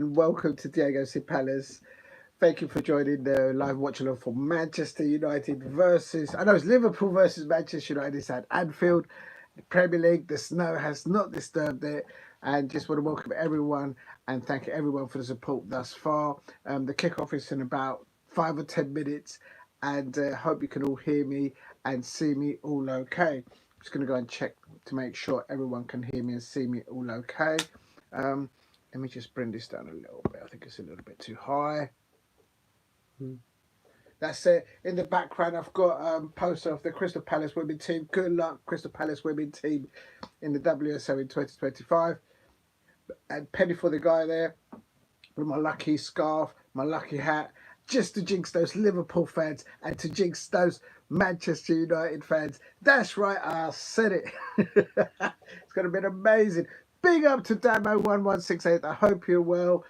Welcome to Diego C. Palace. Thank you for joining the live watch along for Manchester United versus, I know it's Liverpool versus Manchester United. It's at Anfield, the Premier League. The snow has not disturbed it. And just want to welcome everyone and thank everyone for the support thus far. The kickoff is in about 5 or 10 minutes, and hope you can all hear me and see me all okay. I'm just going to go and check to make sure everyone can hear me and see me all okay. Um, Let me just bring this down a little bit. I think it's a little bit too high. That's it. In the background, I've got poster of the Crystal Palace women team. Good luck, Crystal Palace women team, in the WSL in 2025. And penny for the guy there with my lucky scarf, my lucky hat, just to jinx those Liverpool fans and to jinx those Manchester United fans. That's right, I said it. It's going to be amazing. Big up to Damo1168. I hope you're well.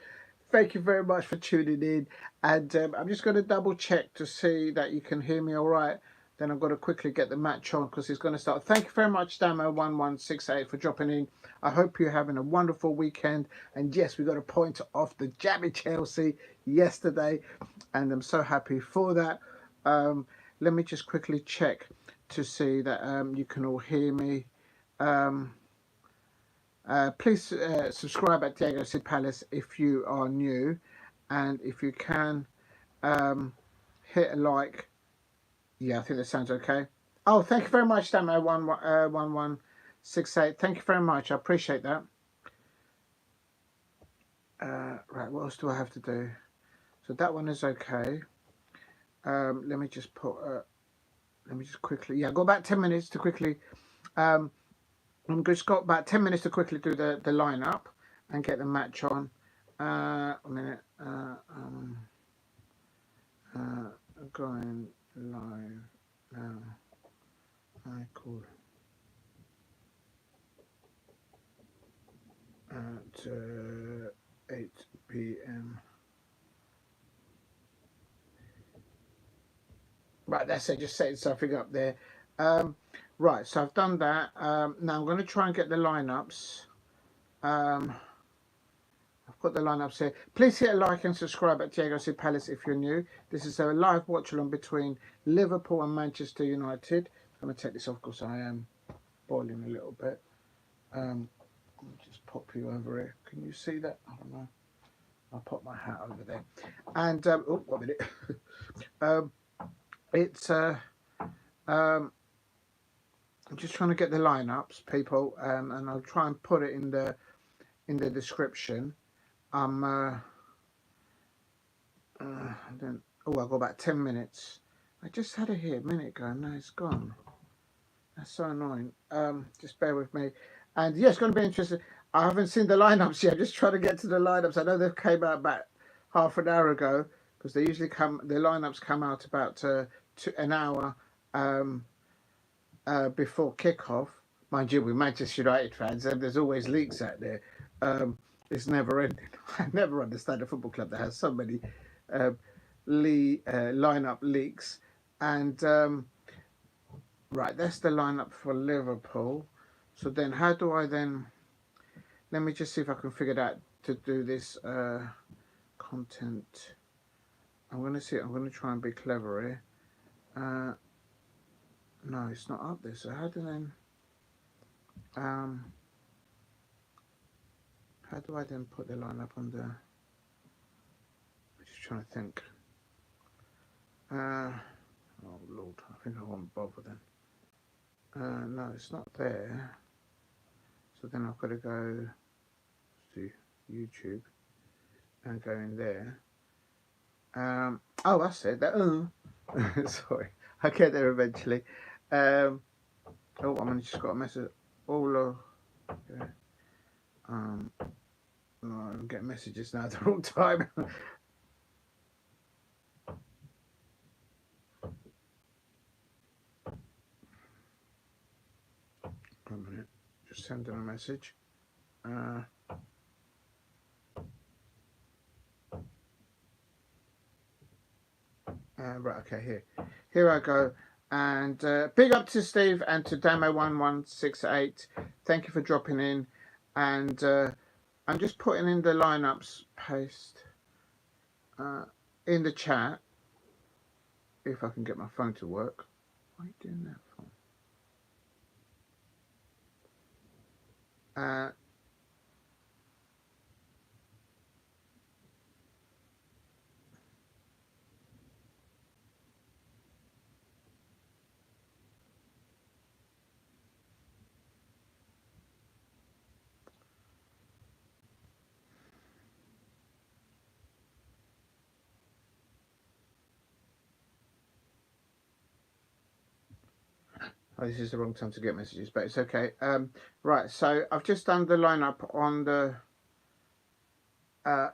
Thank you very much for tuning in. And I'm just going to double check to see that you can hear me all right. Then I've got to quickly get the match on because it's going to start. Thank you very much, Damo1168, for dropping in. I hope you're having a wonderful weekend. And yes, we got a point off the Jammy Chelsea yesterday, and I'm so happy for that. Let me just quickly check to see that you can all hear me. Please subscribe at Diego C. Palace if you are new, and if you can, hit a like. Yeah, I think that sounds okay. Oh, thank you very much, Damo1168. Thank you very much. I appreciate that. Right, what else do I have to do? So that one is okay. Let me just put. Let me just quickly. Yeah, go about 10 minutes to quickly. I'm just got about 10 minutes to quickly do the lineup and get the match on. A minute. Going live now. Cool. At 8 p.m. Right, that's it. Just setting something up there. Right, so I've done that. Now I'm going to try and get the lineups. I've got the lineups here. Please hit a like and subscribe at Diego C. Palace if you're new. This is a live watch along between Liverpool and Manchester United. I'm going to take this off because I am boiling a little bit. Let me just pop you over here. Can you see that? I don't know. I'll pop my hat over there. And, oh, 1 minute. I'm just trying to get the lineups, people, and I'll try and put it in the description. Then I've got about 10 minutes. I just had it here a minute ago, and now it's gone. That's so annoying. Just bear with me. And yeah, it's going to be interesting. I haven't seen the lineups yet. I'm just trying to get to the lineups. I know they came out about half an hour ago because they usually come. The lineups come out about an hour before kickoff. Mind you, with Manchester United fans, there's always leaks out there. It's never ending. I never understand a football club that has so many lineup leaks. And right, that's the lineup for Liverpool. So then, how do I then? Let me just see if I can figure out to do this content. I'm going to see. I'm going to try and be clever here. No, it's not up there. So how do then? How do I then put the line up on the? I'm just trying to think. Oh Lord, I think I won't bother then. No, it's not there. So then I've got to go to YouTube and go in there. Oh, that's it. That. Sorry, I'll get there eventually. Oh, I'm just got a message. No, I'm getting messages now at the wrong time. 1 minute, just sending a message. Right, okay, here I go. And big up to Steve and to Damo1168. Thank you for dropping in. And I'm just putting in the lineups, paste in the chat, if I can get my phone to work. What are you doing that for? Oh, this is the wrong time to get messages, but it's okay. Right, so I've just done the lineup on the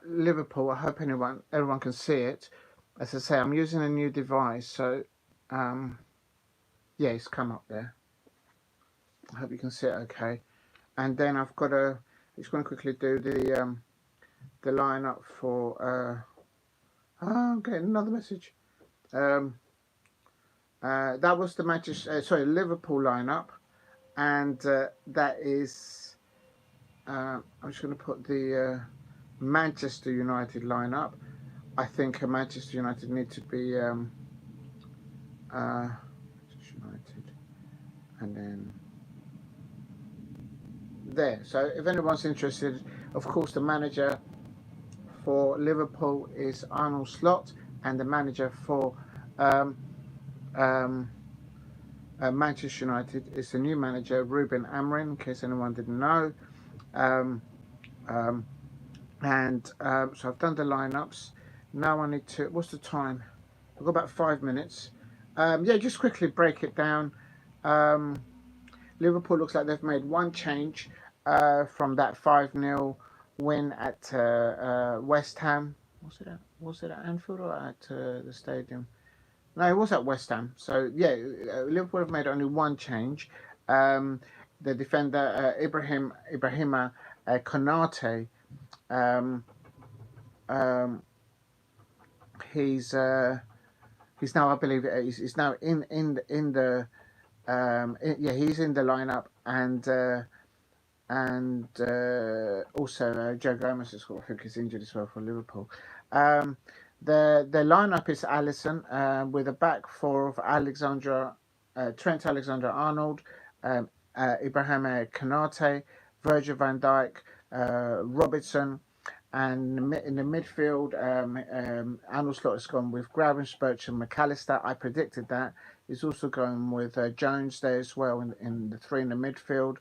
Liverpool. I hope everyone can see it. As I say, I'm using a new device, so yeah, it's come up there. I hope you can see it okay. And then I've got to, I'm just going to quickly do the lineup for. Oh, I'm getting another message. That was the Manchester, Liverpool lineup, and that is. I'm just going to put the Manchester United lineup. I think Manchester United need to be Manchester United, and then there. So if anyone's interested, of course, the manager for Liverpool is Arnold Slot, and the manager for um, um, Manchester United is the new manager Ruben Amorim, in case anyone didn't know. Um, um, so I've done the lineups. Now I need to. What's the time? I've got about 5 minutes. Yeah, just quickly break it down. Liverpool looks like they've made one change from that 5-0 win at West Ham. Was it at Anfield or at the stadium? No, it was at West Ham. So yeah, Liverpool have made only one change. The defender Ibrahima Konate. Um, um, he's now, I believe, he's now in the yeah, he's in the lineup, and also Joe Gomez has got, I think, is injured as well for Liverpool. The lineup is Alisson with a back four of Trent Alexander-Arnold, Ibrahim Konate, Virgil van Dijk, Robertson, and in the midfield, Arnold Slot has gone with Gravenberch and McAllister. I predicted that. He's also going with Jones there as well in the three in the midfield.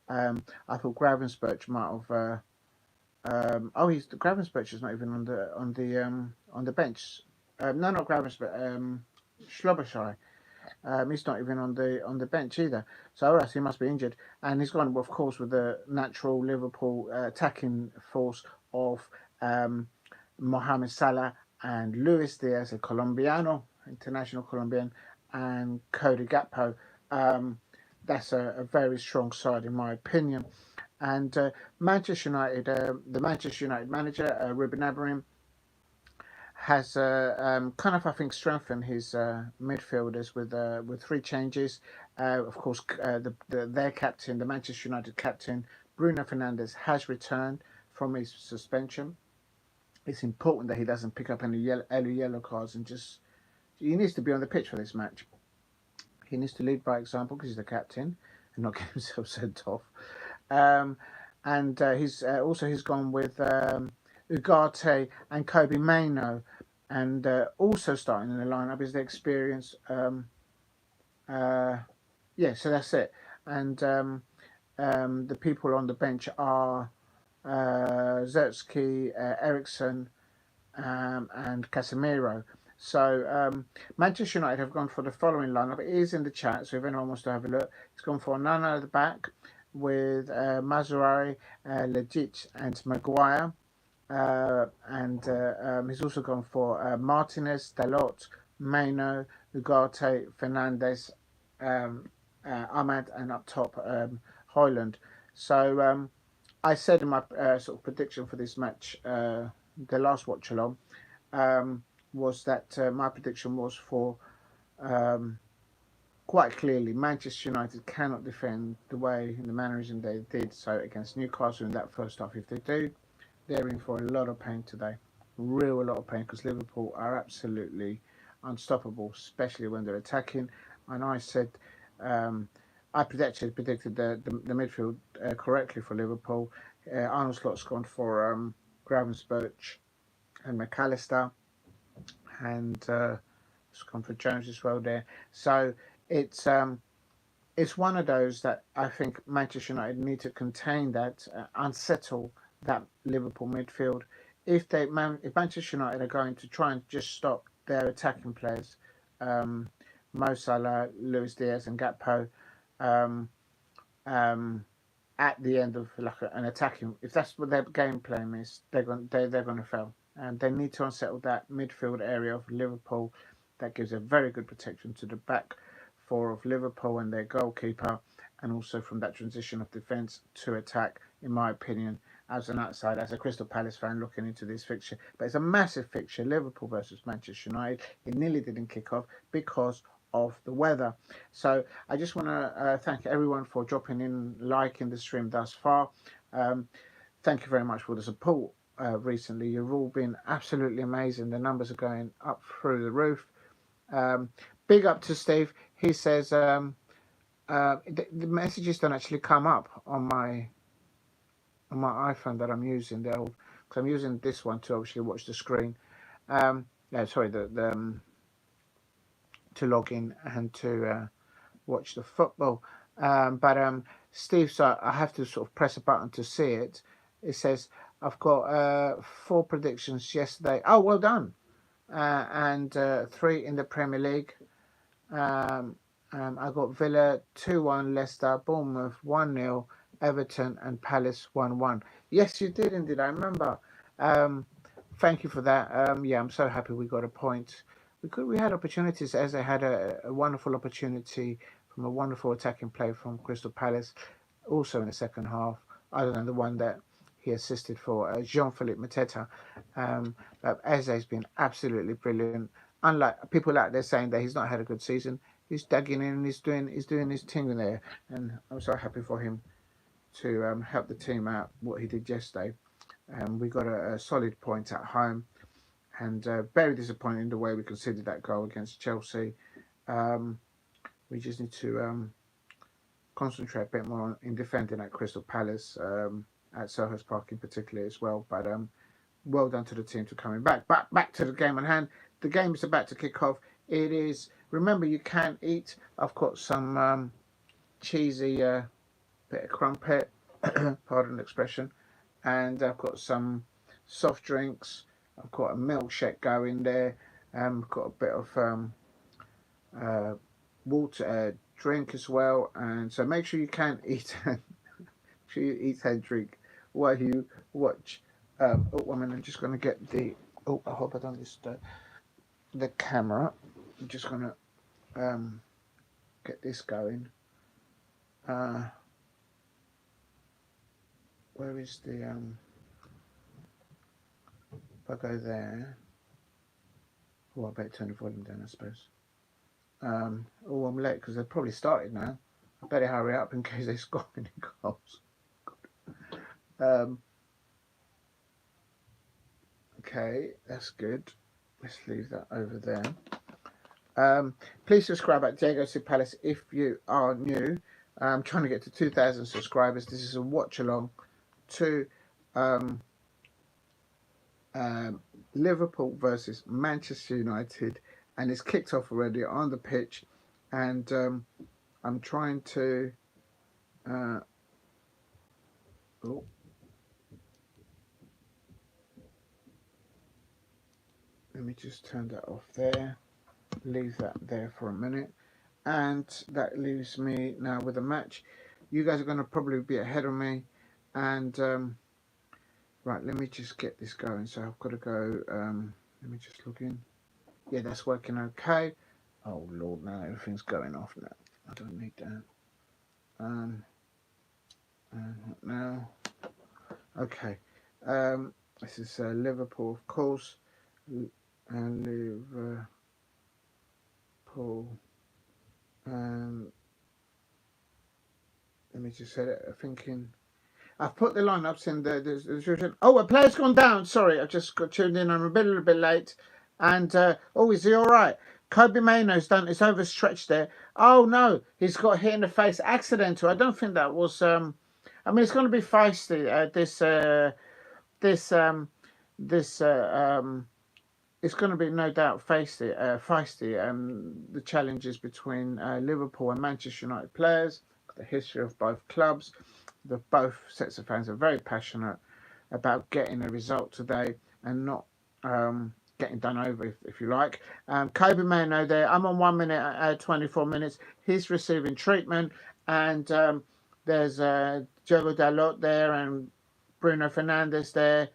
I thought Gravenberch might have. Gravenberch is not even on the bench. No, not Gravenberch. Schlobbershy. He's not even on the bench either. So he must be injured. And he's gone, of course, with the natural Liverpool attacking force of Mohamed Salah and Luis Diaz, a Colombiano, international Colombian, and Cody Gakpo. That's a very strong side, in my opinion. And Manchester United, the Manchester United manager, Ruben Amorim, has kind of, I think, strengthened his midfielders with three changes. Of course, their captain, the Manchester United captain, Bruno Fernandes, has returned from his suspension. It's important that he doesn't pick up any yellow cards, and he needs to be on the pitch for this match. He needs to lead by example because he's the captain and not get himself sent off. And he's gone with Ugarte and Kobe Mainoo, and also starting in the lineup is the experience. Yeah, so that's it. And the people on the bench are Zertsky, Ericsson, and Casemiro. So Manchester United have gone for the following lineup. It is in the chat, so if anyone wants to have a look, it's gone for Nana at the back with Mazraoui, Legic, and Maguire. And he's also gone for Martinez, Dalot, Mainoo, Ugarte, Fernandes, Ahmad, and up top Højlund. So I said in my sort of prediction for this match, the last watch along, was that my prediction was for quite clearly Manchester United cannot defend the way in the mannerism they did so against Newcastle in that first half. If they do, they're in for a lot of pain today. Real lot of pain because Liverpool are absolutely unstoppable, especially when they're attacking. And I said, um, I predicted the midfield correctly for Liverpool. Arnold Slott's gone for Gravenberch and McAllister, and it's gone for Jones as well there. So it's um, it's one of those that I think Manchester United need to contain that, unsettle that Liverpool midfield. If Manchester United are going to try and just stop their attacking players, um, Mo Salah, Luis Diaz, and Gakpo, um, um, at the end of like an attacking, if that's what their game plan is, they're going to fail, and they need to unsettle that midfield area of Liverpool. That gives a very good protection to the back four of Liverpool and their goalkeeper, and also from that transition of defence to attack. In my opinion, as an outside, as a Crystal Palace fan looking into this fixture, but it's a massive fixture, Liverpool versus Manchester United. It nearly didn't kick off because of the weather. So I just want to thank everyone for dropping in, liking the stream thus far. Um, Thank you very much for the support recently. You've all been absolutely amazing. The numbers are going up through the roof. Um, Big up to Steve. He says the messages don't actually come up on my iPhone that I'm using. Because I'm using this one to obviously watch the screen. Yeah, sorry, the to log in and to watch the football. But Steve, so I have to sort of press a button to see it. It says I've got 4 predictions yesterday. Oh, well done. And 3 in the Premier League. Um, I got Villa 2-1, Leicester, Bournemouth 1-0, Everton and Palace 1-1. Yes, you did indeed. I remember. Um, Thank you for that. Yeah, I'm so happy we got a point. We had opportunities, as they had a wonderful opportunity from a wonderful attacking play from Crystal Palace, also in the second half, other than the one that he assisted for, Jean-Philippe Mateta. But Eze's been absolutely brilliant. Unlike people out there saying that he's not had a good season, he's digging in and he's doing his thing there, and I'm so happy for him to help the team out what he did yesterday. We got a solid point at home, and very disappointing the way we conceded that goal against Chelsea. Um, we just need to concentrate a bit more in defending at Crystal Palace, at Selhurst Park in particular as well. But well done to the team for coming back. Back to the game at hand. The game is about to kick off. It is. Remember, you can eat. I've got some cheesy bit of crumpet, pardon the expression, and I've got some soft drinks. I've got a milkshake going there. I've got a bit of uh, water drink as well, and so make sure you can eat and sure you eat and drink while you watch. Oh, 1 minute. I'm just going to get the. Oh, I hope I don't disturb the camera. I'm just going to get this going. Where is the if I go there, oh, I better turn the volume down, I suppose. Oh, I'm late because they've probably started now. I better hurry up in case they score any goals. Okay, that's good. Let's leave that over there. Please subscribe at Diego C Palace if you are new. I'm trying to get to 2,000 subscribers. This is a watch along to um, Liverpool versus Manchester United, and it's kicked off already on the pitch, and I'm trying to oh, let me just turn that off there, leave that there for a minute, and that leaves me now with a match. You guys are going to probably be ahead of me, and right, let me just get this going. So I've got to go, let me just log in. Yeah, that's working okay. Oh Lord, now everything's going off now. I don't need that. Now, okay. This is Liverpool, of course, and Liverpool. Let me just set it. Thinking. I've put the lineups in the description. Oh, a player's gone down. Sorry, I've just got tuned in. I'm a little bit late. And oh, is he all right? Kobe Maino's done. It's overstretched there. Oh no, he's got hit in the face, accidental. I don't think that was. I mean, it's going to be feisty. It's going to be no doubt feisty. The challenges between Liverpool and Manchester United players, the history of both clubs. Both sets of fans are very passionate about getting a result today and not getting done over, if you like. Kobe Mano there. I'm on 1 minute, 24 minutes. He's receiving treatment, and there's Diogo Dalot there and Bruno Fernandes there.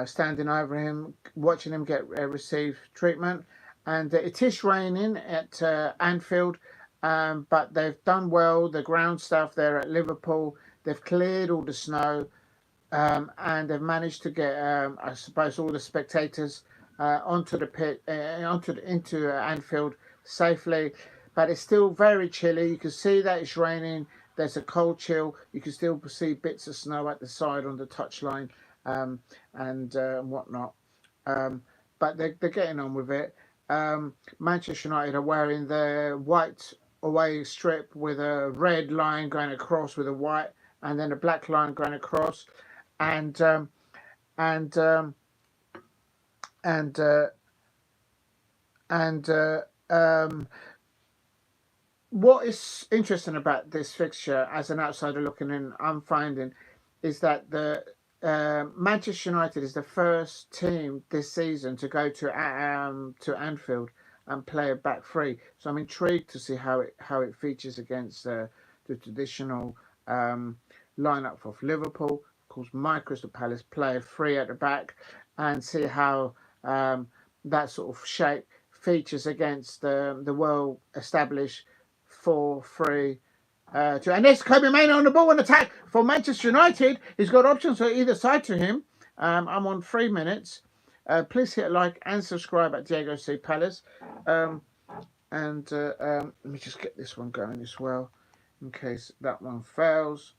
Standing over him, watching him get receive treatment. And it is raining at Anfield, but they've done well. The ground staff there at Liverpool, they've cleared all the snow, and they've managed to get, I suppose, all the spectators onto the pit, into Anfield safely. But it's still very chilly. You can see that it's raining. There's a cold chill. You can still see bits of snow at the side on the touchline. And whatnot, but they're getting on with it. Manchester United are wearing their white away strip with a red line going across with a white, and then a black line going across, and what is interesting about this fixture, as an outsider looking in, I'm finding, is that the Manchester United is the first team this season to go to Anfield and play a back three. So I'm intrigued to see how it features against the traditional lineup of Liverpool. Of course, my Crystal Palace play a three at the back, and see how that sort of shape features against the well established 4-3. And there's Kobe Mainoo on the ball and attack for Manchester United. He's got options on either side to him. I'm on 3 minutes. Please hit like and subscribe at Diego C. Palace. Let me just get this one going as well, in case that one fails.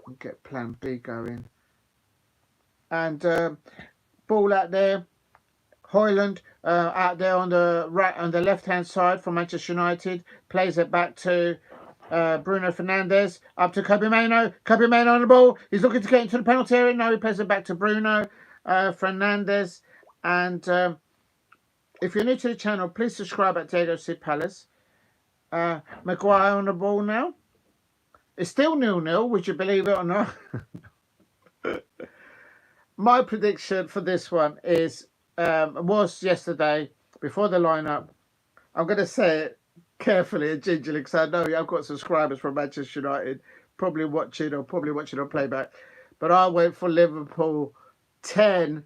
We'll get plan B going. And ball out there. Højlund out there on the right, on the left-hand side for Manchester United. Plays it back to Bruno Fernandes, up to Kobe Mainoo. Kobe Mainoo on the ball. He's looking to get into the penalty area. No, he plays it back to Bruno Fernandes. And if you're new to the channel, please subscribe at Diego C. Palace. Maguire on the ball now. It's still 0-0, would you believe it or not? My prediction for this one is was yesterday before the lineup. I'm going to say it carefully and gingerly because I know I've got subscribers from Manchester United probably watching on playback. But I went for Liverpool 10,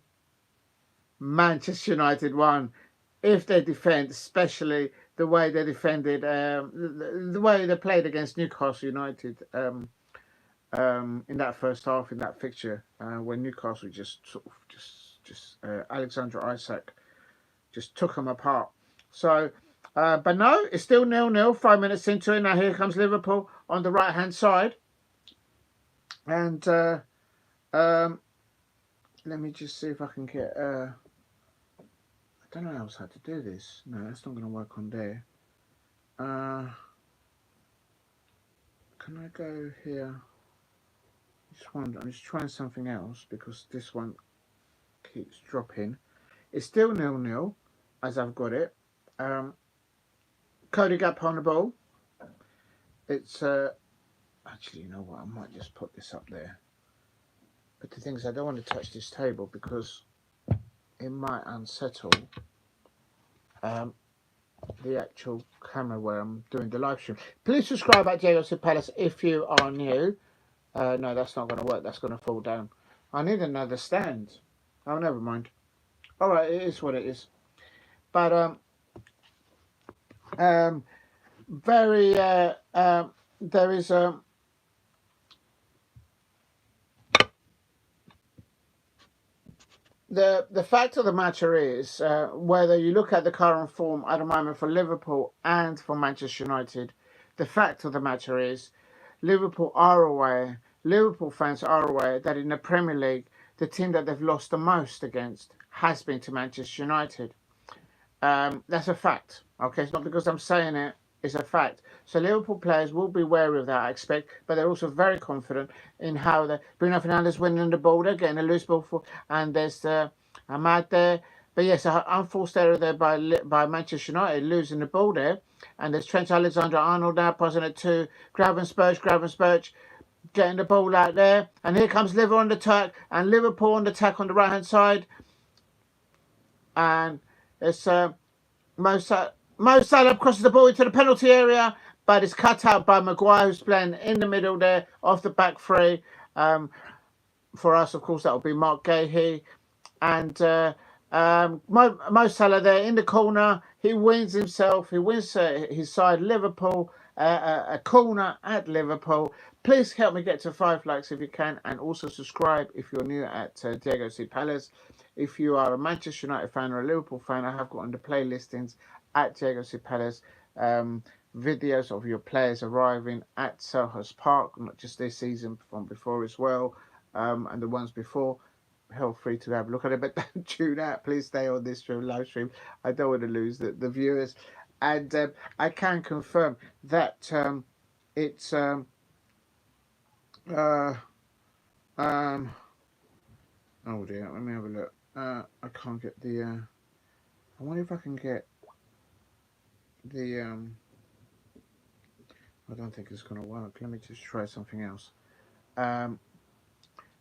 Manchester United 1. If they defend, especially the way they defended, the way they played against Newcastle United in that first half, in that fixture, when Newcastle just Alexander Isak just took them apart. So, but no, it's still 0-0. 5 minutes into it now. Here comes Liverpool on the right hand side, and let me just see if I can get. I don't know else how to do this. No, that's not going to work on there. Can I go here? I'm just trying something else because this one keeps dropping. It's still 0-0 as I've got it. Cody Gap on the ball. It's actually, you know what? I might just put this up there. But the thing is, I don't want to touch this table because it might unsettle the actual camera where I'm doing the live stream. Please subscribe at Diego C. Palace if you are new. No, that's not going to work. That's going to fall down. I need another stand. Oh, never mind. All right, it is what it is. But very there is the fact of the matter is, whether you look at the current form at the moment for Liverpool and for Manchester United, the fact of the matter is Liverpool are aware, Liverpool fans are aware that in the Premier League, the team that they've lost the most against has been to Manchester United. That's a fact. Okay, it's not because I'm saying it, it's a fact. So Liverpool players will be wary of that, I expect, but they're also very confident in how they Bruno Fernandes winning the ball, they're getting a loose ball for, and there's Ahmad there. But yes, an unforced error there by Manchester United losing the ball there, and there's Trent Alexander-Arnold now passing it to Gravenberch, getting the ball out there, and here comes Liverpool on the attack, and Liverpool on the attack on the right hand side, and it's Mo Salah crosses the ball into the penalty area, but it's cut out by Maguire, who's playing in the middle there, off the back three. For us, of course, that will be Mark Gahey. And Mo Salah there in the corner. He wins himself. He wins his side, Liverpool, a corner at Liverpool. Please help me get to 5 likes if you can, and also subscribe if you're new at Diego C. Palace. If you are a Manchester United fan or a Liverpool fan, I have got on the playlistings at Diego C. Palace videos of your players arriving at Selhurst Park, not just this season, from before as well, and the ones before. Feel free to have a look at it, but don't tune out. Please stay on this live stream. I don't want to lose the viewers. And I can confirm that it's oh dear, let me have a look. I can't get the I wonder if I can get the I don't think it's gonna work. Let me just try something else.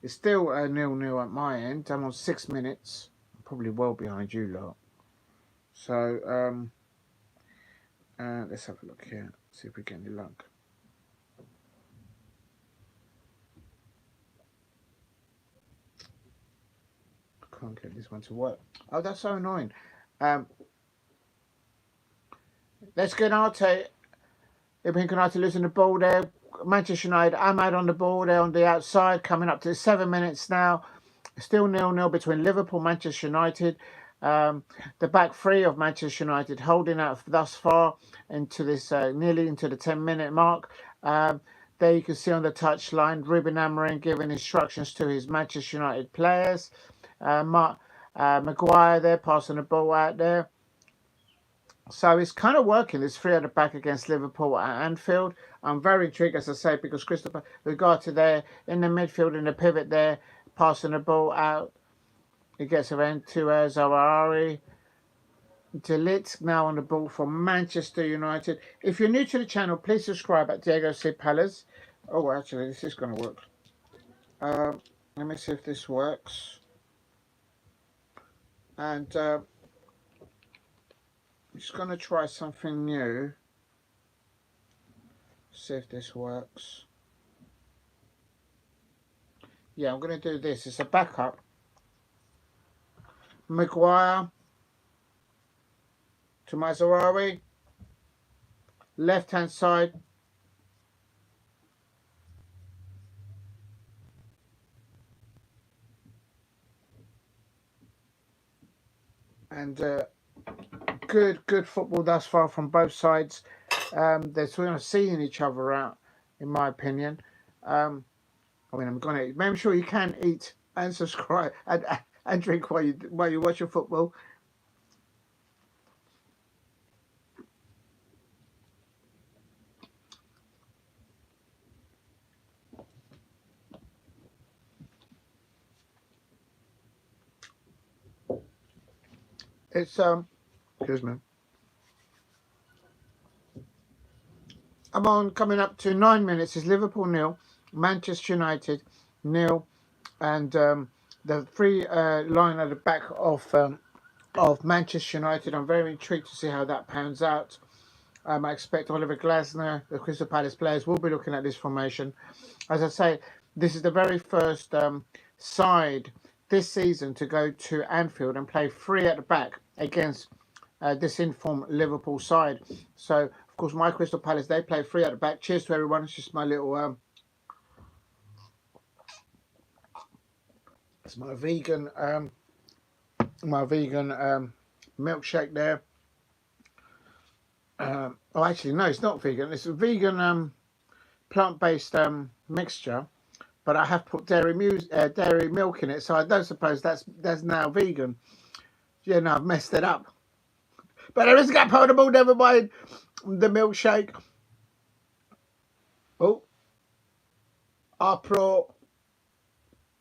It's still 0-0 at my end. I'm on 6 minutes. I'm probably well behind you lot. So let's have a look here. See if we get any luck. I can't get this one to work. Oh, that's so annoying. Let's get Arte. Ibrahim Konate losing the ball there. Manchester United, Ahmad on the ball there on the outside, coming up to 7 minutes now. Still 0-0 between Liverpool, Manchester United. The back three of Manchester United holding out thus far into this nearly into the 10-minute mark. There you can see on the touchline, Ruben Amorim giving instructions to his Manchester United players. Maguire there passing the ball out there. So it's kind of working, this 3 at the back against Liverpool at Anfield. I'm very intrigued, as I say, because Christopher Ugarte there in the midfield, in the pivot there, passing the ball out. He gets around to Zahawi. De Ligt now on the ball for Manchester United. If you're new to the channel, please subscribe at Diego C. Palace. Oh, actually, this is going to work. Let me see if this works. And I'm just going to try something new. See if this works. Yeah, I'm going to do this. It's a backup. Maguire to Zahawi. Left hand side. And good football thus far from both sides. They're sort of seeing each other out, in my opinion. I mean, I'm going to make sure you can eat and subscribe and drink while you watch your football. It's excuse me. I'm on coming up to 9 minutes. It's Liverpool 0, Manchester United 0, and the free line at the back of Manchester United. I'm very intrigued to see how that pans out. I expect Oliver Glasner, the Crystal Palace players, will be looking at this formation. As I say, this is the very first side this season to go to Anfield and play 3 at the back against this informed Liverpool side. So, of course, my Crystal Palace, they play 3 at the back. Cheers to everyone. It's just my little it's my vegan milkshake there. Oh, actually, no, it's not vegan. It's a vegan plant-based mixture, but I have put dairy milk in it, so I don't suppose that's now vegan. Yeah, no, I've messed it up. But there is Gap Potable, never mind the milkshake. Oh, Pro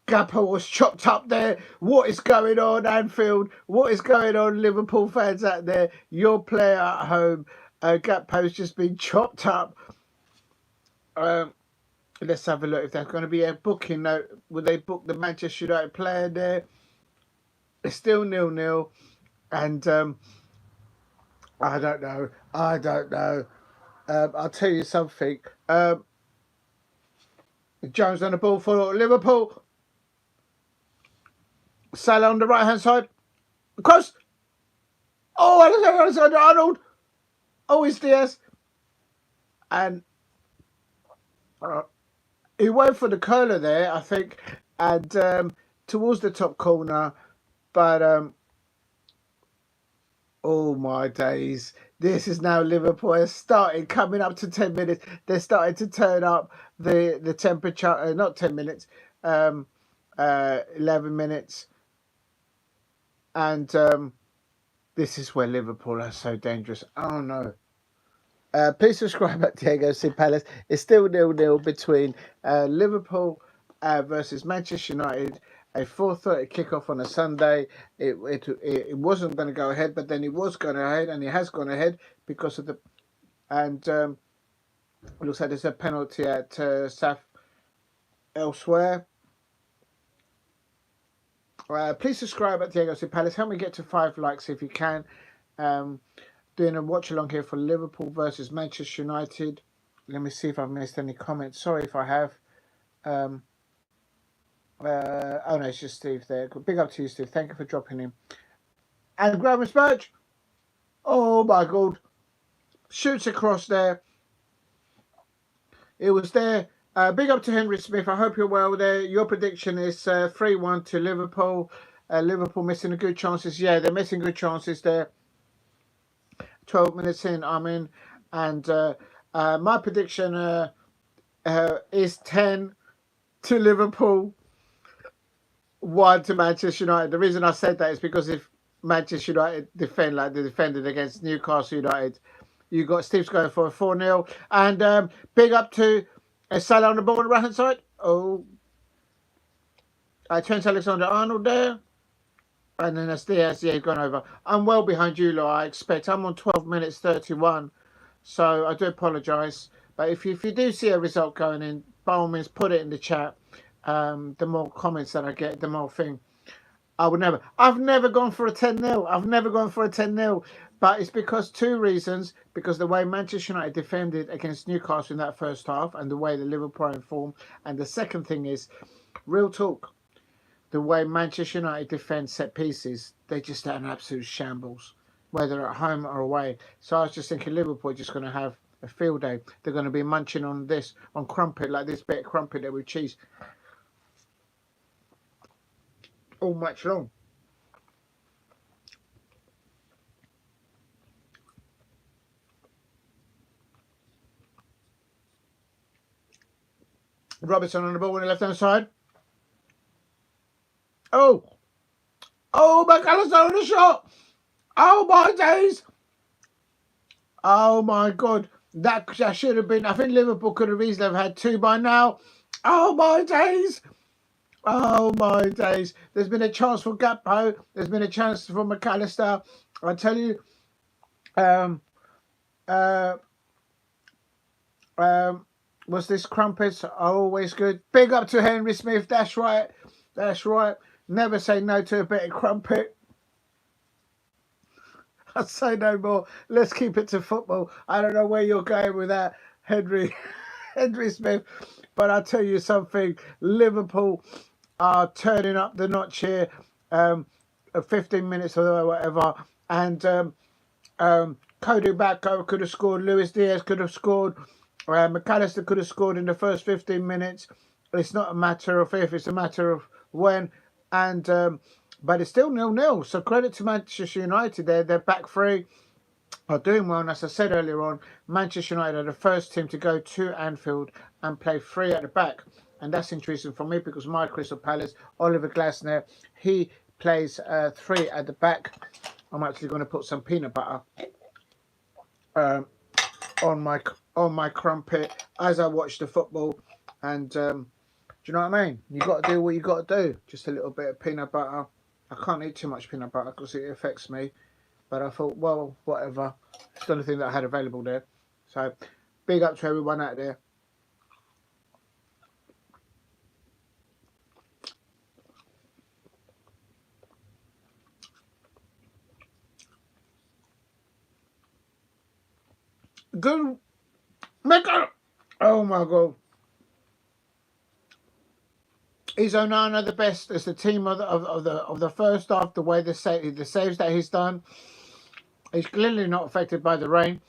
Gappo was chopped up there. What is going on, Anfield? What is going on, Liverpool fans out there? Your player at home, Gappo's just been chopped up. Let's have a look if there's going to be a booking note. Will they book the Manchester United player there? It's still 0-0, and I don't know. I'll tell you something. Jones on the ball for Liverpool. Salah on the right hand side. Cross. Oh, Alexander Arnold. Oh, it's Diaz. And he went for the curler there, I think, and towards the top corner. But oh my days. This is now Liverpool. It's started coming up to 10 minutes. They're starting to turn up the temperature. Not 10 minutes. 11 minutes. And this is where Liverpool are so dangerous. Oh no. Please subscribe at Diego C. Palace. It's still 0-0 between Liverpool versus Manchester United. A 4:30 kickoff on a Sunday. It wasn't going to go ahead, but then it was going ahead, and it has gone ahead because of the. And it looks like there's a penalty at Saf elsewhere. Please subscribe at Diego C. Palace. Help me get to 5 likes if you can. Doing a watch along here for Liverpool versus Manchester United. Let me see if I've missed any comments. Sorry if I have. Oh no, it's just Steve there. Big up to you, Steve. Thank you for dropping in. And Graham Spurge. Oh my God. Shoots across there. It was there. Big up to Henry Smith. I hope you're well there. Your prediction is 3-1 to Liverpool. Liverpool missing the good chances. Yeah, they're missing good chances there. 12 minutes in, I'm in. And my prediction is 10 to Liverpool, 1 to Manchester United. The reason I said that is because if Manchester United defend like they defended against Newcastle United, you got Steve's going for a 4-0. And big up to Salah on the ball on the right hand side. Oh, Trent Alexander-Arnold there. And then that's Diaz, yeah, he's gone over. I'm well behind you, lot, I expect. I'm on 12 minutes 31. So I do apologise. But if you do see a result going in, by all means, put it in the chat. The more comments that I get, the more thing. I've never gone for a 10-0. I've never gone for a 10-0. But it's because 2 reasons. Because the way Manchester United defended against Newcastle in that first half and the way the Liverpool are in form. And the second thing is, real talk, the way Manchester United defend set pieces, they just are an absolute shambles, whether at home or away. So I was just thinking Liverpool are just going to have a field day. They're going to be munching on crumpet, like this bit of crumpet there with cheese, all match long. Robertson on the ball on the left-hand side. Oh, McAllister on the shot. Oh, my days. Oh, my God. That should have been, I think Liverpool could have easily have had 2 by now. Oh, my days. Oh, my days. There's been a chance for Gakpo. There's been a chance for McAllister. I tell you, was this crumpets are always good. Big up to Henry Smith. That's right. That's right. Never say no to a bit of crumpet. I'll say no more. Let's keep it to football. I don't know where you're going with that, Henry Smith. But I'll tell you something. Liverpool are turning up the notch here. 15 minutes or whatever. And Cody Bakko could have scored. Luis Diaz could have scored. McAllister could have scored in the first 15 minutes. It's not a matter of if, it's a matter of when. And but it's still 0-0. So credit to Manchester United there. They're back free. are doing well. And as I said earlier on, Manchester United are the first team to go to Anfield and play three at the back. And that's interesting for me because my Crystal Palace, Oliver Glasner, he plays three at the back. I'm actually going to put some peanut butter um, on my crumpet as I watch the football. And do you know what I mean? You got to do what you got to do. Just a little bit of peanut butter. I can't eat too much peanut butter because it affects me. But I thought, well, whatever. It's the only thing that I had available there. So, big up to everyone out there. Good. Oh my God. Is Onana the best as the team of the first half? The way the saves that he's done, he's clearly not affected by the rain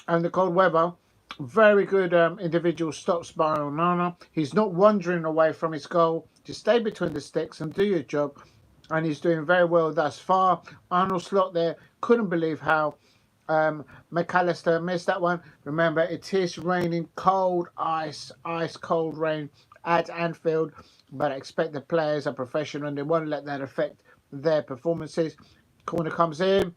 and the cold weather. Very good individual stops by Onana. He's not wandering away from his goal. Just stay between the sticks and do your job. And he's doing very well thus far. Arnold Slot there. Couldn't believe how McAllister missed that one. Remember, it is raining cold ice cold rain at Anfield. But I expect the players are professional and they won't let that affect their performances. Corner comes in.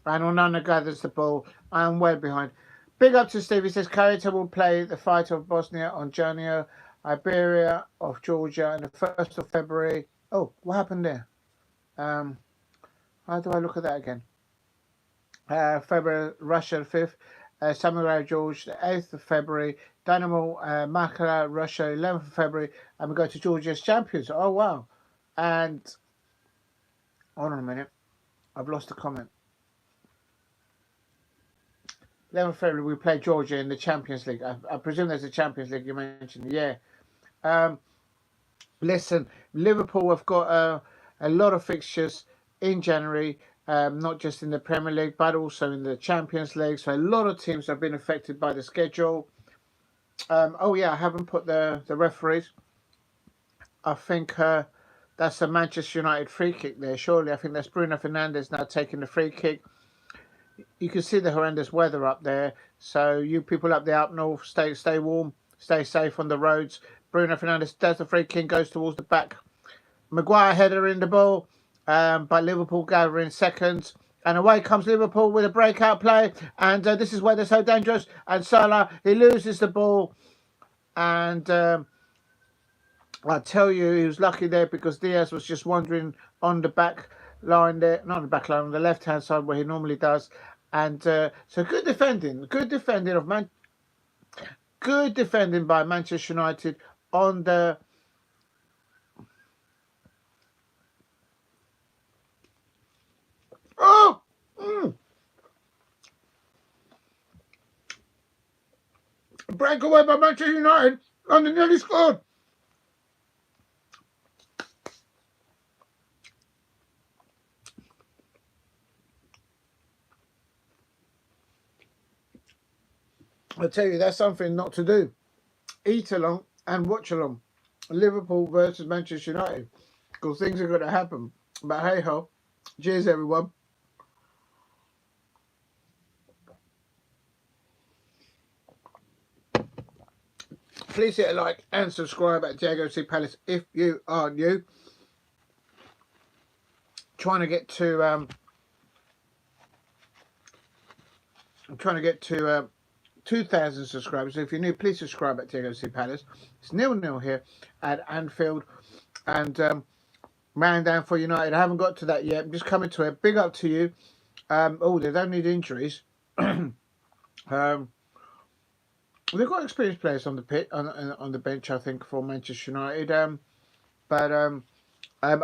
And Onana gathers the ball. I'm well behind. Big up to Steve. He says Carita will play the fight of Bosnia on January, Iberia of Georgia on the 1st of February. Oh, what happened there? How do I look at that again? February, Russia the 5th. Samurai George the 8th of February. Dynamo Makara, Russia 11th of February. And we go to Georgia as champions. Oh, wow. And hold on a minute. I've lost the comment. 11th of February, we play Georgia in the Champions League. I presume there's a Champions League you mentioned. Yeah. Listen, Liverpool have got a lot of fixtures in January, not just in the Premier League, but also in the Champions League. So a lot of teams have been affected by the schedule. Oh, yeah, I haven't put the referees. I think that's a Manchester United free kick there, surely. I think that's Bruno Fernandes now taking the free kick. You can see the horrendous weather up there. So you people up there up north, stay warm, stay safe on the roads. Bruno Fernandes does the free kick, goes towards the back. Maguire header in the ball, but Liverpool gathering seconds. And away comes Liverpool with a breakout play. And this is where they're so dangerous. And Salah, he loses the ball. And I tell you, he was lucky there because Diaz was just wandering on the back line there. Not on the back line, on the left-hand side where he normally does. And so good defending of good defending by Manchester United on the breakaway by Manchester United and they nearly scored. I tell you, that's something not to do. Eat along and watch along. Liverpool versus Manchester United. Because things are going to happen. But hey ho. Cheers everyone. Please hit a like and subscribe at Diego C Palace if you are new. Trying to get to I'm trying to get to 2,000 subscribers. So if you're new, please subscribe at Diego C Palace. It's 0-0 here at Anfield. And man down for United. I haven't got to that yet. I'm just coming to it. Big up to you. Oh, they don't need injuries. They've got experienced players on the pit on the bench, I think, for Manchester United. But I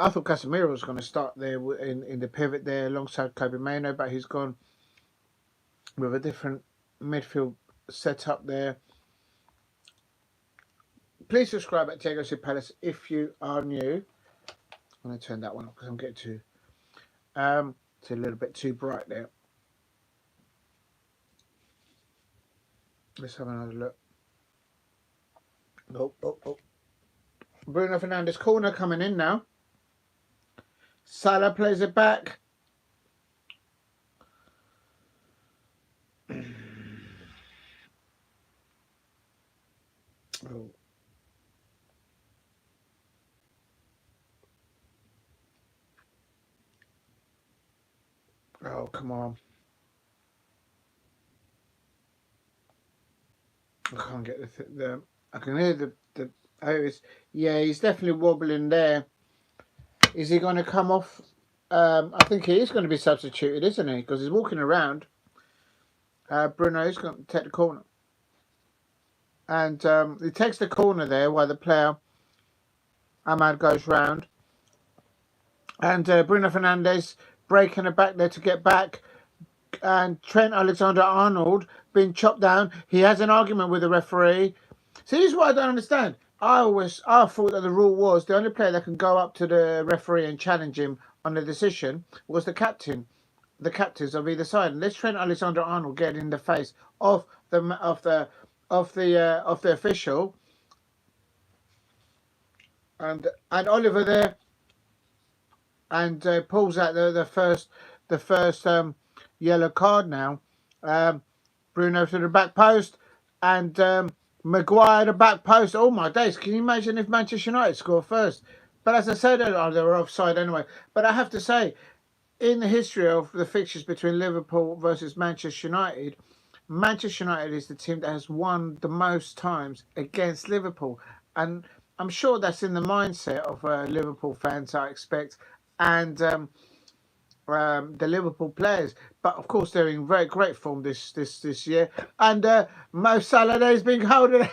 thought Casemiro was going to start there in the pivot there alongside Kobe Mainoo, but he's gone with a different midfield setup there. Please subscribe at Diego C Palace if you are new. I'm going to turn that one off because I'm getting too it's a little bit too bright there. Let's have another look. Oh. Bruno Fernandes corner coming in now. Salah plays it back. Oh, come on. I can't get the I can hear the oh, yeah, he's definitely wobbling there. Is he going to come off? I think he is going to be substituted, isn't he? Because he's walking around. Bruno is going to take the corner. And he takes the corner there while the player, Ahmad, goes round. And Bruno Fernandes breaking it back there to get back. And Trent Alexander-Arnold being chopped down. He has an argument with the referee. See, this is what I don't understand. I thought that the rule was the only player that can go up to the referee and challenge him on the decision was the captain, the captains of either side. And let's Trent Alexander-Arnold get in the face of the official, and Oliver there, and pulls out the first yellow card now. Bruno to the back post, and Maguire the back post. Oh my days! Can you imagine if Manchester United score first? But as I said, they were offside anyway. But I have to say, in the history of the fixtures between Liverpool versus Manchester United, Manchester United is the team that has won the most times against Liverpool, and I'm sure that's in the mindset of Liverpool fans, I expect, and the Liverpool players. But of course, they're in very great form this year. And Mo Salah has been holding.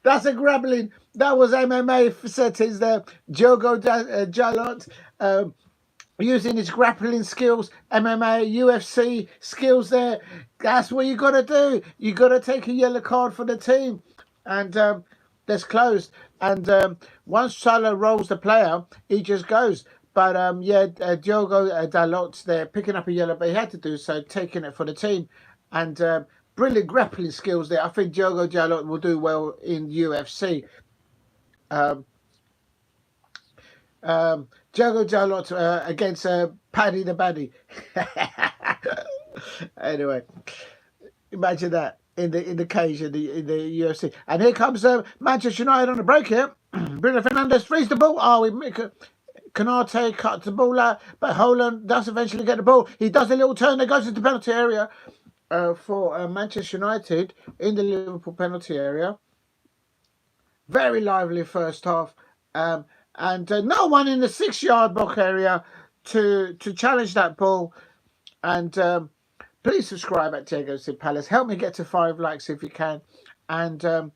That's a grappling. That was MMA settings there. Diogo Dalot using his grappling skills, MMA, UFC skills there. That's what you got to do. You got to take a yellow card for the team. And that's closed. And once Salah rolls the player, he just goes. But Diogo Dalot there picking up a yellow, but he had to do so, taking it for the team. And brilliant grappling skills there. I think Diogo Dalot will do well in UFC. Diogo Dalot against Paddy the Baddy. Anyway, imagine that in the cage in the UFC. And here comes Manchester United on the break here. Bruno Fernandes frees the ball. Oh, we make a Canate cuts the ball out, but Holland does eventually get the ball. He does a little turn that goes into the penalty area for Manchester United in the Liverpool penalty area. Very lively first half. And no one in the 6-yard box area to challenge that ball. And please subscribe at Diego C Palace. Help me get to 5 likes if you can. And a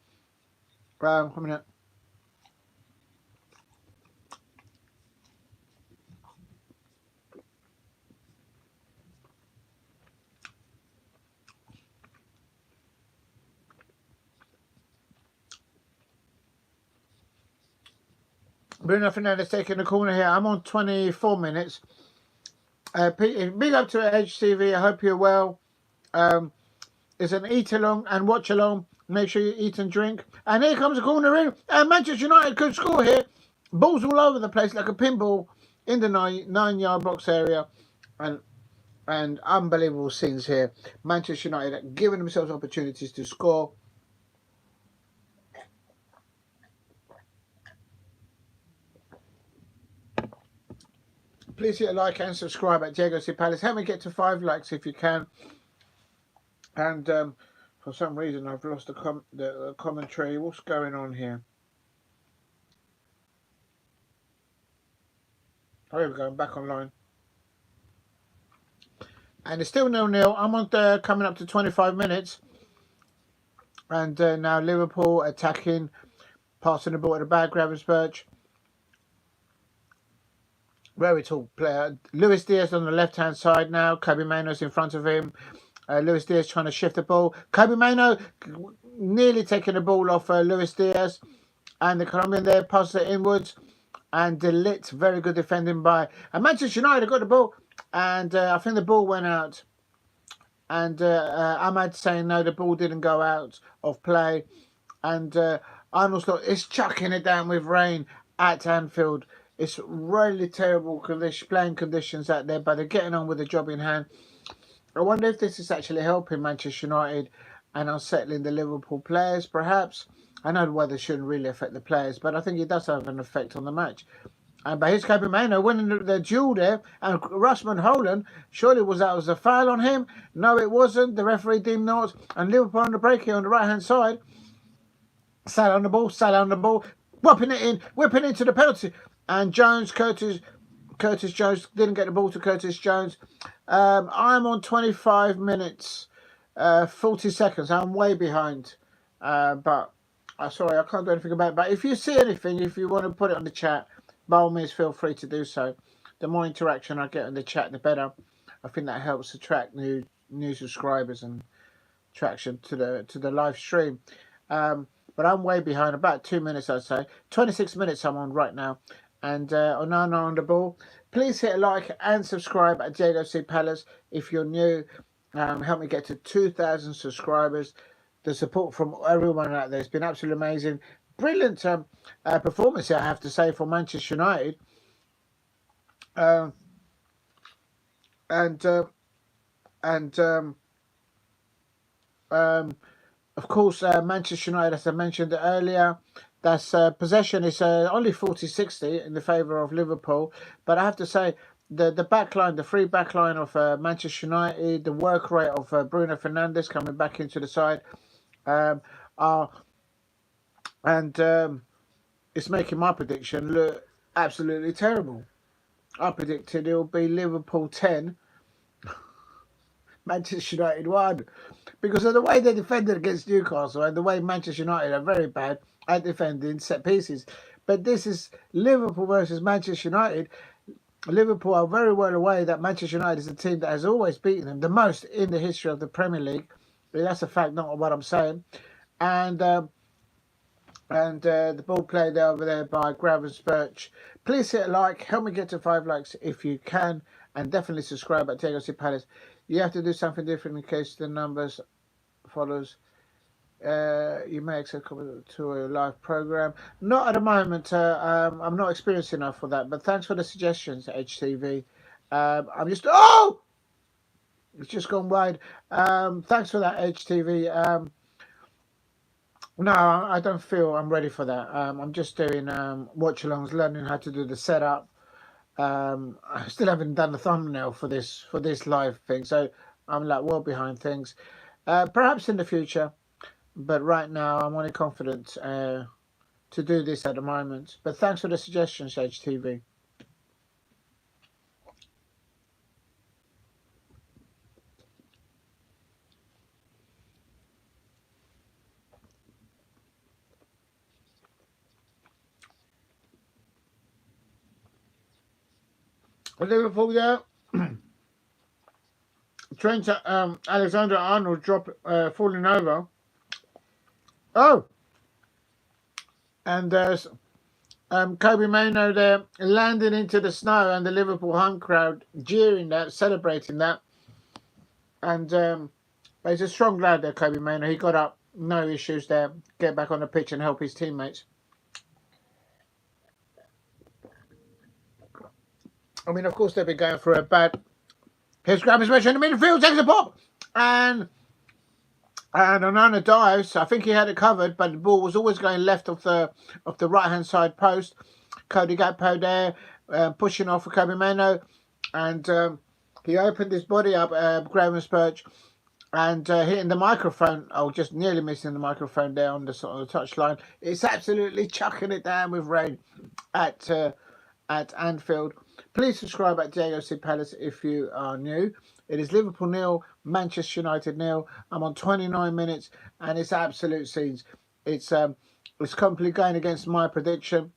minute. Bruno Fernandes taking the corner here. I'm on 24 minutes. Big up to HTV. I hope you're well. It's an eat along and watch along. Make sure you eat and drink. And here comes the corner in. And Manchester United could score here. Balls all over the place like a pinball in the 9-yard box area. And unbelievable scenes here. Manchester United giving themselves opportunities to score. Please hit a like and subscribe at Diego C Palace. Help me get to 5 likes if you can. And for some reason I've lost the commentary. What's going on here? Oh, here we go. I'm back online. And it's still 0-0. I'm on coming up to 25 minutes. And now Liverpool attacking, passing the ball at the back, Gravenberch. Very tall player. Luis Diaz on the left-hand side now. Kobe Maino's in front of him. Luis Diaz trying to shift the ball. Kobe Maino nearly taking the ball off Luis Diaz. And the Colombian there passes it inwards. And De Ligt, very good defending by Manchester United got the ball. And I think the ball went out. And Ahmad saying no, the ball didn't go out of play. And Arnold Slot is chucking it down with rain at Anfield. It's really terrible playing conditions out there, but they're getting on with the job in hand. I wonder if this is actually helping Manchester United and unsettling the Liverpool players, perhaps. I know the weather shouldn't really affect the players, but I think it does have an effect on the match. But here's Kobe Mano winning the duel there. And Russman Holland, surely that was a foul on him? No, it wasn't. The referee deemed not. And Liverpool on the break here on the right-hand side. Salah on the ball, whipping into the penalty. And Curtis Jones, didn't get the ball to Curtis Jones. I'm on 25 minutes, 40 seconds. I'm way behind. But sorry, I can't do anything about it. But if you see anything, if you want to put it on the chat, by all means, feel free to do so. The more interaction I get in the chat, the better. I think that helps attract new subscribers and traction to the live stream. But I'm way behind, about 2 minutes, I'd say. 26 minutes I'm on right now. And Onana on the ball. Please hit a like and subscribe at Diego C. Palace if you're new. Help me get to 2,000 subscribers. The support from everyone out there has been absolutely amazing. Brilliant performance here, I have to say, for Manchester United. Of course, Manchester United, as I mentioned earlier, that's possession is only 40-60 in the favour of Liverpool. But I have to say, the backline, the free backline of Manchester United, the work rate of Bruno Fernandes coming back into the side, it's making my prediction look absolutely terrible. I predicted it will be Liverpool 10, Manchester United 1, because of the way they defended against Newcastle and the way Manchester United are very bad at defending set pieces. But this is Liverpool versus Manchester United. Liverpool are very well aware that Manchester United is a team that has always beaten them the most in the history of the Premier League. That's a fact, not what I'm saying. And the ball played over there by Gravenberch. Please hit a like. Help me get to 5 likes if you can. And definitely subscribe at Diego C. Palace. You have to do something different in case the numbers follows. You may accept to a live program. Not at the moment. I'm not experienced enough for that. But thanks for the suggestions, HTV. I'm just... Oh! It's just gone wide. Thanks for that, HTV. No, I don't feel I'm ready for that. I'm just doing watch-alongs, learning how to do the setup. I still haven't done the thumbnail for this live thing, so I'm like well behind things. Perhaps in the future, but right now I'm only confident to do this at the moment. But thanks for the suggestions, HTV. Liverpool there. Trent Alexander-Arnold falling over. Oh! And there's Kobe Mano there landing into the snow, and the Liverpool home crowd jeering that, celebrating that. And he's a strong lad there, Kobe Mano. He got up, no issues there, get back on the pitch and help his teammates. I mean, of course, they've been going through a bad... Here's Gravenberch in the midfield, takes a pop! And Onana dives. I think he had it covered, but the ball was always going left of the right-hand side post. Cody Gakpo there, pushing off for Kobe Mano. And he opened his body up, Gravenberch, and hitting the microphone. Oh, just nearly missing the microphone there on the touchline. It's absolutely chucking it down with rain at Anfield. Please subscribe at Diego C. Palace if you are new. It is Liverpool 0, Manchester United 0. I'm on 29 minutes, and it's absolute scenes. It's completely going against my prediction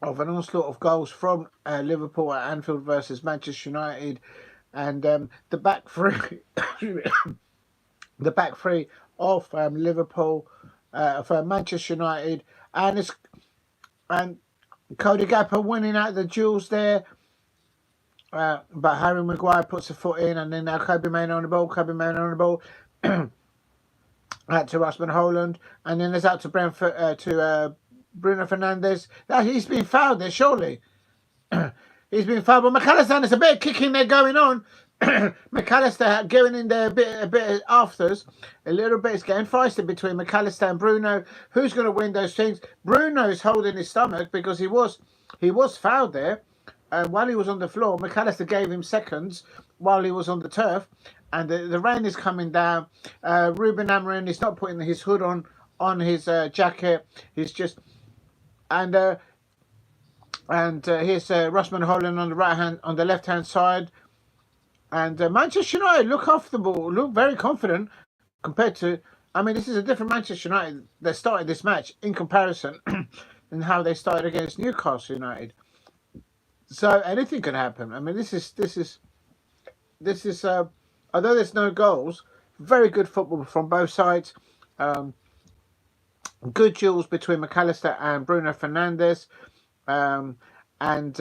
of an onslaught of goals from Liverpool at Anfield versus Manchester United, and the back three, the back three of Liverpool, for Manchester United, and Cody Gakpo winning out the duels there. But Harry Maguire puts a foot in, and then now Kobe Mano on the ball. Out to Russman Holland, and then there's out to Bruno Fernandes. He's been fouled there, surely. He's been fouled, but McAllister, there's a bit of kicking there going on. McAllister going in there a bit afters. A little bit, it's getting feisty between McAllister and Bruno. Who's going to win those things? Bruno's holding his stomach because he was he was fouled there. And while he was on the floor, McAllister gave him seconds while he was on the turf. And the rain is coming down. Ruben Amorim is not putting his hood on his jacket. He's just and here's Russman Holland on the left hand side. And Manchester United look off the ball, look very confident compared to. I mean, this is a different Manchester United that started this match in comparison, and how they started against Newcastle United. So anything can happen. I mean, this is although there's no goals, very good football from both sides. Good duels between McAllister and Bruno Fernandes. And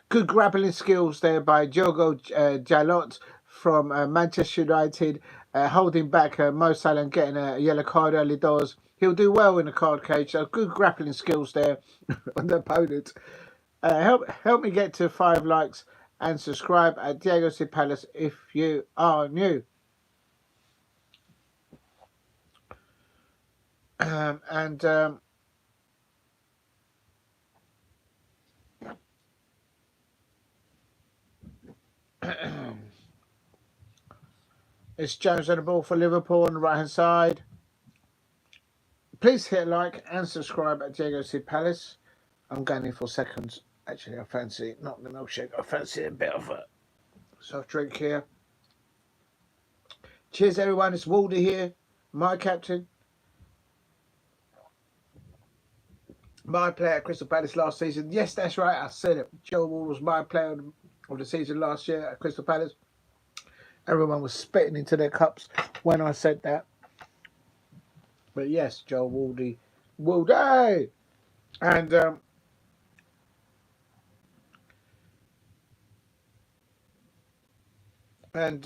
good grappling skills there by Diogo Dalot from Manchester United, holding back Mo Salah and getting a yellow card early doors. He'll do well in the card cage. So good grappling skills there on the opponent. Help me get to 5 likes and subscribe at Diego C. Palace if you are new. It's Jones on the ball for Liverpool on the right hand side. Please hit like and subscribe at Diego C. Palace. I'm going in for seconds. Actually, I fancy not the milkshake. I fancy a bit of a soft drink here. Cheers, everyone. It's Waldy here, my captain. My player at Crystal Palace last season. Yes, that's right. I said it. Joe Ward was my player of the season last year at Crystal Palace. Everyone was spitting into their cups when I said that. But yes, Joe Waldy. And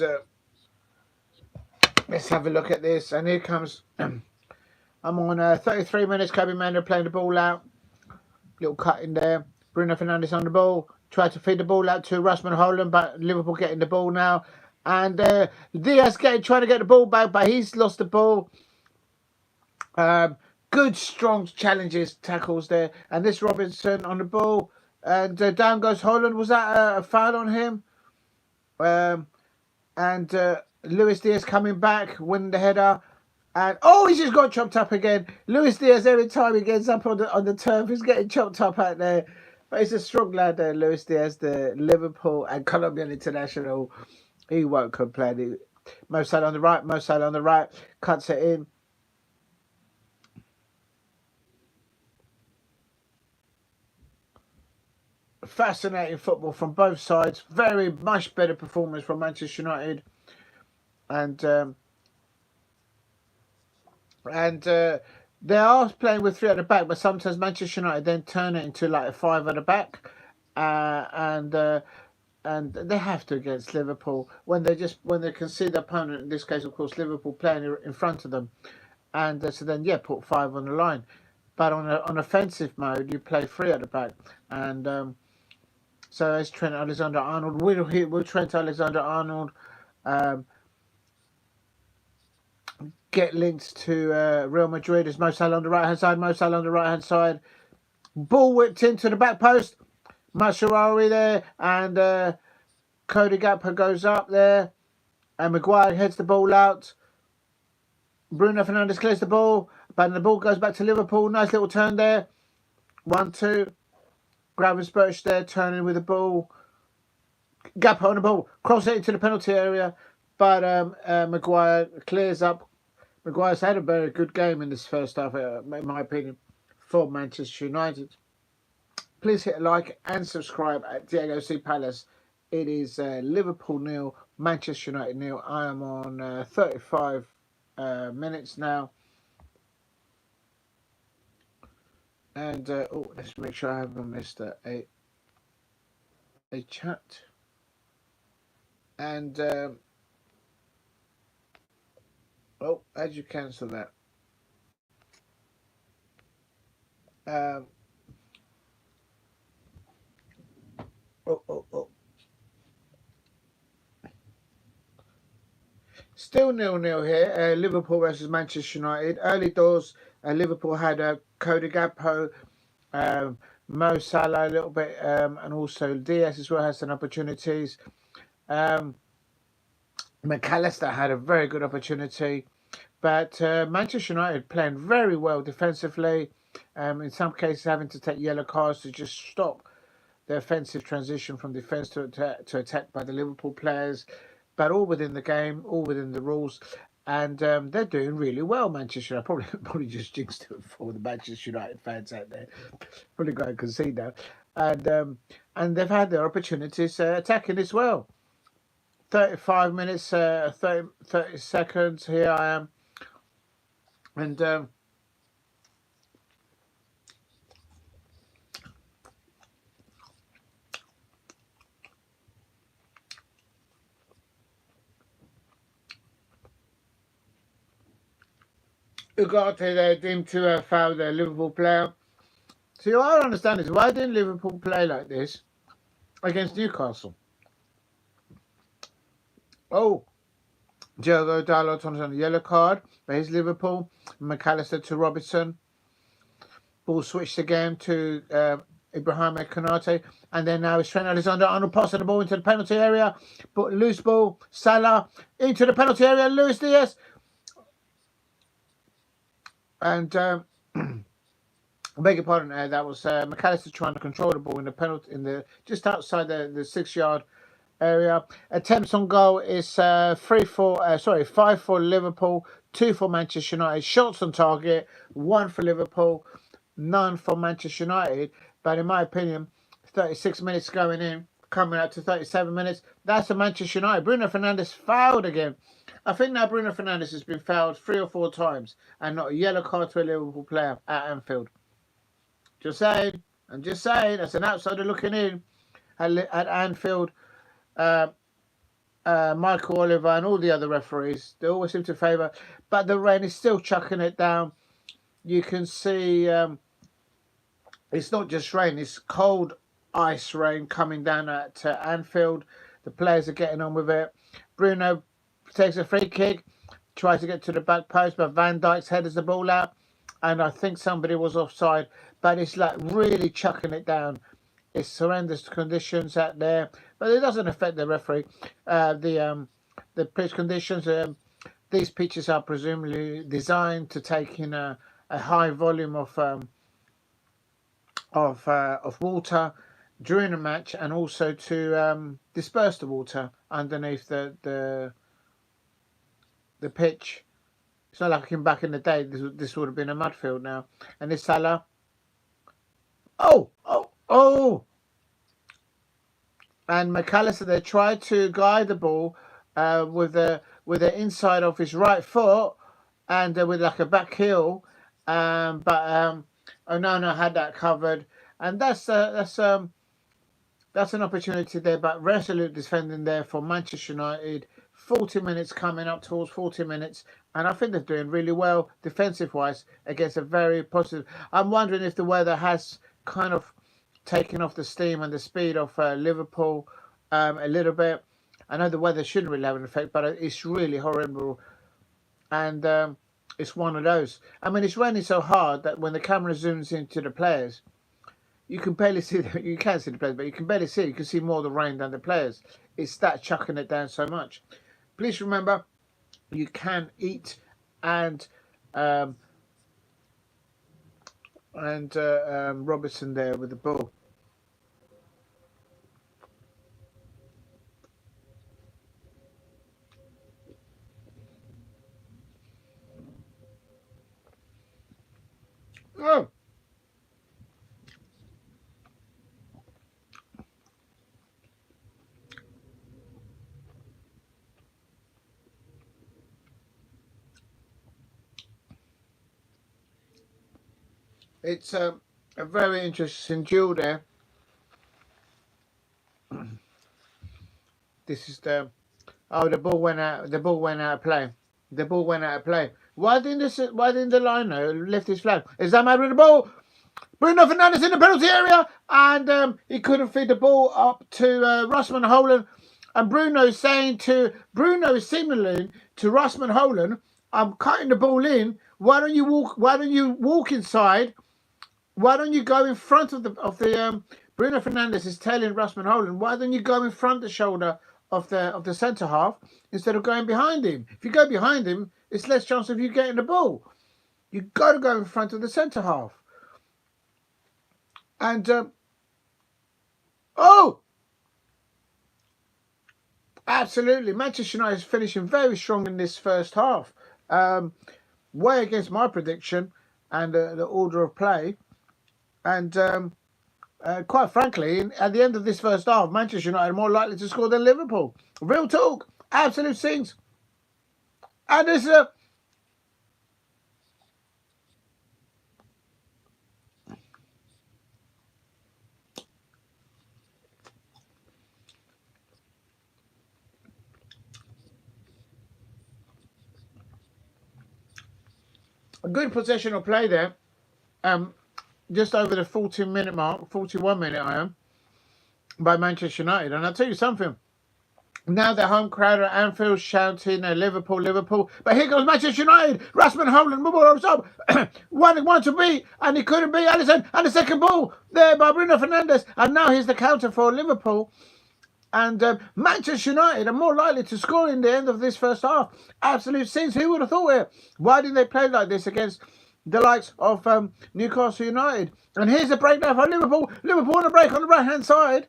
let's have a look at this. And here comes. I'm on 33 minutes. Kobe Mano playing the ball out. Little cut in there. Bruno Fernandes on the ball. Tried to feed the ball out to Russman Holland, but Liverpool getting the ball now. And Diaz trying to get the ball back, but he's lost the ball. Good, strong challenges, tackles there. And this Robinson on the ball. And down goes Holland. Was that a foul on him? And Luis Diaz coming back, winning the header. And he's just got chopped up again. Luis Diaz, every time he gets up on the turf, he's getting chopped up out there. But he's a strong lad there, Luis Diaz, the Liverpool and Colombian international. He won't complain. Mo Salah on the right, cuts it in. Fascinating football from both sides. Very much better performance from Manchester United. And they are playing with 3 at the back, but sometimes Manchester United then turn it into like a 5 at the back. And they have to against Liverpool when they can see the opponent. In this case, of course, Liverpool playing in front of them, and so then put 5 on the line. But on offensive mode, you play 3 at the back, and so as Trent Alexander-Arnold will Trent Alexander-Arnold get linked to Real Madrid as Mo Salah on the right hand side. Ball whipped into the back post. Mascherari there, and Cody Gakpo goes up there, and Maguire heads the ball out. Bruno Fernandes clears the ball, but the ball goes back to Liverpool. Nice little turn there. 1-2. Gravenberch there, turning with the ball. Gakpo on the ball, cross it into the penalty area, but Maguire clears up. Maguire's had a very good game in this first half, in my opinion, for Manchester United. Please hit a like and subscribe at Diego C. Palace. It is Liverpool 0, Manchester United 0. I am on 35 minutes now. And let's make sure I haven't missed a chat. And how'd you cancel that? Still 0-0 here. Liverpool versus Manchester United. Early doors, Liverpool had Cody Gakpo Mo Salah a little bit, and also Diaz as well has some opportunities. McAllister had a very good opportunity, but Manchester United playing very well defensively. In some cases, having to take yellow cards to just stop the offensive transition from defence to attack by the Liverpool players, but all within the game, all within the rules. And they're doing really well, Manchester United. Probably just jinxed it for the Manchester United fans out there. Probably going to concede now. And they've had their opportunities attacking as well. 35 minutes, 30 seconds. Here I am. And Ugarte there deemed to have fouled a Liverpool player. See, what I don't understand is why didn't Liverpool play like this against Newcastle? Oh, Diogo Dalot on a yellow card. There's Liverpool. McAllister to Robertson. Ball switched again to Ibrahim Konate. And then now it's Trent Alexander-Arnold passing the ball into the penalty area. But loose ball. Salah into the penalty area. Luis Diaz. And I beg your pardon, that was McAllister trying to control the ball in the penalty just outside the 6-yard area. Attempts on goal is 5 for Liverpool, 2 for Manchester United. Shots on target, 1 for Liverpool, none for Manchester United. But in my opinion, 36 minutes going in, coming up to 37 minutes, that's a Manchester United. Bruno Fernandes fouled again. I think now Bruno Fernandes has been fouled 3 or 4 times and not a yellow card to a Liverpool player at Anfield. Just saying. I'm just saying. That's an outsider looking in at Anfield. Michael Oliver and all the other referees, they always seem to favour. But the rain is still chucking it down. You can see it's not just rain. It's cold ice rain coming down at Anfield. The players are getting on with it. Bruno takes a free kick, tries to get to the back post, but Van Dijk's headers the ball out, and I think somebody was offside. But it's like really chucking it down. It's horrendous conditions out there, but it doesn't affect the referee. The pitch conditions. These pitches are presumably designed to take in a high volume of water during a match, and also to disperse the water underneath the pitch. It's not like back in the day. This would have been a mud field now. And this Salah. Oh! And McAllister, they tried to guide the ball with the inside of his right foot and with like a back heel. But Onana had that covered. And that's an opportunity there. But resolute defending there for Manchester United. 40 minutes coming up towards 40 minutes, and I think they're doing really well defensive-wise against a very positive. I'm wondering if the weather has kind of taken off the steam and the speed of Liverpool a little bit. I know the weather shouldn't really have an effect, but it's really horrible, and it's one of those. I mean, it's raining so hard that when the camera zooms into the players, you can barely see them. You can see the players, but you can barely see. You can see more of the rain than the players. It's that chucking it down so much. Please remember, you can eat and Robertson there with the ball. Oh. It's a very interesting duel there. This is the ball went out. The ball went out of play. The ball went out of play. Why didn't the liner lift his flag? Is that man with the ball? Bruno Fernandes in the penalty area, and he couldn't feed the ball up to Russman Holland. And Bruno is signaling to Russman Holland, "I'm cutting the ball in. Why don't you walk inside Why don't you go in front of the Bruno Fernandes is tailing Rasmus Holland. Why don't you go in front the shoulder of the centre half instead of going behind him? If you go behind him, it's less chance of you getting the ball. You got to go in front of the centre half. And absolutely, Manchester United is finishing very strong in this first half. Way against my prediction and the order of play. And quite frankly, at the end of this first half, Manchester United are more likely to score than Liverpool. Real talk, absolute things. And there's a good possession of play there. Just over the 40-minute mark, 41-minute I am, by Manchester United. And I'll tell you something. Now the home crowd at Anfield shouting Liverpool, Liverpool. But here goes Manchester United. Rasmus Holland, one to beat, and he couldn't beat Alisson. And the second ball there by Bruno Fernandes. And now here's the counter for Liverpool. And Manchester United are more likely to score in the end of this first half. Absolute sins. Who would have thought it? Why didn't they play like this against the likes of Newcastle United? And here's the break now for Liverpool. Liverpool on the break on the right-hand side.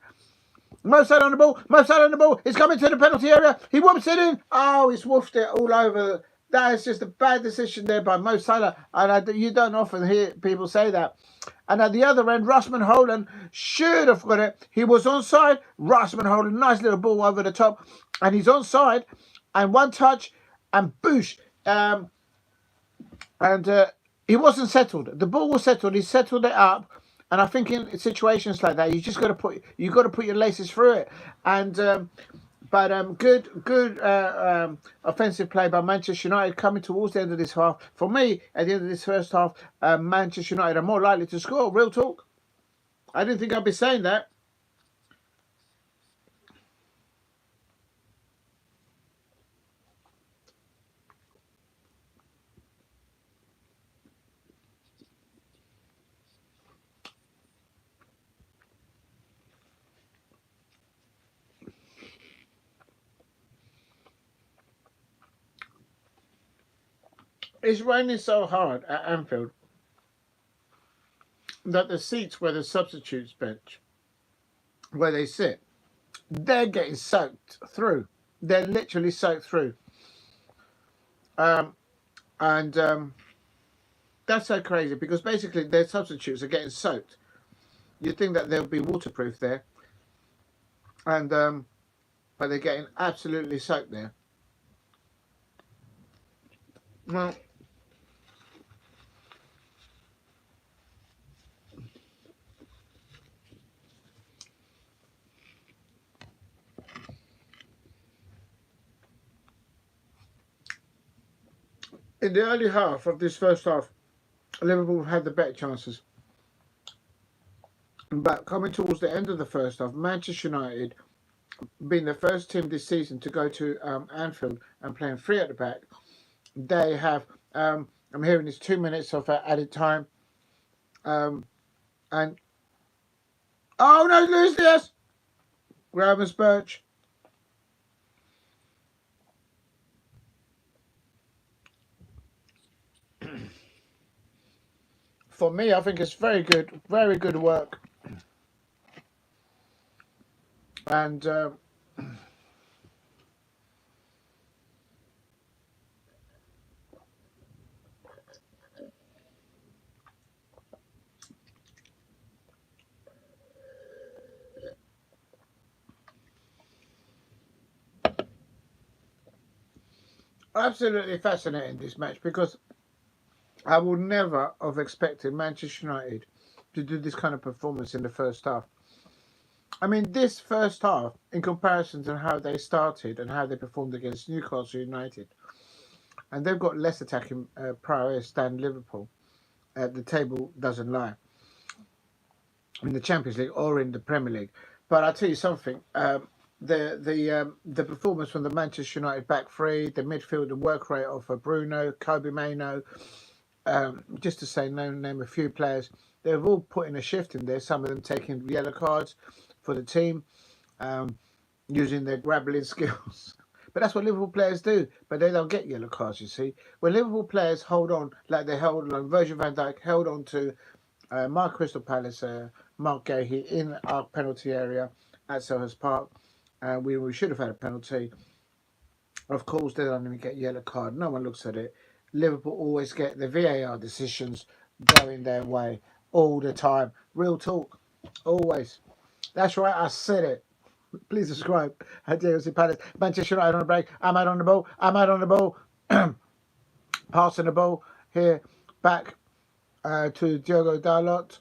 Mo Salah on the ball. Mo Salah on the ball. He's coming to the penalty area. He whoops it in. Oh, he's woofed it all over. That is just a bad decision there by Mo Salah. And you don't often hear people say that. And at the other end, Rasmus Holland should have got it. He was onside. Rasmus Holland, nice little ball over the top. And he's onside. And one touch. And boosh. He wasn't settled. The ball was settled. He settled it up. And I think in situations like that, you just got to put your laces through it. And good offensive play by Manchester United coming towards the end of this half. For me, at the end of this first half, Manchester United are more likely to score. Real talk. I didn't think I'd be saying that. It's raining so hard at Anfield that the seats where the substitutes bench, where they sit, they're getting soaked through. They're literally soaked through. That's so crazy because basically their substitutes are getting soaked. You'd think that they'll be waterproof there, and but they're getting absolutely soaked there. Well, in the early half of this first half, Liverpool had the better chances. But coming towards the end of the first half, Manchester United, being the first team this season to go to Anfield and playing three at the back, they have, I'm hearing it's 2 minutes of added time. And, oh no, Luis Diaz! Graham's Birch. For me, I think it's very good work. And absolutely fascinating, this match, because I would never have expected Manchester United to do this kind of performance in the first half. I mean, this first half, in comparison to how they started and how they performed against Newcastle United, and they've got less attacking prowess than Liverpool. The table doesn't lie in the Champions League or in the Premier League. But I'll tell you something. The performance from the Manchester United back three, the midfield, the work rate of Bruno, Kobe Mainoo, just to name a few players, they've all put in a shift in there. Some of them taking yellow cards for the team, using their grappling skills. But that's what Liverpool players do. But they don't get yellow cards, you see. When Liverpool players hold on, like they held on, Virgil van Dijk held on to my Crystal Palace, Mark Gahey in our penalty area at Selhurst Park. We should have had a penalty. Of course, they don't even get yellow card. No one looks at it. Liverpool always get the VAR decisions going their way all the time. Real talk, always. That's right, I said it. Please subscribe at DLC Palace. Manchester United on the break. I'm out on the ball. I'm out on the ball. Passing the ball here back to Diogo Dalot.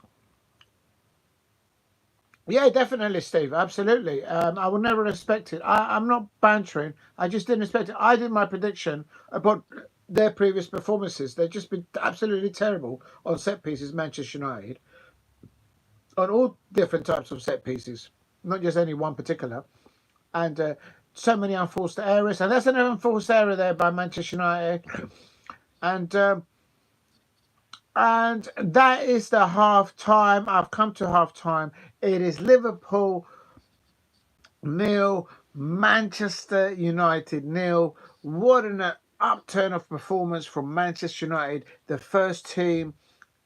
Yeah, definitely, Steve. Absolutely. I would never expect it. I'm not bantering. I just didn't expect it. I did my prediction about their previous performances. They've just been absolutely terrible on set pieces, Manchester United, on all different types of set pieces, not just any one particular. And so many unforced errors. And that's an unforced error there by Manchester United. And that is the half time. I've come to half time. It is Liverpool 0, Manchester United 0. What an upturn of performance from Manchester United, the first team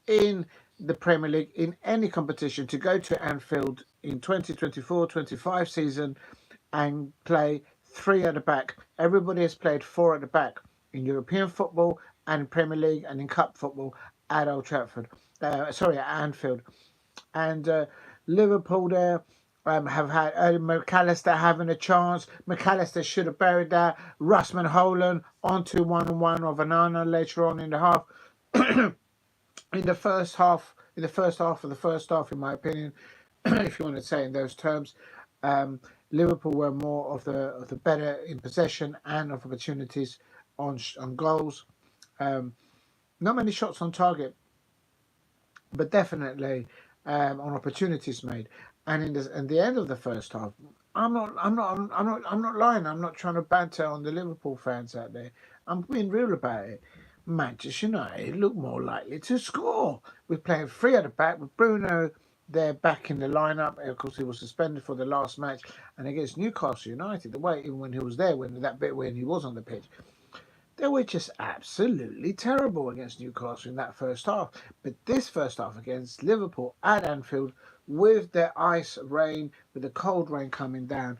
in the Premier League in any competition to go to Anfield in 2024-25 season and play 3 at the back. Everybody has played 4 at the back in European football and Premier League and in Cup football at Old Trafford. At Anfield. And Liverpool there have had McAllister having a chance. McAllister should have buried that. Russman Holland onto 1-1 of Anana later on in the half. in the first half of the first half, in my opinion, if you want to say in those terms, Liverpool were more of the better in possession and of opportunities on goals. Not many shots on target, but definitely on opportunities made. And in the end of the first half, I'm not lying. I'm not trying to banter on the Liverpool fans out there. I'm being real about it. Manchester United look more likely to score. We're playing 3 at the back with Bruno there back in the lineup. Of course, he was suspended for the last match, and against Newcastle United, the way even when he was there, when he was on the pitch, they were just absolutely terrible against Newcastle in that first half. But this first half against Liverpool at Anfield, with the ice rain, with the cold rain coming down,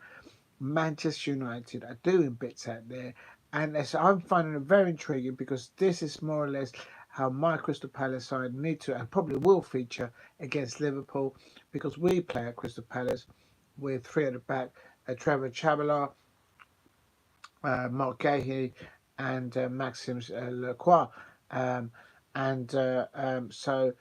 Manchester United are doing bits out there. And I'm finding it very intriguing because this is more or less how my Crystal Palace side need to and probably will feature against Liverpool, because we play at Crystal Palace with 3 at the back, Trevor Chabala, Mark Gahey, and Maxime Lacroix. So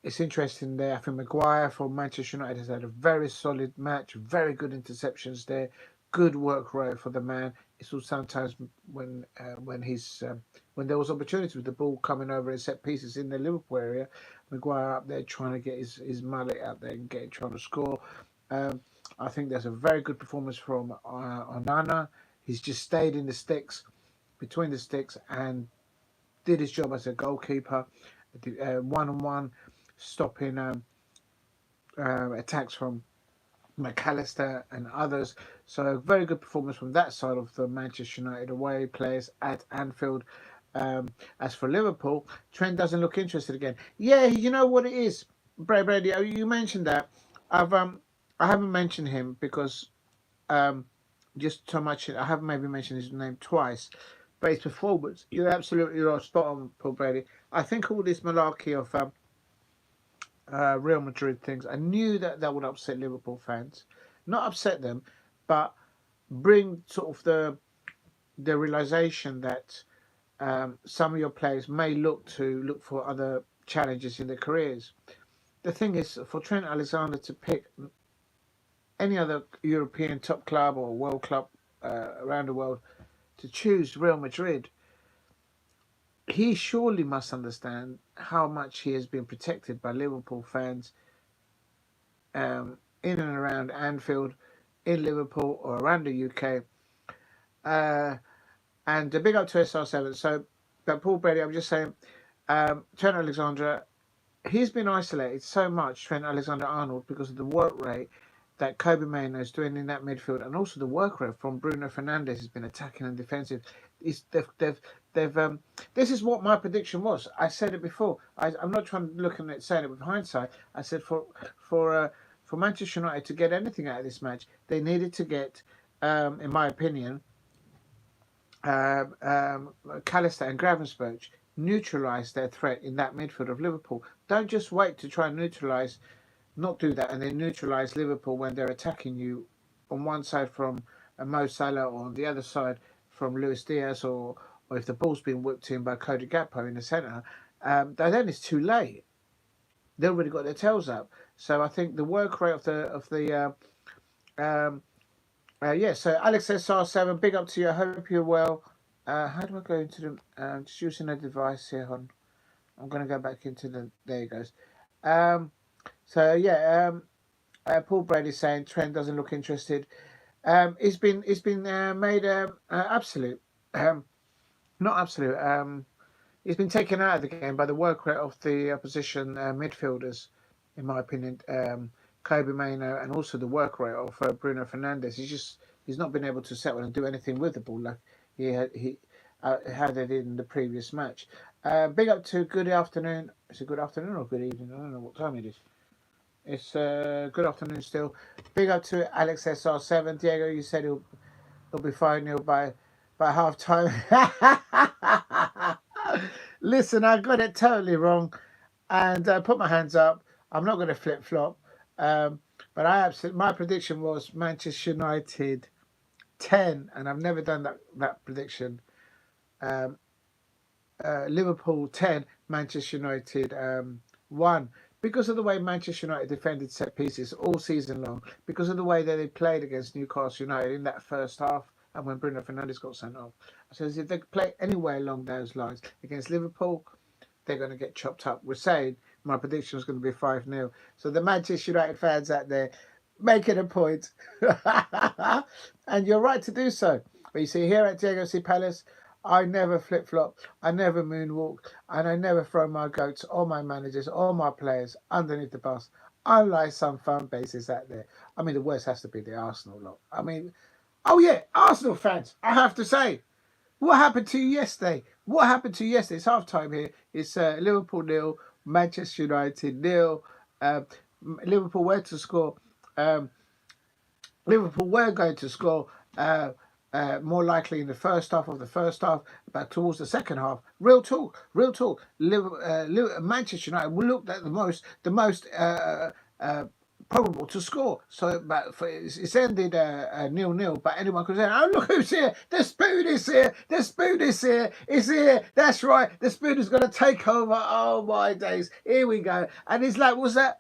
it's interesting there. I think Maguire for Manchester United has had a very solid match, very good interceptions there, good work rate for the man. It's all sometimes when there was opportunity with the ball coming over in set pieces in the Liverpool area, Maguire up there trying to get his mullet out there and trying to score. I think there's a very good performance from Onana. He's just stayed in the sticks, between the sticks, and did his job as a goalkeeper, 1-on-1, stopping attacks from McAllister and others. So very good performance from that side of the Manchester United away players at Anfield. As for Liverpool, Trent doesn't look interested again. Yeah, you know what it is, Brady. You mentioned that. I haven't mentioned him because just so much. I haven't maybe mentioned his name twice, but his performance. You're absolutely right, spot on, Paul Brady. I think all this malarkey of Real Madrid things, I knew that would upset Liverpool fans. Not upset them, but bring sort of the realization that some of your players may look for other challenges in their careers. The thing is, for Trent Alexander to pick any other European top club or world club around the world to choose Real Madrid, he surely must understand how much he has been protected by Liverpool fans in and around Anfield, in Liverpool or around the UK. And a big up to SR7. So, but Paul Brady, I'm just saying, Trent Alexander, he's been isolated so much, Trent Alexander-Arnold, because of the work rate that Kobe Mainoo is doing in that midfield, and also the work rate from Bruno Fernandes has been attacking and defensive. Is they've this is what my prediction was. I said it before. I'm not trying to look at it saying it with hindsight. I said for Manchester United to get anything out of this match, they needed to get, in my opinion, Callister and Gravenberch neutralise their threat in that midfield of Liverpool. Don't just wait to try and not do that, and then neutralise Liverpool when they're attacking you on one side from Mo Salah or on the other side from Luis Diaz, or if the ball's been whipped in by Cody Gakpo in the centre, then it's too late. They've already got their tails up. So I think the work rate so Alex says R7, big up to you. I hope you're well. How do I go into the just using a device here? I'm going to go back into there it goes. Paul Brady saying Trent doesn't look interested. It's been made absolute, not absolute. He's been taken out of the game by the work rate of the opposition midfielders, in my opinion. Kobe Mainoo, and also the work rate of Bruno Fernandes. He's not been able to settle and do anything with the ball like he had it in the previous match. Big up to good afternoon. Is it good afternoon or good evening? I don't know what time it is. It's good afternoon still. Big up to Alex SR7. Diego, you said he'll be 5-0 by half time. Listen, I got it totally wrong, and I put my hands up. I'm not going to flip flop. But my prediction was Manchester United 10, and I've never done that prediction. Liverpool 10, Manchester United 1. Because of the way Manchester United defended set pieces all season long, because of the way that they played against Newcastle United in that first half, and when Bruno Fernandes got sent off. So if they play anywhere along those lines against Liverpool, they're going to get chopped up. We're saying my prediction was going to be 5-0. So the Manchester United fans out there, make it a point. And you're right to do so. But you see, here at Diego C. Palace, I never flip-flop, I never moonwalk, and I never throw my goats or my managers or my players underneath the bus, unlike some fan bases out there. I mean, the worst has to be the Arsenal lot. I mean, oh yeah, Arsenal fans, I have to say, what happened to you yesterday? What happened to you yesterday? It's half-time here. It's Liverpool 0, Manchester United 0. Liverpool were to score. Liverpool were going to score more likely in the first half of the first half, but towards the second half. Real talk. Manchester United will look at the most probable to score. So, but it's ended 0-0. But anyone could say, "Oh, look who's here! The spoon is here! The spoon is here! It's here! That's right! The spoon is going to take over!" Oh my days! Here we go. And it's like, what's that?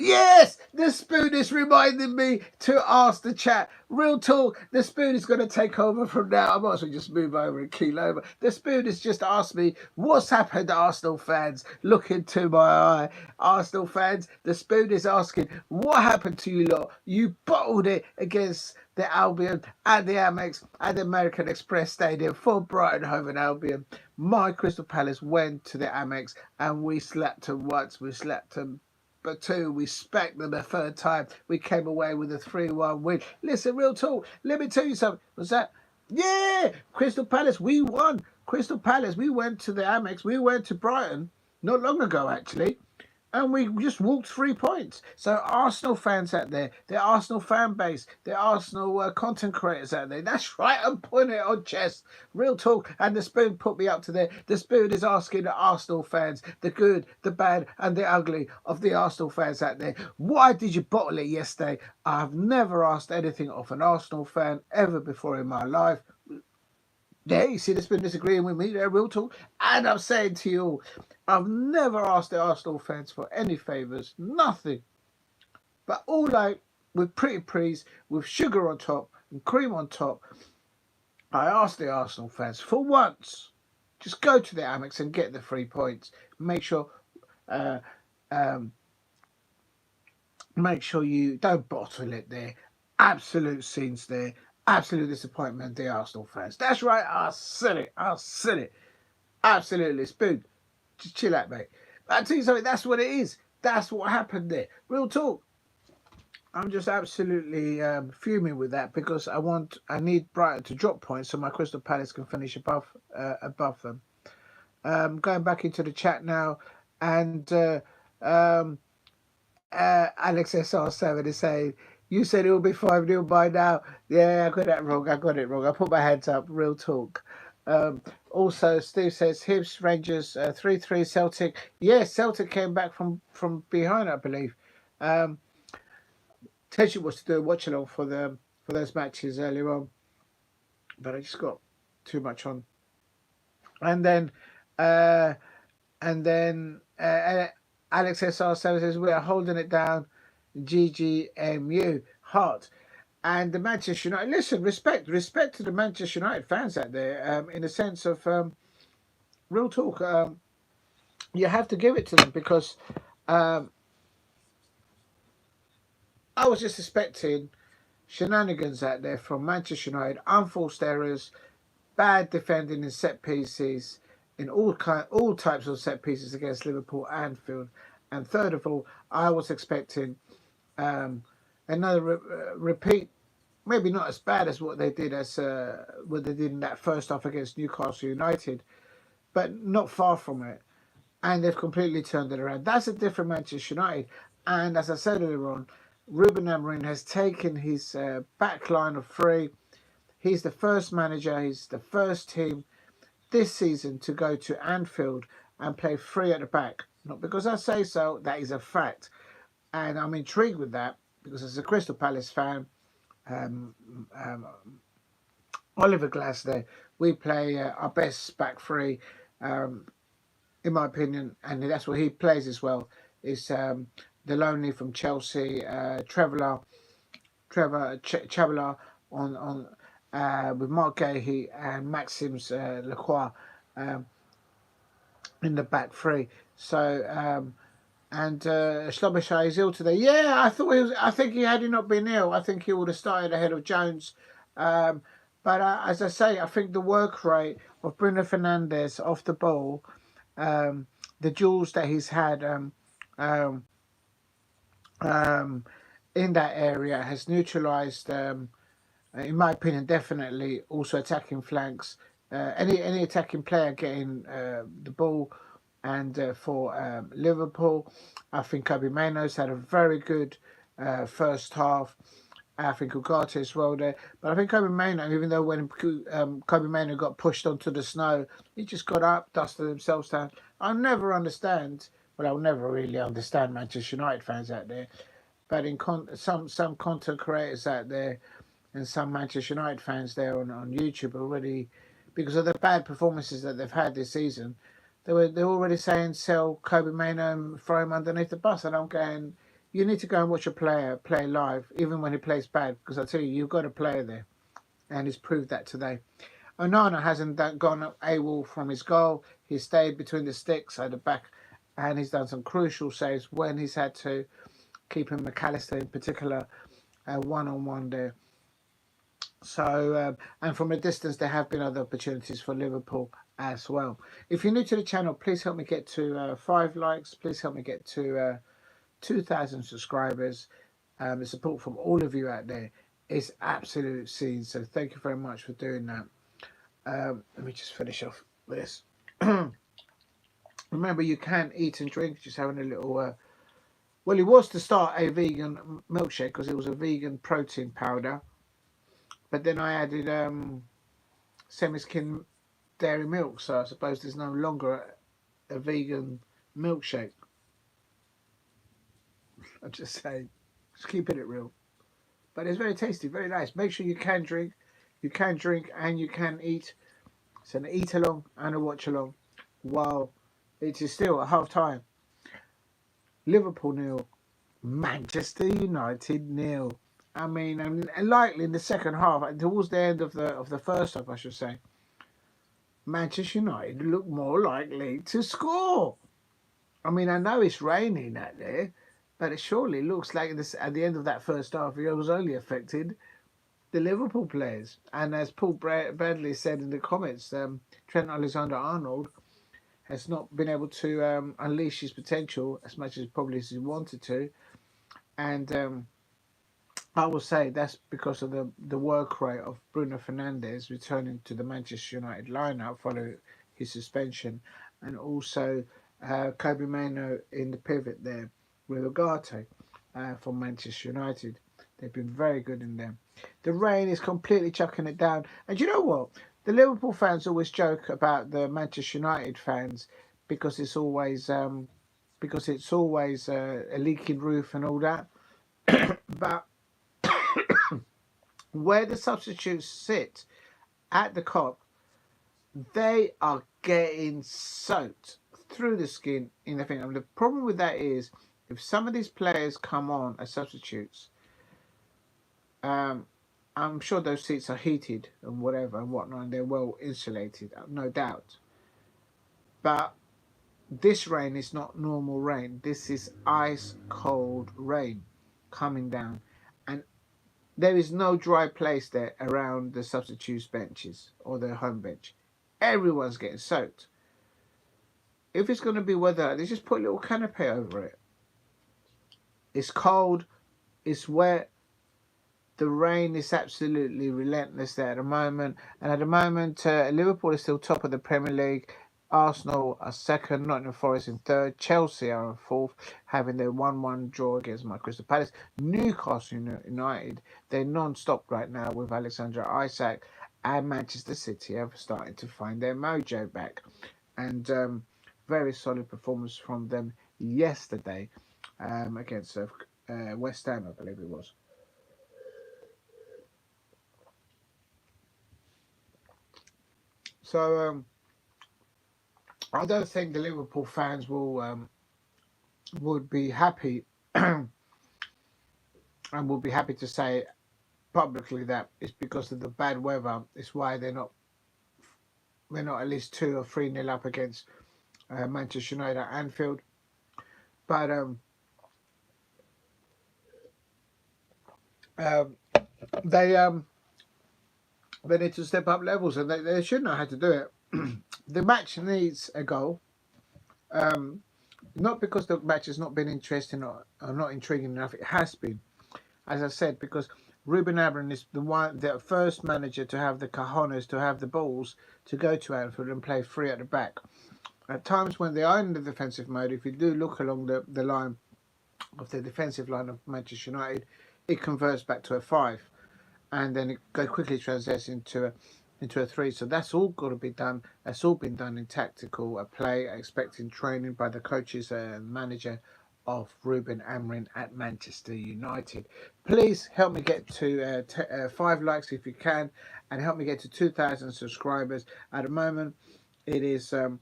Yes, the spoon is reminding me to ask the chat. Real talk, the spoon is going to take over from now. I might as well just move over and keel over. The spoon has just asked me, what's happened, Arsenal fans? Look into my eye. Arsenal fans, the spoon is asking, what happened to you lot? You bottled it against the Albion and the Amex and the American Express Stadium for Brighton Hove and Albion. My Crystal Palace went to the Amex and we slapped them once, we slapped them but two, we spanked them a third time. We came away with a 3-1 win. Listen, real talk. Let me tell you something. Was that? Yeah, Crystal Palace, we won. Crystal Palace, we went to the Amex. We went to Brighton not long ago, actually. And we just walked 3 points. So Arsenal fans out there, the Arsenal fan base, the Arsenal content creators out there, that's right, I'm putting it on chest. Real talk. And the spoon put me up to there. The spoon is asking the Arsenal fans, the good, the bad, and the ugly of the Arsenal fans out there, why did you bottle it yesterday? I've never asked anything of an Arsenal fan ever before in my life. Yeah, you see, they've been disagreeing with me there, real talk. And I'm saying to you all, I've never asked the Arsenal fans for any favours, nothing. But all like with pretty please, with sugar on top and cream on top, I asked the Arsenal fans for once, just go to the Amex and get the 3 points. Make sure you don't bottle it there. Absolute scenes there. Absolute disappointment, the Arsenal fans. That's right, I'll sell it. Absolutely. Spoon, just chill out, mate. I tell you something, that's what it is. That's what happened there. Real talk. I'm just absolutely fuming with that because I need Brighton to drop points so my Crystal Palace can finish above them. Going back into the chat now, and um, Alex SR7 is saying, "You said it will be 5-0 by now." Yeah, I got that wrong. I got it wrong. I put my hands up. Real talk. Also, Steve says Hibs Rangers 3-3 Celtic. Yes, Celtic came back from behind, I believe. Um, Tension was to do a watch along for those matches earlier on, but I just got too much on. And then uh, and then Alex SR7 says we are holding it down. GGMU heart. And the Manchester United, listen, respect to the Manchester United fans out there, in the sense of real talk. You have to give it to them because um, I was just expecting shenanigans out there from Manchester United, unforced errors, bad defending in set pieces, in all types of set pieces against Liverpool, Anfield, and third of all, I was expecting um, another repeat. Maybe not as bad as what they did in that first half against Newcastle United, but not far from it. And they've completely turned it around. That's a different Manchester United. And as I said earlier on, Ruben Amorim has taken his back line of three. He's the first manager. He's the first team this season to go to Anfield and play three at the back. Not because I say so. That is a fact, and I'm intrigued with that because as a Crystal Palace fan. Um, um, Oliver Glasner, we play our best back three, um, in my opinion, and that's what he plays as well. Is Deloney from Chelsea, Trevor Chavela on with Mark Gahey and Maxims Lacroix um, in the back three. So and Slobosha is ill today. Yeah, I thought he was. I think had he not been ill, I think he would have started ahead of Jones. Um, but as I say, I think the work rate of Bruno Fernandes off the ball, um, the duels that he's had um, um, in that area has neutralised, in my opinion, definitely also attacking flanks. Any attacking player getting the ball, and for Liverpool, I think Kobe Maino's had a very good first half. I think Ugarte as well there. But I think Kobe Maino, even though when Kobe Maino got pushed onto the snow, he just got up, dusted himself down. I'll never understand, well, I'll never really understand Manchester United fans out there. But in some content creators out there and some Manchester United fans there on YouTube already, because of the bad performances that they've had this season, they're already saying sell Kobe Mano and throw him underneath the bus. And I'm going, you need to go and watch a player play live, even when he plays bad, because I tell you, you've got a player there, and he's proved that today. Onana hasn't gone AWOL from his goal. He stayed between the sticks at the back, and he's done some crucial saves when he's had to, keeping McAllister in particular one-on-one there. So, and from a distance, there have been other opportunities for Liverpool as well. If you're new to the channel, please help me get to 5 likes. Please help me get to 2,000 subscribers. The support from all of you out there is absolute scenes. So thank you very much for doing that. Let me just finish off this. Remember, you can eat and drink. Just having a little... well, it was to start a vegan milkshake because it was a vegan protein powder. But then I added semi-skim dairy milk, so I suppose there's no longer a vegan milkshake. I'm just saying, just keeping it real. But it's very tasty, very nice. Make sure you can drink and you can eat. It's an eat along and a watch along while it is still at half time. Liverpool 0, Manchester United 0. I mean, and likely in the second half, towards the end of the first half, I should say, Manchester United look more likely to score. I mean, I know it's raining out there, but it surely looks like this at the end of that first half, it was only affected the Liverpool players. And as Paul Bradley said in the comments, Trent Alexander-Arnold has not been able to unleash his potential as much as probably as he wanted to, and I will say that's because of the work rate of Bruno Fernandes returning to the Manchester United lineup following his suspension, and also Kobe Mainoo in the pivot there with Ugarte from Manchester United. They've been very good in there. The rain is completely chucking it down. And you know what? The Liverpool fans always joke about the Manchester United fans because it's always a leaking roof and all that. But where the substitutes sit at the Kop, they are getting soaked through the skin in the thing. And the problem with that is if some of these players come on as substitutes, I'm sure those seats are heated and whatever and whatnot, and they're well insulated, no doubt. But this rain is not normal rain. This is ice cold rain coming down, and there is no dry place there around the substitutes benches or the home bench. Everyone's getting soaked. If it's going to be weather, they just put a little canopy over it. It's cold, it's wet. The rain is absolutely relentless there at the moment. And at the moment, Liverpool is still top of the Premier League. Arsenal are second, Nottingham Forest in third. Chelsea are in fourth, having their 1-1 draw against my Crystal Palace. Newcastle United, they're non-stop right now with Alexander Isak. And Manchester City are starting to find their mojo back. And very solid performance from them yesterday against West Ham, I believe it was. So I don't think the Liverpool fans would be happy and would be happy to say publicly that it's because of the bad weather. It's why they're not at least 2 or 3-0 up against Manchester United at Anfield. But they need to step up levels, and they should know how to do it. The match needs a goal. Not because the match has not been interesting or not intriguing enough. It has been, as I said, because Ruben Amorim is the first manager to have the cojones, to have the balls to go to Anfield and play 3 at the back. At times when they are in the defensive mode, if you do look along the line of the defensive line of Manchester United, it converts back to a 5, and then it quickly translates into a 3. So that's all got to be done. That's all been done in tactical play, expecting training by the coaches and manager of Ruben Amorim at Manchester United. Please help me get to 5 likes if you can, and help me get to 2,000 subscribers. At the moment, it is here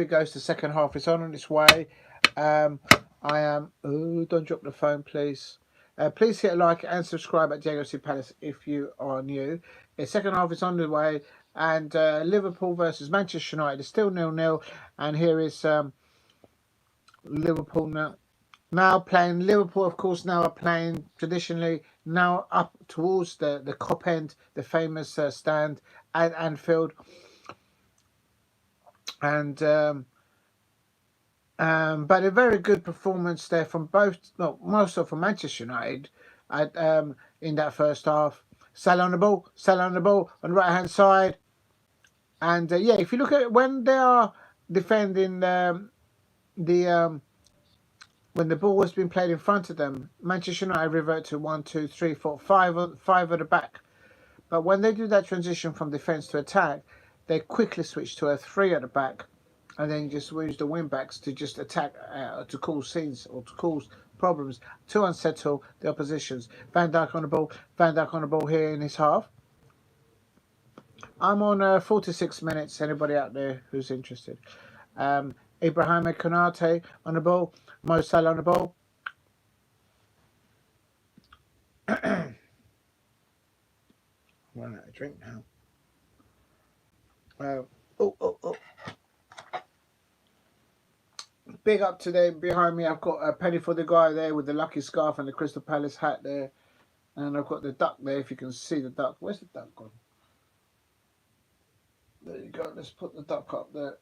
it goes. The second half is on its way. I am. Oh, don't drop the phone, please. Please hit a like and subscribe at Diego C Palace if you are new. The second half is on the way, and Liverpool versus Manchester United is still 0-0. And here is Liverpool now playing. Liverpool, of course, now are playing traditionally now up towards the Kop end, the famous stand at Anfield, and but a very good performance there from most of from Manchester United in that first half. Salah on the ball on the right hand side, and yeah, if you look at it, when they are defending when the ball has been played in front of them, Manchester United revert to 1, 2, 3, 4, 5 at the back. But when they do that transition from defence to attack, they quickly switch to a 3 at the back, and then just use the wing backs to just attack, to cause scenes or to cause problems, to unsettle the oppositions. Van Dijk on the ball here in his half. I'm on 46 minutes. Anybody out there who's interested? Ibrahim Konate on the ball. Mo Salah on the ball. I'm running out of drink now. Big up today behind me. I've got a penny for the guy there with the lucky scarf and the Crystal Palace hat there, and I've got the duck there. If you can see the duck, where's the duck gone? There you go. Let's put the duck up there.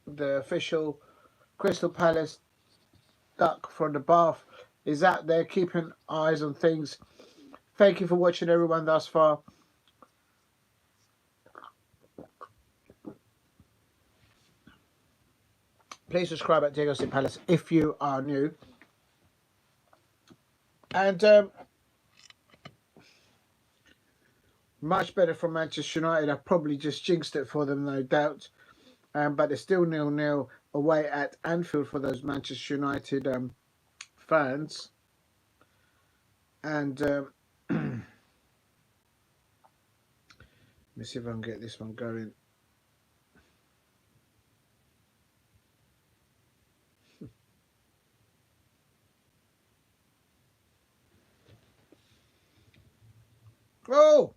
The official Crystal Palace duck from the bath is out there keeping eyes on things. Thank you for watching, everyone, thus far. Please subscribe at Diego St. Palace if you are new. And much better from Manchester United. I probably just jinxed it for them, no doubt. But it's still 0-0 away at Anfield for those Manchester United fans. And let me see if I can get this one going. Oh,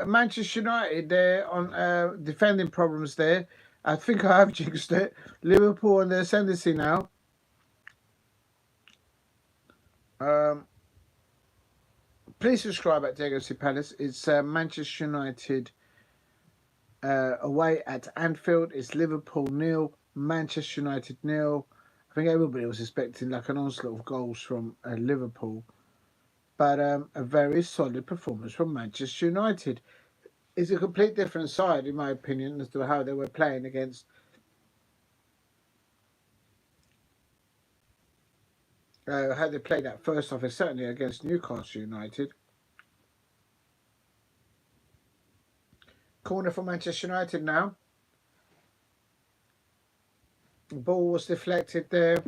Manchester United there on defending problems there. I think I have jinxed it. Liverpool on the ascendancy now. Please subscribe at Diego St. Palace. It's Manchester United away at Anfield. It's Liverpool 0, Manchester United 0. I think everybody was expecting like an onslaught of goals from Liverpool. But a very solid performance from Manchester United. It's a complete different side, in my opinion, as to how they were playing against how they played that first half, certainly against Newcastle United. Corner for Manchester United now. The ball was deflected there.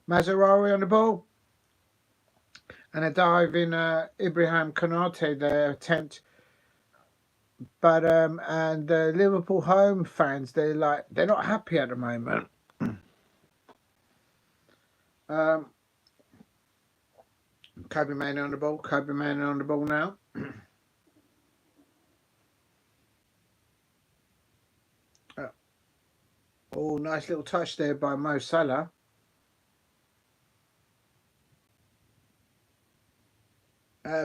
Mazraoui on the ball. And a dive in Ibrahim Konate there attempt. But and the Liverpool home fans, they're not happy at the moment. Kobe Manu on the ball. Kobe Manu on the ball now. Oh, nice little touch there by Mo Salah.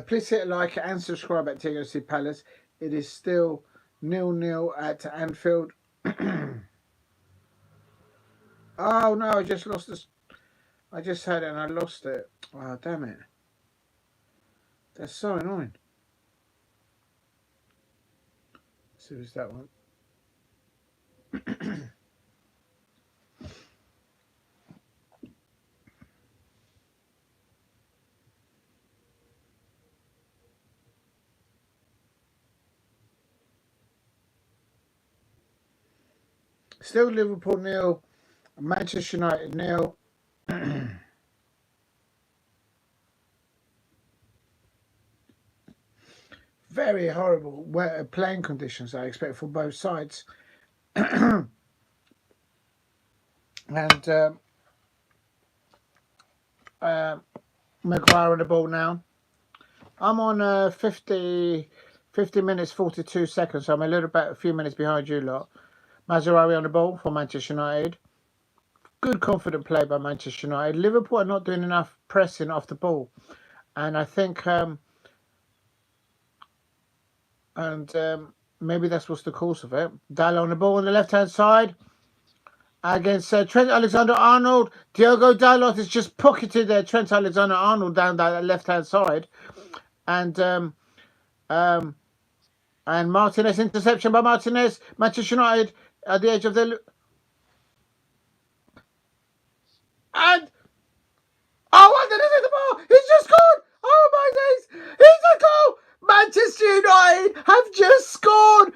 Please hit a like and subscribe at Diego St. Palace. It is still 0-0 at Anfield. Oh no, I just lost this. I just had it and I lost it. Oh, damn it. That's so annoying. Let's see who's that one. Still Liverpool 0, Manchester United 0. Very horrible playing conditions, I expect, for both sides. And Maguire on the ball now. I'm on 50 minutes 42 seconds, so I'm a few minutes behind you lot. Mazraoui on the ball for Manchester United. Good confident play by Manchester United. Liverpool are not doing enough pressing off the ball. And I think maybe that's what's the cause of it. Dalot on the ball on the left-hand side. Against Trent Alexander-Arnold. Diogo Dalot has just pocketed Trent Alexander-Arnold down that left-hand side. And Martinez, interception by Martinez. Manchester United at the edge of the... And... Oh, what did he hit the ball? He's just scored! Oh, my days! He's a goal! Manchester United have just scored!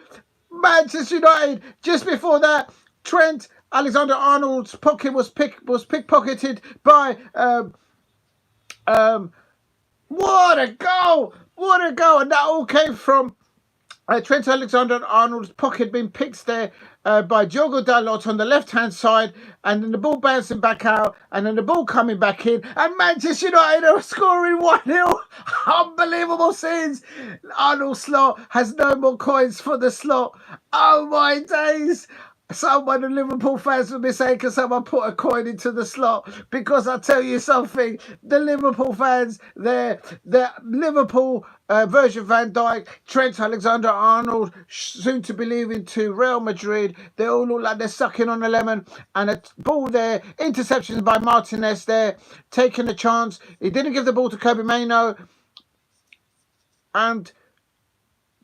Manchester United, just before that, Trent Alexander-Arnold's pocket was pickpocketed by... what a goal! What a goal! And that all came from... Trent Alexander-Arnold's pocket being picked there by Diogo Dalot on the left-hand side, and then the ball bouncing back out, and then the ball coming back in, and Manchester United are scoring 1-0. Unbelievable scenes. Arnold slot has no more coins for the slot. Oh my days. Some of the Liverpool fans will be saying, can someone put a coin into the slot? Because I tell you something, the Liverpool fans, they're Liverpool, Virgil van Dijk, Trent Alexander-Arnold, soon to be leaving to Real Madrid. They all look like they're sucking on a lemon. And a ball there, interceptions by Martinez there, taking a chance. He didn't give the ball to Kobe Mainoo. And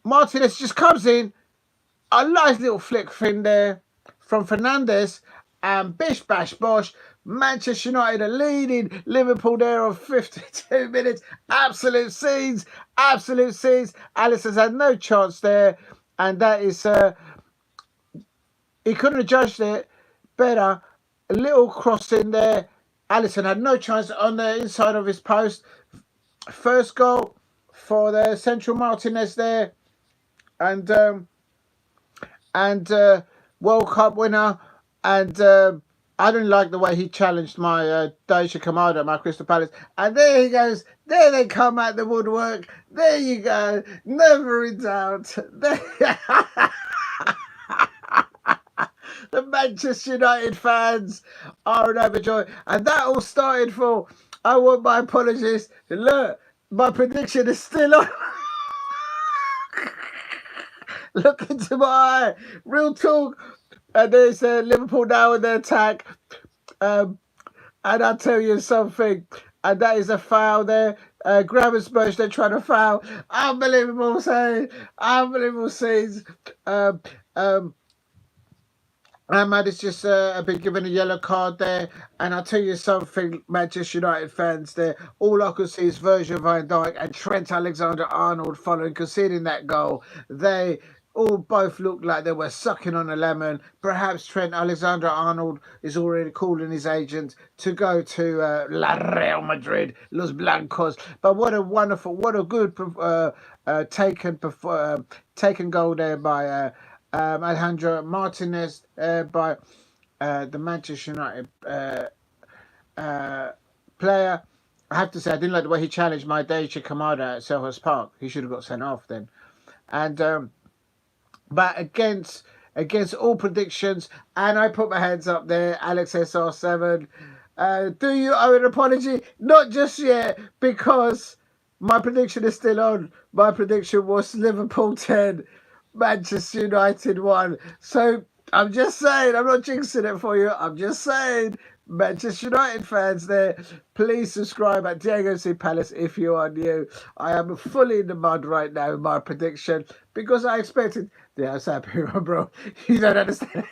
Martinez just comes in. A nice little flick thing there from Fernandes, and bish bash bosh, Manchester United are leading Liverpool there on 52 minutes. Absolute scenes, absolute scenes. Alisson's had no chance there, and that is he couldn't have judged it better. A little cross in there. Alisson had no chance on the inside of his post. First goal for the Central Martinez there, and World Cup winner. And I didn't like the way he challenged my Daisha Kamada, my Crystal Palace. And there he goes. There they come at the woodwork. There you go. Never in doubt. The Manchester United fans are an overjoyed. And that all started for, I want my apologies. Look, my prediction is still on. Look into my eye. Real talk. And there's Liverpool now in the attack. And I'll tell you something. And that is a foul there. Gravenberch, they're trying to foul. Unbelievable save. Unbelievable scenes. Ahmad is just been given a yellow card there. And I'll tell you something, Manchester United fans there. All I could see is Virgil van Dijk and Trent Alexander-Arnold following, conceding that goal. They all both looked like they were sucking on a lemon. Perhaps Trent Alexander-Arnold is already calling his agent to go to La Real Madrid, Los Blancos. But what a wonderful, what a good taken goal there by Alejandro Martinez by the Manchester United player. I have to say, I didn't like the way he challenged my Daisha Kamada at Selhurst Park. He should have got sent off then. And but against all predictions, and I put my hands up there, Alex SR7. Do you owe an apology? Not just yet, because my prediction is still on. My prediction was Liverpool 10. Manchester United 1. So I'm just saying, I'm not jinxing it for you. I'm just saying, Manchester United fans there, please subscribe at Diego C. Palace if you are new. I am fully in the mud right now in my prediction because I expected. Yeah, I'm happy, bro. You don't understand.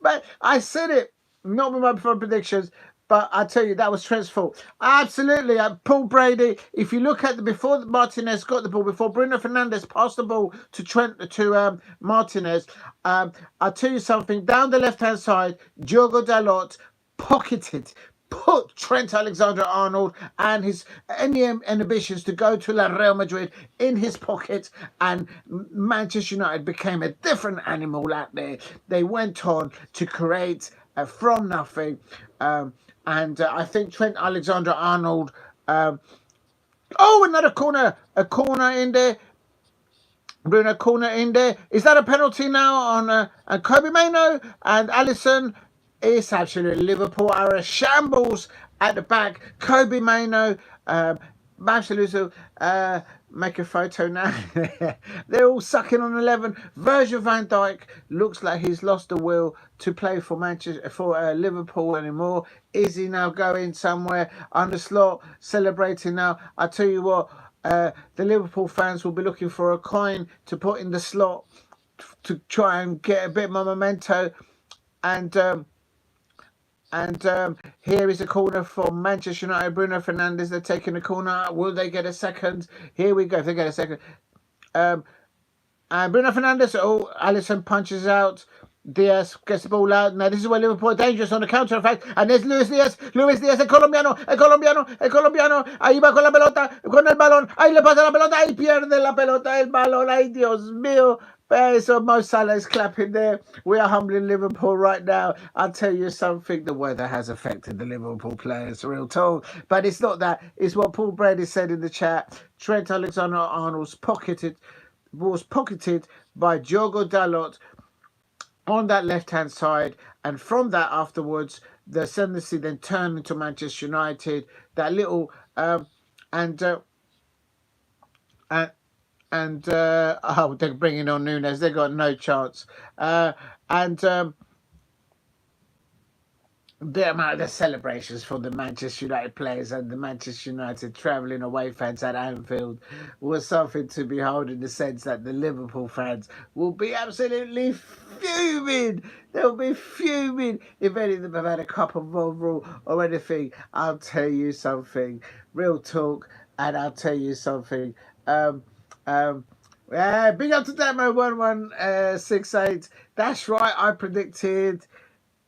But I said it, not with my predictions. But I tell you, that was Trent's fault. Absolutely. Paul Brady, if you look at before Martinez got the ball, before Bruno Fernandes passed the ball to Martinez, I'll tell you something. Down the left-hand side, Diogo Dalot put Trent Alexander-Arnold and his any ambitions to go to La Real Madrid in his pocket, and Manchester United became a different animal out there. They went on to create from nothing. And I think Trent Alexander-Arnold. Another corner. A corner in there. Bruno, corner in there. Is that a penalty now on Kobe Mainoo and Alisson? It's absolutely Liverpool are a shambles at the back. Kobe Mainoo, absolutely. Make a photo now. They're all sucking on 11. Virgil van Dijk looks like he's lost the will to play for Liverpool anymore. Is he now going somewhere on the slot, celebrating now? I tell you what, the Liverpool fans will be looking for a coin to put in the slot to try and get a bit more memento. And here is a corner for Manchester United. Bruno Fernandes, they're taking a corner. Will they get a second? Here we go. If they get a second. Bruno Fernandes. Oh, Alisson punches out. Diaz gets the ball out. Now this is where Liverpool are dangerous on the counter attack. And there's Luis Diaz. El colombiano. Ahí va con la pelota, con el balón. Ahí le pasa la pelota. Ahí pierde la pelota, el balón. Ay, Dios mío. So Mo Salah is clapping there. We are humbling Liverpool right now. I'll tell you something. The weather has affected the Liverpool players, real talk. But it's not that. It's what Paul Brady said in the chat. Trent Alexander-Arnold was pocketed by Diogo Dalot. on that left-hand side, and from that afterwards, the ascendancy then turned into Manchester United. That little and and oh, they're bringing on Nunes. They got no chance. And the amount of the celebrations from the Manchester United players and the Manchester United travelling away fans at Anfield was something to behold, in the sense that the Liverpool fans will be absolutely fuming. They'll be fuming if any of them have had a cup of overall or anything. I'll tell you something, real talk, and I'll tell you something. Big up to Demo 1168. That's right, I predicted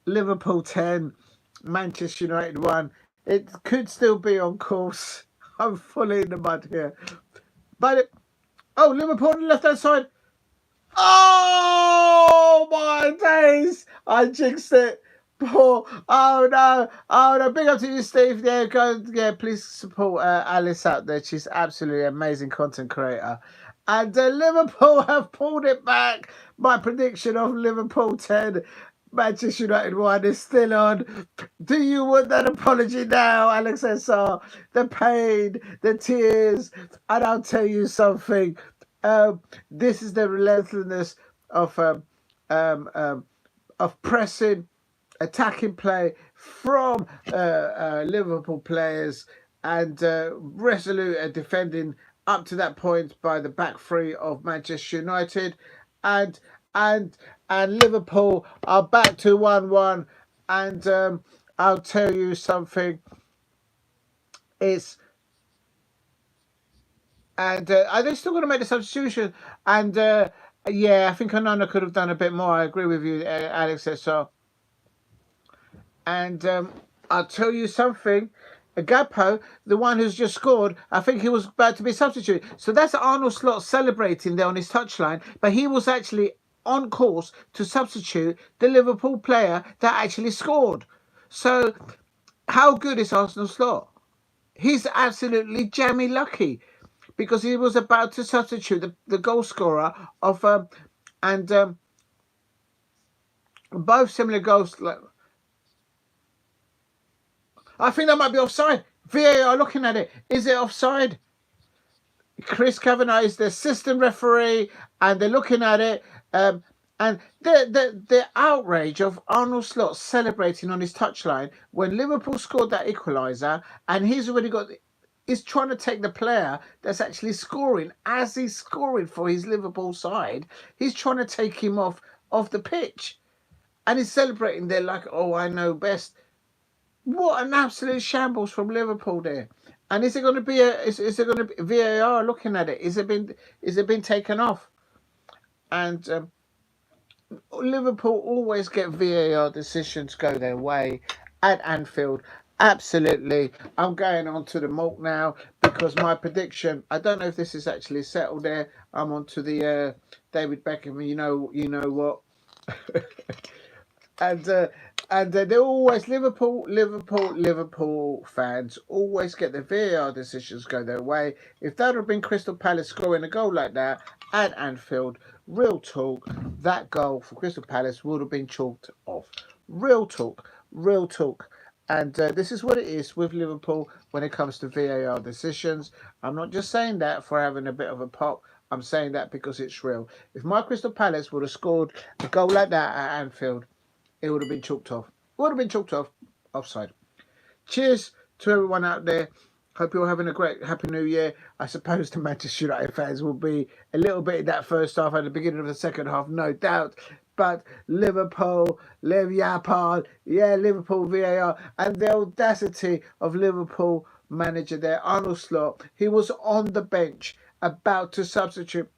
Liverpool 10, Manchester United 1. It could still be on course. I'm fully in the mud here. But Liverpool on the left-hand side. Oh my days! I jinxed it. Poor. Oh no. Big up to you, Steve. Yeah, go. Yeah, please support Alice out there. She's absolutely amazing content creator. And Liverpool have pulled it back. My prediction of Liverpool 10, Manchester United 1 is still on. Do you want that apology now, Alex SR? The pain, the tears, and I'll tell you something. This is the relentlessness of pressing, attacking play from Liverpool players, and resolute at defending up to that point by the back three of Manchester United, and Liverpool are back to 1-1, and I'll tell you something. Are they still going to make the substitution? And yeah, I think Onana could have done a bit more. I agree with you, Alex. So, and I'll tell you something. Agapo, the one who's just scored, I think he was about to be substituted. So that's Arnold Slot celebrating there on his touchline, but he was actually on course to substitute the Liverpool player that actually scored. So how good is Arsenal Slot? He's absolutely jammy lucky, because he was about to substitute the goal scorer of both similar goals. I think that might be offside. VAR looking at it. Is it offside? Chris Kavanagh is the assistant referee, and they're looking at it. And the outrage of Arnold Slot celebrating on his touchline when Liverpool scored that equaliser, and he's already got. He's trying to take the player that's actually scoring, as he's scoring for his Liverpool side. He's trying to take him off the pitch, and he's celebrating there like, oh, I know best. What an absolute shambles from Liverpool there. And is it going to be is it going to be VAR looking at it? Is it been taken off? And Liverpool always get VAR decisions go their way at Anfield. Absolutely. I'm going on to the mulk now, because my prediction, I don't know if this is actually settled there. I'm on to the David Beckham, you know what. And they're always Liverpool fans always get the VAR decisions go their way. If that had been Crystal Palace scoring a goal like that at Anfield, real talk, that goal for Crystal Palace would have been chalked off. Real talk. And this is what it is with Liverpool when it comes to VAR decisions. I'm not just saying that for having a bit of a pop. I'm saying that because it's real. If my Crystal Palace would have scored a goal like that at Anfield, it would have been chalked off. Offside. Cheers to everyone out there. Hope you're having a great Happy New Year. I suppose the Manchester United fans will be a little bit in that first half and the beginning of the second half, no doubt. But Liverpool, Liverpool VAR, and the audacity of Liverpool manager there, Arnold Slot. He was on the bench about to substitute.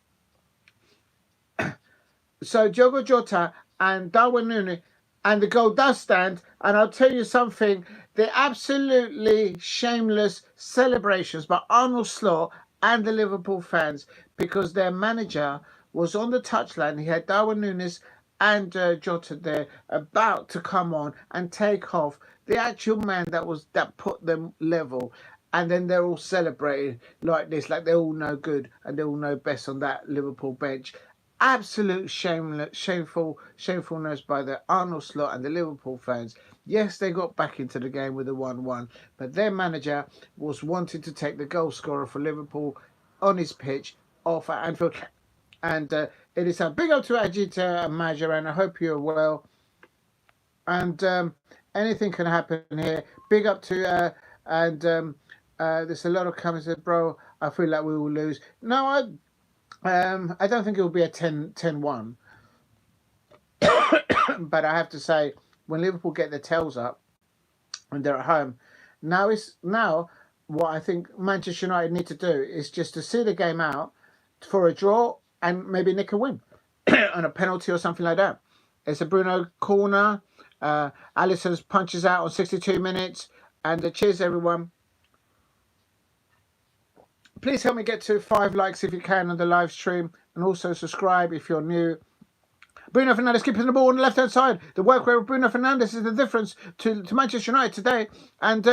So Diogo Jota and Darwin Núñez, and the goal does stand. And I'll tell you something, the absolutely shameless celebrations by Arnold Slot and the Liverpool fans, because their manager was on the touchline. He had Darwin Núñez and Jota there about to come on and take off the actual man that put them level. And then they're all celebrating like this, like they all know good and they all know best on that Liverpool bench. absolute shamefulness by the Arnold Slot and the Liverpool fans. Yes, they got back into the game with a 1-1, but their manager was wanting to take the goal scorer for Liverpool on his pitch off at Anfield. And it is a big up to Ajit and Major, and I hope you're well. And anything can happen here. Big up to there's a lot of comments that, bro, I feel like we will lose. No, I don't think it will be a 10-1. But I have to say, when Liverpool get their tails up and they're at home, now what I think Manchester United need to do is just to see the game out for a draw and maybe nick a win on a penalty or something like that. It's a Bruno corner. Alisson's punches out on 62 minutes. And cheers, everyone. Please help me get to 5 likes if you can on the live stream. And also subscribe if you're new. Bruno Fernandes keeping the ball on the left-hand side. The work rate of Bruno Fernandes is the difference to Manchester United today. And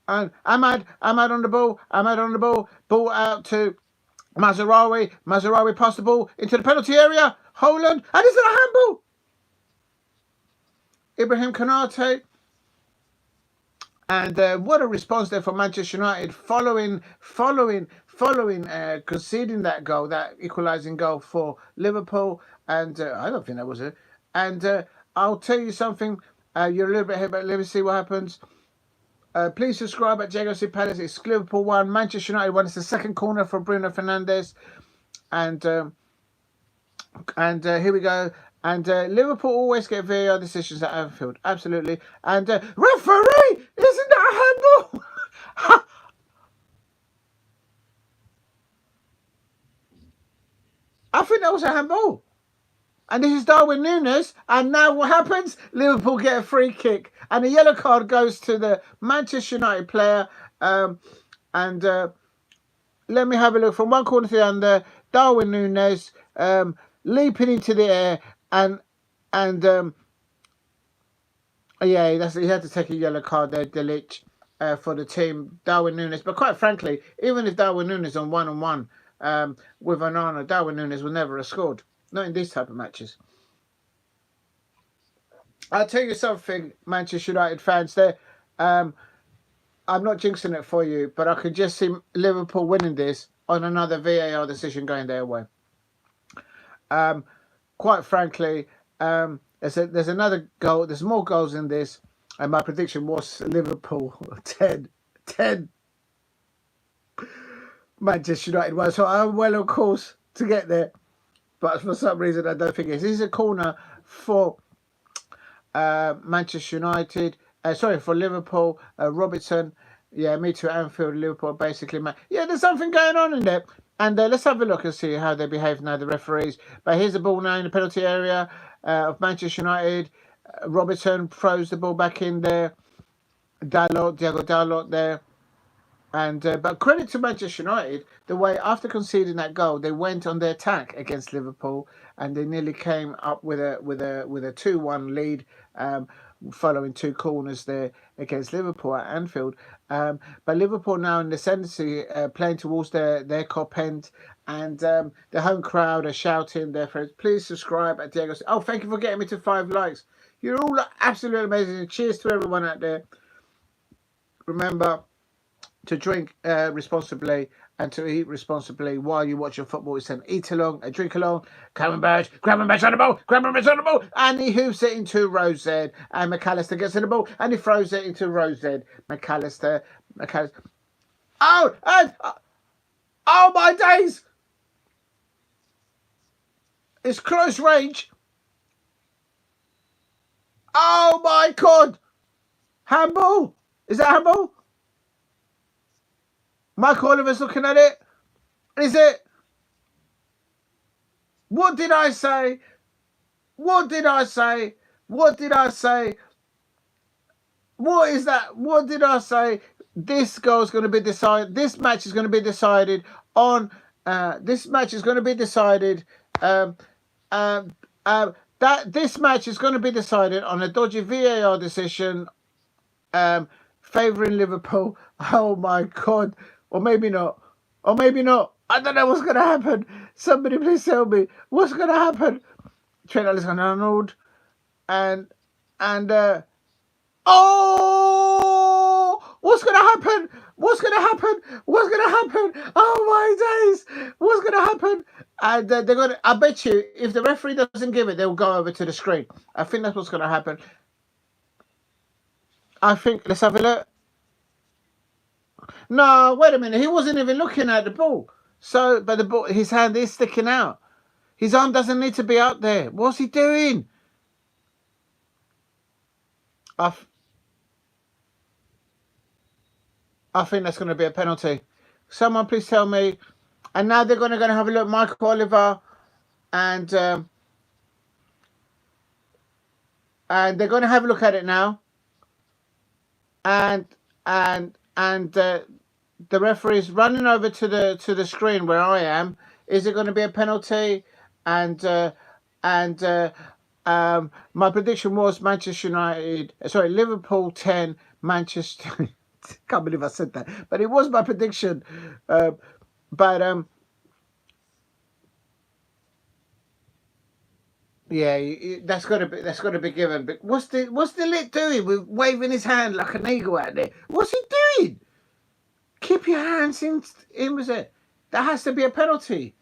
Ahmad on the ball. Ahmad on the ball. Ball out to Mazraoui. Mazraoui passed the ball into the penalty area. Holland. And is it a handball? Ibrahim Konate. And what a response there from Manchester United following conceding that goal, that equalising goal for Liverpool. And I don't think that was it. And I'll tell you something. You're a little bit ahead, but let me see what happens. Please subscribe at Diego Palace. It's Liverpool 1, Manchester United 1. It's the second corner for Bruno Fernandes. And here we go. And Liverpool always get VAR decisions at Anfield. Absolutely. And referee! Isn't that a handball? I think that was a handball. And this is Darwin Núñez. And now what happens? Liverpool get a free kick. And a yellow card goes to the Manchester United player. Let me have a look from one corner to the other. Darwin Núñez leaping into the air. And yeah, he had to take a yellow card there, Delic, for the team, Darwin Núñez. But quite frankly, even if Darwin Núñez on 1-on-1 with Onana, Darwin Núñez will never have scored. Not in these type of matches. I'll tell you something, Manchester United fans. There, I'm not jinxing it for you, but I could just see Liverpool winning this on another VAR decision going their way. Quite frankly, there's another goal. There's more goals in this. And my prediction was Liverpool 10. Manchester United 1. So I'm well on course to get there. But for some reason, I don't think it is. This is a corner for Manchester United. For Liverpool. Robertson. Yeah, me too. Anfield, Liverpool, basically. Yeah, there's something going on in there. And let's have a look and see how they behave now, the referees. But here's the ball now in the penalty area of Manchester United. Robertson throws the ball back in there. Diego Dalot there. And but credit to Manchester United, the way after conceding that goal, they went on the attack against Liverpool, and they nearly came up with a 2-1 lead, following 2 corners there against Liverpool at Anfield. But Liverpool now in the ascendancy, playing towards their cop end, and the home crowd are shouting their friends. Please subscribe at Diego. Oh, thank you for getting me to 5 likes. You're all absolutely amazing. Cheers to everyone out there. Remember to drink responsibly and to eat responsibly while you watch your football. It's an eat along, a drink along. Grab and bash on the ball, and he hoops it into Rose Z. And McAllister gets in the ball and he throws it into Rose Z. McAllister. Oh my days! It's close range. Oh my God! Handball? Is that handball? Mike Oliver's looking at it. Is it? What did I say? What did I say? What did I say? What is that? What did I say? This goal is going to be decided. This match is going to be decided on. This match is going to be decided. This match is going to be decided on a dodgy VAR decision, favouring Liverpool. Oh my God. Or maybe not. I don't know what's going to happen. Somebody please tell me what's going to happen. Trent Alexander-Arnold and oh, what's going to happen? What's going to happen? What's going to happen? Oh my days! What's going to happen? And they're going to. I bet you, if the referee doesn't give it, they'll go over to the screen. I think that's what's going to happen. I think. Let's have a look. No, wait a minute. He wasn't even looking at the ball. So, but the ball, his hand is sticking out. His arm doesn't need to be up there. What's he doing? I think that's going to be a penalty. Someone please tell me. And now they're going to have a look. Michael Oliver and they're going to have a look at it now. And the referee is running over to the screen where I am. Is it going to be a penalty? And my prediction was Liverpool 10, Manchester. Can't believe I said that, but it was my prediction. Yeah, that's got to be given. But what's the lit doing with waving his hand like an eagle out there? What's he doing? Keep your hands in with it. That has to be a penalty.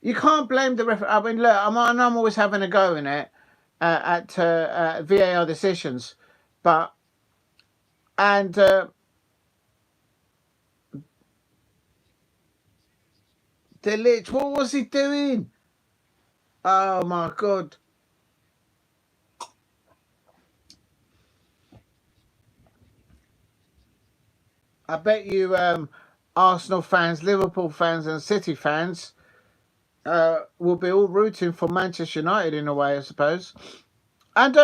You can't blame the referee. I mean, look, I'm always having a go in it at VAR decisions, but Delic, what was he doing? Oh my God. I bet you Arsenal fans, Liverpool fans and City fans will be all rooting for Manchester United in a way, I suppose. And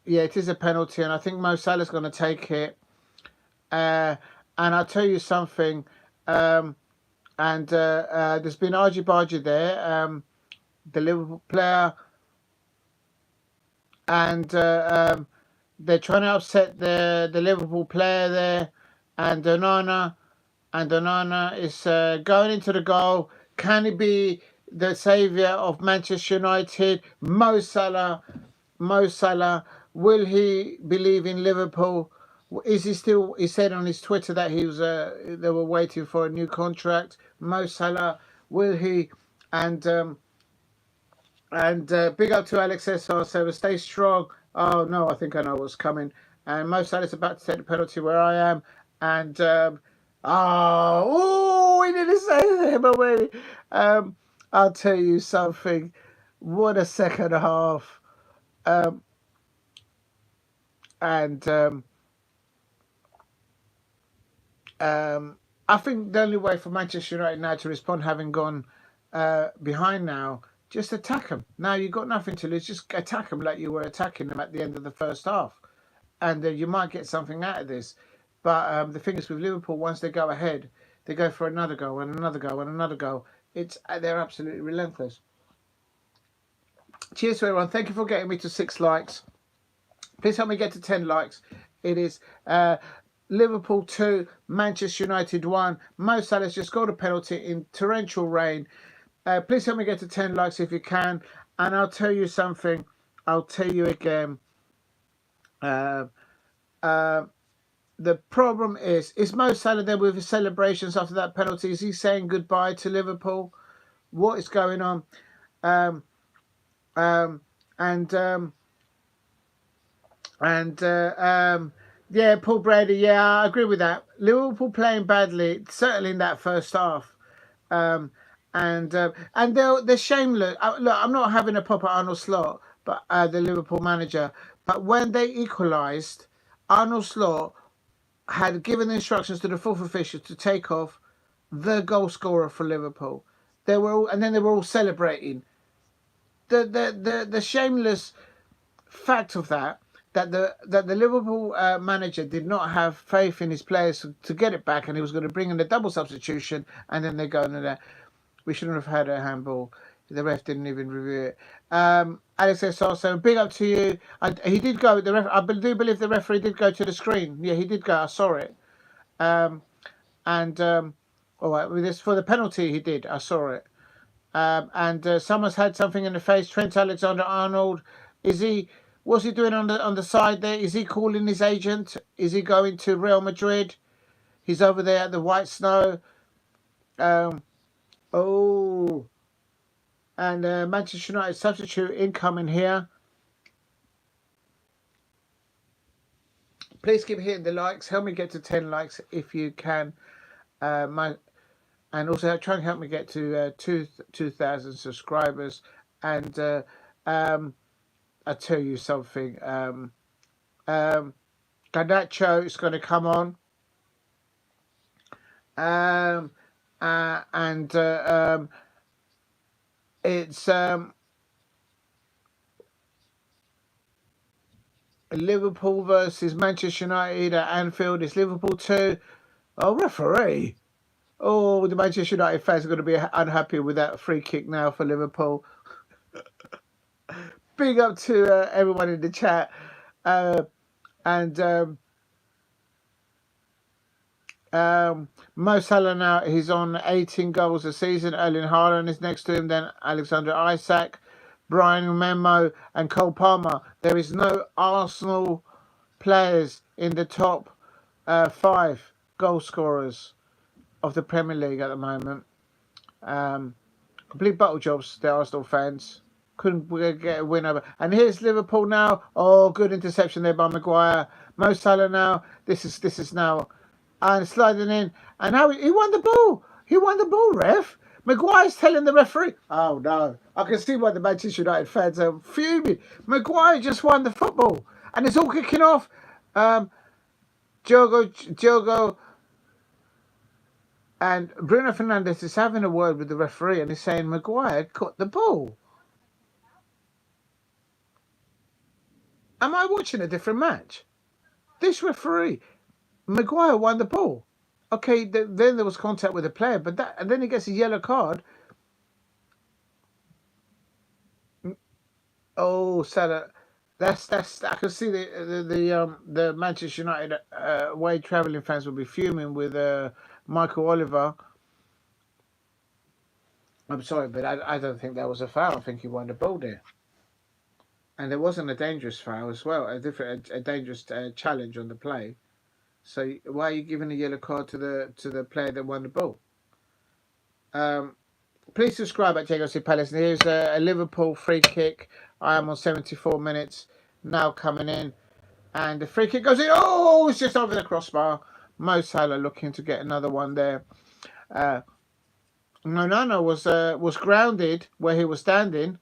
yeah, it is a penalty, and I think Mo Salah's going to take it. And I'll tell you something. There's been argy-bargy there. The Liverpool player, and they're trying to upset the Liverpool player there, and Onana is going into the goal. Can he be the saviour of Manchester United? Mo Salah, will he believe in Liverpool? Is he still? He said on his Twitter that he was. They were waiting for a new contract. Mo Salah, will he? And big up to Alex SR. So stay strong. Oh no, I think I know what's coming. And Mo Salah's about to take the penalty where I am. And we didn't say him already. I'll tell you something. What a second half. I think the only way for Manchester United now to respond, having gone behind now, just attack them. Now you've got nothing to lose. Just attack them like you were attacking them at the end of the first half. And you might get something out of this. But the thing is with Liverpool, once they go ahead, they go for another goal and another goal and another goal. They're absolutely relentless. Cheers to everyone. Thank you for getting me to 6 likes. Please help me get to 10 likes. It is Liverpool 2, Manchester United 1. Mo Salah's just scored a penalty in torrential rain. Please help me get to 10 likes if you can. And I'll tell you something. I'll tell you again. The problem is Mo Salah there with his celebrations after that penalty? Is he saying goodbye to Liverpool? What is going on? Yeah, Paul Brady. Yeah, I agree with that. Liverpool playing badly, certainly in that first half. And they're shameless. Look, I'm not having a pop at Arnold Slot, but the Liverpool manager. But when they equalised, Arnold Slot had given the instructions to the fourth official to take off the goal scorer for Liverpool. They were all celebrating. The shameless fact of that the Liverpool manager did not have faith in his players to get it back, and he was going to bring in a double substitution, and then they go into that. We shouldn't have had a handball. The ref didn't even review it. Alex S. also, big up to you. He did go. I do believe the referee did go to the screen. Yeah, he did go. I saw it. And all right, with this for the penalty he did. I saw it. And someone's had something in the face. Trent Alexander-Arnold. What's he doing on the side there? Is he calling his agent? Is he going to Real Madrid? He's over there at the White Snow. Oh, and Manchester United substitute incoming here. Please keep hitting the likes. Help me get to 10 likes if you can. And also try and help me get to 2,000 subscribers. And I'll tell you something. Garnacho is going to come on. It's Liverpool versus Manchester United at Anfield. It's Liverpool 2. Oh, referee. Oh, the Manchester United fans are going to be unhappy with that free kick now for Liverpool. Big up to everyone in the chat. Mo Salah now, he's on 18 goals a season. Erling Haaland is next to him. Then Alexander Isak, Brian Memo and Cole Palmer. There is no Arsenal players in the top 5 goal scorers of the Premier League at the moment. Complete bottle jobs, the Arsenal fans. Couldn't get a win over. And here's Liverpool now. Oh, good interception there by Maguire. Mo Salah now. This is now. And sliding in. And now he won the ball. He won the ball, ref. Maguire's telling the referee. Oh, no. I can see why the Manchester United fans are fuming. Maguire just won the football. And it's all kicking off. Diogo and Bruno Fernandes is having a word with the referee and he's saying Maguire caught the ball. Am I watching a different match? This referee, Maguire won the ball. Okay, then there was contact with the player, and then he gets a yellow card. Oh, Salah, that's I can see the Manchester United away travelling fans will be fuming with Michael Oliver. I'm sorry, but I don't think that was a foul. I think he won the ball there. And there wasn't a dangerous foul as well, a dangerous challenge on the play. So why are you giving a yellow card to the player that won the ball? Please subscribe at JGC Palace. And here's a Liverpool free kick. I am on 74 minutes now coming in, and the free kick goes in. Oh, it's just over the crossbar. Mo Salah looking to get another one there. Nonano was grounded where he was standing,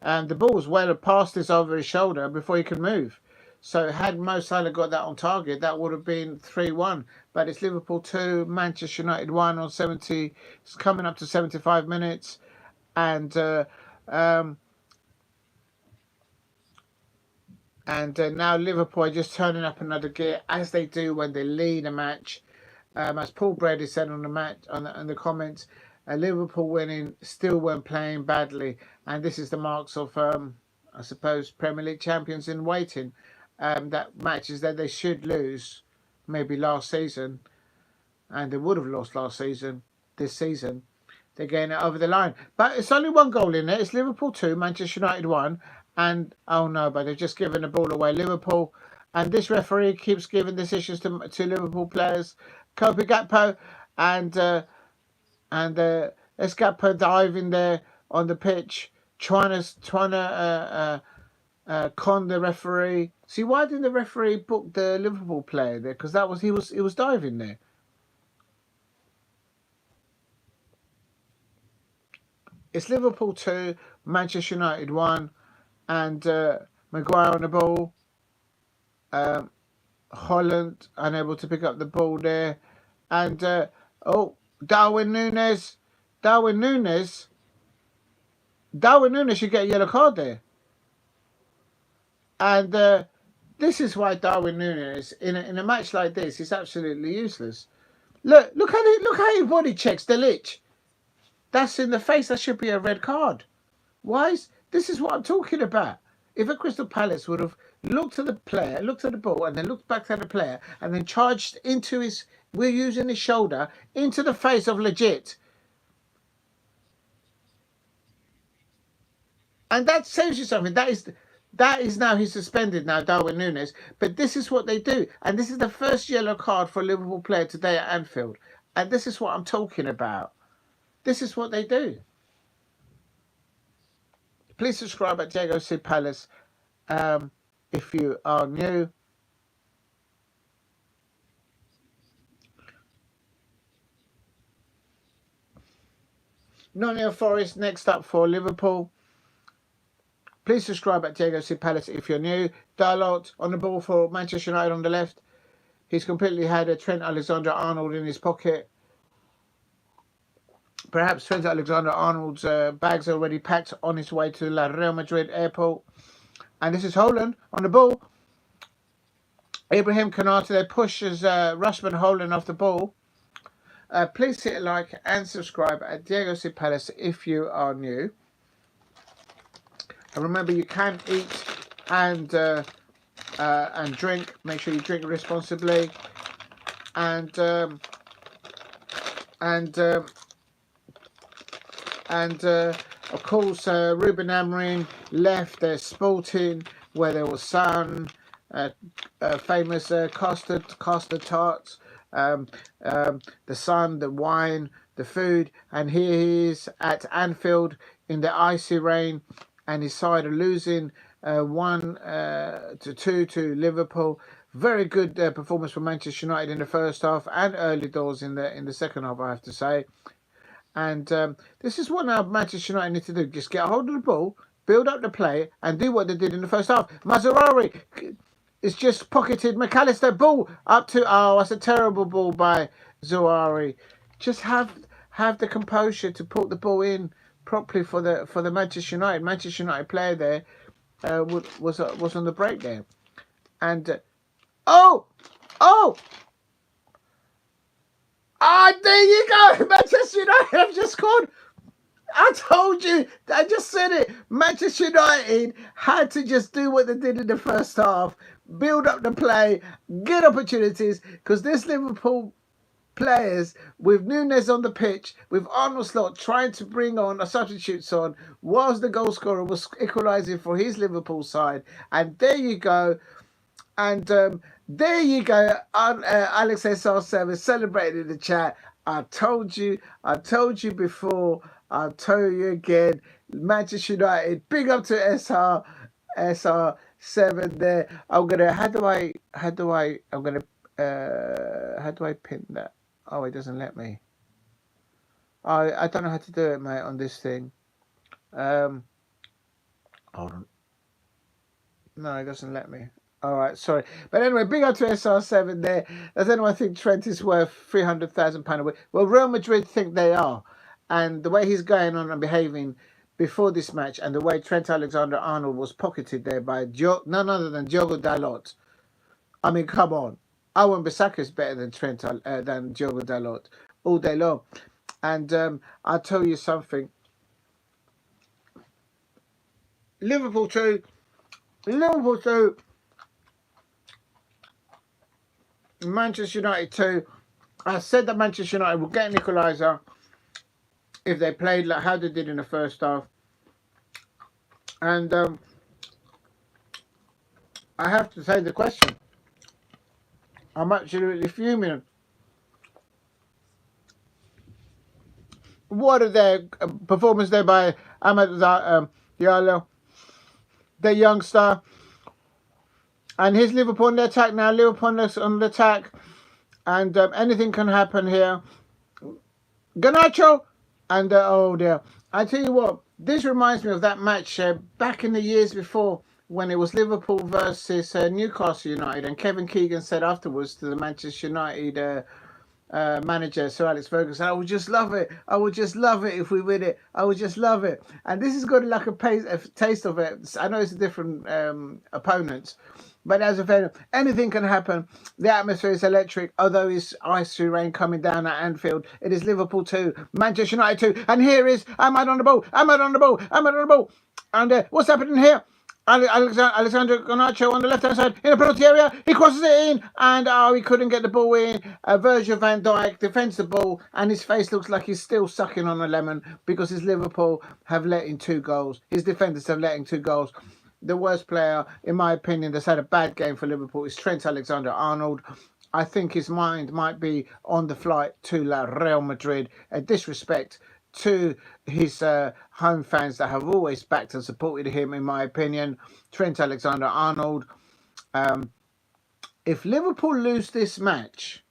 and the ball was well past his over his shoulder before he could move. So had Mo Salah got that on target, that would have been 3-1. But it's Liverpool 2, Manchester United 1 on 70. It's coming up to 75 minutes, and now Liverpool are just turning up another gear, as they do when they lead a match. As Paul Brady said on the match on the comments, Liverpool winning still when playing badly, and this is the marks of I suppose Premier League champions in waiting. That matches that they should lose maybe last season, and they would have lost last season. This season they're getting it over the line, but it's only one goal in there. It's Liverpool 2, Manchester United 1, and oh no, but they've just given the ball away, Liverpool. And this referee keeps giving decisions to Liverpool players. Kobe Gakpo and Escapo diving there on the pitch, trying to con the referee. See, why didn't the referee book the Liverpool player there? Because he was diving there. It's Liverpool 2, Manchester United 1, and Maguire on the ball. Holland unable to pick up the ball there, and Darwin Núñez should get a yellow card there. And this is why Darwin Núñez in a match like this is absolutely useless. Look how he body checks Delic. That's in the face. That should be a red card. This is what I'm talking about. If a Crystal Palace would have looked at the player, looked at the ball, and then looked back at the player, and then charged into his. We're using his shoulder into the face of Legit, and that says you something. That is now he's suspended now, Darwin Núñez. But this is what they do, and this is the first yellow card for a Liverpool player today at Anfield, and this is what I'm talking about. This is what they do. Please subscribe at Diego C Palace if you are new. Nottingham Forest next up for Liverpool. Please subscribe at Diego C Palace if you're new. Dalot on the ball for Manchester United on the left. He's completely had a Trent Alexander-Arnold in his pocket. Perhaps Trent Alexander-Arnold's bags are already packed on his way to La Real Madrid airport. And this is Haaland on the ball. Ibrahim Konate, they push as Rushman Haaland off the ball. Please hit a like and subscribe at Diego C Palace if you are new. And remember, you can eat and drink. Make sure you drink responsibly. And of course, Ruben Amorim left Sporting, where there was sun, famous custard tarts, the sun, the wine, the food, and here he is at Anfield in the icy rain, and his side are losing 1-2 to Liverpool. Very good performance from Manchester United in the first half and early doors in the second half, I have to say. And this is what now Manchester United need to do. Just get a hold of the ball, build up the play, and do what they did in the first half. Mazraoui is just pocketed McAllister. Ball up to... Oh, that's a terrible ball by Zaroury. Just have the composure to put the ball in properly for the Manchester United player there was on the break there. And... Oh! Ah, there you go! Manchester United have just scored. I told you. I just said it. Manchester United had to just do what they did in the first half. Build up the play. Get opportunities. Because this Liverpool players, with Núñez on the pitch, with Arnold Slot trying to bring on a substitutes on, whilst the goal scorer was equalising for his Liverpool side. And there you go. And there you go. Alex SR7 celebrated in the chat. I told you before. I'll tell you again. Manchester United. Big up to SR7 there. How do I pin that? Oh, it doesn't let me. I don't know how to do it, mate, on this thing. Hold on. No, it doesn't let me. All right, sorry. But anyway, big up to SR7 there. Does anyone think Trent is worth £300,000 a week? Well, Real Madrid think they are. And the way he's going on and behaving before this match, and the way Trent Alexander-Arnold was pocketed there by none other than Diogo Dalot. I mean, come on. Owen Bissaka is better than than Diogo Dalot all day long. And I'll tell you something. Liverpool 2. Manchester United 2. I said that Manchester United would get an equaliser if they played like how they did in the first half. And I have to say the question. I'm absolutely fuming. What are their performance there by Ahmed Diallo, the youngster? And here's Liverpool on the attack now. Liverpool on the attack. And anything can happen here. Garnacho. And oh dear. I tell you what. This reminds me of that match back in the years before when it was Liverpool versus Newcastle United. And Kevin Keegan said afterwards to the Manchester United manager, Sir Alex Ferguson, I would just love it. I would just love it if we win it. I would just love it. And this has got like a taste of it. I know it's a different opponents. But as a fan, anything can happen. The atmosphere is electric, although it's icy rain coming down at Anfield. It is Liverpool 2, Manchester United 2. And here is Ahmad on the ball. And what's happening here? Alexander Garnacho on the left-hand side in the penalty area. He crosses it in, and he couldn't get the ball in. Virgil van Dijk defends the ball, and his face looks like he's still sucking on a lemon because his Liverpool have let in 2 goals. His defenders have let in 2 goals. The worst player, in my opinion, that's had a bad game for Liverpool is Trent Alexander-Arnold. I think his mind might be on the flight to Real Madrid. A disrespect to his home fans that have always backed and supported him, in my opinion. Trent Alexander-Arnold. If Liverpool lose this match,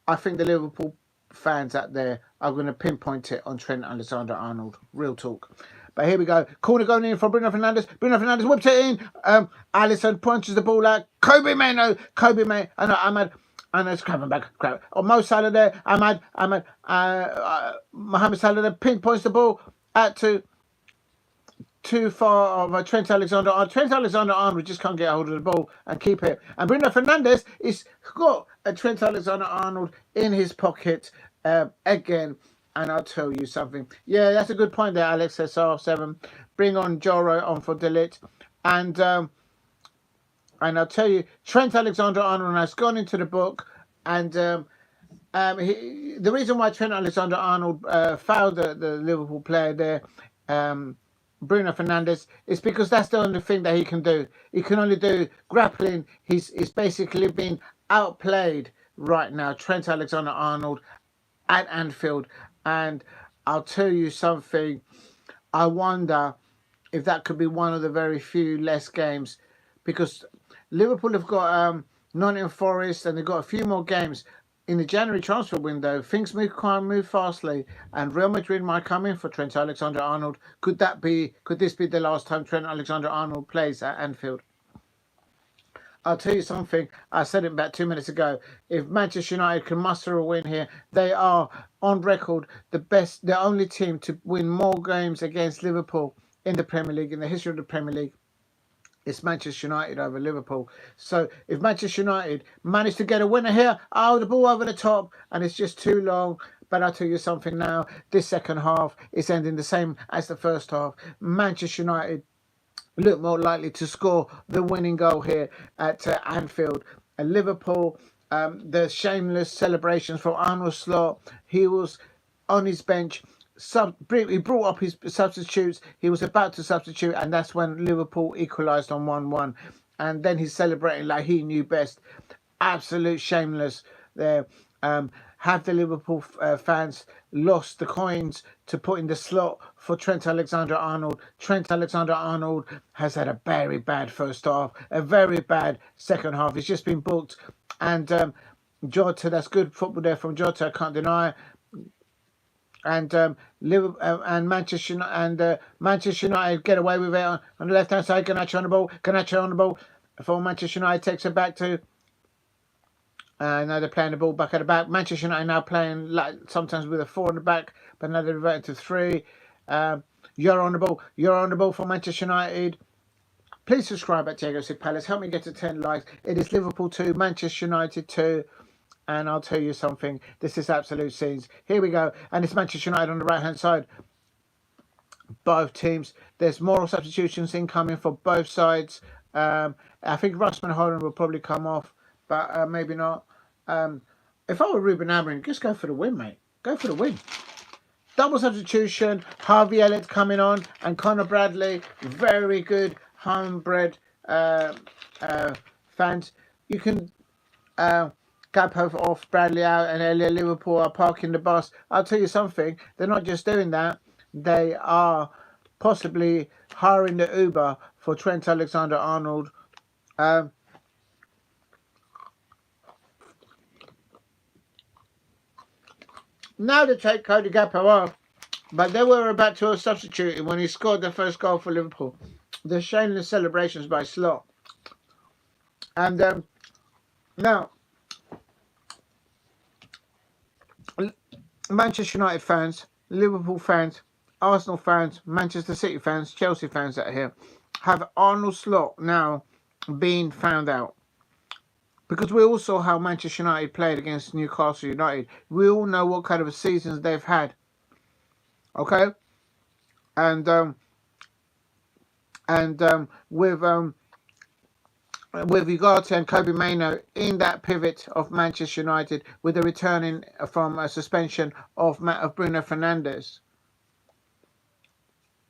I think the Liverpool fans out there are going to pinpoint it on Trent Alexander-Arnold. Real talk. But here we go. Corner going in from Bruno Fernandes. Bruno Fernandes whips it in. Alisson punches the ball out. Ahmad. And it's coming back. Mo Salah there. Mohamed Salah there pinpoints the ball out to too far of Trent Alexander-Arnold. Trent Alexander-Arnold just can't get hold of the ball and keep it. And Bruno Fernandes is got a Trent Alexander-Arnold in his pocket again. And I'll tell you something. Yeah, that's a good point there, Alex SR7. Bring on Joro on for Delete. And I'll tell you, Trent Alexander-Arnold has gone into the book. And the reason why Trent Alexander-Arnold fouled the Liverpool player there, Bruno Fernandes, is because that's the only thing that he can do. He can only do grappling. He's basically been outplayed right now, Trent Alexander-Arnold at Anfield. And I'll tell you something, I wonder if that could be one of the very few less games, because Liverpool have got Nottingham Forest and they've got a few more games in the January transfer window. Things can't move fastly, and Real Madrid might come in for Trent Alexander-Arnold. Could this be the last time Trent Alexander-Arnold plays at Anfield? I'll tell you something, I said it about 2 minutes ago. If Manchester United can muster a win here, they are on record the only team to win more games against Liverpool in the Premier League, in the history of the Premier League. It's Manchester United over Liverpool. So if Manchester United manage to get a winner here, the ball over the top, and it's just too long. But I'll tell you something now, this second half is ending the same as the first half. Manchester United look more likely to score the winning goal here at Anfield. And Liverpool, the shameless celebrations for Arnold Slot. He was on his bench. He brought up his substitutes. He was about to substitute, and that's when Liverpool equalised on 1-1. And then he's celebrating like he knew best. Absolute shameless there. Have the Liverpool fans lost the coins to put in the slot for Trent Alexander-Arnold? Trent Alexander-Arnold has had a very bad first half, a very bad second half. He's just been booked. And Jota, that's good football there from Jota, I can't deny. And Liverpool and Manchester United get away with it on the left-hand side. Garnacho on the ball for Manchester United, takes it back to. Now they're playing the ball back at the back. Manchester United now playing like sometimes with a 4 in the back, but now they're reverting to 3. You're on the ball. You're on the ball for Manchester United. Please subscribe at Diego Sig Palace. Help me get to 10 likes. It is Liverpool 2, Manchester United 2. And I'll tell you something, this is absolute scenes. Here we go. And it's Manchester United on the right-hand side. Both teams. There's moral substitutions incoming for both sides. I think Rasmus Højlund will probably come off, but maybe not. If I were Ruben Amorim, just go for the win, mate. Go for the win. Double substitution. Harvey Elliott coming on, and Conor Bradley. Very good homebred fans. You can gap off Bradley out, and Liverpool are parking the bus. I'll tell you something. They're not just doing that. They are possibly hiring the Uber for Trent Alexander-Arnold. Now they take Cody Gakpo off, but they were about to substitute him when he scored the first goal for Liverpool. The shameless celebrations by Slot. And now, Manchester United fans, Liverpool fans, Arsenal fans, Manchester City fans, Chelsea fans that are here, have Arnold Slot now been found out. Because we all saw how Manchester United played against Newcastle United. We all know what kind of seasons they've had. Okay? And and with Ugarte and Kobe Mainoo in that pivot of Manchester United, with the returning from a suspension of Bruno Fernandes,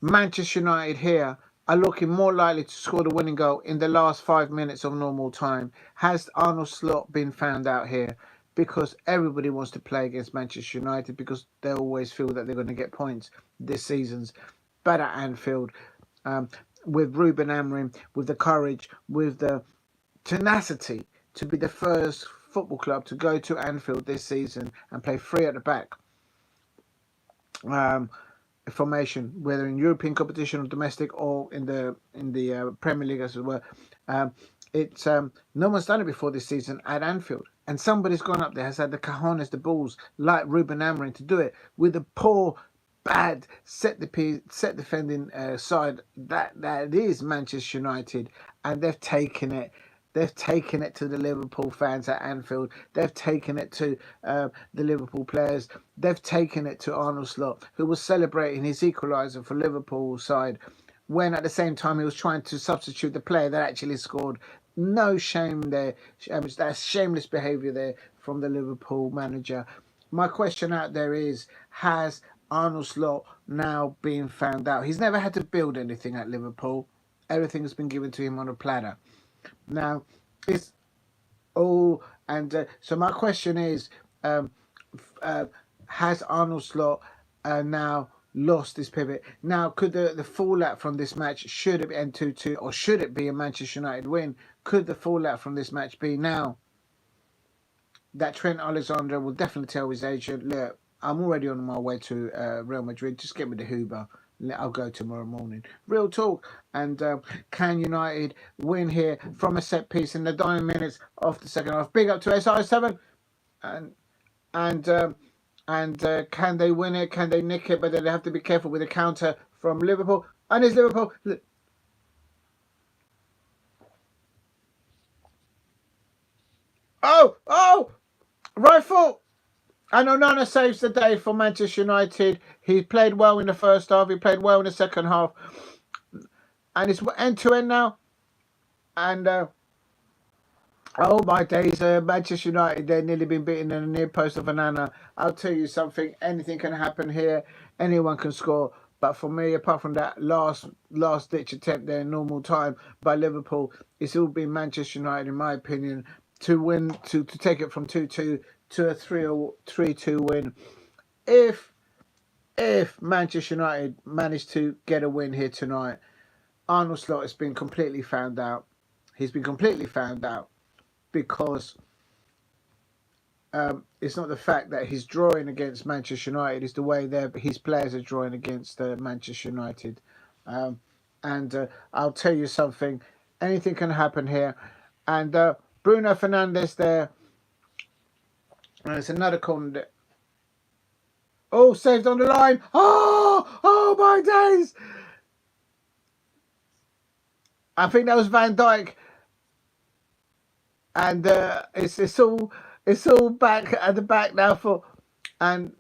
Manchester United here are looking more likely to score the winning goal in the last 5 minutes of normal time. Has Arnold Slot been found out here? Because everybody wants to play against Manchester United because they always feel that they're going to get points this season's. But at Anfield, with Ruben Amorim, with the courage, with the tenacity to be the first football club to go to Anfield this season and play three at the back formation, whether in European competition or domestic or in the Premier League as well. It's no one's done it before this season at Anfield, and somebody's gone up there, has had the cojones, the balls, like Ruben Amorim, to do it with a poor, bad set defending side that is Manchester United, and they've taken it. They've taken it to the Liverpool fans at Anfield. They've taken it to the Liverpool players. They've taken it to Arnold Slot, who was celebrating his equaliser for Liverpool's side, when at the same time he was trying to substitute the player that actually scored. No shame there. That's shameless behaviour there from the Liverpool manager. My question out there is, has Arnold Slot now been found out? He's never had to build anything at Liverpool. Everything has been given to him on a platter. Now, it's all, and so my question is, has Arnold Slot now lost this pivot? Now, could the fallout from this match, should it be end 2-2, or should it be a Manchester United win? Could the fallout from this match be now that Trent Alexander will definitely tell his agent, look, I'm already on my way to Real Madrid, just get me the Uber. I'll go tomorrow morning. Real talk. And can United win here from a set piece in the dying minutes of the second half? Big up to SI7. And can they win it? Can they nick it? But they have to be careful with the counter from Liverpool. And it's Liverpool. Oh! Right foot. And Onana saves the day for Manchester United. He played well in the first half. He played well in the second half. And it's end-to-end now. And, oh my days, Manchester United, they've nearly been beaten in the near post of Onana. I'll tell you something. Anything can happen here. Anyone can score. But for me, apart from that last-ditch attempt there in normal time by Liverpool, it's all been Manchester United, in my opinion, to win, to take it from 2-2 to a 3-2 win. If Manchester United managed to get a win here tonight, Arnold Slot has been completely found out. He's been completely found out because it's not the fact that he's drawing against Manchester United, it's the way his players are drawing against Manchester United. And I'll tell you something, anything can happen here. And Bruno Fernandes there, and it's another corner. Oh, saved on the line. Oh my days. I think that was Van Dijk. And it's all back at the back now for and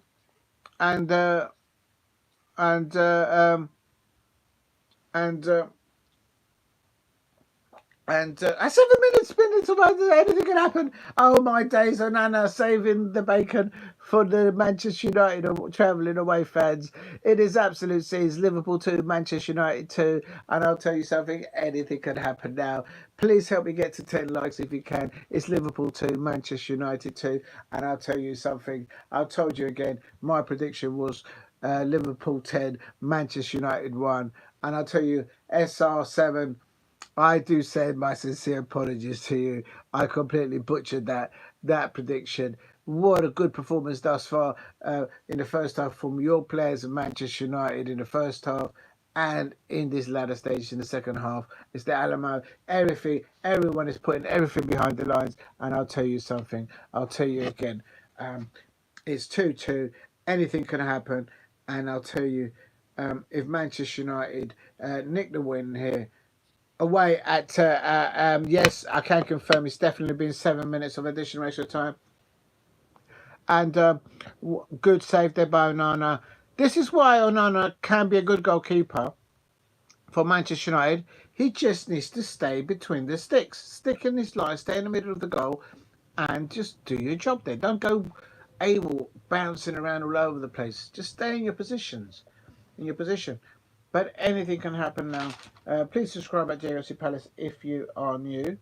7 minutes about anything can happen. Oh my days, Onana saving the bacon for the Manchester United travelling away fans. It is absolute scenes. Liverpool 2, Manchester United 2. And I'll tell you something, anything can happen now. Please help me get to 10 likes if you can. It's Liverpool 2, Manchester United 2. And I'll tell you something, I told you again, my prediction was Liverpool 10, Manchester United 1. And I'll tell you, SR7, I do send my sincere apologies to you. I completely butchered that prediction. What a good performance thus far in the first half from your players of Manchester United in the first half and in this latter stage in the second half. It's the Alamo. Everyone is putting everything behind the lines. And I'll tell you something. I'll tell you again. It's 2-2. Anything can happen. And I'll tell you, if Manchester United nick the win here, away at yes, I can confirm it's definitely been 7 minutes of additional extra time. And good save there by Onana. This is why Onana can be a good goalkeeper, for Manchester United. He just needs to stay between the sticks. Stick in his line, stay in the middle of the goal, and just do your job there. Don't go able bouncing around all over the place. Just stay in your positions. In your position. But anything can happen now. Please subscribe at JOC Palace if you are new.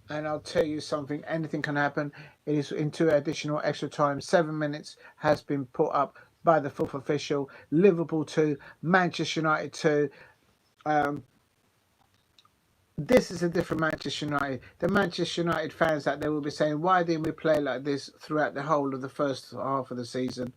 And I'll tell you something, anything can happen. It is into additional extra time. 7 minutes has been put up by the fourth official. Liverpool 2, Manchester United 2. This is a different Manchester United. The Manchester United fans out there will be saying, why didn't we play like this throughout the whole of the first half of the season?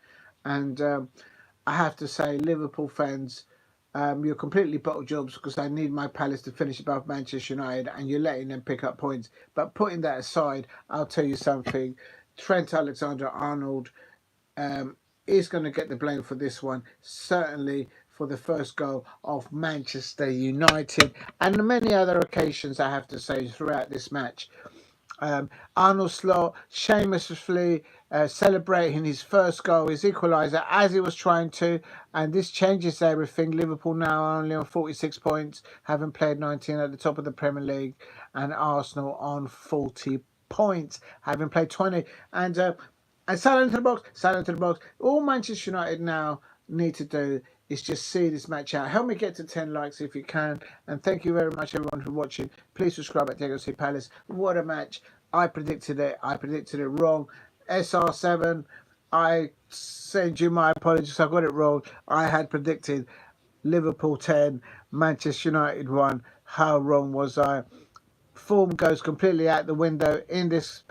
And I have to say, Liverpool fans, you're completely bottle jobs because I need my Palace to finish above Manchester United and you're letting them pick up points. But putting that aside, I'll tell you something. Trent Alexander-Arnold is going to get the blame for this one, certainly for the first goal of Manchester United and many other occasions, I have to say, throughout this match. Arnold Slot shamelessly celebrating his first goal, his equaliser, as he was trying to, and this changes everything. Liverpool now only on 46 points, having played 19 at the top of the Premier League, and Arsenal on 40 points, having played 20. And silent to the box, silent to the box. All Manchester United now need to do is just see this match out. Help me get to 10 likes if you can. And thank you very much, everyone, for watching. Please subscribe at Diego C. Palace. What a match. I predicted it. I predicted it wrong. SR7, I send you my apologies. I got it wrong. I had predicted Liverpool 10, Manchester United 1. How wrong was I? Form goes completely out the window in this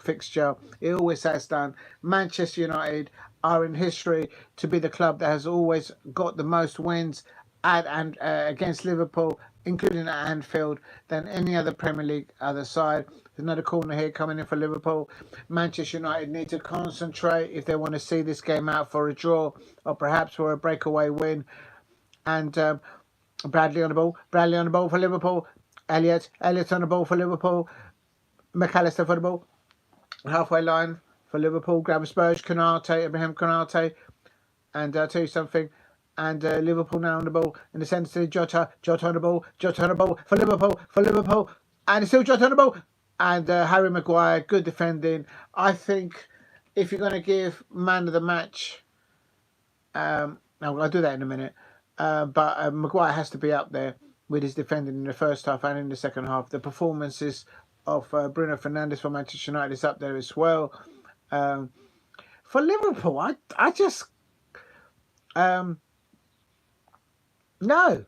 fixture. It always has done. Manchester United are in history to be the club that has always got the most wins against Liverpool, including at Anfield, than any other Premier League other side. There's another corner here coming in for Liverpool. Manchester United need to concentrate if they want to see this game out for a draw or perhaps for a breakaway win. And Bradley on the ball for Liverpool. Elliott on the ball for Liverpool. McAllister for the ball. Halfway line for Liverpool. Gravenberch, Ibrahim Konate. And I'll tell you something. And Liverpool now on the ball in the centre. Jota on the ball for Liverpool. And it's still Jota on the ball. And Harry Maguire, good defending. I think if you're going to give man of the match, I'll do that in a minute. But Maguire has to be up there with his defending in the first half and in the second half. The performances of Bruno Fernandes for Manchester United is up there as well. For Liverpool, I just... no,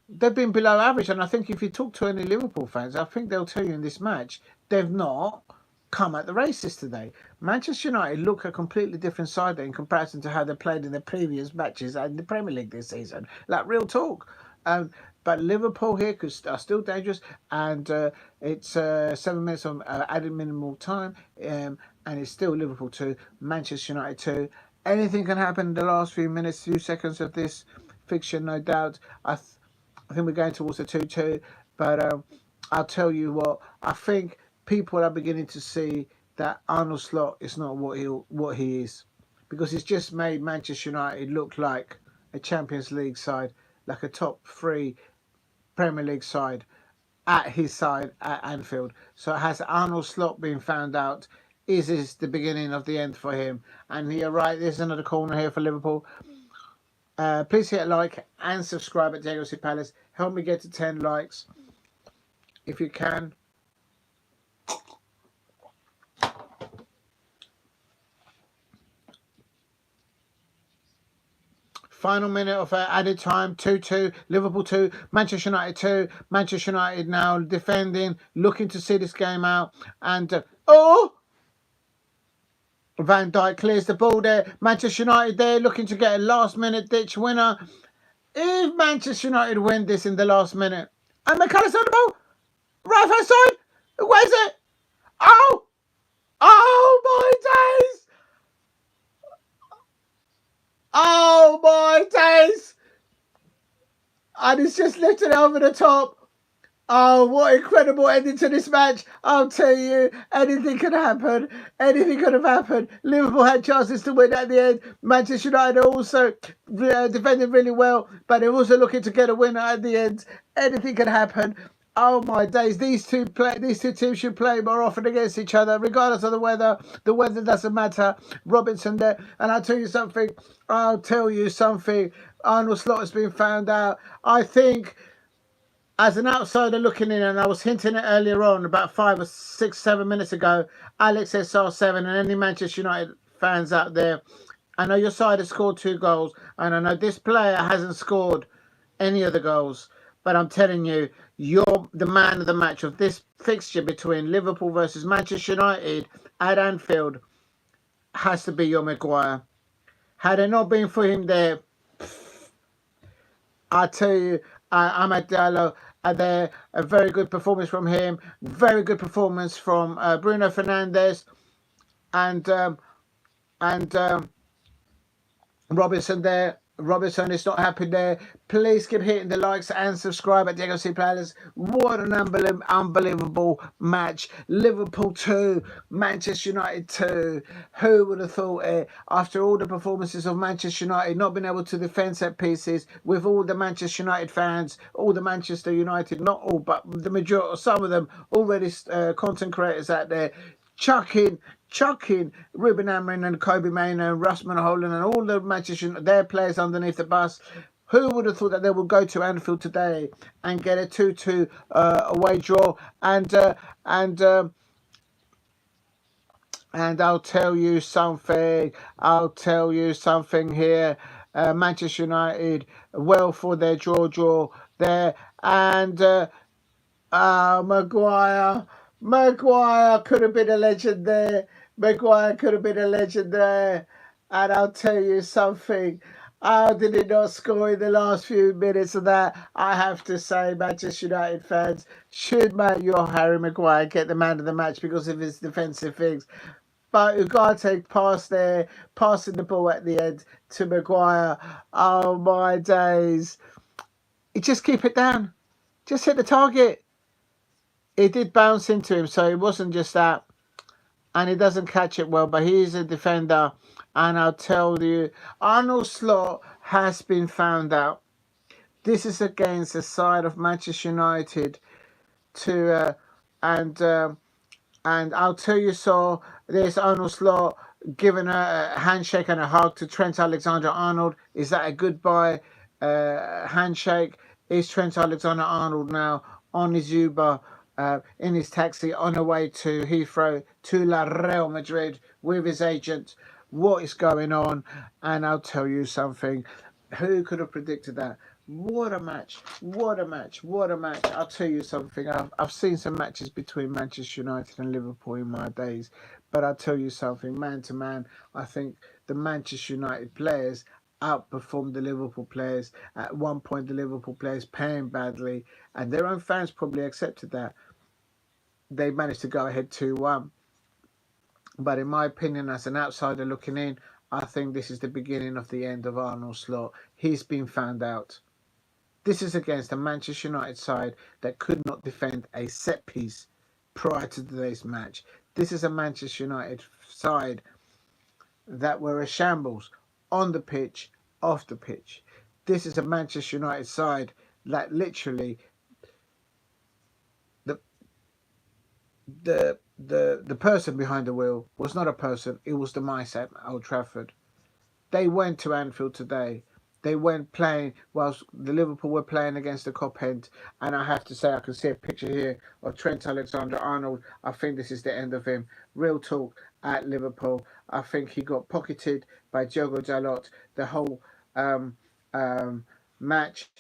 they've been below average. And I think if you talk to any Liverpool fans, I think they'll tell you in this match, they've not come at the races today. Manchester United look a completely different side in comparison to how they played in the previous matches in the Premier League this season. Like, real talk. But Liverpool here are still dangerous, and it's 7 minutes on added minimal time, and it's still Liverpool 2, Manchester United 2. Anything can happen in the last few seconds of this fixture, no doubt. I think we're going towards the 2-2, but I'll tell you what, I think people are beginning to see that Arnold Slot is not what he is, because he's just made Manchester United look like a Champions League side, like a top 3 Premier League side at his side at Anfield. So has Arnold Slot been found out? Is this the beginning of the end for him? And you're right, there's another corner here for Liverpool. Please hit a like and subscribe at Diego C. Palace. Help me get to 10 likes if you can. Final minute of added time, 2-2, Liverpool 2, Manchester United 2. Manchester United now defending, looking to see this game out. And, Van Dijk clears the ball there. Manchester United there looking to get a last-minute ditch winner. If Manchester United win this in the last minute. And McAllister on the ball. Right-hand side. Where's it? Oh! Oh, my days! Oh my days! And it's just lifted over the top. Oh, what incredible ending to this match. I'll tell you, anything could happen. Anything could have happened. Liverpool had chances to win at the end. Manchester United also defended really well, but they're also looking to get a winner at the end. Anything could happen. Oh my days! These two teams should play more often against each other, regardless of the weather. The weather doesn't matter. Robinson there, and I'll tell you something. I'll tell you something. Arnold Slot has been found out. I think, as an outsider looking in, and I was hinting it earlier on, about 5 or 6, 7 minutes ago, Alex SR7 and any Manchester United fans out there, I know your side has scored 2 goals, and I know this player hasn't scored any of the goals, but I'm telling you, you're the man of the match of this fixture between Liverpool versus Manchester United at Anfield. Has to be your Maguire. Had it not been for him there, I tell you, Amad Diallo, there, a very good performance from him. Very good performance from Bruno Fernandes and Robinson there. Robinson is not happy there. Please keep hitting the likes and subscribe at Diego C. Palace. What an unbelievable match. Liverpool 2, Manchester United 2. Who would have thought it? After all the performances of Manchester United, not being able to defend set pieces, with all the Manchester United fans, all the Manchester United, not all, but the majority, some of them already content creators out there, chucking Ruben Amorim and Kobe Mainoo and Russman Holland and all the Manchester, their players underneath the bus. Who would have thought that they would go to Anfield today and get a 2-2 away draw? And I'll tell you something. I'll tell you something here. Manchester United well for their draw there, and Maguire. Maguire could have been a legend there. Maguire could have been a legend there. And I'll tell you something. How did he not score in the last few minutes of that? I have to say, Manchester United fans, should your Harry Maguire get the man of the match because of his defensive things. But Ugarte passed there, passing the ball at the end to Maguire. Oh my days. Just keep it down. Just hit the target. It did bounce into him, so it wasn't just that. And he doesn't catch it well, but he's a defender. And I'll tell you, Arnold Slot has been found out. This is against the side of Manchester United. And I'll tell you so. There's Arnold Slot giving a handshake and a hug to Trent Alexander-Arnold. Is that a goodbye handshake? Is Trent Alexander-Arnold now on his Uber, in his taxi on the way to Heathrow, to La Real Madrid with his agent? What is going on? And I'll tell you something. Who could have predicted that? What a match. What a match. What a match. I'll tell you something. I've seen some matches between Manchester United and Liverpool in my days. But I'll tell you something. Man to man, I think the Manchester United players outperformed the Liverpool players. At one point, the Liverpool players playing badly. And their own fans probably accepted that. They managed to go ahead 2-1. But in my opinion, as an outsider looking in, I think this is the beginning of the end of Arnold Slot. He's been found out. This is against a Manchester United side that could not defend a set piece prior to today's match. This is a Manchester United side that were a shambles on the pitch, off the pitch. This is a Manchester United side that literally the person behind the wheel was not a person, it was the mice at Old Trafford. They went to Anfield today. They went playing whilst the Liverpool were playing against the Cop-End. And I have to say, I can see a picture here of Trent Alexander-Arnold. I think this is the end of him. Real talk at Liverpool. I think he got pocketed by Diogo Dalot the whole match.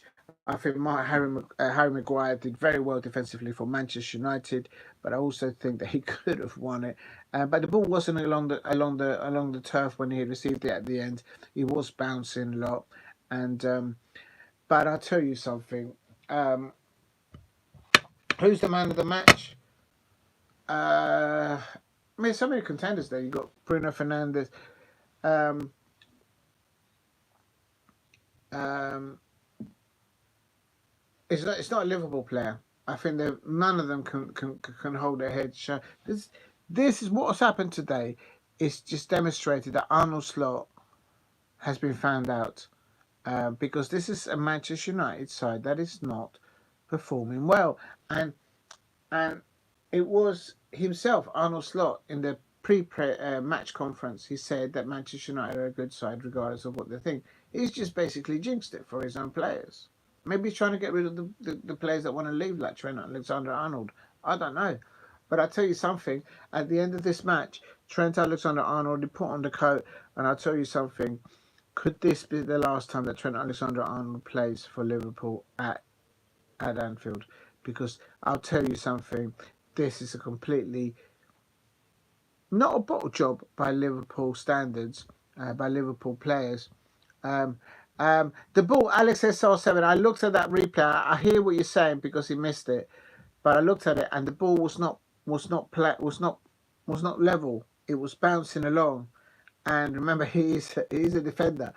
I think Harry Maguire did very well defensively for Manchester United, but I also think that he could have won it. But the ball wasn't along the turf when he received it at the end. He was bouncing a lot, and but I'll tell you something. Who's the man of the match? I mean, so many contenders there. You got Bruno Fernandes. It's not a Liverpool player. I think that none of them can hold their head. This is what's happened today. It's just demonstrated that Arnold Slot has been found out, because this is a Manchester United side that is not performing well, and it was himself, Arnold Slot, in the pre-match conference. He said that Manchester United are a good side regardless of what they think. He's just basically jinxed it for his own players. Maybe he's trying to get rid of the players that want to leave, like Trent Alexander-Arnold. I don't know. But I'll tell you something. At the end of this match, Trent Alexander-Arnold, he put on the coat, and I'll tell you something. Could this be the last time that Trent Alexander-Arnold plays for Liverpool at Anfield? Because I'll tell you something. This is a completely, not a bottle job by Liverpool standards, by Liverpool players. The ball, Alex SR7. I looked at that replay. I hear what you're saying because he missed it, but I looked at it and the ball was not level. It was bouncing along, and remember he's a defender,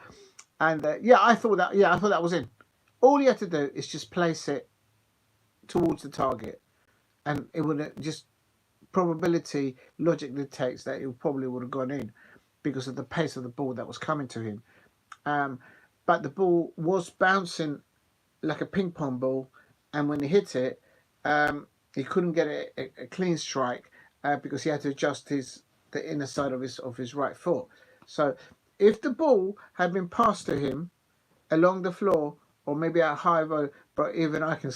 and I thought that was in. All you had to do is just place it towards the target, and it would just, probability logic dictates that it probably would have gone in because of the pace of the ball that was coming to him. But the ball was bouncing like a ping pong ball, and when he hit it, he couldn't get a clean strike because he had to adjust the inner side of his right foot. So if the ball had been passed to him along the floor, or maybe at high vote, but even I can.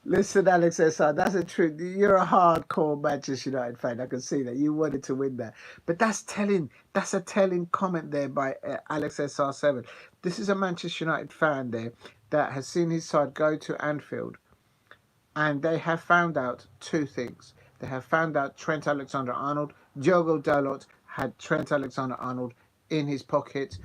Listen, Alex SR, that's a true. You're a hardcore Manchester United fan. I can see that you wanted to win that, but that's telling. That's a telling comment there by Alex SR7. This is a Manchester United fan there that has seen his side go to Anfield, and they have found out two things. They have found out Trent Alexander-Arnold. Diogo Dalot had Trent Alexander-Arnold in his pocket.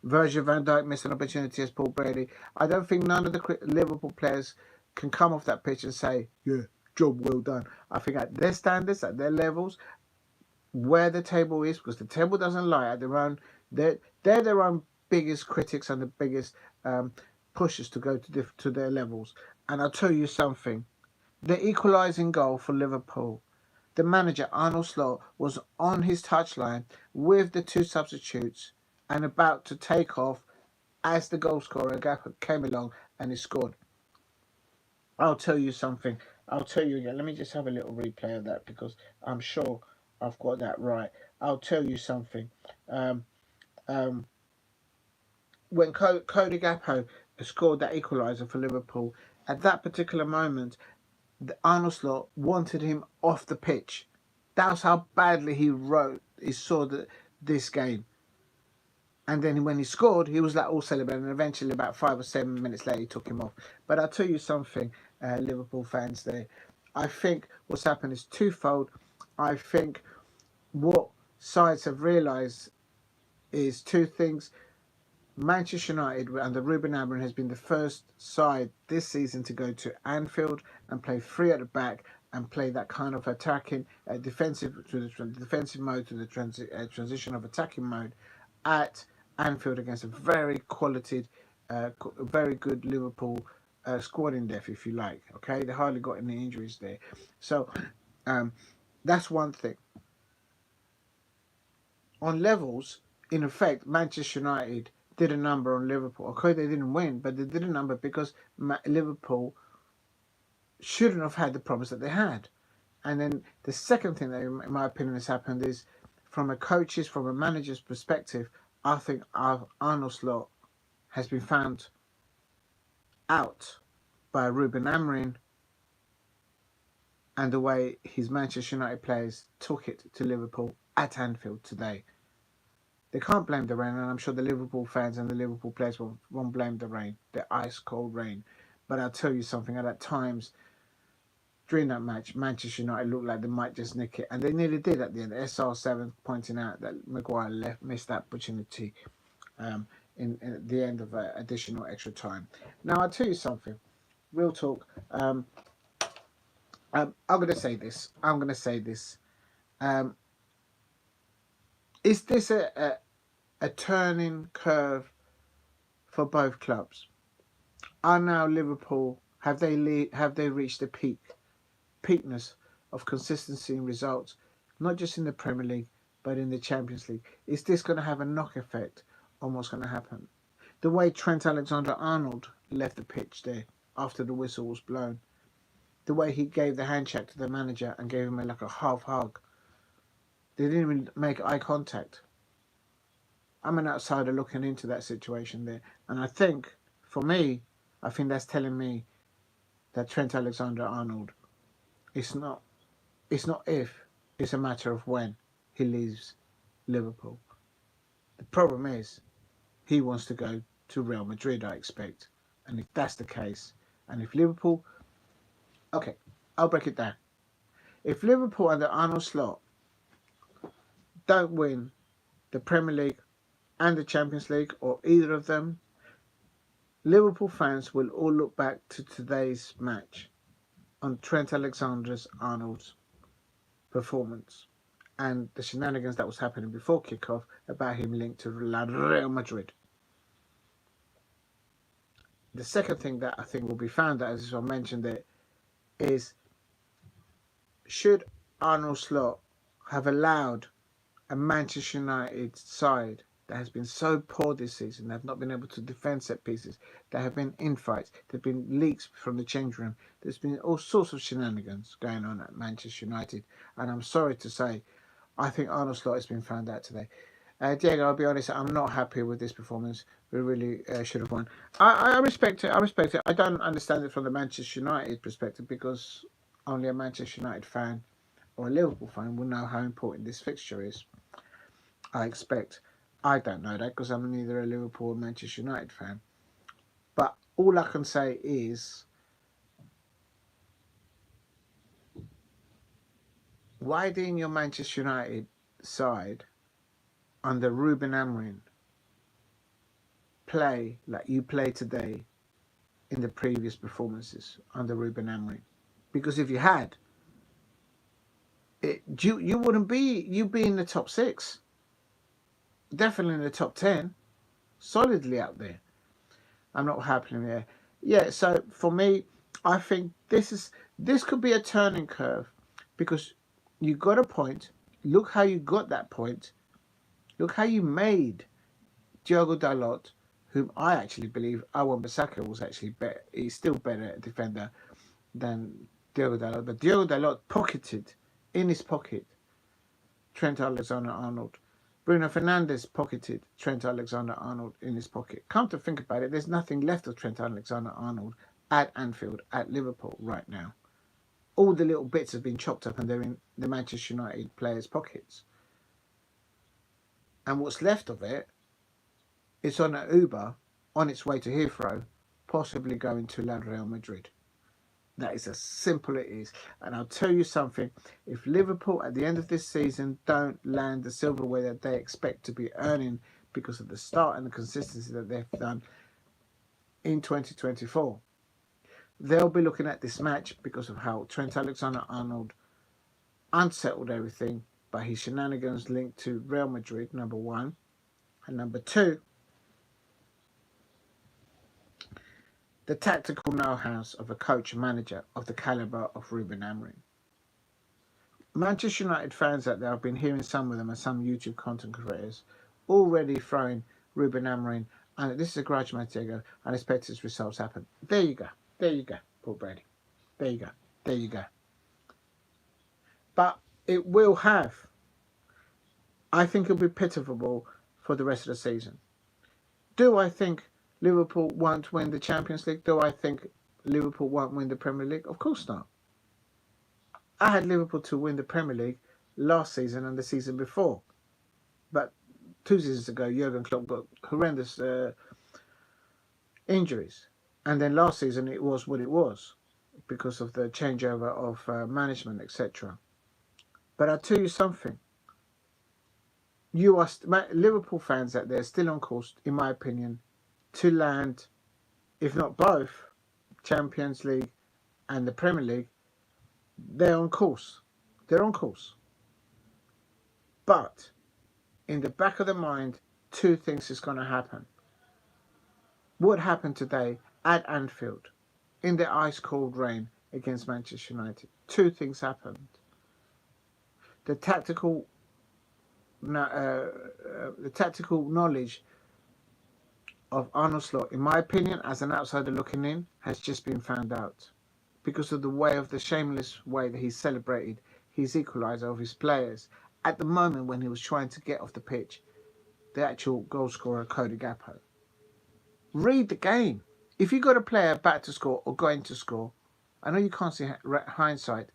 Virgil van Dijk missed an opportunity as Paul Brady. I don't think none of the Liverpool players can come off that pitch and say, yeah, job well done. I think at their standards, at their levels, where the table is, because the table doesn't lie, at their own, they're their own biggest critics and the biggest pushers to go to their levels. And I'll tell you something, the equalising goal for Liverpool, the manager, Arnold Slot, was on his touchline with the two substitutes and about to take off as the goal scorer came along and he scored. I'll tell you something. I'll tell you again. Let me just have a little replay of that because I'm sure I've got that right. I'll tell you something. When Cody Gakpo scored that equaliser for Liverpool, at that particular moment, Arnold Slot wanted him off the pitch. That's how badly he saw this game. And then when he scored, he was like all celebrating. And eventually, about 5 or 7 minutes later, he took him off. But I'll tell you something, Liverpool fans there. I think what's happened is twofold. I think what sides have realised is two things. Manchester United under Ruben Amorim has been the first side this season to go to Anfield and play three at the back and play that kind of attacking, defensive mode to the transition of attacking mode at Anfield against a very very good Liverpool squad in depth, if you like. Okay, they hardly got any injuries there, so that's one thing. On levels, in effect, Manchester United did a number on Liverpool. Okay, they didn't win, but they did a number because Liverpool shouldn't have had the problems that they had. And then the second thing that, in my opinion, has happened is, from a manager's perspective, I think Arnold Slot has been found out by Ruben Amorim and the way his Manchester United players took it to Liverpool at Anfield today. They can't blame the rain, and I'm sure the Liverpool fans and the Liverpool players won't blame the rain, the ice-cold rain. But I'll tell you something, at times during that match, Manchester United looked like they might just nick it, and they nearly did at the end. SR7 pointing out that Maguire missed that opportunity in the end of additional extra time. Now, I'll tell you something, real talk. I'm going to say this. Is this a turning curve for both clubs. Are now Liverpool, have they reached the peakness of consistency in results, not just in the Premier League but in the Champions League? Is this going to have a knock effect on what's going to happen? The way Trent Alexander-Arnold left the pitch there after the whistle was blown, the way he gave the handshake to the manager and gave him like a half hug. They didn't even make eye contact. I'm an outsider looking into that situation there, and I think, for me, I think that's telling me that Trent Alexander-Arnold, it's not if, it's a matter of when he leaves Liverpool. The problem is he wants to go to Real Madrid, I expect. And if that's the case, and if Liverpool, okay, I'll break it down. If Liverpool under Arnold Slot don't win the Premier League and the Champions League, or either of them, Liverpool fans will all look back to today's match on Trent Alexander-Arnold's performance and the shenanigans that was happening before kickoff about him linked to Real Madrid. The second thing that I think will be found out, as I mentioned it, is should Arnold Slot have allowed a Manchester United side that has been so poor this season, they have not been able to defend set pieces, there have been infights, there have been leaks from the change room, there's been all sorts of shenanigans going on at Manchester United, and I'm sorry to say, I think Arnold Slot has been found out today. Diego, I'll be honest, I'm not happy with this performance. We really should have won. I respect it. I don't understand it from the Manchester United perspective, because only a Manchester United fan or a Liverpool fan will know how important this fixture is. I expect. I don't know that because I'm neither a Liverpool or Manchester United fan. But all I can say is, why didn't your Manchester United side under Ruben Amorim play like you played today in the previous performances under Ruben Amorim? Because if you had, you wouldn't be, you'd be in the top 6, definitely in the top 10, solidly out there. I'm not happening there. Yeah, so for me, I think this could be a turning curve, because you got a point. Look how you got that point. Look how you made Diogo Dalot, whom I actually believe Wan-Bissaka was actually better. He's still better defender than Diogo Dalot. But Diogo Dalot pocketed in his pocket Trent Alexander-Arnold. Bruno Fernandes pocketed Trent Alexander-Arnold in his pocket. Come to think about it, there's nothing left of Trent Alexander-Arnold at Anfield, at Liverpool right now. All the little bits have been chopped up and they're in the Manchester United players' pockets. And what's left of it is on an Uber on its way to Heathrow, possibly going to Real Madrid. That is as simple as it is. And I'll tell you something, if Liverpool at the end of this season don't land the silverware that they expect to be earning because of the start and the consistency that they've done in 2024, they'll be looking at this match because of how Trent Alexander-Arnold unsettled everything by his shenanigans linked to Real Madrid, number one. And number two, the tactical know-how of a coach and manager of the calibre of Ruben Amorim. Manchester United fans out there, I've been hearing some of them and some YouTube content creators already throwing Ruben Amorim, and this is a grudge match, Diego, and expect his results happen. There you go. There you go, Paul Brady. There you go. There you go. But it will have. I think it'll be pitiful for the rest of the season. Do I think Liverpool won't win the Champions League? Do I think Liverpool won't win the Premier League? Of course not. I had Liverpool to win the Premier League last season and the season before. But 2 seasons ago, Jurgen Klopp got horrendous injuries. And then last season, it was what it was because of the changeover of management, etc. But I'll tell you something. You are Liverpool fans out there still on course, in my opinion, to land, if not both, Champions League and the Premier League. They're on course. They're on course. But in the back of the mind, 2 things is going to happen. what happened today at Anfield in the ice cold rain against Manchester United. Two things happened. The tactical, the tactical knowledge of Arnold Slot, in my opinion, as an outsider looking in, has just been found out because of the shameless way that he celebrated his equaliser of his players at the moment when he was trying to get off the pitch, the actual goal scorer, Cody Gakpo. Read the game. If you got a player back to score or going to score, I know you can't see hindsight,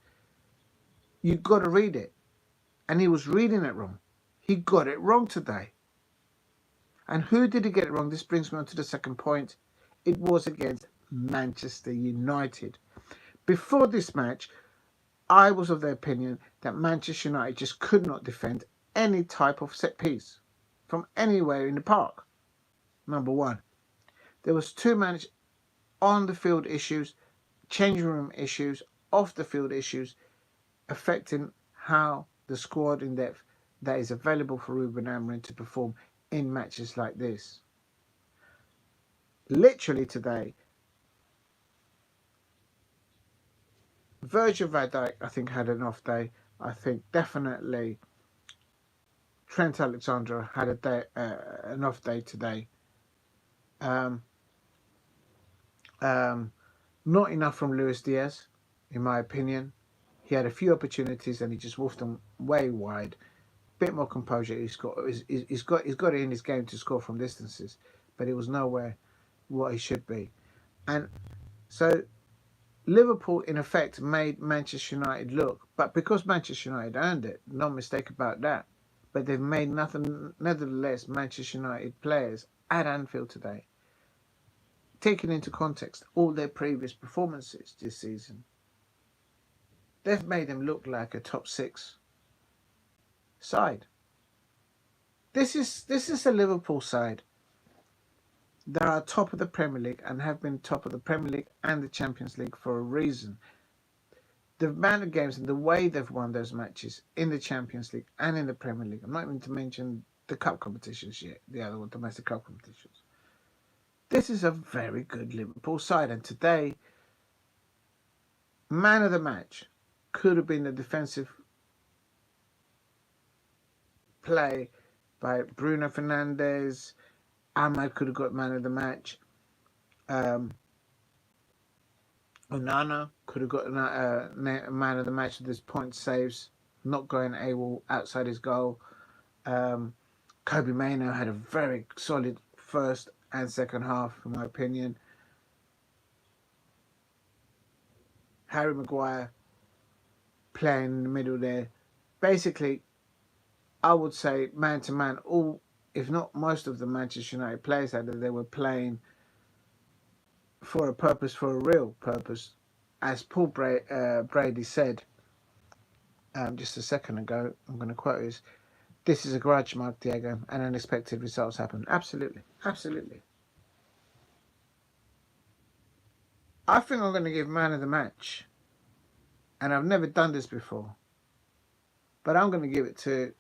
you've got to read it. And he was reading it wrong. He got it wrong today. And who did he get it wrong? This brings me on to the second point. It was against Manchester United. Before this match, I was of the opinion that Manchester United just could not defend any type of set piece from anywhere in the park. Number one, there was too much on the field issues, changing room issues, off the field issues, affecting how the squad in depth that is available for Ruben Amorim to perform in matches like this. Literally today, Virgil van Dijk, I think, had an off day. I think definitely Trent Alexander had an off day today. Not enough from Luis Diaz, in my opinion. He had a few opportunities and he just wolfed them way wide. Bit more composure. He's got it in his game to score from distances, but it was nowhere what he should be. And so Liverpool, in effect, made Manchester United look, but because Manchester United earned it, no mistake about that. But they've made nothing, nevertheless, Manchester United players at Anfield today, taking into context all their previous performances this season, they've made them look like a top six side. This is a Liverpool side that are top of the Premier League and have been top of the Premier League and the Champions League for a reason. The amount of games and the way they've won those matches in the Champions League and in the Premier League. I'm not even to mention the cup competitions yet, the other one, domestic cup competitions. This is a very good Liverpool side, and today, man of the match could have been the defensive play by Bruno Fernandes. Ahmad could have got man of the match. Onana could have got a man of the match with his point saves, not going AWOL outside his goal. Kobe Mainoo had a very solid first and second half, in my opinion. Harry Maguire playing in the middle there. Basically, I would say man to man, all, if not most of the Manchester United players that they were playing for a purpose, for a real purpose. As Paul Brady said just a second ago, I'm going to quote this is a grudge mark, Diego, and unexpected results happen. Absolutely, absolutely. I think I'm going to give man of the match, and I've never done this before, but I'm going to give it to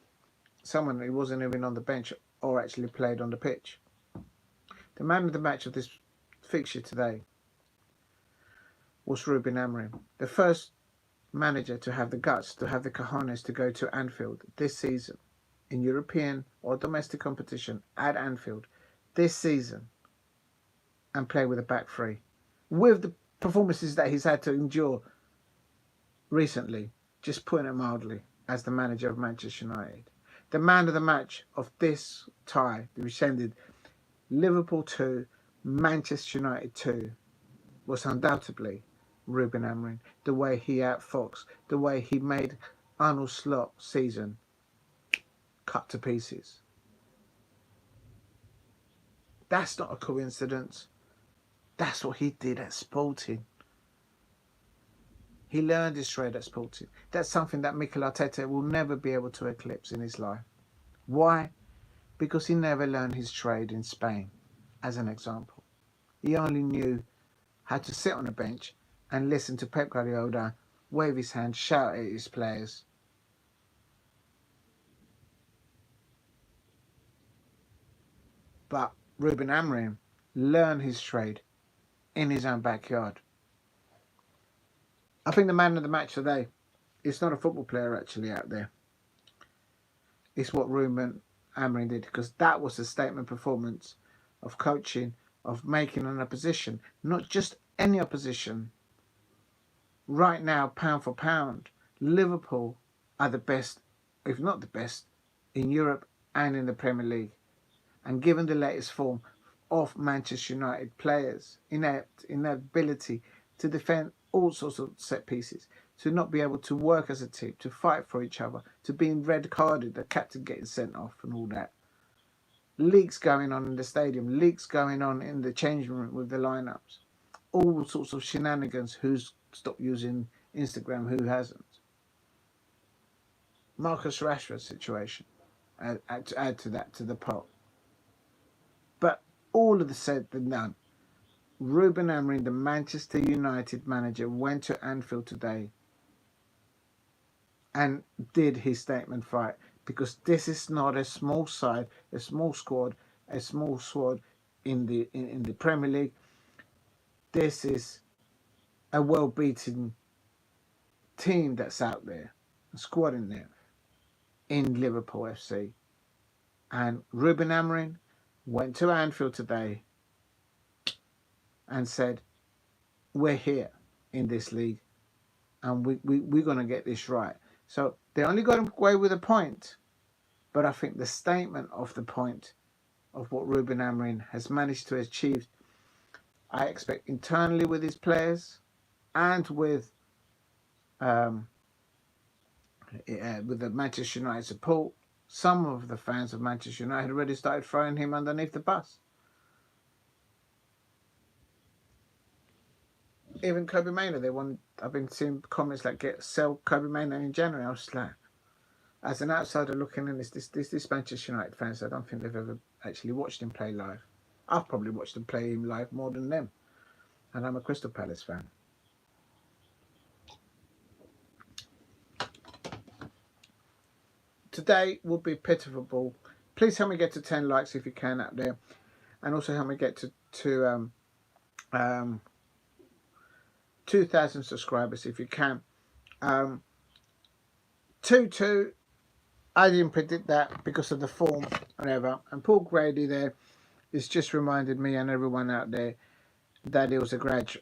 someone who wasn't even on the bench or actually played on the pitch. The man of the match of this fixture today was Ruben Amorim, the first manager to have the guts, to have the cojones to go to Anfield this season in European or domestic competition at Anfield this season and play with a back three. With the performances that he's had to endure recently, just putting it mildly, as the manager of Manchester United. The man of the match of this tie, which ended Liverpool 2, Manchester United 2, was undoubtedly Ruben Amorim. The way he outfoxed, the way he made Arnold Slot's season cut to pieces. That's not a coincidence. That's what he did at Sporting. He learned his trade at Sporting. That's something that Mikel Arteta will never be able to eclipse in his life. Why? Because he never learned his trade in Spain, as an example. He only knew how to sit on a bench and listen to Pep Guardiola wave his hand, shout at his players. But Ruben Amorim learn his trade in his own backyard. I think the man of the match today, it's not a football player actually out there. It's what Ruben Amorim did, because that was a statement performance of coaching, of making an opposition, not just any opposition. Right now, pound for pound, Liverpool are the best, if not the best, in Europe and in the Premier League. And given the latest form of Manchester United players, inept ability to defend all sorts of set pieces, to not be able to work as a team, to fight for each other, to being red carded, the captain getting sent off and all that. Leaks going on in the stadium, leaks going on in the changing room with the lineups, all sorts of shenanigans. Who's stopped using Instagram, who hasn't? Marcus Rashford's situation, to add to that, to the pot. But all of the said and done, Ruben Amorim, the Manchester United manager, went to Anfield today and did his statement fight, because this is not a small side, a small squad in the Premier League. This is a well-beaten team that's out there, a squad in there, in Liverpool FC. And Ruben Amorim went to Anfield today and said, we're here in this league and we're going to get this right. So they only got away with a point, but I think the statement of the point of what Ruben Amorim has managed to achieve, I expect internally with his players and with the Manchester United support. Some of the fans of Manchester United already started throwing him underneath the bus. Even Kobe Mainoo, I've been seeing comments like sell Kobe Mainoo in January. I was like, as an outsider looking in, this Manchester United fans, I don't think they've ever actually watched him play live. I've probably watched him play him live more than them, and I'm a Crystal Palace fan. Today will be pitiful. Please help me get to 10 likes if you can out there, and also help me get to 2,000 subscribers if you can. 2-2. I didn't predict that because of the form, whatever. And Paul Grady there has just reminded me and everyone out there that it was a grudge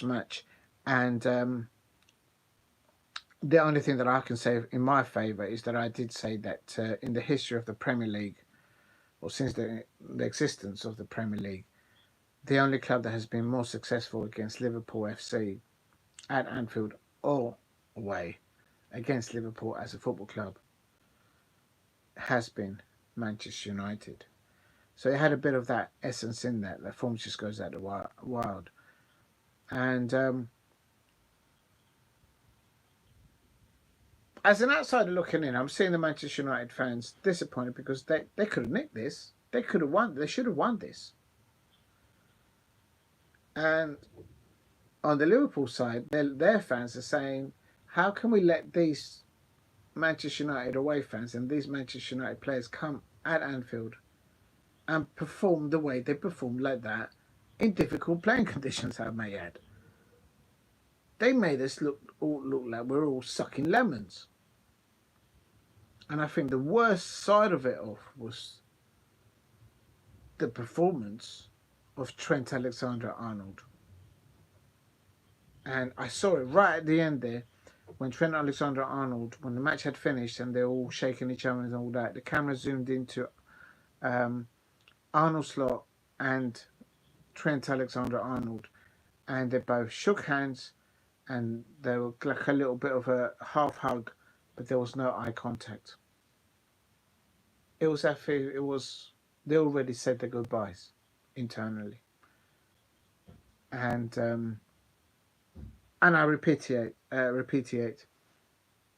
match, and the only thing that I can say in my favour is that I did say that in the history of the Premier League, or since the existence of the Premier League, the only club that has been more successful against Liverpool FC at Anfield or away against Liverpool as a football club has been Manchester United. So it had a bit of that essence in that. The form just goes out the wild. And as an outsider looking in, I'm seeing the Manchester United fans disappointed because they could have nicked this. They could have won. They should have won this. And on the Liverpool side, their fans are saying, how can we let these Manchester United away fans and these Manchester United players come at Anfield and perform the way they performed like that in difficult playing conditions, I may add. They made us look like we're all sucking lemons. And I think the worst side of it off was the performance of Trent Alexander-Arnold. And I saw it right at the end there, when Trent Alexander-Arnold, when the match had finished and they're all shaking each other and all that, the camera zoomed into Arnold Slot and Trent Alexander-Arnold, and they both shook hands, and they were like a little bit of a half hug, but there was no eye contact. It was they already said their goodbyes internally, and I repeat,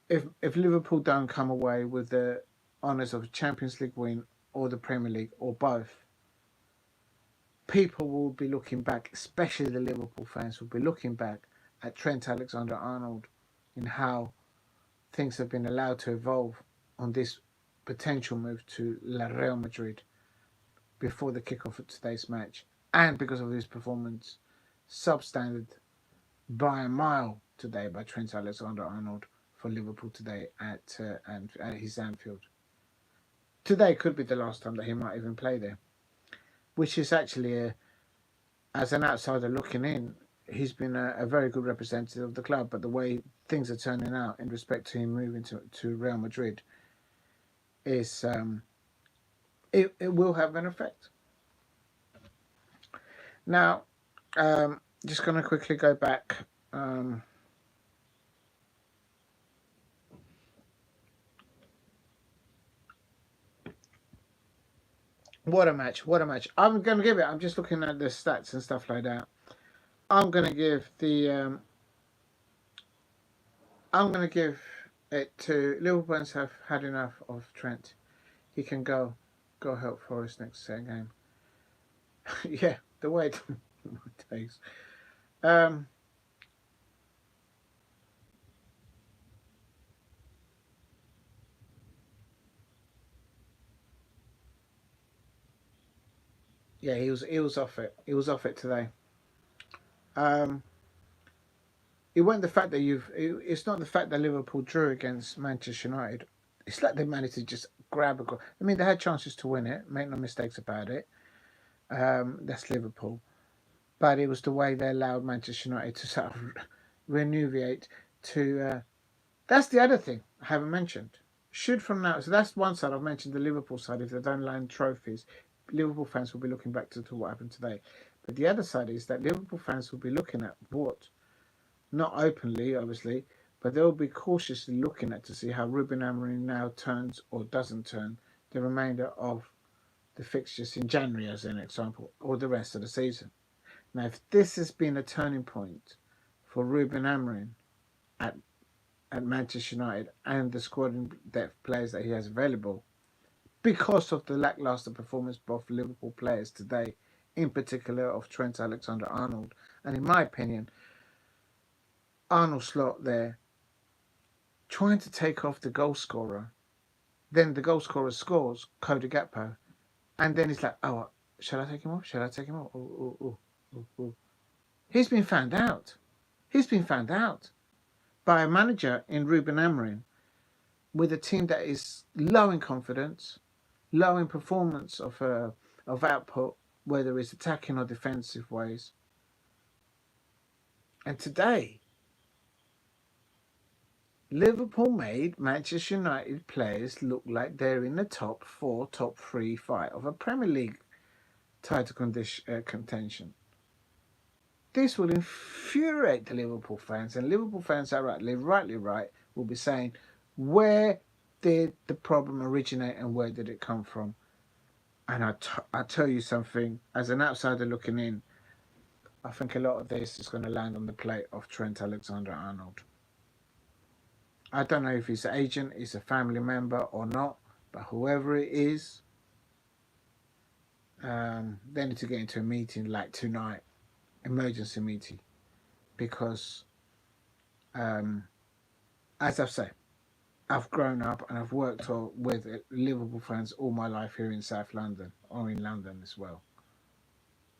if Liverpool don't come away with the honours of a Champions League win or the Premier League or both, people will be looking back, especially the Liverpool fans will be looking back at Trent Alexander-Arnold and how things have been allowed to evolve on this potential move to Real Madrid. before the kickoff of today's match, and because of his performance, substandard by a mile today by Trent Alexander-Arnold for Liverpool today at his Anfield. Today could be the last time that he might even play there, which is actually, as an outsider looking in, he's been a very good representative of the club. But the way things are turning out in respect to him moving to Real Madrid is it will have an effect. Now, just going to quickly go back. What a match! What a match! I'm going to give it. I'm just looking at the stats and stuff like that. I'm going to give the. I'm going to give it to Liverpool. Fans have had enough of Trent. He can go help Forest next game. Yeah, the way it takes. Yeah, he was off it. He was off it today. It wasn't the fact that it's not the fact that Liverpool drew against Manchester United. It's like they managed to just grab a goal. I mean, they had chances to win it. Make no mistakes about it. That's Liverpool. But it was the way they allowed Manchester United to sort of renovate to. That's the other thing I haven't mentioned. Should from now, so that's one side. I've mentioned the Liverpool side. If they don't land trophies, Liverpool fans will be looking back to what happened today. But the other side is that Liverpool fans will be looking at what, not openly, obviously, but they'll be cautiously looking at to see how Ruben Amorim now turns or doesn't turn the remainder of the fixtures in January, as an example, or the rest of the season. Now, if this has been a turning point for Ruben Amorim at Manchester United and the squad and depth players that he has available, because of the lackluster performance of Liverpool players today, in particular of Trent Alexander-Arnold, and in my opinion, Arnold Slot there trying to take off the goal scorer. Then the goal scorer scores, Cody Gakpo, and then it's like, oh, shall I take him off? Shall I take him off? Oh. He's been found out. He's been found out by a manager in Ruben Amorim with a team that is low in confidence, low in performance of output, whether it's attacking or defensive ways. And today, Liverpool made Manchester United players look like they're in the top 4, top 3 fight of a Premier League title contention. This will infuriate the Liverpool fans, and Liverpool fans are rightly right, will be saying, where did the problem originate and where did it come from? And I tell you something, as an outsider looking in, I think a lot of this is going to land on the plate of Trent Alexander-Arnold. I don't know if his agent is a family member or not, but whoever it is, they need to get into a meeting like tonight, emergency meeting, because, as I've said, I've grown up and I've worked with Liverpool fans all my life here in South London, or in London as well.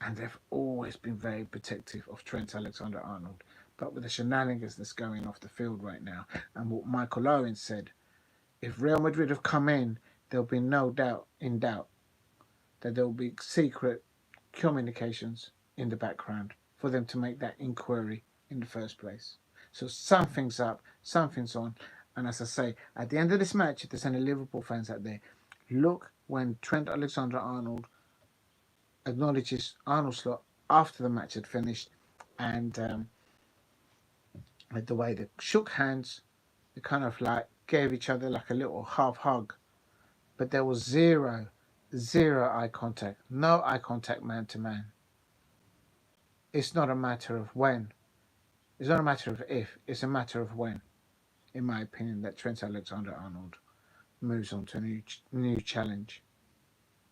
And they've always been very protective of Trent Alexander-Arnold. But with the shenanigans that's going off the field right now, and what Michael Owen said, if Real Madrid have come in, there'll be no doubt that there will be secret communications in the background for them to make that inquiry in the first place. So something's up, something's on. And as I say, at the end of this match, if there's any Liverpool fans out there, look when Trent Alexander-Arnold acknowledges Arnold Slot after the match had finished, and the way they shook hands, they kind of like gave each other like a little half hug, but there was zero eye contact, no eye contact man to man. It's not a matter of when, it's not a matter of if, it's a matter of when, in my opinion, that Trent Alexander-Arnold moves on to a new challenge.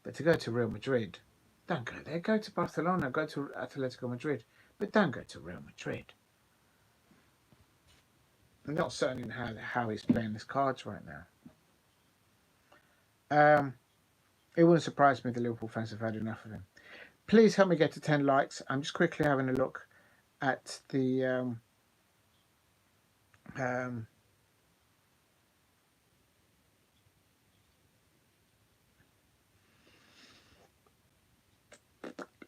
But to go to Real Madrid, don't go there. Go to Barcelona, go to Atletico Madrid, but don't go to Real Madrid. I'm not certain how he's playing his cards right now. It wouldn't surprise me if the Liverpool fans have had enough of him. Please help me get to 10 likes. I'm just quickly having a look at the um,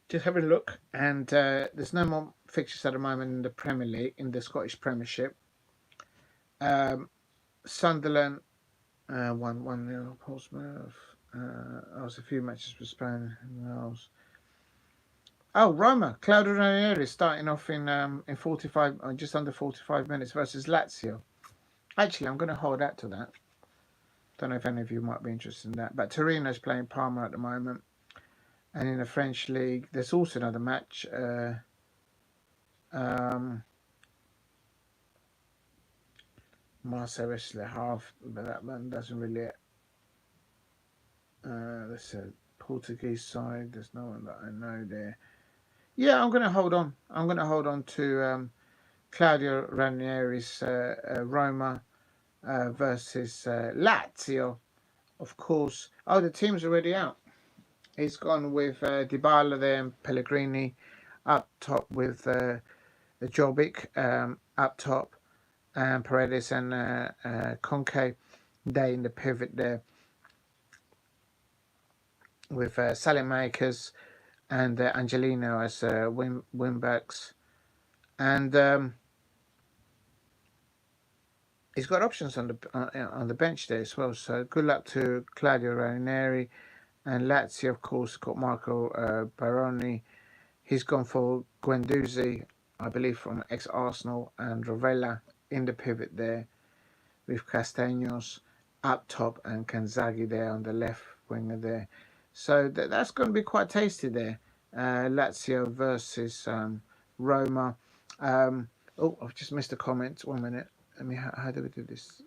just having a look, and there's no more fixtures at the moment in the Premier League, in the Scottish Premiership. Sunderland 1-1 Portsmouth. I was a few matches for Spain. Oh, Roma, Claudio Ranieri starting off in 45, just under 45 minutes versus Lazio. Actually, I'm going to hold out to that. Don't know if any of you might be interested in that. But Torino's playing Parma at the moment. And in the French league, there's also another match. Marseille versus Le Havre, but that one doesn't really. There's a Portuguese side. There's no one that I know there. Yeah, I'm going to hold on. I'm going to hold on to Claudio Ranieri's Roma versus Lazio, of course. Oh, the team's already out. He's gone with Dybala there and Pellegrini up top with the Jobbik up top, and Paredes and Conke there in the pivot there with Saelemaekers and Angelino as wing backs. And he's got options on the bench there as well. So good luck to Claudio Ranieri. And Lazio, of course, got Marco Baroni. He's gone for Guendouzi, I believe, from ex-Arsenal, and Rovella in the pivot there with Castaños up top and Kanzagi there on the left winger there. So that's going to be quite tasty there. Lazio versus Roma. Oh, I've just missed a comment. 1 minute. Let me. How do we do this?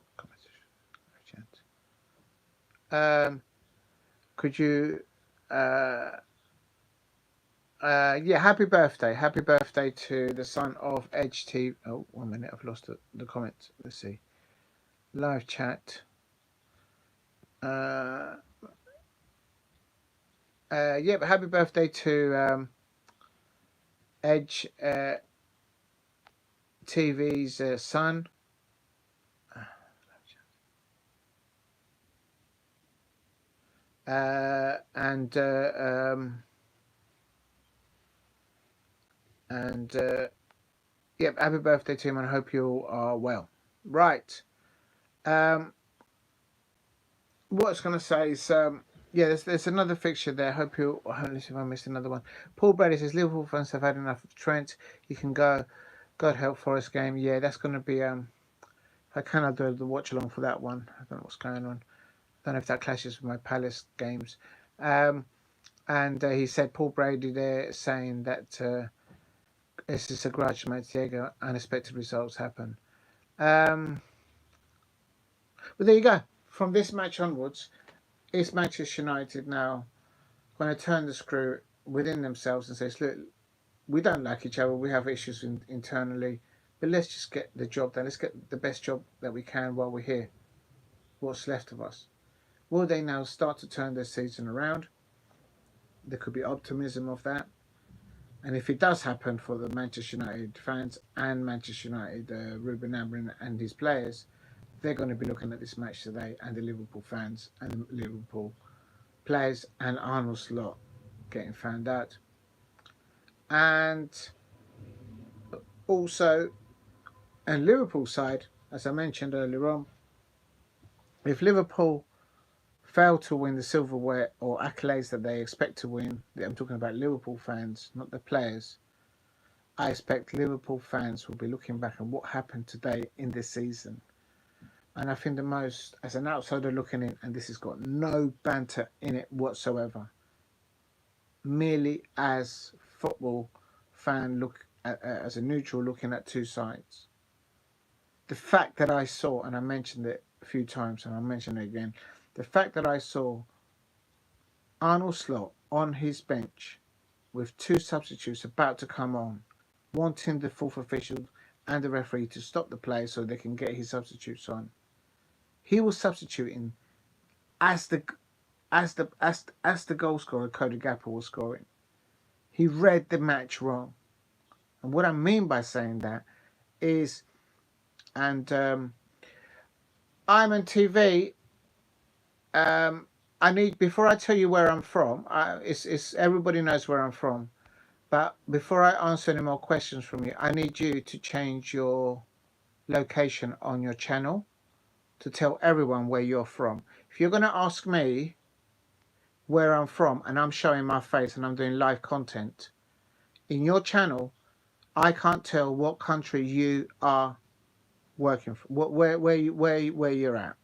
Could you? Yeah, happy birthday to the son of Edge TV. Oh, 1 minute, I've lost the comments. Let's see. Live chat. Yeah, but happy birthday to Edge TV's son. And yep, happy birthday to him, and I hope you all are well. Right. What I was going to say is, yeah, there's another fixture there. Hope you. Let's see if I missed another one. Paul Brady says Liverpool fans have had enough of Trent. You can go. God help Forest game. Yeah, that's going to be. I cannot do the watch along for that one. I don't know what's going on. I don't know if that clashes with my Palace games. And he said Paul Brady there saying that this is a grudge, mate. Diego. Unexpected results happen. But there you go. From this match onwards, it's Manchester United now going to turn the screw within themselves and says, look, we don't like each other. We have issues internally, but let's just get the job done. Let's get the best job that we can while we're here. What's left of us? Will they now start to turn their season around? There could be optimism of that. And if it does happen for the Manchester United fans and Manchester United, Ruben Amorim and his players, they're going to be looking at this match today, and the Liverpool fans and the Liverpool players and Arnold Slot getting found out. And also, and Liverpool side, as I mentioned earlier on, if Liverpool fail to win the silverware or accolades that they expect to win, I'm talking about Liverpool fans, not the players, I expect Liverpool fans will be looking back on what happened today in this season. And I think the most, as an outsider looking in, and this has got no banter in it whatsoever, merely as football fan look at, as a neutral looking at two sides. The fact that I saw, and I mentioned it a few times and I'll mention it again, the fact that I saw Arnold Slot on his bench with two substitutes about to come on, wanting the fourth official and the referee to stop the play so they can get his substitutes on. He was substituting as the as the goal scorer, Cody Gakpo was scoring, he read the match wrong. And what I mean by saying that is, and I'm on TV. I need, before I tell you where I'm from, it's everybody knows where I'm from. But before I answer any more questions from you, I need you to change your location on your channel to tell everyone where you're from. If you're going to ask me where I'm from and I'm showing my face and I'm doing live content in your channel, I can't tell what country you are working for, where you're at.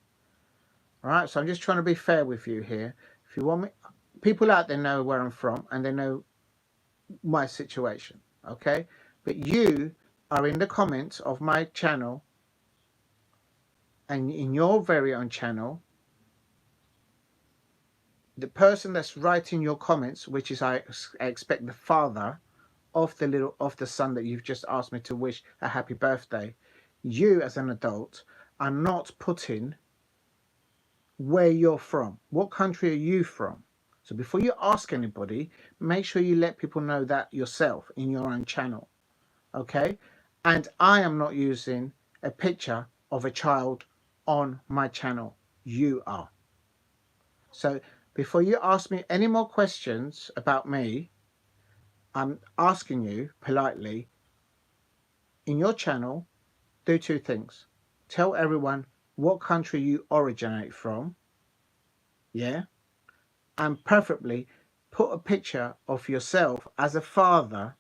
All right, so I'm just trying to be fair with you here. If you want me, people out there know where I'm from and they know my situation, okay? But you are in the comments of my channel and in your very own channel, the person that's writing your comments, which is I expect the father of the son that you've just asked me to wish a happy birthday, you as an adult are not putting where you're from. What country are you from? So before you ask anybody, make sure you let people know that yourself in your own channel, okay? And I am not using a picture of a child on my channel. You are. So before you ask me any more questions about me, I'm asking you politely, in your channel, do two things. Tell everyone what country you originate from, yeah? And preferably put a picture of yourself as a father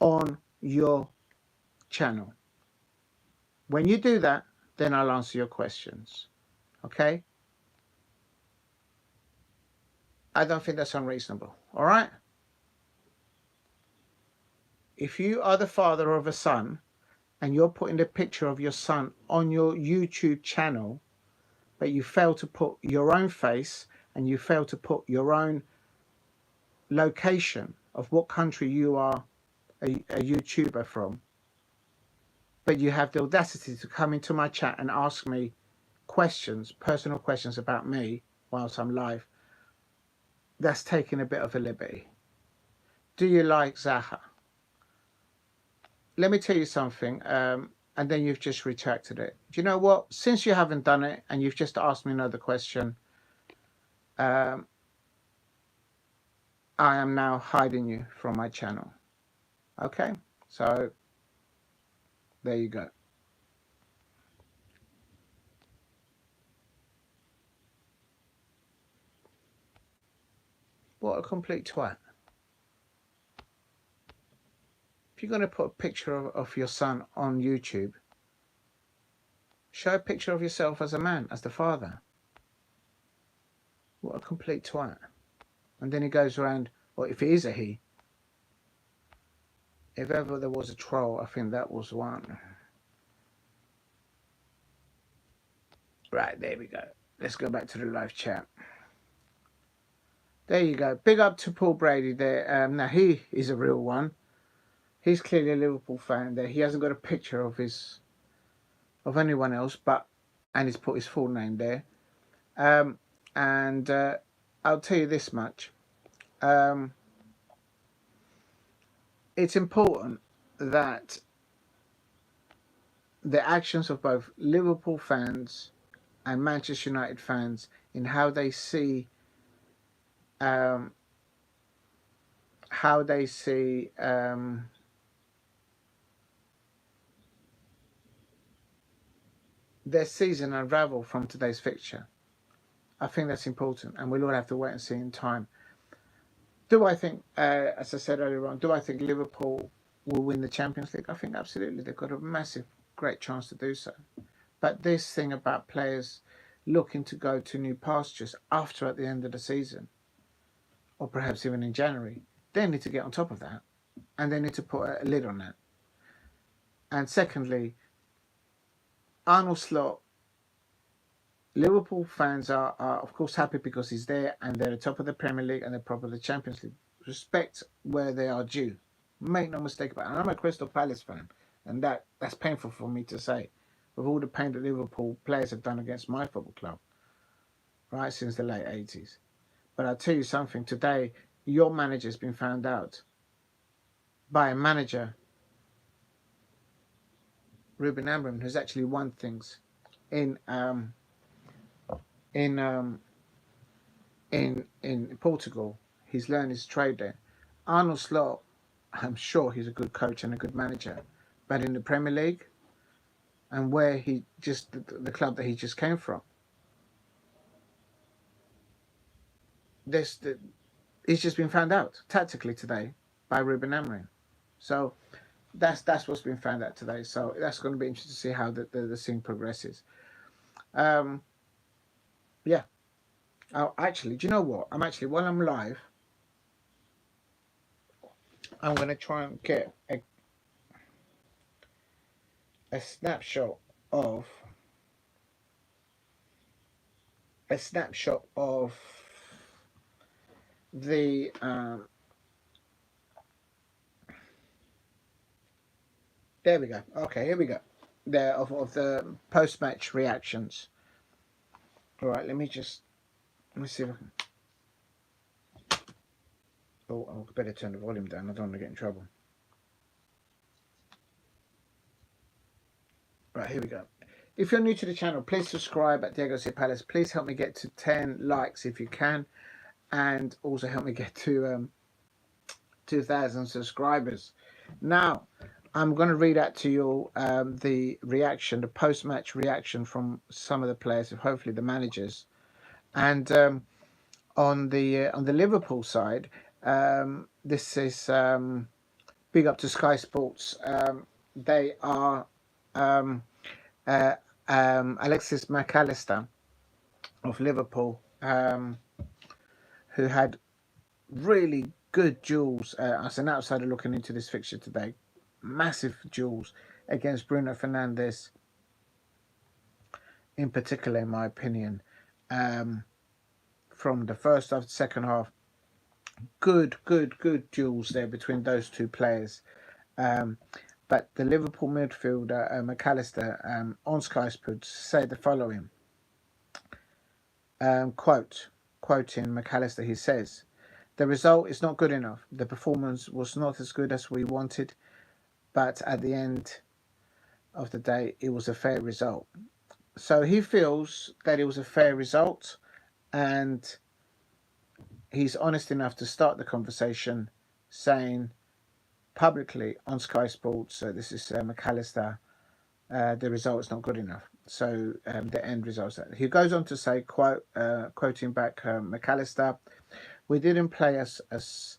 on your channel. When you do that, then I'll answer your questions, okay? I don't think that's unreasonable, all right? If you are the father of a son and you're putting the picture of your son on your YouTube channel, but you fail to put your own face and you fail to put your own location of what country you are a YouTuber from, but you have the audacity to come into my chat and ask me questions, personal questions about me whilst I'm live, that's taking a bit of a liberty. Do you like Zaha? Let me tell you something, and then you've just retracted it. Do you know what? Since you haven't done it and you've just asked me another question, I am now hiding you from my channel. Okay? So, there you go. What a complete twat. If you're going to put a picture of your son on YouTube, show a picture of yourself as a man, as the father. What a complete twat. And then he goes around, or if it is a he, if ever there was a troll, I think that was one. Right, there we go. Let's go back to the live chat. There you go. Big up to Paul Brady there. Now, he is a real one. He's clearly a Liverpool fan there. He hasn't got a picture of anyone else, and he's put his full name there. And I'll tell you this much. It's important that the actions of both Liverpool fans and Manchester United fans in how they see their season unravel from today's fixture. I think that's important, and we'll all have to wait and see in time. Do I think, as I said earlier on, do I think Liverpool will win the Champions League? I think absolutely. They've got a massive, great chance to do so. But this thing about players looking to go to new pastures after at the end of the season, or perhaps even in January, they need to get on top of that, and they need to put a lid on that. And secondly, Arnold Slot, Liverpool fans are of course happy because he's there and they're at the top of the Premier League and they're top of the Champions League. Respect where they are due. Make no mistake about it. And I'm a Crystal Palace fan, and that's painful for me to say, with all the pain that Liverpool players have done against my football club. right, since the late 80s. But I'll tell you something, today your manager's been found out by a manager, Ruben Amorim, who's actually won things in in um, in Portugal. He's learned his trade there. Arnold Slot, I'm sure he's a good coach and a good manager, but in the Premier League and where he just the club that he just came from, this he's just been found out tactically today by Ruben Amorim. So that's what's been found out today. So that's going to be interesting to see how the scene progresses. Um, yeah. Oh, actually, do you know what? While I'm live, I'm going to try and get a snapshot of the there we go. Okay, here we go. There of the post match reactions. All right, let me see if I can. Oh, I better turn the volume down. I don't want to get in trouble. Right, here we go. If you're new to the channel, please subscribe at Diego C Palace. Please help me get to 10 likes if you can, and also help me get to 2,000 subscribers. Now, I'm going to read out to you the post-match reaction from some of the players, hopefully the managers, and on the Liverpool side, this is big up to Sky Sports. They are Alexis McAllister of Liverpool, who had really good duels as an outsider looking into this fixture today. Massive duels against Bruno Fernandes, in particular, in my opinion. From the first half to second half, good duels there between those two players. But the Liverpool midfielder, McAllister, on Sky Sports, said the following. Quoting McAllister, he says, "The result is not good enough. The performance was not as good as we wanted, but at the end of the day, it was a fair result." So he feels that it was a fair result, and he's honest enough to start the conversation saying publicly on Sky Sports, this is McAllister, the result is not good enough. So the end results. He goes on to say, quoting back McAllister, we didn't play as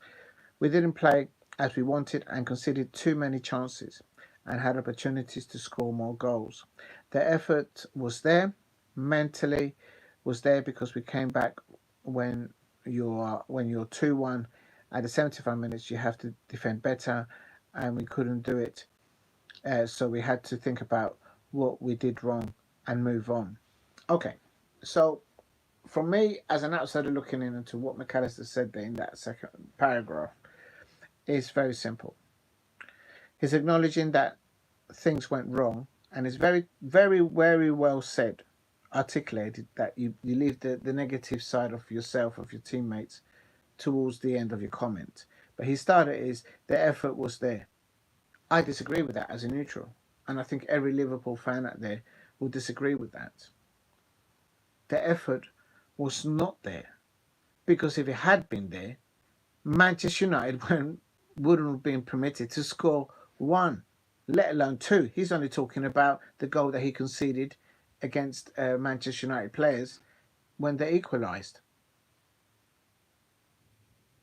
we wanted and conceded too many chances and had opportunities to score more goals. The effort was there, mentally was there, because we came back when you're 2-1 at the 75 minutes, you have to defend better, and we couldn't do it. So we had to think about what we did wrong and move on. Okay, so for me, as an outsider looking into what McAllister said there in that second paragraph, is very simple. He's acknowledging that things went wrong, and it's very well said, articulated, that you leave the negative side of yourself, of your teammates, towards the end of your comment. But he started is the effort was there. I disagree with that as a neutral, and I think every Liverpool fan out there will disagree with that. The effort was not there, because if it had been there, Manchester United wouldn't have been permitted to score one, let alone two. He's only talking about the goal that he conceded against Manchester United players when they equalised.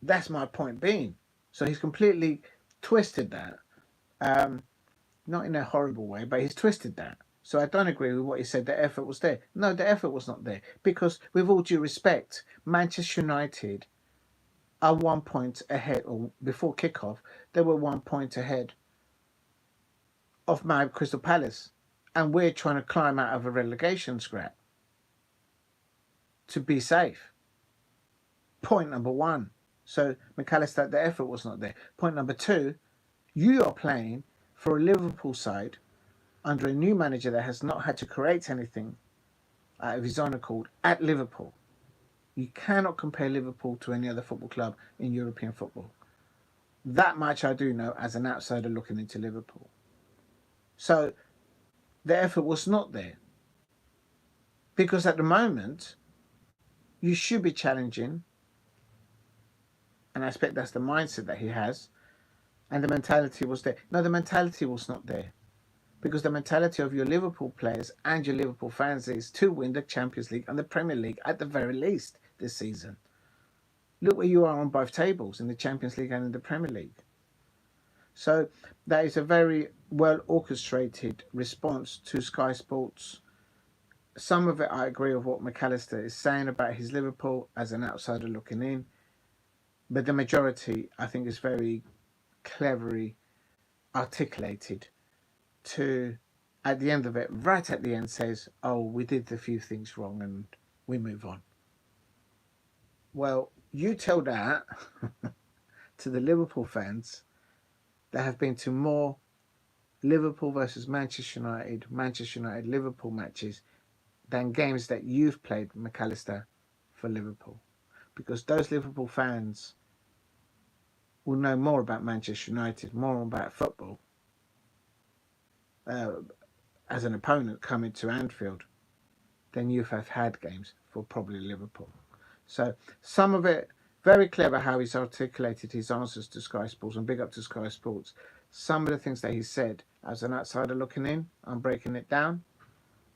That's my point being. So he's completely twisted that. Not in a horrible way, but he's twisted that. So I don't agree with what he said, the effort was there. No, the effort was not there. Because with all due respect, Manchester United are 1 point ahead, or before kickoff, they were 1 point ahead of my Crystal Palace. And we're trying to climb out of a relegation scrap to be safe. Point number one. So McAllister, the effort was not there. Point number two, you are playing for a Liverpool side under a new manager that has not had to create anything out of his own accord at Liverpool. You cannot compare Liverpool to any other football club in European football. That much I do know as an outsider looking into Liverpool. So the effort was not there. Because at the moment, you should be challenging, and I expect that's the mindset that he has, and the mentality was there. No, the mentality was not there. Because the mentality of your Liverpool players and your Liverpool fans is to win the Champions League and the Premier League at the very least this season. Look where you are on both tables, in the Champions League and in the Premier League. So that is a very well orchestrated response to Sky Sports. Some of it I agree with what McAllister is saying about his Liverpool as an outsider looking in, but the majority I think is very cleverly articulated to, at the end of it, right at the end, says, oh, we did a few things wrong and we move on. Well, you tell that to the Liverpool fans that have been to more Liverpool versus Manchester United, Liverpool matches than games that you've played, McAllister, for Liverpool. Because those Liverpool fans will know more about Manchester United, more about football, as an opponent coming to Anfield than you've had games for probably Liverpool. So some of it, very clever how he's articulated his answers to Sky Sports, and big up to Sky Sports. Some of the things that he said, as an outsider looking in, I'm breaking it down.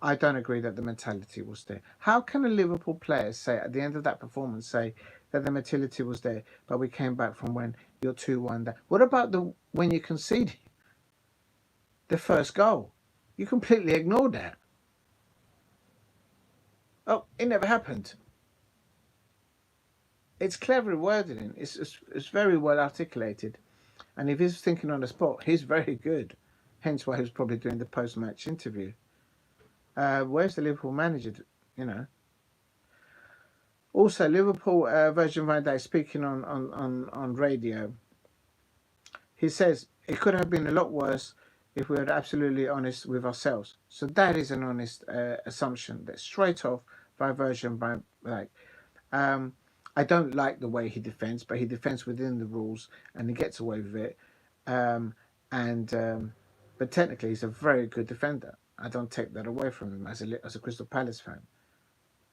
I don't agree that the mentality was there. How can a Liverpool player say at the end of that performance say that the mentality was there, but we came back from when you're 2-1 down? What about when you conceded the first goal? You completely ignored that. Oh, it never happened. It's clever wording. It's very well articulated. And if he's thinking on the spot, he's very good. Hence why he was probably doing the post-match interview. Where's the Liverpool manager? You know. Also, Liverpool Virgil van Dijk speaking on radio. He says it could have been a lot worse if we were absolutely honest with ourselves. So that is an honest assumption. That's straight off by Virgil van Dijk. I don't like the way he defends, but he defends within the rules and he gets away with it. But technically, he's a very good defender. I don't take that away from him as a Crystal Palace fan.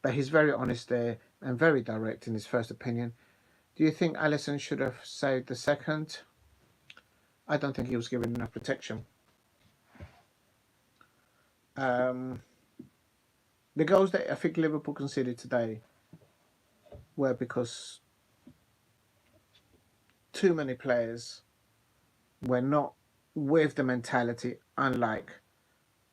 But he's very honest there and very direct in his first opinion. Do you think Alisson should have saved the second? I don't think he was given enough protection. The goals that I think Liverpool conceded today were because too many players were not with the mentality, unlike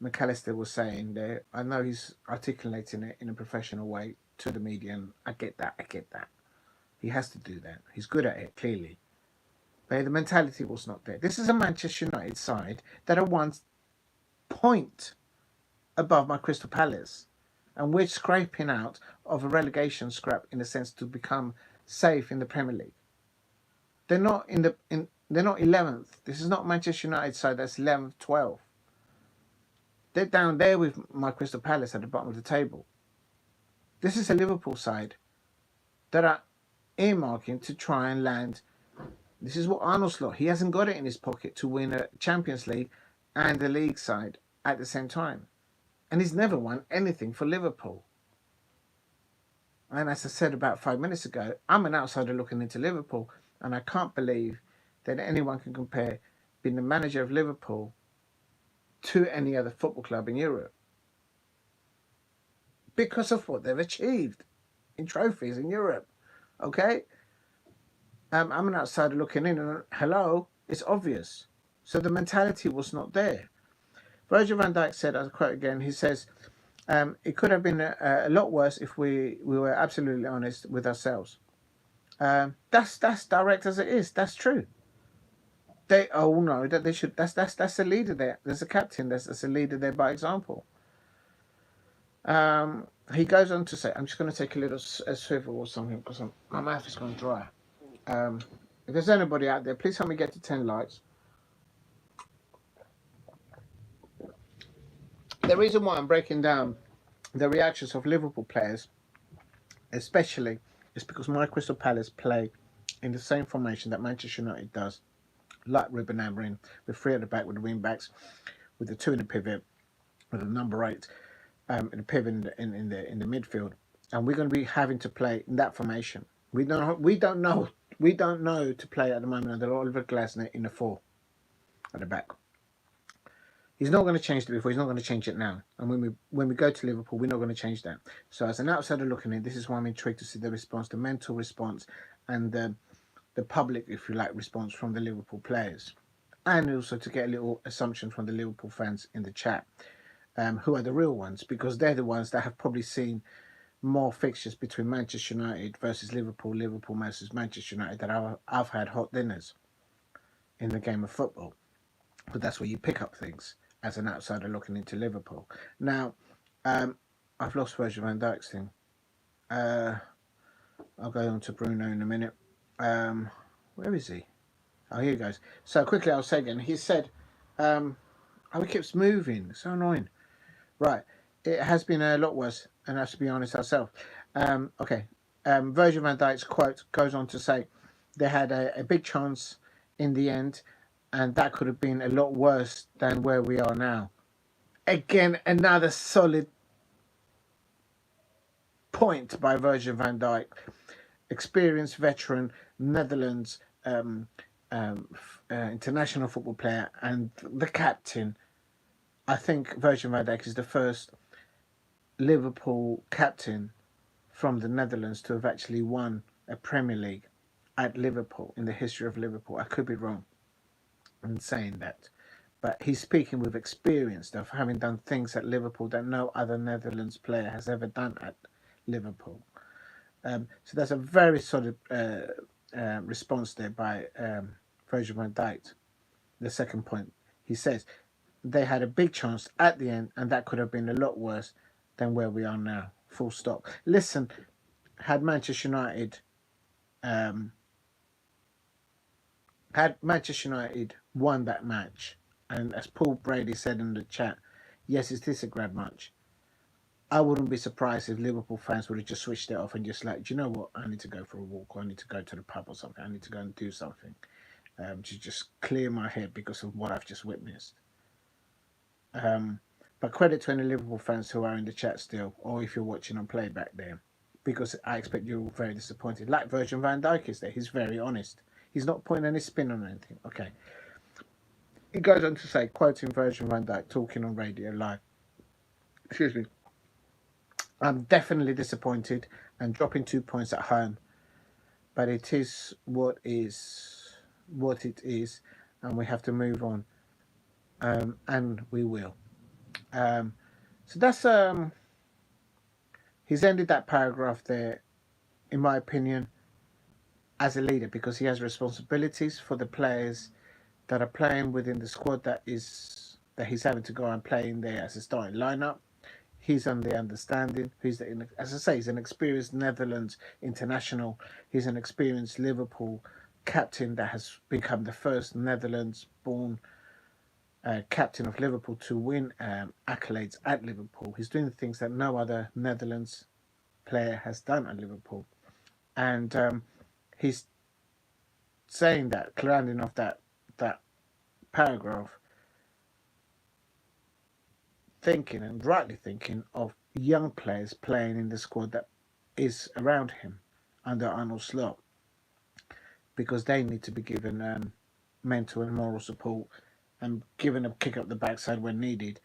McAllister was saying there. I know he's articulating it in a professional way to the media, and I get that. He has to do that. He's good at it, clearly. But the mentality was not there. This is a Manchester United side that are 1 point above my Crystal Palace. And we're scraping out of a relegation scrap in a sense to become safe in the Premier League. They're not they're not 11th. This is not Manchester United side that's 11th, 12th. They're down there with my Crystal Palace at the bottom of the table. This is a Liverpool side that are earmarking to try and land. This is what Arnold Slot, he hasn't got it in his pocket to win a Champions League and the league side at the same time. And he's never won anything for Liverpool. And as I said about 5 minutes ago, I'm an outsider looking into Liverpool, and I can't believe that anyone can compare being the manager of Liverpool to any other football club in Europe because of what they've achieved in trophies in Europe. Okay? I'm an outsider looking in, and hello, it's obvious. So the mentality was not there. Virgil van Dijk said, I'll quote again, he says, it could have been a lot worse if we were absolutely honest with ourselves. That's direct as it is. That's true. They all know that they should. That's the leader there. There's a captain. There's a leader there by example. He goes on to say, I'm just going to take a little swivel or something because my mouth is going dry. If there's anybody out there, please help me get to 10 likes. The reason why I'm breaking down the reactions of Liverpool players especially, it's because my Crystal Palace play in the same formation that Manchester United does, like Ruben Amorim, with three at the back with the wing backs, with the two in the pivot, with the number eight in the pivot in the midfield, and we're going to be having to play in that formation. We don't know to play at the moment under Oliver Glasner in the four at the back. He's not going to change it before. He's not going to change it now. And when we go to Liverpool, we're not going to change that. So as an outsider looking in, this is why I'm intrigued to see the response, the mental response, and the public, if you like, response from the Liverpool players, and also to get a little assumption from the Liverpool fans in the chat, who are the real ones, because they're the ones that have probably seen more fixtures between Manchester United versus Liverpool, Liverpool versus Manchester United, that I've had hot dinners in the game of football. But that's where you pick up things as an outsider looking into Liverpool. Now, I've lost Virgil van Dijk's thing. I'll go on to Bruno in a minute. Where is he? Oh, here he goes. So quickly, I'll say again. He said, oh, he keeps moving. So annoying. Right. It has been a lot worse, and I have to be honest ourselves. Okay. Virgil van Dijk's quote goes on to say, they had a big chance in the end, and that could have been a lot worse than where we are now. Again, another solid point by Virgil van Dijk. Experienced veteran, Netherlands international football player, and the captain. I think Virgil van Dijk is the first Liverpool captain from the Netherlands to have actually won a Premier League at Liverpool in the history of Liverpool. I could be wrong in saying that, but he's speaking with experience of having done things at Liverpool that no other Netherlands player has ever done at Liverpool. So that's a very solid response there by Virgil van Dijk. The second point, he says, they had a big chance at the end, and that could have been a lot worse than where we are now. Full stop. Listen, had Manchester United won that match, and as Paul Brady said in the chat, yes, is this a grab match? I wouldn't be surprised if Liverpool fans would have just switched it off and just like, do you know what? I need to go for a walk, or I need to go to the pub or something. I need to go and do something to just clear my head because of what I've just witnessed. But credit to any Liverpool fans who are in the chat still, or if you're watching on playback there, because I expect you're all very disappointed. Like Virgil van Dijk is there. He's very honest. He's not putting any spin on anything. Okay. He goes on to say, quoting Virgil van Dijk talking on Radio Live, excuse me, I'm definitely disappointed and dropping 2 points at home, but it is what it is, and we have to move on, and we will. So that's he's ended that paragraph there, in my opinion, as a leader, because he has responsibilities for the players that are playing within the squad that he's having to go and play in there as a starting lineup. He's on the understanding. As I say, he's an experienced Netherlands international. He's an experienced Liverpool captain that has become the first Netherlands-born captain of Liverpool to win accolades at Liverpool. He's doing the things that no other Netherlands player has done at Liverpool, and he's saying that, rounding off that paragraph, thinking, and rightly thinking, of young players playing in the squad that is around him under Arnold Slot, because they need to be given mental and moral support and given a kick up the backside when needed,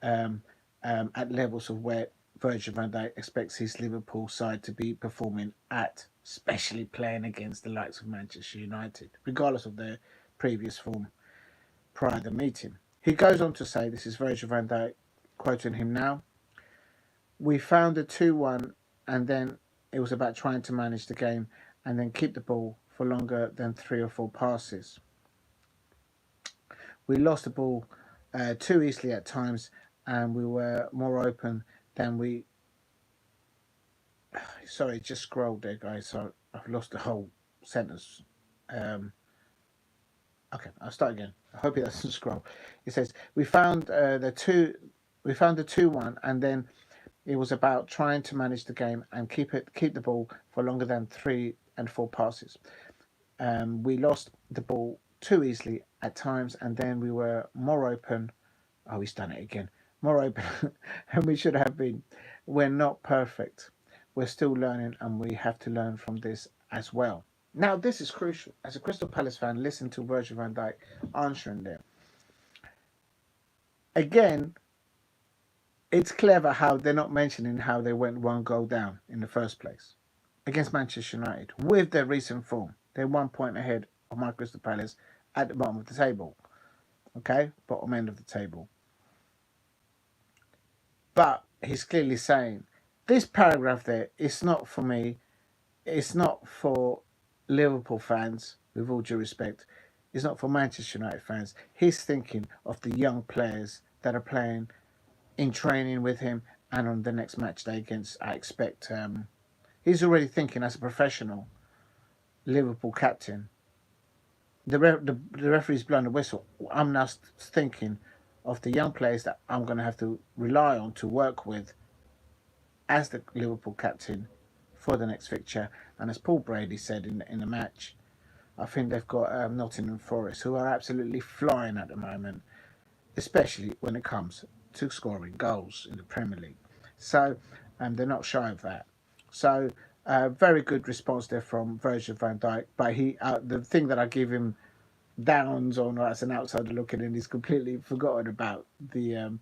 at levels of where Virgil van Dijk expects his Liverpool side to be performing at, especially playing against the likes of Manchester United, regardless of their previous form prior to the meeting. He goes on to say, this is Virgil van Dijk quoting him now, we found a 2-1, and then it was about trying to manage the game and then keep the ball for longer than 3 or 4 passes. We lost the ball too easily at times, and we were more open than we... Sorry, just scrolled there, guys, so I've lost the whole sentence. Okay, I'll start again. I hope it doesn't scroll. It says, we found the 2-1, and then It was about trying to manage the game and keep the ball for longer than 3 and 4 passes. We lost the ball too easily at times, and then we were more open. Oh, he's done it again. More open, and we should have been. We're not perfect. We're still learning, and we have to learn from this as well. Now, this is crucial. As a Crystal Palace fan, listen to Virgil van Dijk answering there. Again, it's clever how they're not mentioning how they went 1 goal down in the first place against Manchester United with their recent form. They're 1 point ahead of my Crystal Palace at the bottom of the table. Okay, bottom end of the table. But he's clearly saying this paragraph there is not for me. It's not for Liverpool fans, with all due respect. It's not for Manchester United fans. He's thinking of the young players that are playing in training with him and on the next match day against, I expect, he's already thinking as a professional Liverpool captain. The referee's blown the whistle. I'm now thinking of the young players that I'm going to have to rely on to work with as the Liverpool captain for the next fixture. And as Paul Brady said in the match, I think they've got Nottingham Forest, who are absolutely flying at the moment, especially when it comes to scoring goals in the Premier League. So they're not shy of that. So very good response there from Virgil van Dijk. But the thing that I give him downs on as an outsider looking in, he's completely forgotten about the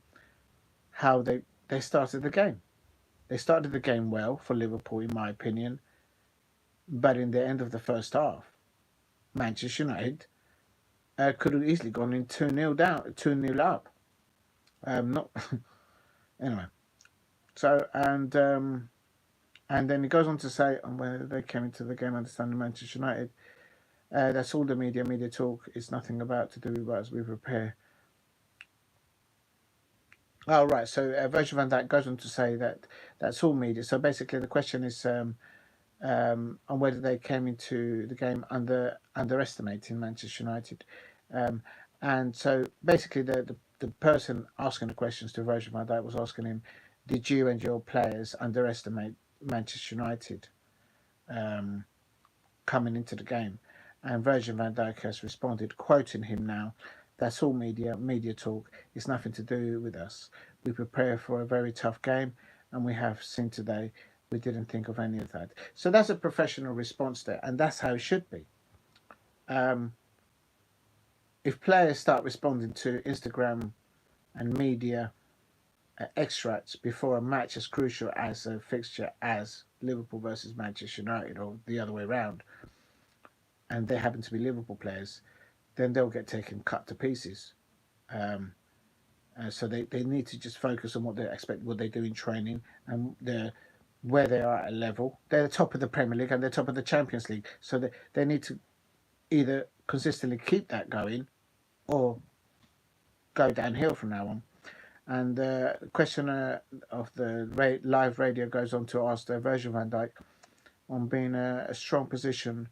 how they started the game. They started the game well for Liverpool, in my opinion. But in the end of the first half, Manchester United could have easily gone in 2-0 down, 2-0 up. Not anyway. So and then he goes on to say, when they came into the game, understanding Manchester United, that's all the media talk. It's nothing about to do with us. We prepare. Oh right. So Virgil van Dijk goes on to say that that's all media. So basically, the question is on whether they came into the game underestimating Manchester United. And so basically, the person asking the questions to Virgil van Dijk was asking him, did you and your players underestimate Manchester United coming into the game? And Virgil van Dijk has responded, quoting him now, that's all media talk. It's nothing to do with us. We prepare for a very tough game, and we have seen today we didn't think of any of that. So that's a professional response there, and that's how it should be. If players start responding to Instagram and media extracts before a match as crucial as a fixture as Liverpool versus Manchester United, or the other way around, and they happen to be Liverpool players, then they'll get cut to pieces. So they need to just focus on what they do in training, and where they are at a level. They're the top of the Premier League and they're top of the Champions League. So they need to either consistently keep that going or go downhill from now on. And the question of the live radio goes on to ask Virgil van Dijk on being a strong position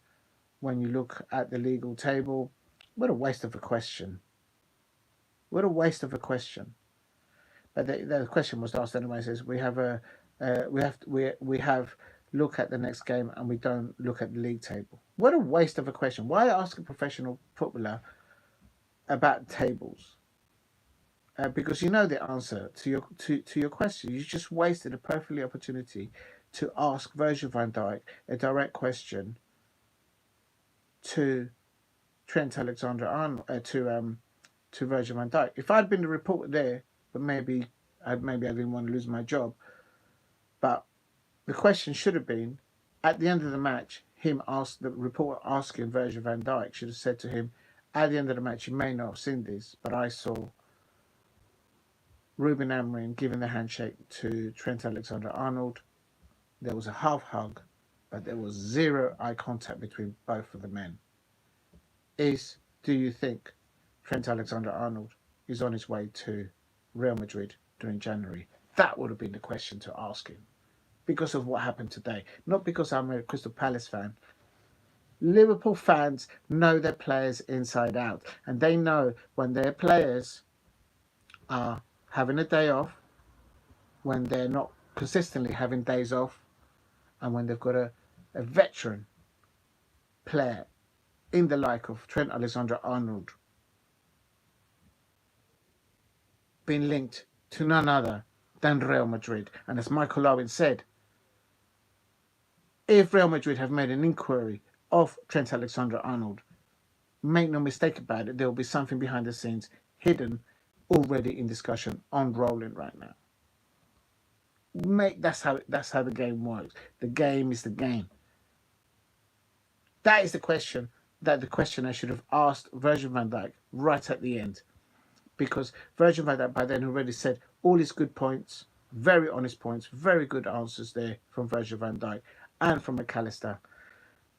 when you look at the legal table. What a waste of a question. What a waste of a question. But the question was asked anyway. Says we have look at the next game and we don't look at the league table. What a waste of a question. Why ask a professional footballer about tables? Because you know the answer to your question. You just wasted a perfectly opportunity to ask Virgil van Dijk a direct question to Trent Alexander-Arnold, to Virgil van Dijk. If I'd been the reporter there, but maybe I didn't want to lose my job. But the question should have been, at the end of the match, the reporter asking Virgil van Dijk should have said to him, at the end of the match, you may not have seen this, but I saw Ruben Amorim giving the handshake to Trent Alexander-Arnold. There was a half hug, but there was zero eye contact between both of the men. Do you think Trent Alexander-Arnold is on his way to Real Madrid during January? That would have been the question to ask him, because of what happened today. Not because I'm a Crystal Palace fan. Liverpool fans know their players inside out, and they know when their players are having a day off, when they're not consistently having days off, and when they've got a veteran player in the like of Trent Alexander-Arnold being linked to none other than Real Madrid. And as Michael Owen said, if Real Madrid have made an inquiry of Trent Alexander-Arnold, make no mistake about it, there will be something behind the scenes hidden, already in discussion, on rolling right now. That's how the game works. The game is the game. That is the question that the questioner should have asked Virgil van Dijk right at the end, because Virgil van Dijk by then already said all his good points, very honest points, very good answers there from Virgil van Dijk and from McAllister,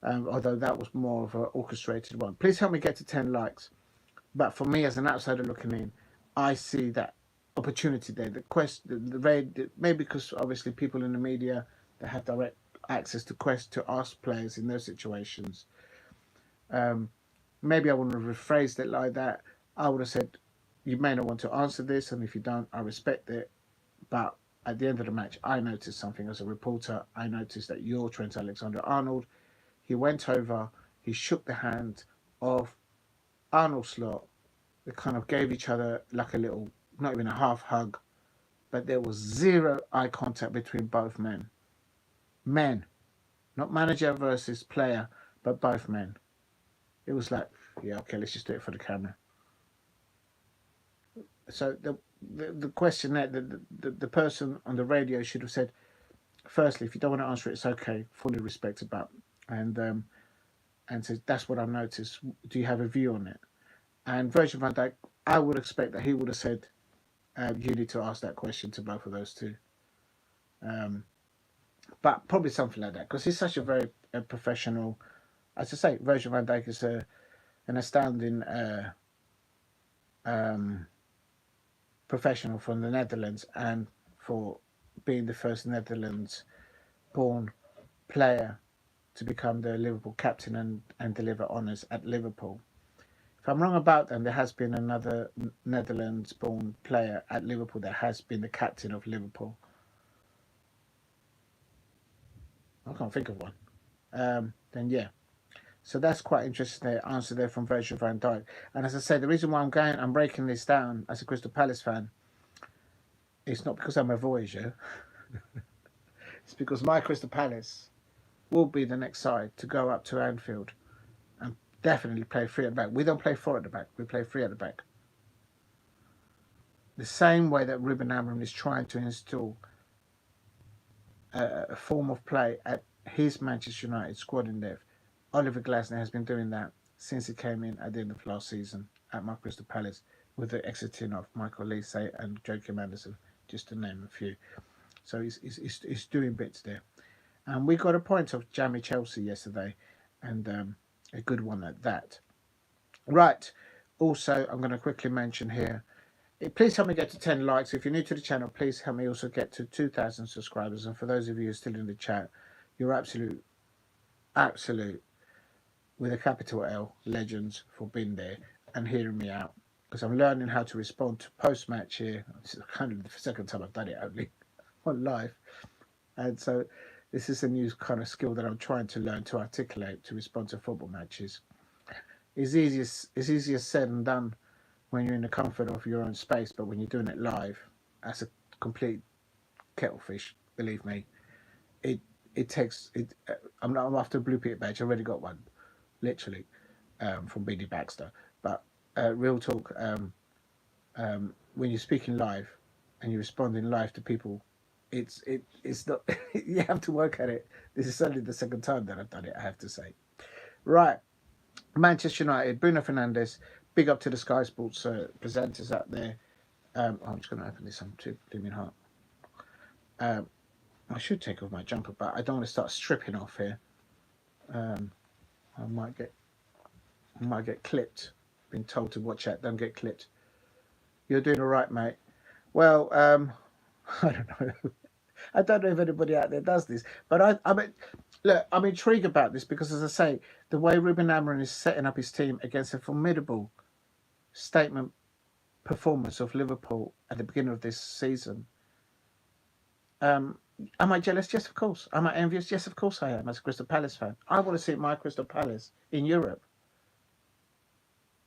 although that was more of an orchestrated one. Please help me get to 10 likes. But for me, as an outsider looking in, I see that opportunity there. Maybe because obviously people in the media that have direct access to ask players in those situations. Maybe I wouldn't have rephrased it like that. I would have said, you may not want to answer this, and if you don't, I respect it. But at the end of the match, I noticed something as a reporter. I noticed that you're Trent Alexander-Arnold. He went over, he shook the hand of Arnold Slot. They kind of gave each other like a little, not even a half hug, but there was zero eye contact between both men. Men, not manager versus player, but both men. It was like, yeah, okay, let's just do it for the camera. So the question that the person on the radio should have said, firstly, if you don't want to answer it, it's okay, fully respect about, and says, that's what I noticed. Do you have a view on it? And Virgil van Dijk, I would expect that he would have said, you need to ask that question to both of those two. But probably something like that, because he's such a very professional. As I say, Virgil van Dijk is an astounding professional from the Netherlands, and for being the first Netherlands-born player to become the Liverpool captain and deliver honours at Liverpool. If I'm wrong about them, there has been another Netherlands-born player at Liverpool that has been the captain of Liverpool. I can't think of one. Then yeah. So that's quite interesting. The answer there from Virgil van Dijk. And as I say, the reason why I'm breaking this down as a Crystal Palace fan, it's not because I'm a Voyager. It's because my Crystal Palace will be the next side to go up to Anfield and definitely play 3 at the back. We don't play 4 at the back. We play 3 at the back. The same way that Ruben Amorim is trying to install a form of play at his Manchester United squad in depth. Oliver Glasner has been doing that since he came in at the end of last season at my Crystal Palace, with the exiting of Michael Olise and Joachim Andersen, just to name a few. So he's doing bits there. And we got a point of Jamie Chelsea yesterday, and a good one at that. Right. Also, I'm going to quickly mention here, please help me get to 10 likes. If you're new to the channel, please help me also get to 2,000 subscribers. And for those of you who are still in the chat, you're absolute, with a capital L, legends for being there and hearing me out. Because I'm learning how to respond to post-match here. It's kind of the second time I've done it only on live. And so this is a new kind of skill that I'm trying to learn to articulate to respond to football matches. It's easier said than done when you're in the comfort of your own space, but when you're doing it live, that's a complete kettlefish, believe me. It takes it. I'm after a blue pit badge. I already got one, literally, from BD Baxter. But real talk, when you're speaking live and you're responding live to people, it's not. You have to work at it. This is only the second time that I've done it, I have to say. Right, Manchester United, Bruno Fernandes. Big up to the Sky Sports presenters out there. I'm just going to open this. I'm too blooming hot. I should take off my jumper, but I don't want to start stripping off here. I might get clipped. Been told to watch out, don't get clipped. You're doing all right, mate. Well, I don't know. I don't know if anybody out there does this, but look, I'm intrigued about this because, as I say, the way Ruben Amorim is setting up his team against a formidable statement performance of Liverpool at the beginning of this season, Am I jealous? Yes, of course. Am I envious? Yes, of course I am, as a Crystal Palace fan. I want to see my Crystal Palace in Europe.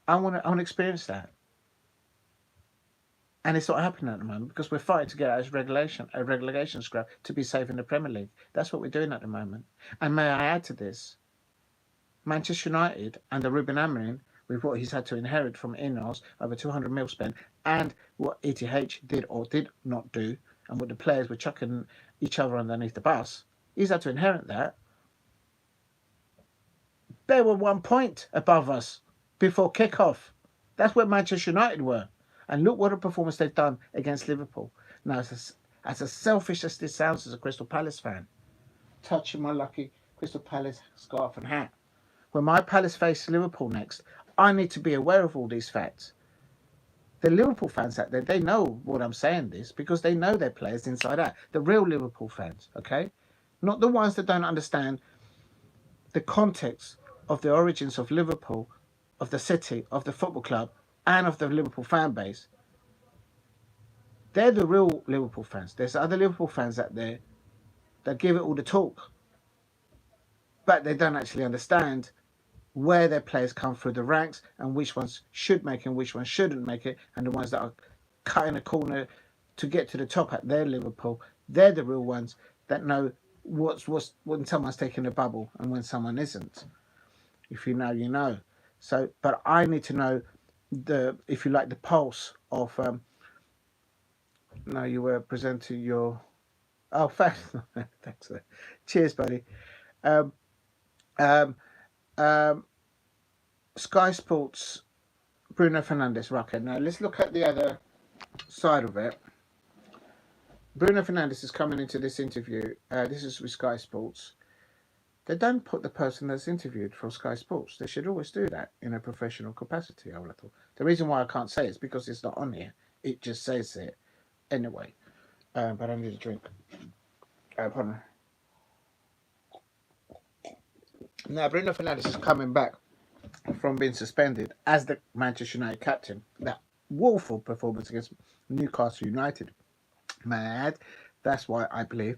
I want to experience that. And it's not happening at the moment because we're fighting to get out of a relegation scrap to be safe in the Premier League. That's what we're doing at the moment. And may I add to this, Manchester United under Ruben Amorim, with what he's had to inherit from Ineos, over 200 mil spent, and what ETH did or did not do, and what the players were chucking each other underneath the bus, he's had to inherit that. They were 1 point above us before kickoff. That's where Manchester United were. And look what a performance they've done against Liverpool. Now, as selfish as this sounds as a Crystal Palace fan, touching my lucky Crystal Palace scarf and hat, when my Palace face Liverpool next, I need to be aware of all these facts. The Liverpool fans out there, they know what I'm saying this because they know their players inside out. The real Liverpool fans, okay? Not the ones that don't understand the context of the origins of Liverpool, of the city, of the football club, and of the Liverpool fan base. They're the real Liverpool fans. There's other Liverpool fans out there that give it all the talk, but they don't actually understand where their players come through the ranks and which ones should make it and which ones shouldn't make it, and the ones that are cutting a corner to get to the top at their Liverpool. They're the real ones that know what's when someone's taking a bubble and when someone isn't. If you know, you know. So, but I need to know if you like, the pulse of. No, you were presenting your. Oh, thanks, thanks. Cheers, buddy. Um, um, um, Sky Sports, Bruno Fernandes. Right, okay, now let's look at the other side of it. Bruno Fernandes is coming into this interview. This is with Sky Sports. They don't put the person that's interviewed for Sky Sports. They should always do that in a professional capacity, I would have thought. The reason why I can't say it is because it's not on here. It just says it anyway. But I need a drink. Pardon. Now, Bruno Fernandes is coming back from being suspended as the Manchester United captain. That woeful performance against Newcastle United. Mad. That's why I believe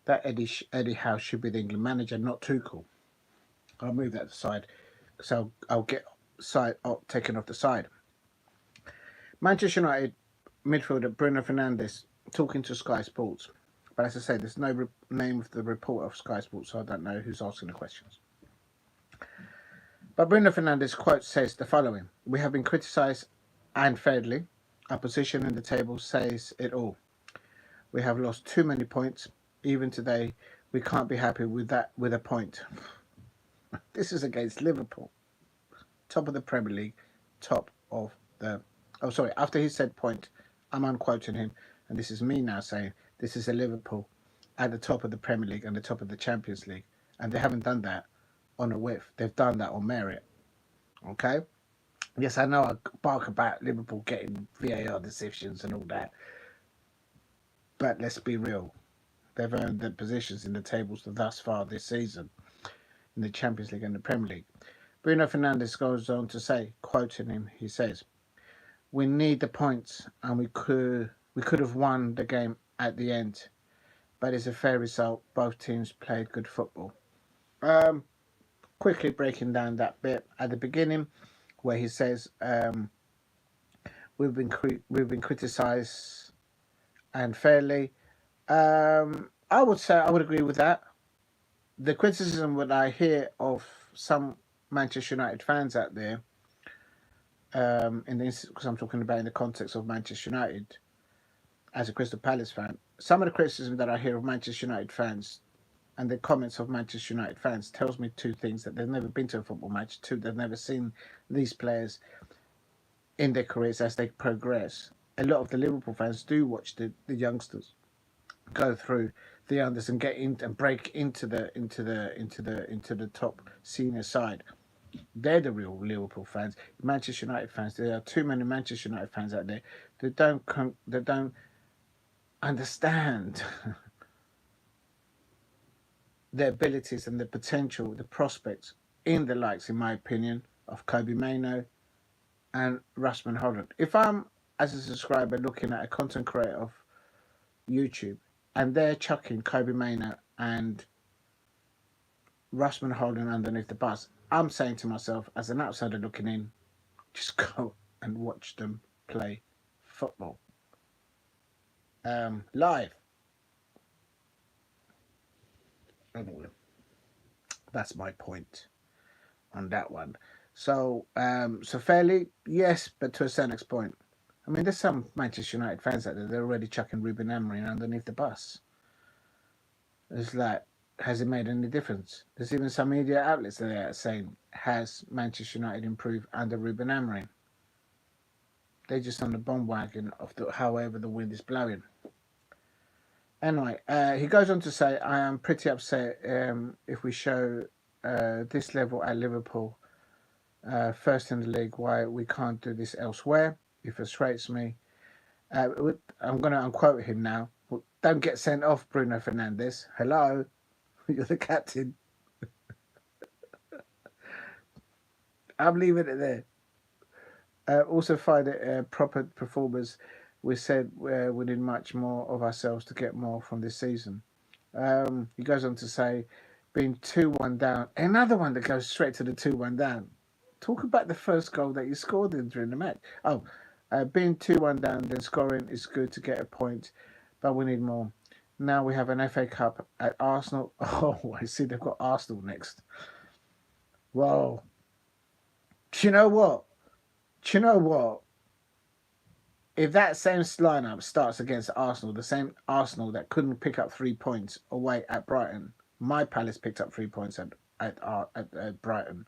that Eddie Howe should be the England manager, not Tuchel. I'll move that aside because I'll get taken off the side. Manchester United midfielder Bruno Fernandes talking to Sky Sports. But as I say, there's no name of the reporter of Sky Sports, so I don't know who's asking the questions. But Bruno Fernandes' quote says the following: "We have been criticised unfairly. Our position in the table says it all. We have lost too many points. Even today, we can't be happy with a point." This is against Liverpool, top of the Premier League, top of the... Oh, sorry, after he said point, I'm unquoting him, and this is me now saying this is a Liverpool at the top of the Premier League and the top of the Champions League, and they haven't done that on a whiff. They've done that on merit. Okay? Yes, I know I bark about Liverpool getting VAR decisions and all that, but let's be real. They've earned their positions in the tables thus far this season in the Champions League and the Premier League. Bruno Fernandes goes on to say, quoting him, he says, "We need the points, and we could have won the game at the end, but it's a fair result. Both teams played good football." Quickly breaking down that bit at the beginning, where he says, we've been criticised unfairly. I would say I would agree with that. The criticism that I hear of some Manchester United fans out there, because I'm talking about in the context of Manchester United as a Crystal Palace fan, some of the criticism that I hear of Manchester United fans and the comments of Manchester United fans tells me two things: that they've never been to a football match, two, they've never seen these players in their careers as they progress. A lot of the Liverpool fans do watch the youngsters go through the unders and get in and break into the top senior side. They're the real Liverpool fans. Manchester United fans, there are too many Manchester United fans out there that don't understand the abilities and the potential, the prospects in the likes, in my opinion, of Kobe Mainoo and Rasmus Holland. If I'm, as a subscriber, looking at a content creator of YouTube and they're chucking Kobe Mainoo and Russman Holding underneath the bus. I'm saying to myself, as an outsider looking in, just go and watch them play football live. Anyway, that's my point on that one. So, so fairly, yes, but to a certain point. I mean, there's some Manchester United fans out there. They're already chucking Ruben Amorim underneath the bus. It's like, has it made any difference? There's even some media outlets that are saying, has Manchester United improved under Ruben Amorim? They're just on the bandwagon of however the wind is blowing. Anyway, he goes on to say, I am pretty upset if we show this level at Liverpool, first in the league, why we can't do this elsewhere. It frustrates me. I'm going to unquote him now. Don't get sent off, Bruno Fernandes. Hello, you're the captain. I'm leaving it there. Also find it proper performers. We said we need much more of ourselves to get more from this season. He goes on to say, being 2-1 down, another one that goes straight to the 2-1 down. Talk about the first goal that you scored in during the match. Being 2-1 down, then scoring is good to get a point, but we need more. Now we have an FA Cup at Arsenal. Oh, I see they've got Arsenal next. Whoa. Do you know what? If that same lineup starts against Arsenal, the same Arsenal that couldn't pick up 3 points away at Brighton, my Palace picked up 3 points at Brighton.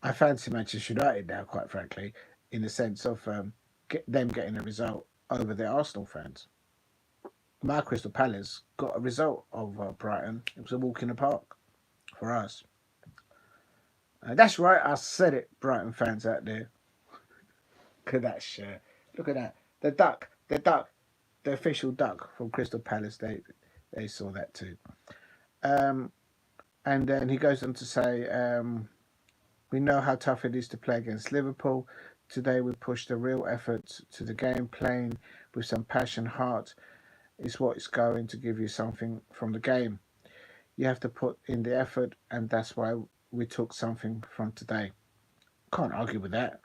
I fancy Manchester United now, quite frankly, in the sense of them getting a result over the Arsenal fans. My Crystal Palace got a result over Brighton. It was a walk in the park for us. That's right, I said it, Brighton fans out there. Look at that shirt. Look at that. The duck, the official duck from Crystal Palace. They saw that too. And then he goes on to say, we know how tough it is to play against Liverpool. Today we pushed a real effort to the game, playing with some passion, heart is what is going to give you something from the game. You have to put in the effort, and that's why we took something from today. Can't argue with that.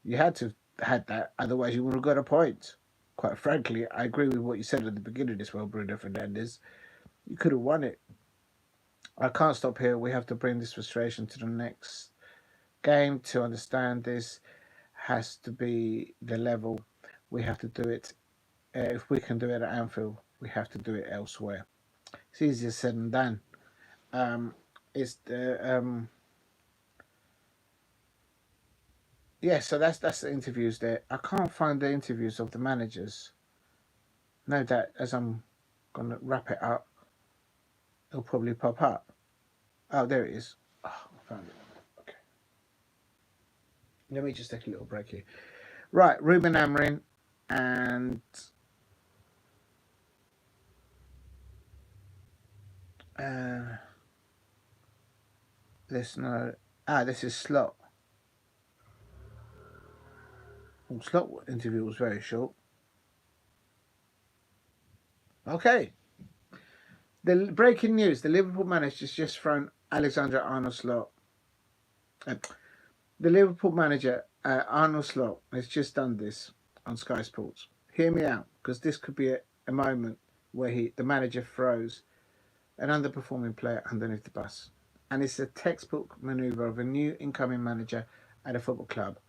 You had to had that, otherwise you would have got a point. Quite frankly, I agree with what you said at the beginning as well, Bruno Fernandes. You could have won it. I can't stop here. We have to bring this frustration to the next game. To understand this has to be the level. We have to do it. If we can do it at Anfield, we have to do it elsewhere. It's easier said than done. It's the yeah. So that's the interviews there. I can't find the interviews of the managers. No doubt, as I'm gonna wrap it up, it'll probably pop up. Oh, there it is. Oh, I found it. Okay. Let me just take a little break here. Right, Ruben Amorim and this is Slot. Well, Slot interview was very short. Okay. The breaking news: the Liverpool manager's just thrown Alexander Arnold Slot. The Liverpool manager Arnold Slot has just done this on Sky Sports. Hear me out, because this could be a moment where the manager throws an underperforming player underneath the bus. And it's a textbook manoeuvre of a new incoming manager at a football club,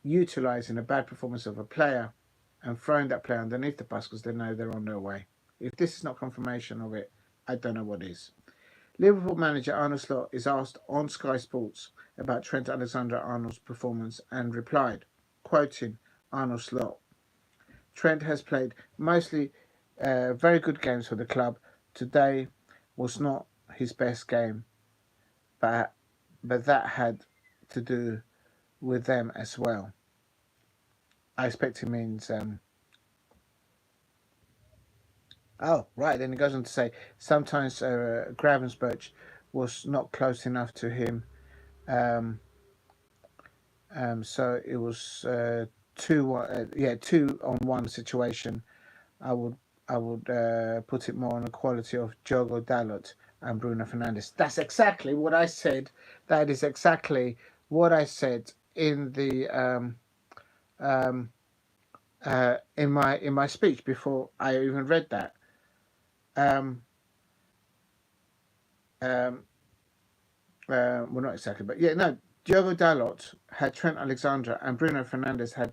utilising a bad performance of a player and throwing that player underneath the bus because they know they're on their way. If this is not confirmation of it, I don't know what is. Liverpool manager Arne Slot is asked on Sky Sports about Trent Alexander-Arnold's performance and replied, quoting Arne Slot, Trent has played mostly very good games for the club. Today was not his best game, but that had to do with them as well. I expect it means oh, right. Then he goes on to say, sometimes Gravensburch was not close enough to him. So it was 2-on-1 situation. I would put it more on the quality of Diogo Dalot and Bruno Fernandes. That's exactly what I said. That is exactly what I said in the in my speech before I even read that. Um, well, not exactly, but yeah, no. Diogo Dalot had Trent Alexander, and Bruno Fernandes had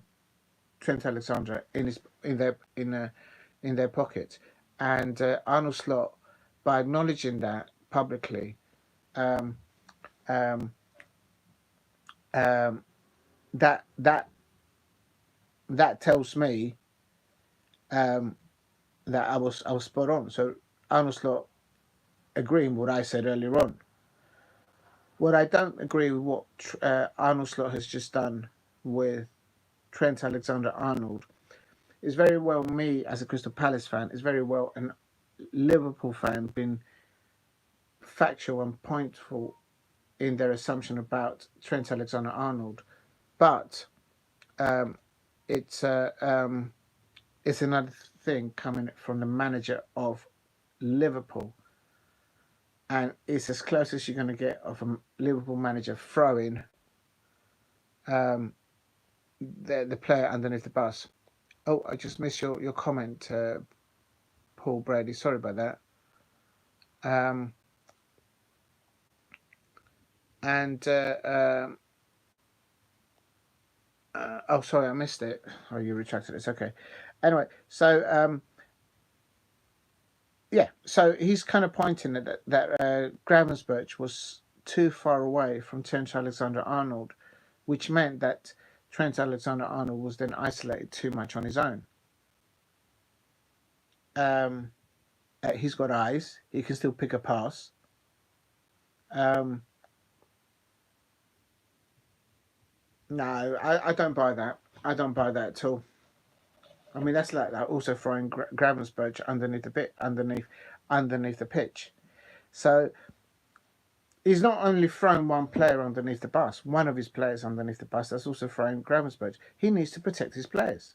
Trent Alexander in their pocket, and Arnold Slot, by acknowledging that publicly, um, um, um, that that that tells me um, that I was spot on. So Arnold Slot agreeing with what I said earlier on. What I don't agree with what Arnold Slot has just done with Trent Alexander Arnold is very well me as a Crystal Palace fan is very well an Liverpool fan been factual and pointful in their assumption about Trent Alexander Arnold, but um, it's uh, um, it's another thing coming from the manager of Liverpool, and it's as close as you're going to get of a Liverpool manager throwing um, the player underneath the bus. Oh, I just missed your comment, Paul Brady. Sorry about that. Um, and oh, sorry, I missed it. Oh, you retracted it. It's okay. Anyway, so yeah, so he's kind of pointing at that Gravenberch was too far away from Trent Alexander-Arnold, which meant that Trent Alexander-Arnold was then isolated too much on his own. He's got eyes; he can still pick a pass. Um, no, I don't buy that. I don't buy that at all. I mean, that's like that. Also throwing Gravenberch underneath the underneath the pitch. So he's not only thrown one player underneath the bus, one of his players underneath the bus, that's also throwing Gravenberch. He needs to protect his players.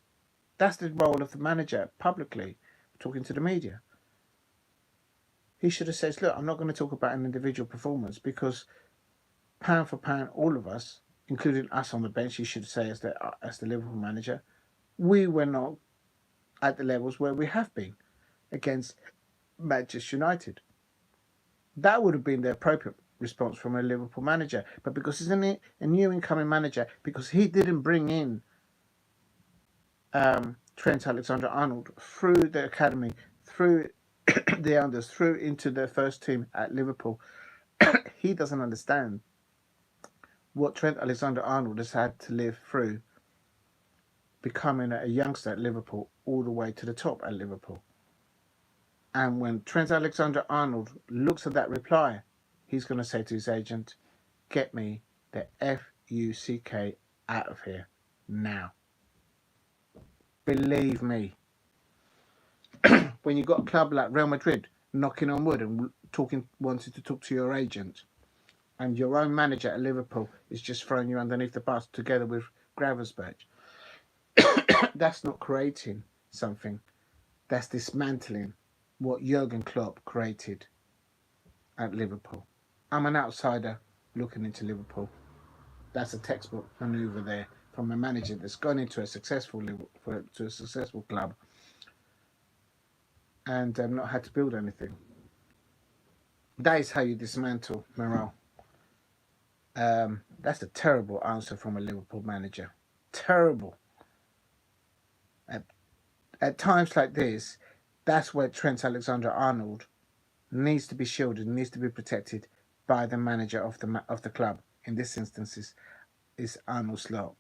That's the role of the manager publicly, talking to the media. He should have said, look, I'm not going to talk about an individual performance because pound for pound, all of us, including us on the bench, he should say as the Liverpool manager, we were not at the levels where we have been against Manchester United. That would have been the appropriate response from a Liverpool manager. But because he's a new incoming manager, because he didn't bring in Trent Alexander-Arnold through the academy, through the unders, through into the first team at Liverpool, he doesn't understand what Trent Alexander-Arnold has had to live through becoming a youngster at Liverpool all the way to the top at Liverpool. And when Trent Alexander-Arnold looks at that reply, he's going to say to his agent, get me the F-U-C-K out of here now. Believe me. When you've got a club like Real Madrid knocking on wood and wanting to talk to your agent, and your own manager at Liverpool is just throwing you underneath the bus together with Gravenberch, that's not creating something. That's dismantling what Jurgen Klopp created at Liverpool. I'm an outsider looking into Liverpool. That's a textbook maneuver there from a manager that's gone into a successful club and not had to build anything. That is how you dismantle morale. That's a terrible answer from a Liverpool manager. Terrible. At times like this, that's where Trent Alexander-Arnold needs to be shielded, needs to be protected by the manager of the club. In this instance, is Arnold Slot.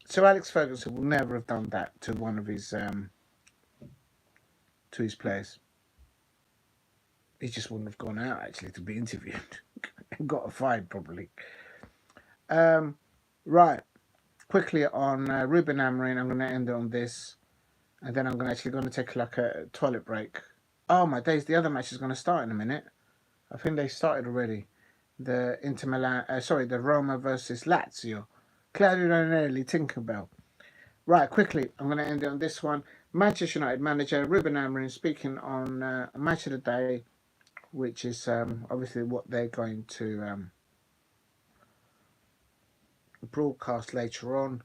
So Alex Ferguson will never have done that to one of his players. He just wouldn't have gone out actually to be interviewed and got a fine probably. Right, quickly on Ruben Amorim. I'm going to end on this, and then I'm going to take like a toilet break. Oh my days! The other match is going to start in a minute. I think they started already. The Inter Milan, the Roma versus Lazio. Claudio Ranieri, Tinkerbell. Right, quickly, I'm going to end it on this one. Manchester United manager Ruben Amorim speaking on Match of the Day, which is obviously what they're going to broadcast later on.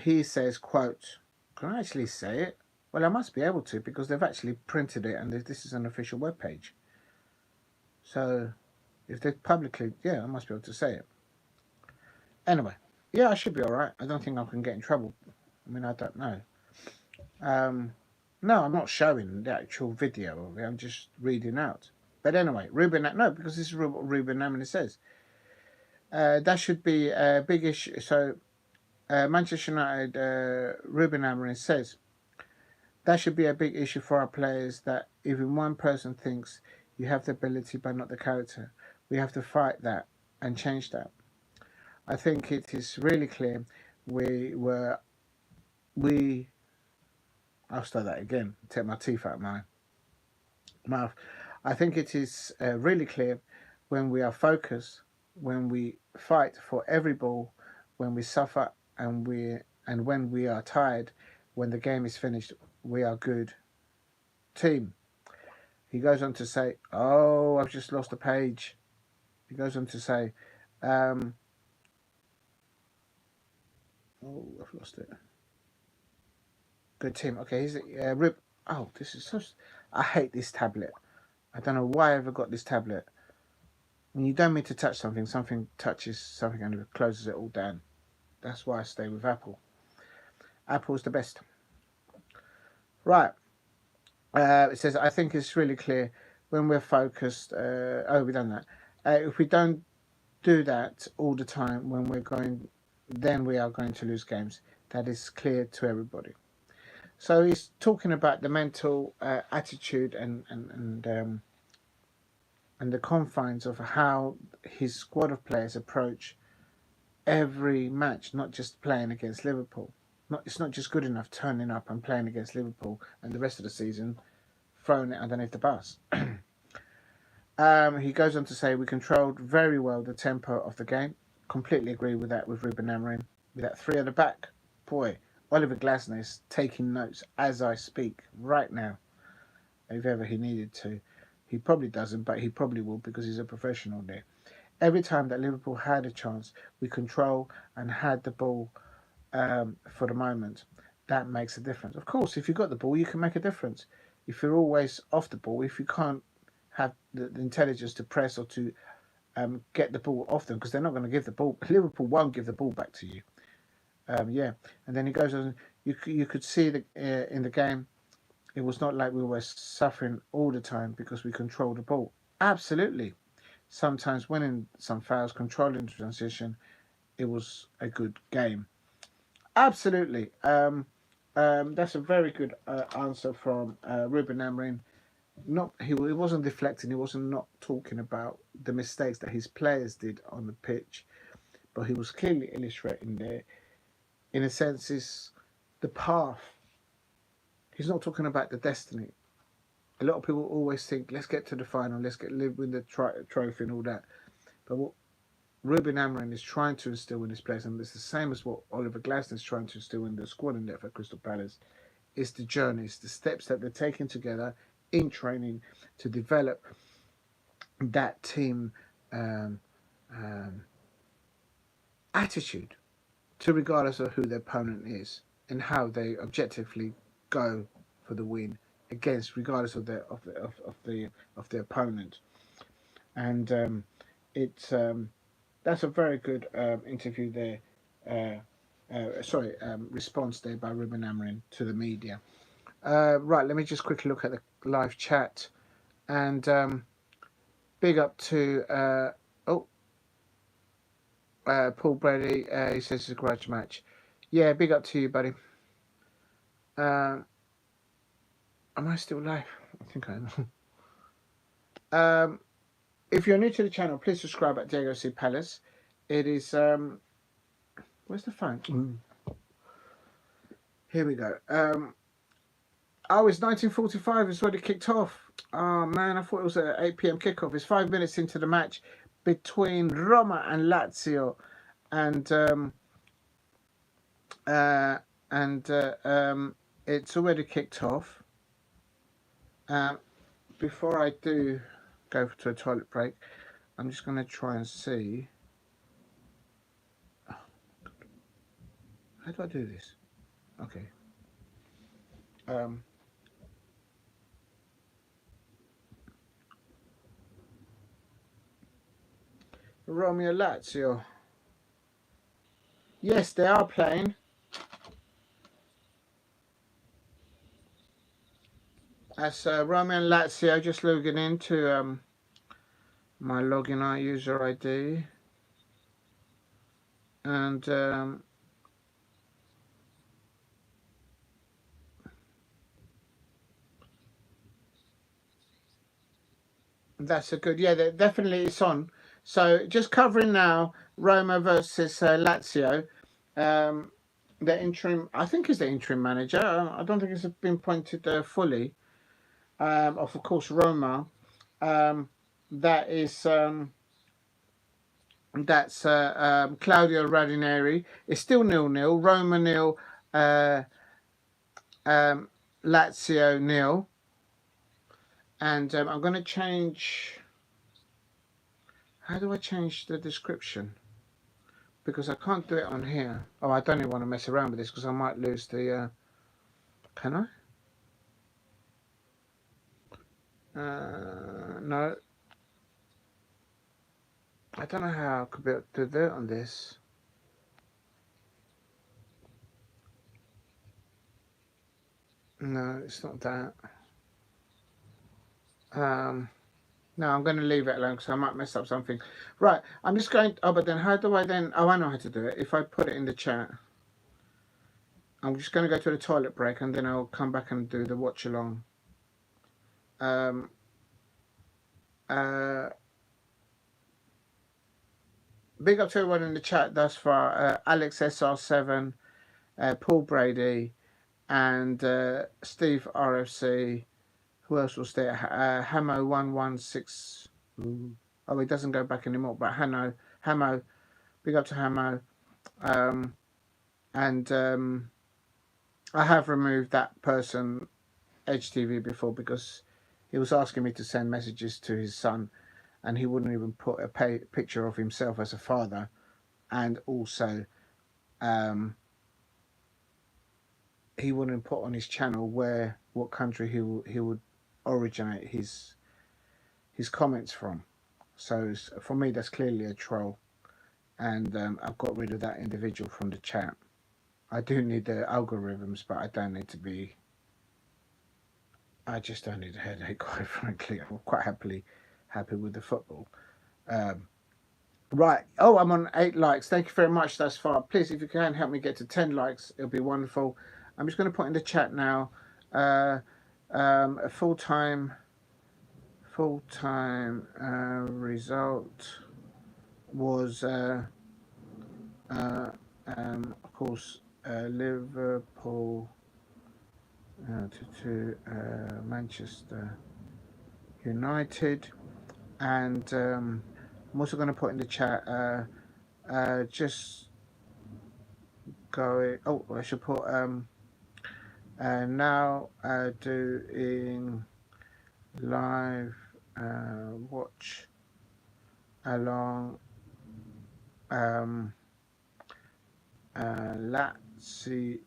He says, quote, can I actually say it? Well, I must be able to because they've actually printed it and this is an official webpage. So if they publicly, yeah, I must be able to say it. Anyway, yeah, I should be all right. I don't think I can get in trouble. I mean, I don't know. No, I'm not showing the actual video of it. I'm just reading out. But anyway, because this is what Ruben Amorim says. That should be a big issue. So Manchester United, Ruben Amorim says, that should be a big issue for our players that even one person thinks you have the ability but not the character. We have to fight that and change that. I think it is really clear I'll start that again, take my teeth out of my mouth. I think it is really clear when we are focused, when we fight for every ball, when we suffer and when we are tired, when the game is finished, we are good team. He goes on to say, oh, I've just lost a page. He goes on to say, oh, I've lost it. Good team. Okay, he's Rib. Oh, this is so. I hate this tablet. I don't know why I ever got this tablet. When you don't mean to touch something, something touches something and it closes it all down. That's why I stay with Apple. Apple's the best. Right. It says, I think it's really clear when we're focused. We've done that. If we don't do that all the time, then we are going to lose games. That is clear to everybody. So he's talking about the mental attitude and the confines of how his squad of players approach every match, not just playing against Liverpool. It's not just good enough turning up and playing against Liverpool and the rest of the season throwing it underneath the bus. He goes on to say we controlled very well the tempo of the game. Completely agree with that with Ruben Amorim. With that three at the back, boy, Oliver Glasner is taking notes as I speak right now. If ever he needed to. He probably doesn't, but he probably will because he's a professional there. Every time that Liverpool had a chance, we control and had the ball for the moment. That makes a difference. Of course, if you've got the ball, you can make a difference. If you're always off the ball, if you can't have the intelligence to press or to get the ball off them, because they're not going to give the ball. Liverpool won't give the ball back to you. Yeah, and then he goes on. You could see in the game, it was not like we were suffering all the time because we controlled the ball. Absolutely, sometimes winning some fouls, controlling the transition, it was a good game. Absolutely. That's a very good answer from Ruben Amorim. He wasn't deflecting. He wasn't not talking about the mistakes that his players did on the pitch, but he was clearly illustrating there. In a sense, is the path. He's not talking about the destiny. A lot of people always think, let's get to the final, let's win the trophy and all that. But what Ruben Amorim is trying to instill in his players, and it's the same as what Oliver Glasner is trying to instill in the squad in there for Crystal Palace, is the journeys, the steps that they're taking together in training to develop that team attitude, to regardless of who the opponent is and how they objectively go for the win against, regardless of the opponent. And it's that's a very good interview there. Response there by Ruben Amorim to the media. Right, let me just quickly look at the live chat. And big up to Paul Brady. He says it's a grudge match. Yeah, big up to you, buddy. Am I still live? I think I am. If you're new to the channel, please subscribe at Diego C. Palace. It is where's the phone? Here we go. It's 19:45. It's already kicked off. Oh man, I thought it was an 8 p.m. kickoff. It's 5 minutes into the match between Roma and Lazio, and uh, and it's already kicked off. Um, before I do go to a toilet break, I'm just going to try and see. How do I do this? Okay. Romeo Lazio. Yes, they are playing. That's Romeo and Lazio. Just logging into my login user ID, and that's a good. Yeah, definitely it's on. So just covering now Roma versus Lazio. Um, the interim, I think, is the interim manager. I don't think it's been pointed fully. Of course, Roma. Um, that is that's Claudio Ranieri. It's still 0-0. Roma nil. Uh, um, Lazio nil. And I'm going to change. How do I change the description? Because I can't do it on here. Oh, I don't even want to mess around with this because I might lose the. Can I? No. I don't know how I could be able to do it on this. No, it's not that. No, I'm going to leave it alone because I might mess up something. Right, I'm just going. Oh, but then how do I then? Oh, I know how to do it. If I put it in the chat, I'm just going to go to the toilet break and then I'll come back and do the watch along. Um, uh, Big up to everyone in the chat thus far. Alex SR7, Paul Brady, and Steve RFC. Who else was there? Hamo116. Oh, he doesn't go back anymore, but Hamo. Big up to Hamo. And I have removed that person, HTV, before because he was asking me to send messages to his son and he wouldn't even put a picture of himself as a father. And also, he wouldn't put on his channel what country he would originate his comments from. So for me, that's clearly a troll, and I've got rid of that individual from the chat. I do need the algorithms, but I don't need to be. I just don't need a headache, quite frankly. I'm quite happy with the football. Right. Oh, I'm on 8 likes. Thank you very much thus far. Please, if you can help me get to 10 likes, it'll be wonderful. I'm just going to put in the chat now. A full-time result was, of course, Liverpool to Manchester United, and I'm also going to put in the chat just going. Oh, I should put now doing live watch along Lazio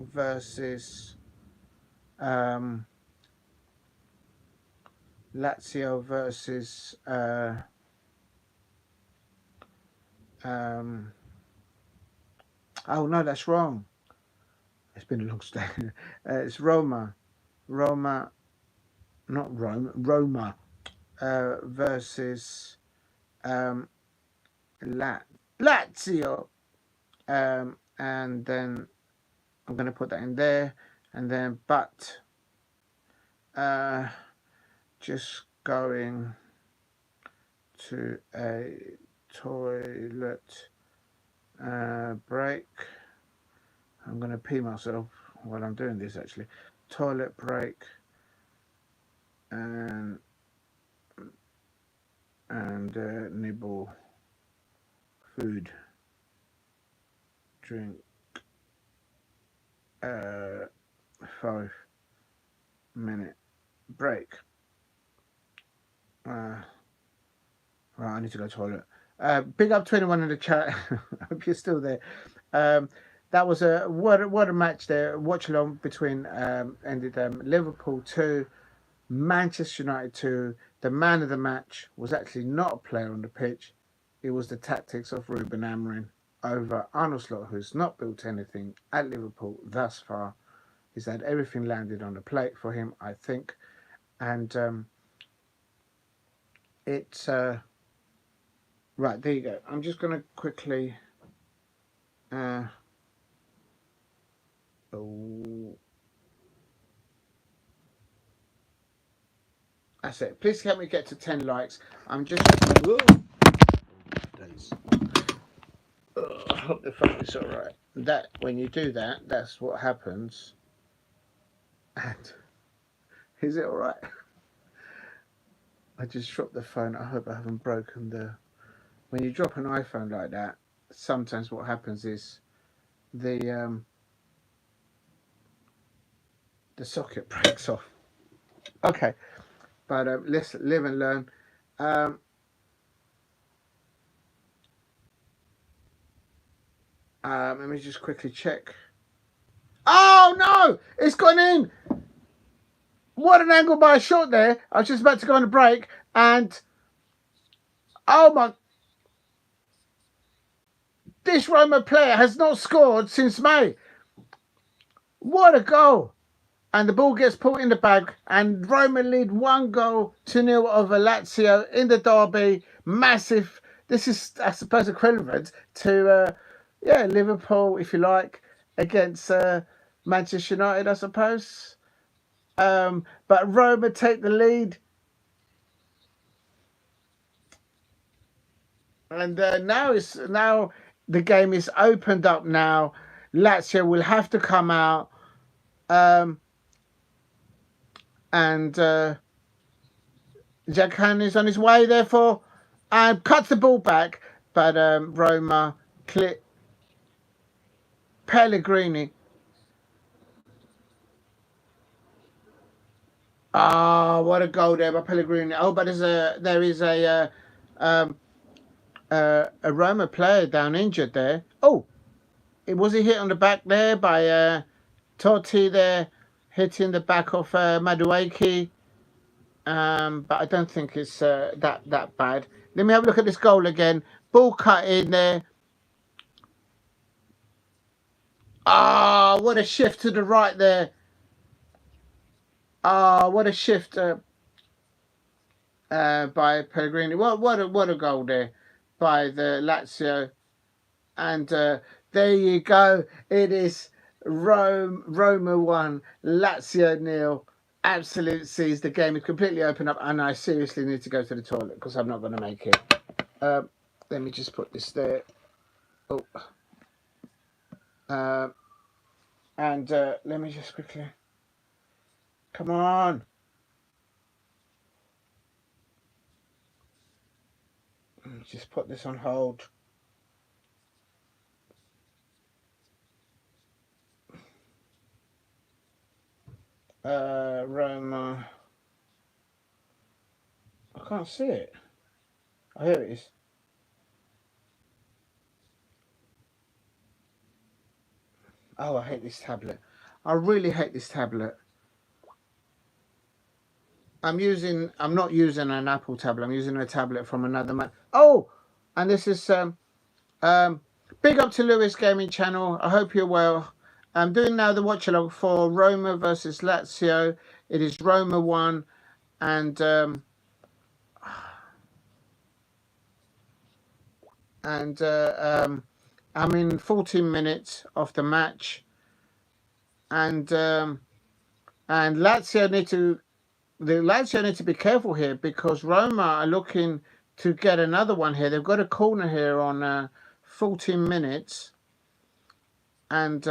versus Lazio versus oh no, that's wrong. It's been a long stay. It's Roma, not Rome, Roma versus Lazio, and then I'm going to put that in there, and then but just going to a toilet break. I'm going to pee myself while I'm doing this, actually. Toilet break and nibble food. drink 5-minute break. Right, I need to go to the toilet. Big up 21 in the chat. I hope you're still there. That was what a match there. Watch along between ended Liverpool 2, Manchester United 2. The man of the match was actually not a player on the pitch. It was the tactics of Ruben Amorim over Arnold Slot, who's not built anything at Liverpool thus far. He's had everything landed on the plate for him, I think. And it's right, there you go. I'm just going to quickly that's it. Please help me get to 10 likes. I'm just I hope the phone is alright. That when you do that, that's what happens. And is it alright? I just dropped the phone. I hope I haven't broken the. When you drop an iPhone like that, sometimes what happens is the socket breaks off. Okay, but let's live and learn. Let me just quickly check. Oh no! It's gone in! What an angle by a shot there. I was just about to go on a break and oh my, this Roma player has not scored since May. What a goal. And the ball gets put in the bag and Roma lead 1-0 over Lazio in the derby. Massive. This is, I suppose, equivalent to Liverpool, if you like, against Manchester United, I suppose. But Roma take the lead. And now the game is opened up now. Lazio will have to come out. And Jacan is on his way, therefore, and cuts the ball back. But Roma clear. Pellegrini. Oh, what a goal there by Pellegrini. Oh, but there is a Roma player down injured there. Oh, was he hit on the back there by Totti there, hitting the back of Madueke. But I don't think it's that bad. Let me have a look at this goal again. Ball cut in there. Ah, what a shift to the right there. Ah, what a shift by Pellegrini. What a goal there by the Lazio. And there you go. It is Roma 1, Lazio 0. Absolute sees the game is completely open up, and I seriously need to go to the toilet because I'm not going to make it. Let me just put this there. Oh. And let me just quickly. Come on. Let me just put this on hold. Roma. I can't see it. Oh, here it is. Oh, I hate this tablet. I really hate this tablet. I'm not using an Apple tablet. I'm using a tablet from another man. Oh, and this is big up to Lewis Gaming Channel. I hope you're well. I'm doing now the watch along for Roma versus Lazio. It is Roma 1, and I'm in 14 minutes of the match, and Lazio need to be careful here because Roma are looking to get another one here. They've got a corner here on 14 minutes, and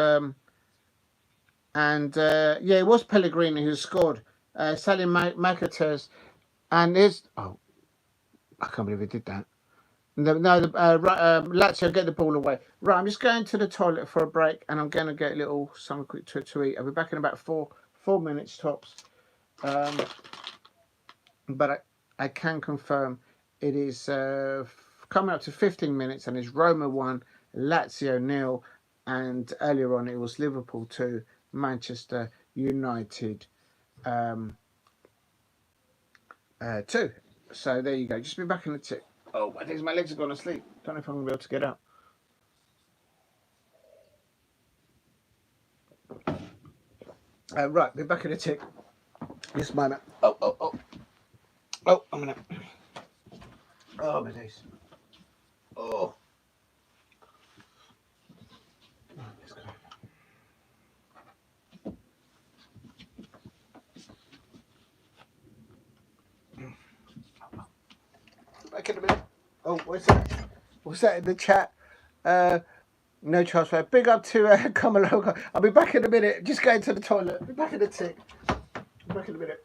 it was Pellegrini who scored. Salim Makates, and I can't believe he did that. Lazio get the ball away. Right, I'm just going to the toilet for a break, and I'm going to get a little something quick to eat. I'll be back in about four minutes tops. But I can confirm it is coming up to 15 minutes, and it's Roma 1, Lazio 0, and earlier on it was Liverpool 2, Manchester United 2. So there you go. Just be back in the tick. Oh, I think my legs have gone to sleep. Don't know if I'm going to be able to get up. Right, be back in the tick. This moment. Oh, I'm gonna. Oh, my days. Oh. Let's go. Back in a minute. Oh, what's that? What's that in the chat? No charge for big up to Kamaloka. I'll be back in a minute. Just going to the toilet. Be back in the tick. Be back in a minute.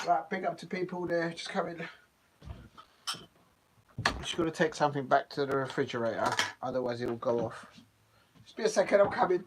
Right, big up to people there. Just coming. Just got to take something back to the refrigerator, otherwise it will go off. Just be a second, I'm coming.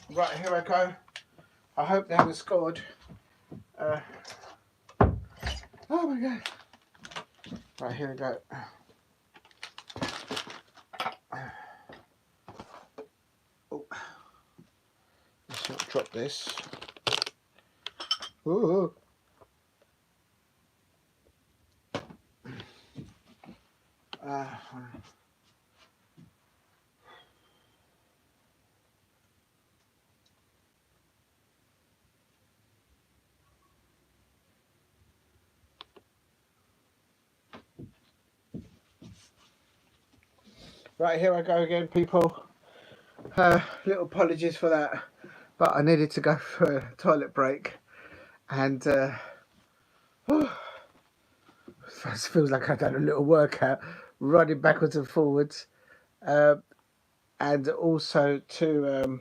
Right, here I go. I hope they haven't scored. Oh my god. Right, here we go. Oh. Let's not drop this. Ooh. Right, here I go again, people. Little apologies for that, but I needed to go for a toilet break, and it feels like I've done a little workout, running backwards and forwards, and also to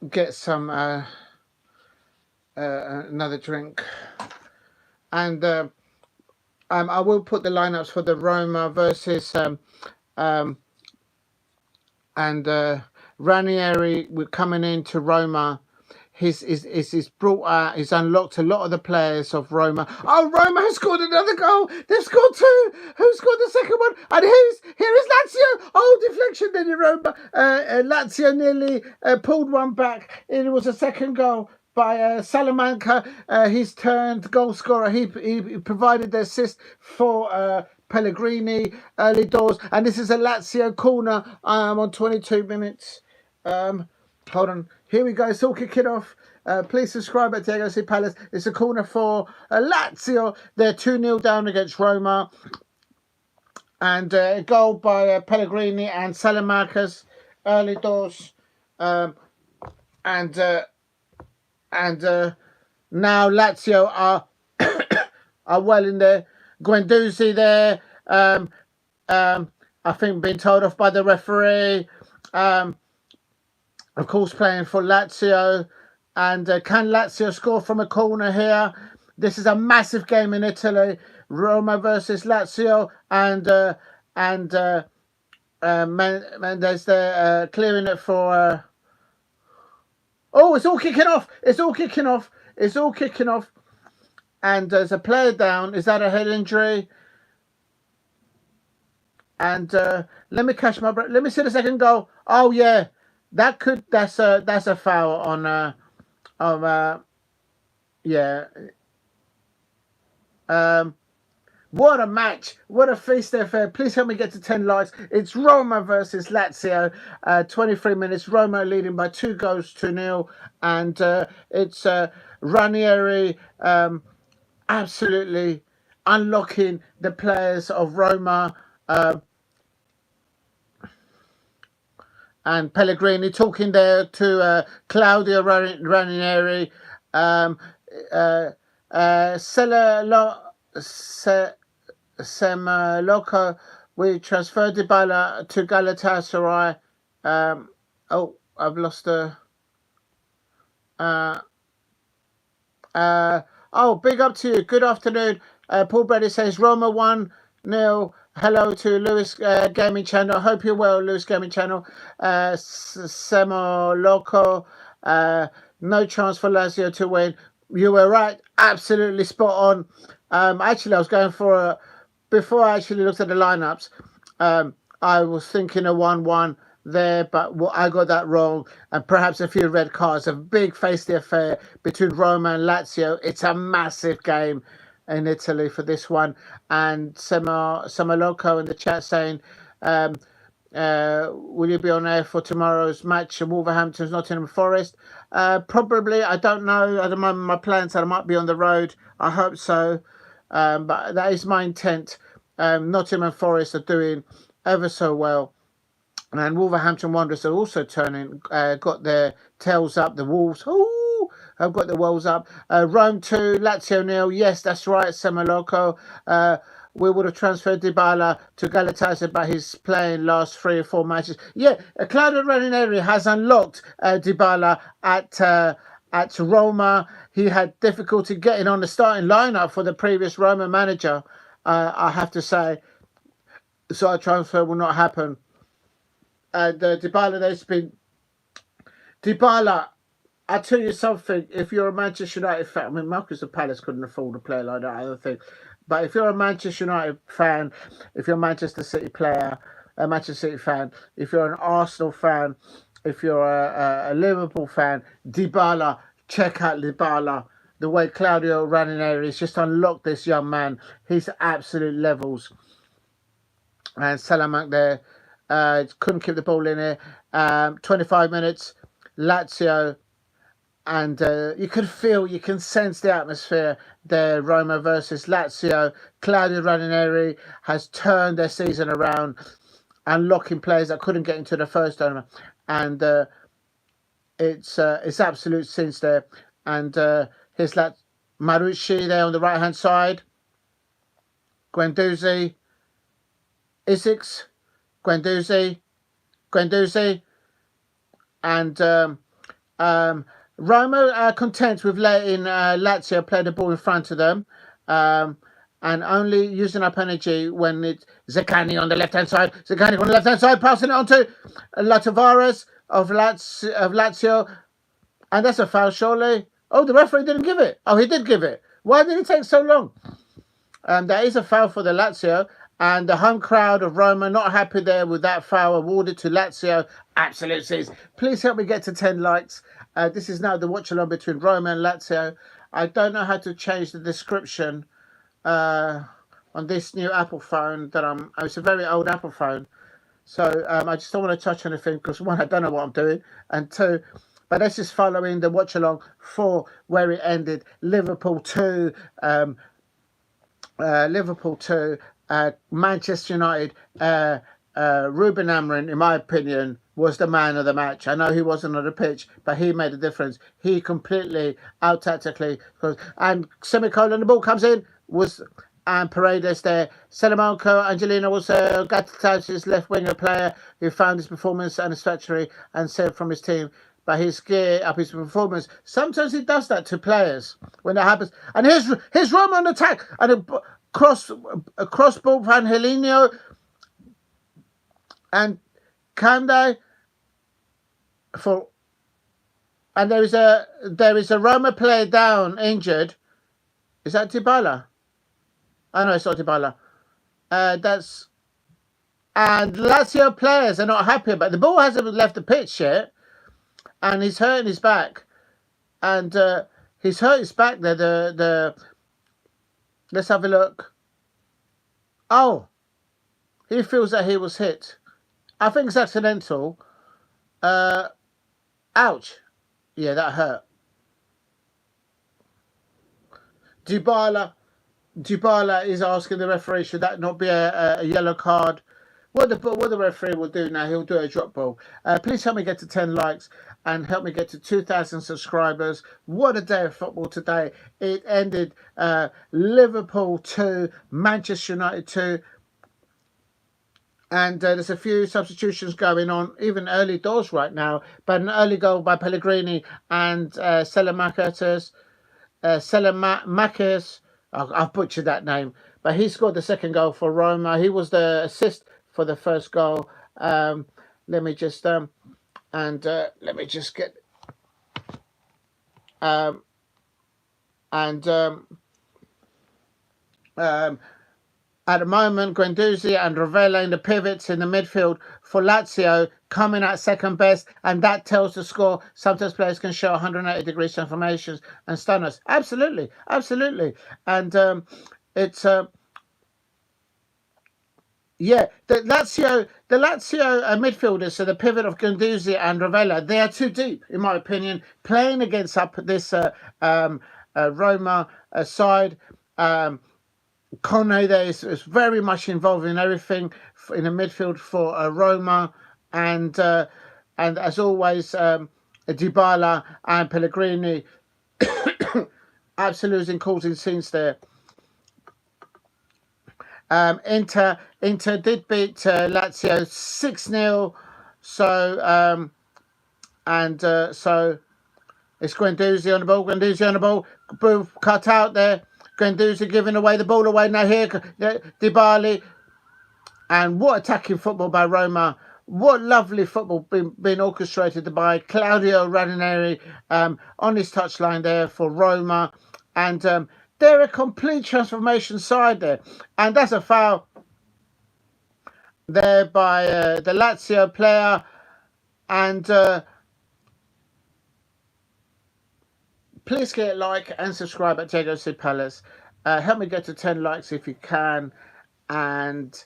get some another drink, and I will put the lineups for the Roma versus Ranieri. We're coming into Roma. He's brought out, he's unlocked a lot of the players of Roma. Oh, Roma has scored another goal. They've scored two. Who scored the second one? And here is Lazio. Oh, deflection then in Roma. Lazio nearly pulled one back. It was a second goal by Salamanca. He's turned goal scorer. He provided the assist for Pellegrini early doors. And this is a Lazio corner on 22 minutes. Hold on. Here we go. It's all kicking off. Please subscribe at Diego C. Palace. It's a corner for Lazio. They're 2-0 down against Roma. And a goal by Pellegrini and Salamanca's early doors. And now Lazio are are well in there. Guendouzi there. I think being told off by the referee. Of course, playing for Lazio. And can Lazio score from a corner here? This is a massive game in Italy. Roma versus Lazio. And Mendes there clearing it for... Oh, it's all kicking off. It's all kicking off. It's all kicking off. And there's a player down. Is that a head injury? And let me catch my breath. Let me see the second goal. Oh, yeah. That's a foul on yeah. What a match. What a feast affair. Please help me get to 10 likes. It's Roma versus Lazio. 23 minutes. Roma leading by 2-0. And it's Ranieri absolutely unlocking the players of Roma. And Pellegrini talking there to Claudio Ranieri. Semaloco, we transferred Dybala to Galatasaray. Oh, I've lost a... oh, big up to you. Good afternoon. Paul Brady says Roma 1-0. Hello to Lewis Gaming Channel. Hope you're well, Lewis Gaming Channel. Semo Loco. No chance for Lazio to win. You were right. Absolutely spot on. Actually, I was going for before I actually looked at the lineups, I was thinking a 1-1 there, but I got that wrong. And perhaps a few red cards. A big feisty affair between Roma and Lazio. It's a massive game. in Italy for this one. And Samaloco in the chat saying, um, will you be on air for tomorrow's match, Wolverhampton's Nottingham Forest? Probably. I don't know. At the moment, my plans are I might be on the road. I hope so. But that is my intent. Nottingham Forest are doing ever so well. And Wolverhampton Wanderers are also turning, got their tails up. The Wolves, ooh, have got the walls up. Rome 2, Lazio 0. Yes, that's right, Semoloco. We would have transferred Dybala to Galatasaray, but he's playing last 3 or 4 matches. Yeah, Claudio Ranieri has unlocked Dybala at Roma. He had difficulty getting on the starting lineup for the previous Roma manager, I have to say. So a transfer will not happen. Dybala, there's been Dybala. I tell you something. If you're a Manchester United fan, I mean, Marcus of Palace couldn't afford a player like that, I don't think. But if you're a Manchester United fan, if you're a Manchester City player, a Manchester City fan, if you're an Arsenal fan, if you're a Liverpool fan, Dybala, check out Dybala. The way Claudio Ranieri has just unlocked this young man, he's absolute levels. And Salamanca there. Couldn't keep the ball in here. 25 minutes, Lazio, and you can sense the atmosphere there. Roma versus Lazio. Claudio Ranieri has turned their season around, unlocking players that couldn't get into the first tournament, and it's absolute scenes there. And here's Marucci there on the right hand side. Guendouzi, Isaacs. Guendouzi, and Roma are content with letting Lazio play the ball in front of them, and only using up energy when it's Zaccagni on the left-hand side. Zaccagni on the left-hand side, passing it on to Tavares of Lazio, and that's a foul, surely. Oh, the referee didn't give it. Oh, he did give it. Why did it take so long? That is a foul for the Lazio. And the home crowd of Roma not happy there with that foul awarded to Lazio. Absolute scenes. Please help me get to 10 likes. This is now the watch along between Roma and Lazio. I don't know how to change the description on this new Apple phone that it's a very old Apple phone. So I just don't want to touch anything because 1, I don't know what I'm doing, and 2, but this is following the watch along for where it ended. Liverpool 2, Manchester United. Ruben Amorim, in my opinion, was the man of the match. I know he wasn't on the pitch, but he made a difference. He completely out-tactically, and semicolon, the ball comes in, and Paredes there. Salamanca, Angelino was Gattuso's left winger player who found his performance satisfactory and said from his team, but his gear up his performance. Sometimes he does that to players when that happens. And here's Roma on attack, and a cross ball for Angelino and Kande and there is a Roma player down, injured. Is that Dybala? Oh no, it's not Dybala. And Lazio players are not happy about it. The ball hasn't left the pitch yet, and he's hurting his back, and he's hurt his back there. Let's have a look. Oh, he feels that he was hit. I think it's accidental. Ouch. Yeah, that hurt. Dybala is asking the referee, should that not be a yellow card? What the referee will do now, he'll do a drop ball. Please help me get to 10 likes and help me get to 2,000 subscribers. What a day of football today. It ended Liverpool 2, Manchester United 2. And there's a few substitutions going on, even early doors right now. But an early goal by Pellegrini and Salamakis. I've butchered that name. But he scored the second goal for Roma. He was the assist for the first goal. Let me just get At the moment, Guendouzi and Ravella in the pivots in the midfield for Lazio, coming at second best, and that tells the score. Sometimes players can show 180-degree transformations and stun us. Absolutely, absolutely. And it's yeah, the Lazio midfielders, so the pivot of Guendouzi and Ravella, they are too deep, in my opinion. Playing against up this Roma side. Kone there is very much involved in everything in the midfield for Roma, and as always, Dybala and Pellegrini absolutely causing scenes there. Inter did beat Lazio 6-0, so so it's Guendouzi on the ball. Guendouzi on the ball. Boom, cut out there. Guendouzi giving away the ball away. Now here, Dybala. And what attacking football by Roma. What lovely football being orchestrated by Claudio Ranieri on his touchline there for Roma. And they're a complete transformation side there. And that's a foul there by the Lazio player. And please get a like and subscribe at Diego C. Palace. Help me get to 10 likes if you can. And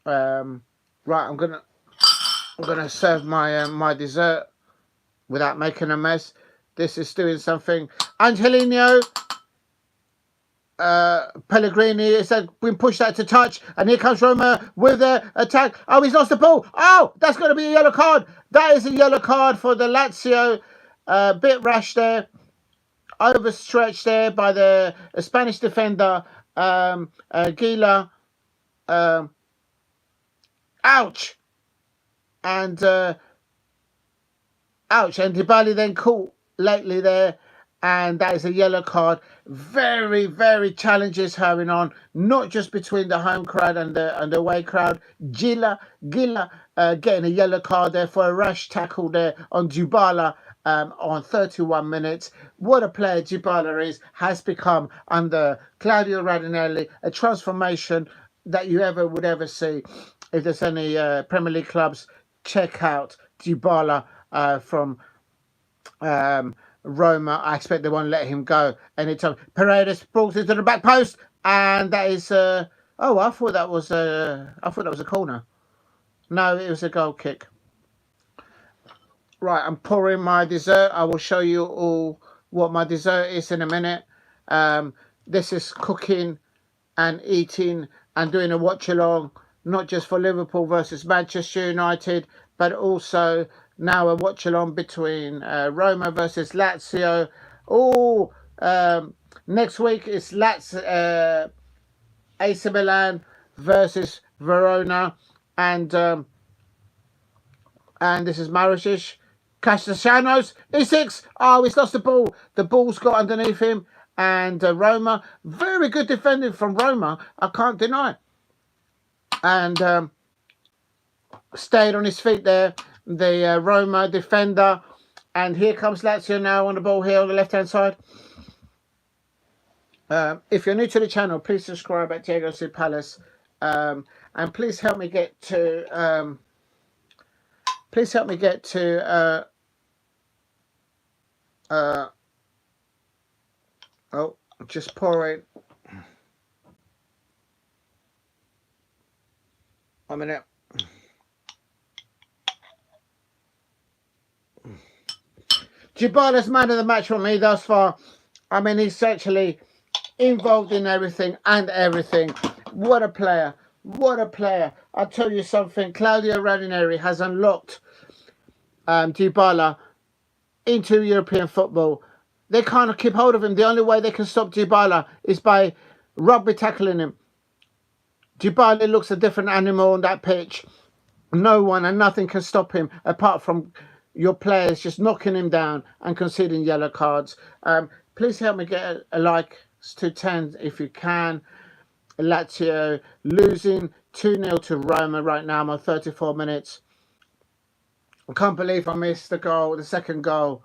right, I'm gonna serve my my dessert without making a mess. This is doing something. Angelino Pellegrini is been pushed out to touch, and here comes Roma with the attack. Oh, he's lost the ball. Oh, that's going to be a yellow card. That is a yellow card for the Lazio. Bit rash there, overstretched there by the Spanish defender Gila. Ouch! And ouch! And Dybala then caught lately there, and that is a yellow card. Very, very challenges going on, not just between the home crowd and the away crowd. Gila getting a yellow card there for a rash tackle there on Dybala on 31 minutes. What a player Dybala is, has become under Claudio Ranieri, a transformation that you would ever see. If there's any Premier League clubs, check out Dybala from Roma. I expect they won't let him go anytime. Paredes brought into the back post, and that is oh, I thought that was a corner. No, it was a goal kick. Right, I'm pouring my dessert. I will show you all what my dessert is in a minute. This is cooking and eating and doing a watch along, not just for Liverpool versus Manchester United, but also now a watch along between Roma versus Lazio. Oh, next week it's AC Milan versus Verona, and this is Maricic. Castellanos, E6. Oh, he's lost the ball. The ball's got underneath him, and Roma, very good defending from Roma, I can't deny. And stayed on his feet there, the Roma defender. And here comes Lazio now on the ball here on the left-hand side. If you're new to the channel, please subscribe at Diego C. Palace. And please help me get to... oh, just pouring. 1 minute. Dybala's man of the match for me thus far. I mean, he's actually involved in everything and everything. What a player. What a player. I'll tell you something. Claudio Ranieri has unlocked Dybala into European football. They can't keep hold of him. The only way they can stop Dybala is by rugby tackling him. Dybala looks a different animal on that pitch. No one and nothing can stop him apart from your players just knocking him down and conceding yellow cards. Please help me get a like to 10 if you can. Lazio losing 2-0 to Roma right now. I'm on 34 minutes. I can't believe I missed the goal, the second goal.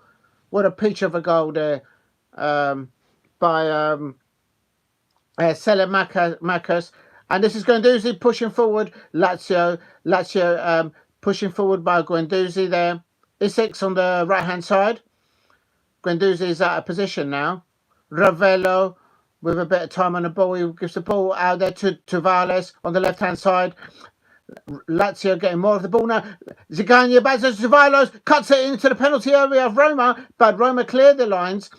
What a peach of a goal there by Selemakers, and this is Guendouzi pushing forward. Lazio pushing forward by Guendouzi there. Isaacs on the right hand side. Guendouzi is out of position now. Ravello with a bit of time on the ball. He gives the ball out there to Tavares on the left hand side. Lazio getting more of the ball now. Zigania Bazos Tavares cuts it into the penalty area of Roma, but Roma cleared the lines.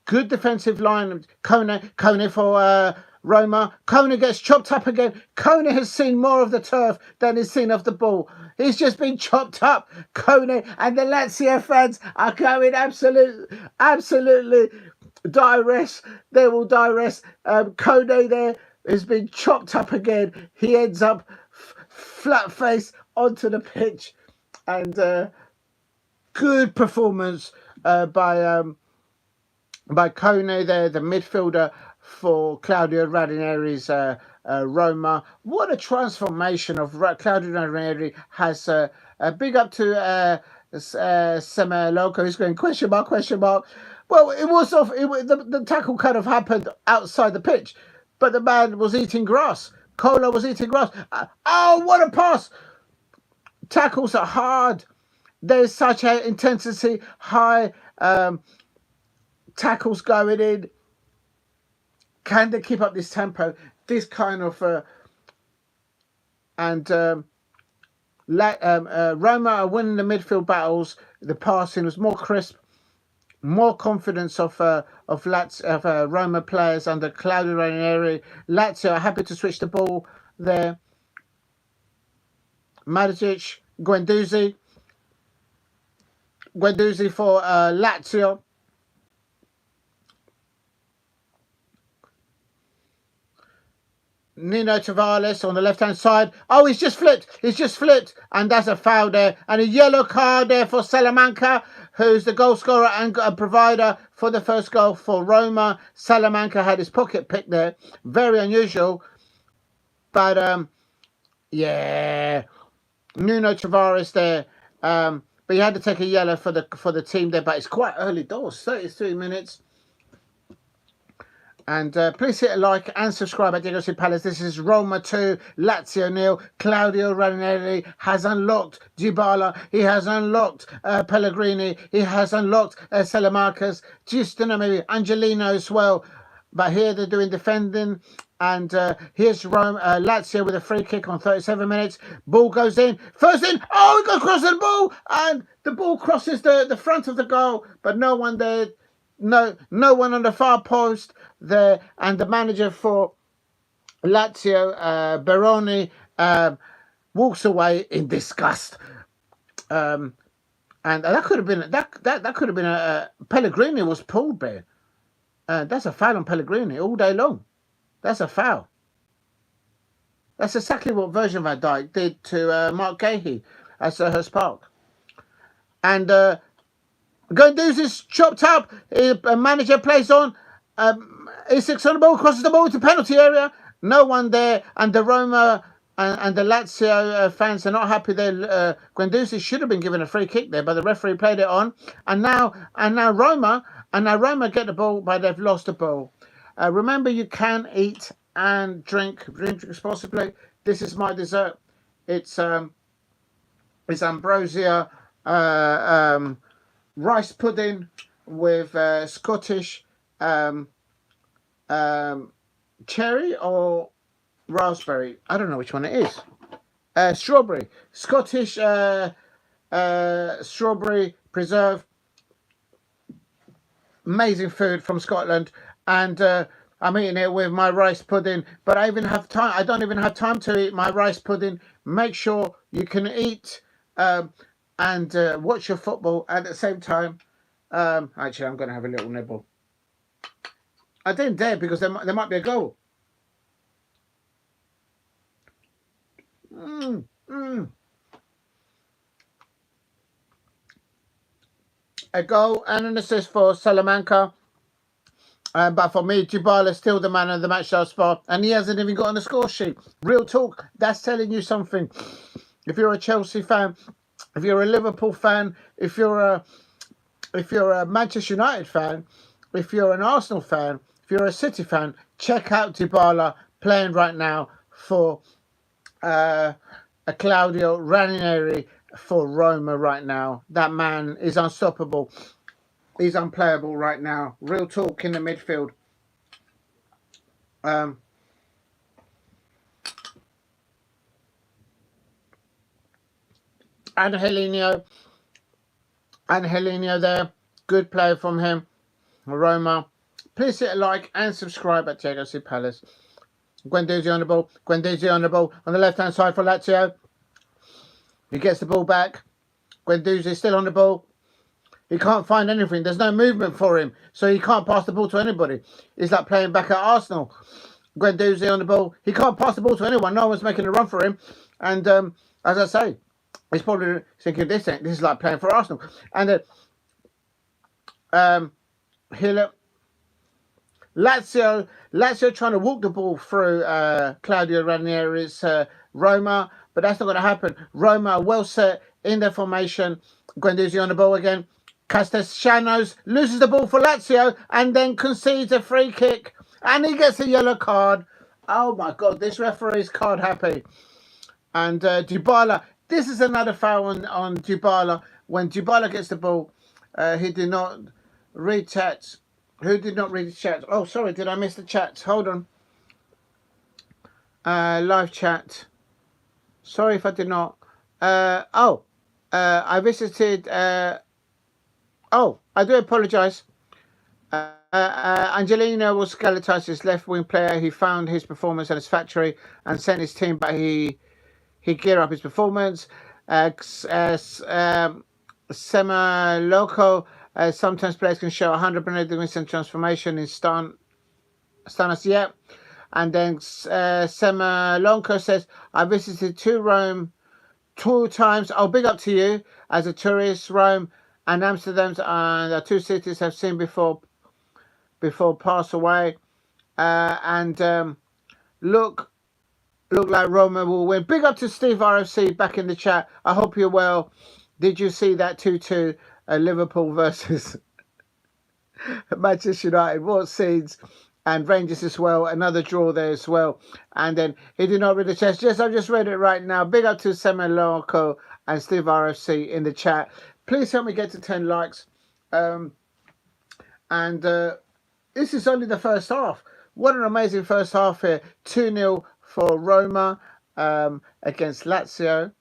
Good defensive line. Kone for Roma. Kone gets chopped up again. Kone has seen more of the turf than he's seen of the ball. He's just been chopped up. Kone and the Lazio fans are going absolutely direst. They will direst. Kone there has been chopped up again. He ends up flat face onto the pitch, and good performance by Kone there, the midfielder for Claudio Ranieri's Roma. What a transformation of Claudio Ranieri has. A big up to Semeloco, who's going question mark. Well, it was off. The tackle kind of happened outside the pitch, but the man was eating grass. Cola was eating grass. Oh, what a pass! Tackles are hard. There's such an intensity, high tackles going in. Can they keep up this tempo? This kind of Roma are winning the midfield battles. The passing was more crisp, more confidence of Roma players under Claudio Ranieri. Lazio are happy to switch the ball there. Matic, Guendouzi for Lazio. Nino Tavares on the left-hand side. Oh, he's just flipped. And that's a foul there. And a yellow card there for Salamanca, who's the goal scorer and provider for the first goal for Roma. Salamanca had his pocket picked there. Very unusual. But, yeah. Nuno Tavares there. But he had to take a yellow for the team there. But it's quite early doors. 33 minutes. And please hit a like and subscribe at Diego Palace. This is Roma 2, Lazio 0. Claudio Ranieri has unlocked Dybala. He has unlocked Pellegrini. He has unlocked Salamanca's. Maybe Angelino as well. But here they're doing defending. And here's Lazio with a free kick on 37 minutes. Ball goes in. First in. Oh, he got across the ball. And the ball crosses the front of the goal. But no one there. No one on the far post there, and the manager for Lazio, Baroni, walks away in disgust. And that could have been that could have been a Pellegrini was pulled there. That's a foul on Pellegrini all day long. That's a foul. That's exactly what Virgil van Dijk did to Mark Gahey at Selhurst Park. And Guendouzi's chopped up. A manager plays on. Isaacs on the ball, crosses the ball into penalty area. No one there. And the Roma and the Lazio fans are not happy there. Guendouzi should have been given a free kick there, but the referee played it on. And now Roma get the ball, but they've lost the ball. Remember, you can eat and drink responsibly. This is my dessert. It's ambrosia. Rice pudding with Scottish cherry or raspberry. I don't know which one it is. Strawberry. Scottish strawberry preserve. Amazing food from Scotland. And I'm eating it with my rice pudding. But I don't even have time to eat my rice pudding. Make sure you can eat and watch your football at the same time. Actually, I'm going to have a little nibble. I didn't dare because there might be a goal. A goal and an assist for Salamanca. But for me, Dybala is still the man of the match thus far. And he hasn't even got on the score sheet. Real talk. That's telling you something. If you're a Chelsea fan, if you're a Liverpool fan, if you're a Manchester United fan, if you're an Arsenal fan, if you're a City fan, check out Dybala playing right now for a Claudio Ranieri for Roma right now. That man is unstoppable. He's unplayable right now. Real talk in the midfield. Angelino there. Good play from him. Roma. Please hit a like and subscribe at Diego C. Palace. Guendouzi on the ball. Guendouzi on the ball. On the left-hand side for Lazio. He gets the ball back. Guendouzi still on the ball. He can't find anything. There's no movement for him. So he can't pass the ball to anybody. He's like playing back at Arsenal. Guendouzi on the ball. He can't pass the ball to anyone. No one's making a run for him. And as I say, he's probably thinking this is like playing for Arsenal. And here, Lazio trying to walk the ball through Claudio Ranieri's Roma, but that's not going to happen. Roma well set in their formation. Guendouzi on the ball again. Castellanos loses the ball for Lazio and then concedes a free kick. And he gets a yellow card. Oh my God, this referee's card happy. And Dybala, this is another foul on Dybala. When Dybala gets the ball, he did not read chat. Who did not read the chat? Oh, sorry, did I miss the chat? Hold on. Live chat. Sorry if I did not. I visited... I do apologise. Angelino was Galatasa's left-wing player. He found his performance satisfactory and sent his team, but he geared up his performance. Sema Loco. Sometimes players can show 100% instant transformation in Stanis. Yeah. And then Sema Lonko says, I visited Rome 2 times. Oh, big up to you. As a tourist, Rome and Amsterdam and the 2 cities I've seen before pass away. Look like Roma will win. Big up to Steve RFC back in the chat. I hope you're well. Did you see that 2-2 Liverpool versus Manchester United? What scenes? And Rangers as well. Another draw there as well. And then he did not read the chat. Yes, I've just read it right now. Big up to Sema Loco and Steve RFC in the chat. Please help me get to 10 likes. This is only the first half. What an amazing first half here. 2-0 for Roma against Lazio.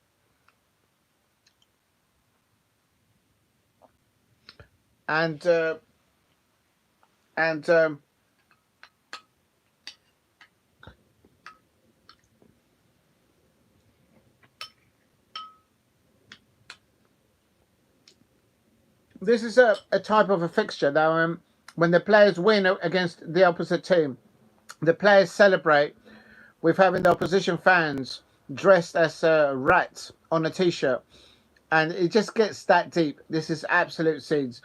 This is a type of a fixture that when the players win against the opposite team, the players celebrate with having the opposition fans dressed as rats on a t-shirt. And it just gets that deep. This is absolute scenes.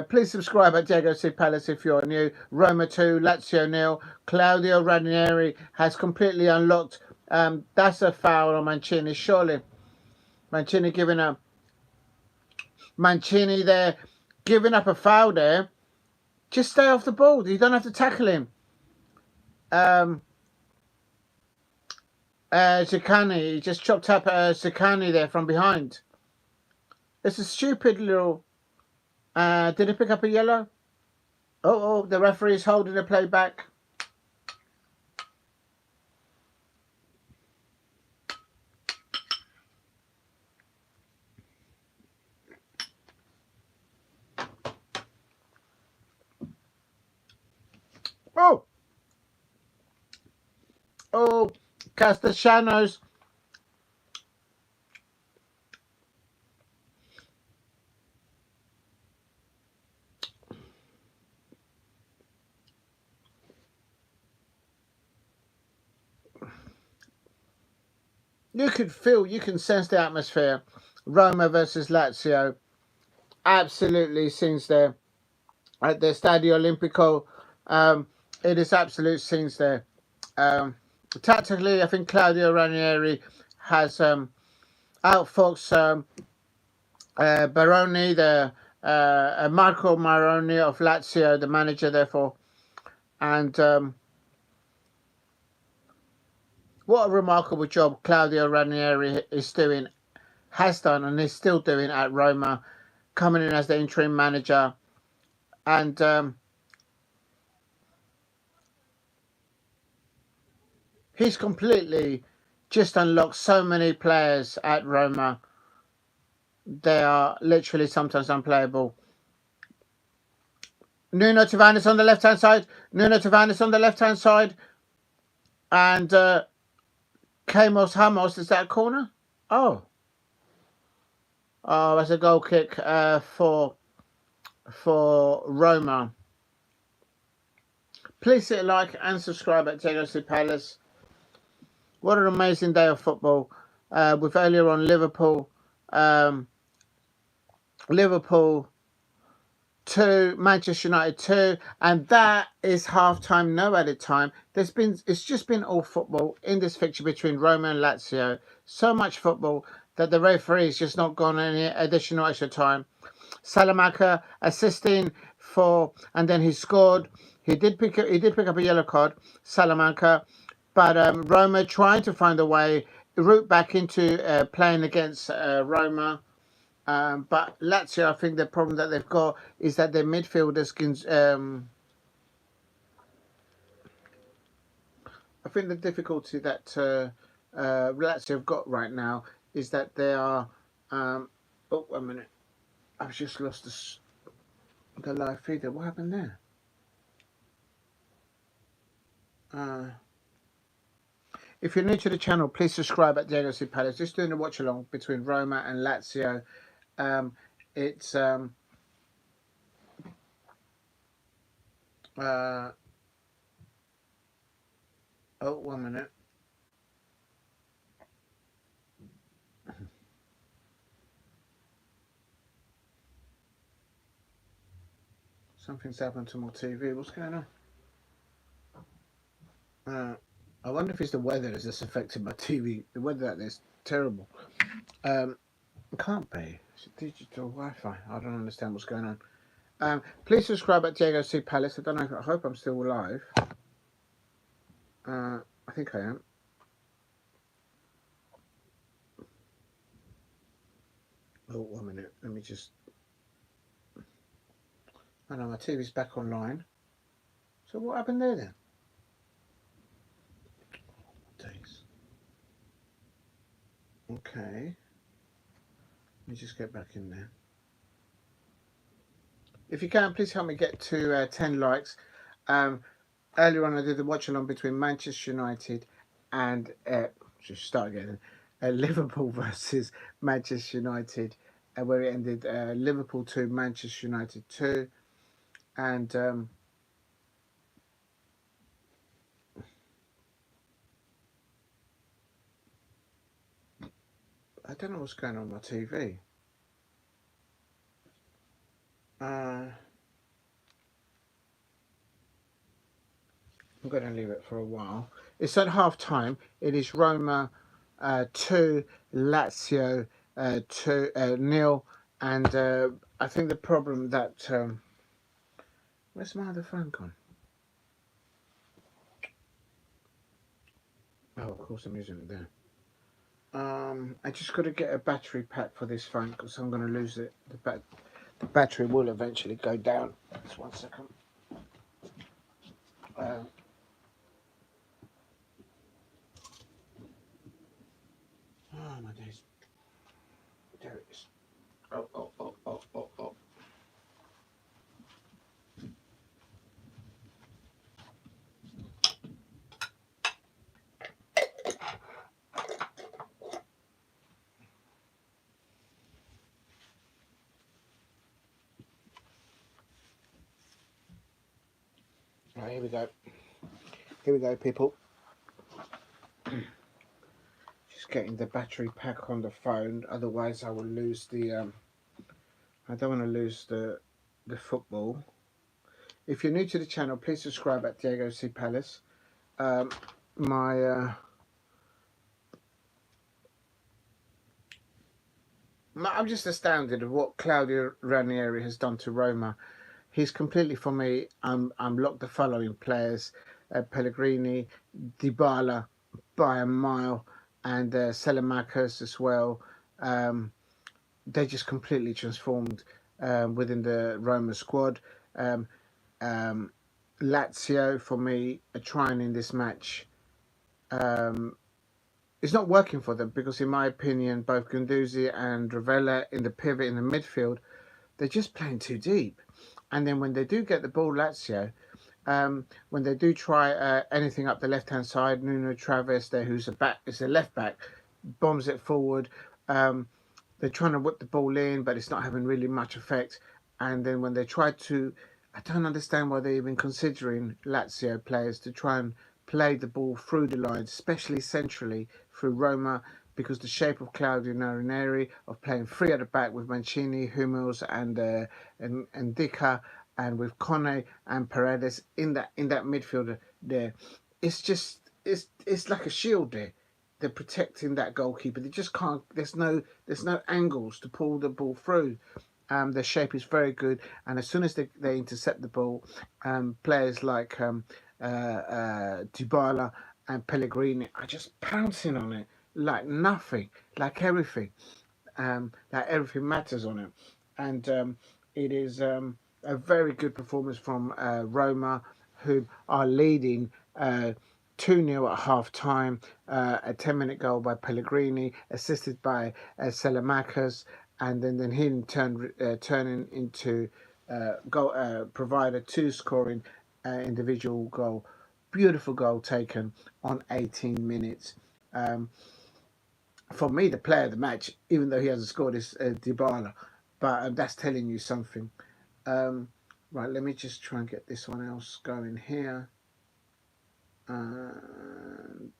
Please subscribe at Diego C. Palace if you're new. Roma 2, Lazio 0. Claudio Ranieri has completely unlocked. That's a foul on Mancini, surely. Mancini there giving up a foul there. Just stay off the ball. You don't have to tackle him. Zaccagni, he just chopped up Zaccagni there from behind. It's a stupid little... did he pick up a yellow? Oh, the referee is holding the play back. Oh, Castellanos. You can sense the atmosphere. Roma versus Lazio. Absolutely scenes there at the Stadio Olimpico. It is absolute scenes there. Tactically, I think Claudio Ranieri has outfoxed Baroni, the Marco Maroni of Lazio, the manager, therefore And what a remarkable job Claudio Ranieri is doing, has done, and is still doing at Roma, coming in as the interim manager. And he's completely just unlocked so many players at Roma. They are literally sometimes unplayable. Nuno Tavares on the left-hand side. Nuno Tavares on the left-hand side. And Kamos Hamos, is that a corner? Oh. Oh, that's a goal kick for Roma. Please hit like and subscribe at Diego Palace. What an amazing day of football. With earlier on Liverpool 2, Manchester United 2, and that is half-time, no added time. It's just been all football in this fixture between Roma and Lazio. So much football that the referee's just not gone any additional extra time. Salamanca assisting and then he scored. He did pick up a yellow card, Salamanca, but Roma trying to find a way route back into playing against Roma. But Lazio, I think the problem that they've got is that their midfielders can. I think the difficulty that Lazio have got right now is that they are. Oh, 1 minute. I've just lost the live feed. What happened there? If you're new to the channel, please subscribe at Diego Palace. Just doing a watch along between Roma and Lazio. It's oh, 1 minute. Something's happened to my TV. What's going on? I wonder if it's the weather that's affecting my TV. The weather out there's terrible. It can't be. It's digital Wi-Fi. I don't understand what's going on. Please subscribe at Diego Palace. I don't know. I hope I'm still alive. I think I am. Oh, 1 minute. Let me just. I know my TV's back online. So what happened there then? Days. Okay. Let me just get back in there. If you can, please help me get to 10 likes. Earlier on, I did the watch along between Manchester United and just start again. Liverpool versus Manchester United, where it ended Liverpool 2, Manchester United 2, and I don't know what's going on with my TV. I'm going to leave it for a while. It's at half time. It is Roma 2, Lazio 2 nil, and I think the problem that where's my other phone gone? Oh, of course I'm using it there. I just got to get a battery pack for this phone because I'm going to lose it. The battery will eventually go down. Just 1 second. Oh my days. There it is. Oh. Right, here we go. Here we go, people. Just getting the battery pack on the phone, otherwise I will lose the I don't want to lose the football. If you're new to the channel, please subscribe at Diego Palace. I'm just astounded at what Claudio Ranieri has done to Roma. he's completely for me. I'm locked the following players: Pellegrini, Dybala by a mile, and Selemakers as well. Um, they just completely transformed within the Roma squad. Um, um, Lazio for me are trying in this match. Um, it's not working for them because, in my opinion, both Guendouzi and Ravella in the pivot in the midfield, they're just playing too deep. And then when they do get the ball, Lazio, when they do try anything up the left hand side, Nuno Traves there, who's a left back, bombs it forward. Um, they're trying to whip the ball in, but it's not having really much effect. And then when they try to, I don't understand why they're even considering Lazio players to try and play the ball through the lines, especially centrally through Roma, because the shape of Claudio Ranieri of playing three at the back with Mancini, Hummels, and Dica, and with Kone and Paredes in that midfield there, it's like a shield there. They're protecting that goalkeeper. They just can't. There's no angles to pull the ball through. Their shape is very good, and as soon as they intercept the ball, players like Dybala and Pellegrini are just pouncing on it like nothing, like everything matters on it, and it is a very good performance from Roma, who are leading 2-0 at half time. A 10-minute goal by Pellegrini, assisted by Selemakers, and then him turning into goal provider two scoring individual goal. Beautiful goal taken on 18 minutes. Um, for me, the player of the match, even though he hasn't scored, is Dybala. But that's telling you something. Um, right, let me just try and get this one else going here. And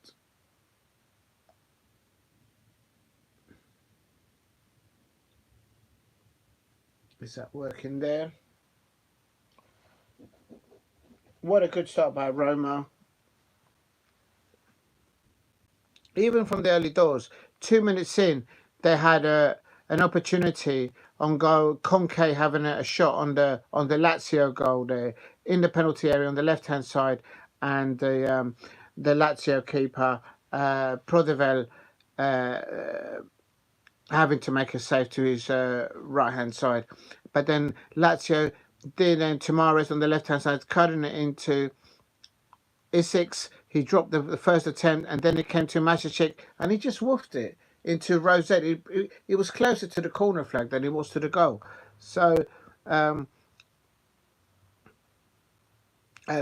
is that working there? What a good start by Roma. Even from the early doors, 2 minutes in, they had an opportunity on goal. Conke having a shot on the Lazio goal there in the penalty area on the left hand side, and the Lazio keeper Prodevel having to make a save to his right hand side. But then Lazio did, and Tamares on the left hand side cutting it into Isaacs. He dropped the first attempt, and then it came to Masic, and he just woofed it into Rosette. It was closer to the corner flag than it was to the goal. So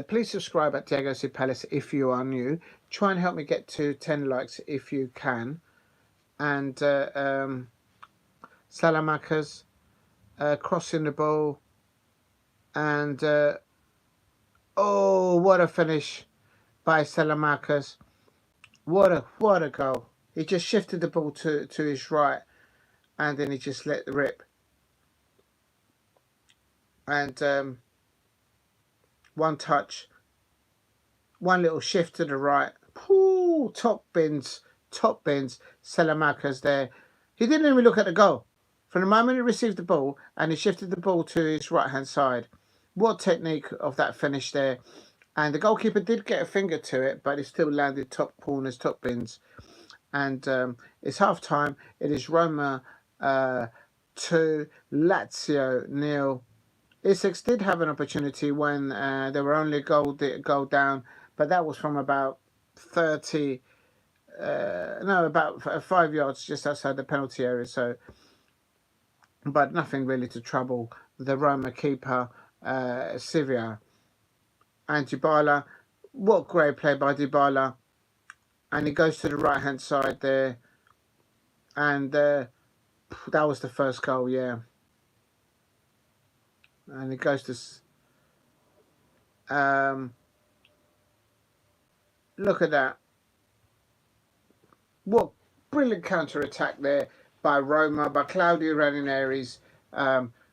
please subscribe at Diego C. Palace if you are new. Try and help me get to 10 likes if you can. And Salamakers crossing the ball, and oh, what a finish by Salamakers. What a goal. He just shifted the ball to his right, and then he just let the rip. And one touch, one little shift to the right. Ooh, top bins. Salamakers there. He didn't even look at the goal. From the moment he received the ball and he shifted the ball to his right hand side. What technique of that finish there. And the goalkeeper did get a finger to it, but it still landed top corners, top bins. And it's half time. It is Roma 2, Lazio 0. Isaacs did have an opportunity when they were only a goal down, but that was from about 30, about 5 yards just outside the penalty area. So, but nothing really to trouble the Roma keeper, Sivia. And Dybala, what great play by Dybala. And he goes to the right hand side there, and that was the first goal, yeah. And he goes to look at that. What brilliant counter attack there by Roma, by Claudio Ranieri's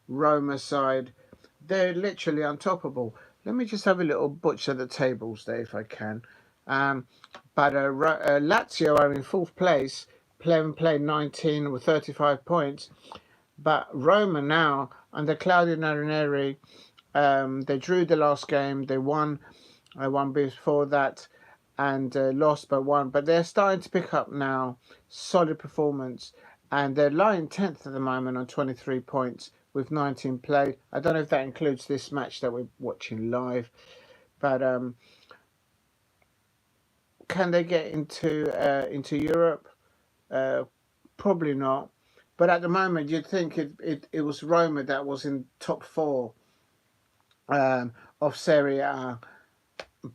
Roma side. They're literally untoppable. Let me just have a little butcher the tables there if I can. But Lazio are in fourth place, playing 19 with 35 points. But Roma now, under Claudio Ranieri, They drew the last game. They won. I won before that, and lost by one. But they're starting to pick up now. Solid performance, and they're lying 10th at the moment on 23 points with 19 played. I don't know if that includes this match that we're watching live, but can they get into Europe? Probably not. But at the moment, you'd think it was Roma that was in top four of Serie A,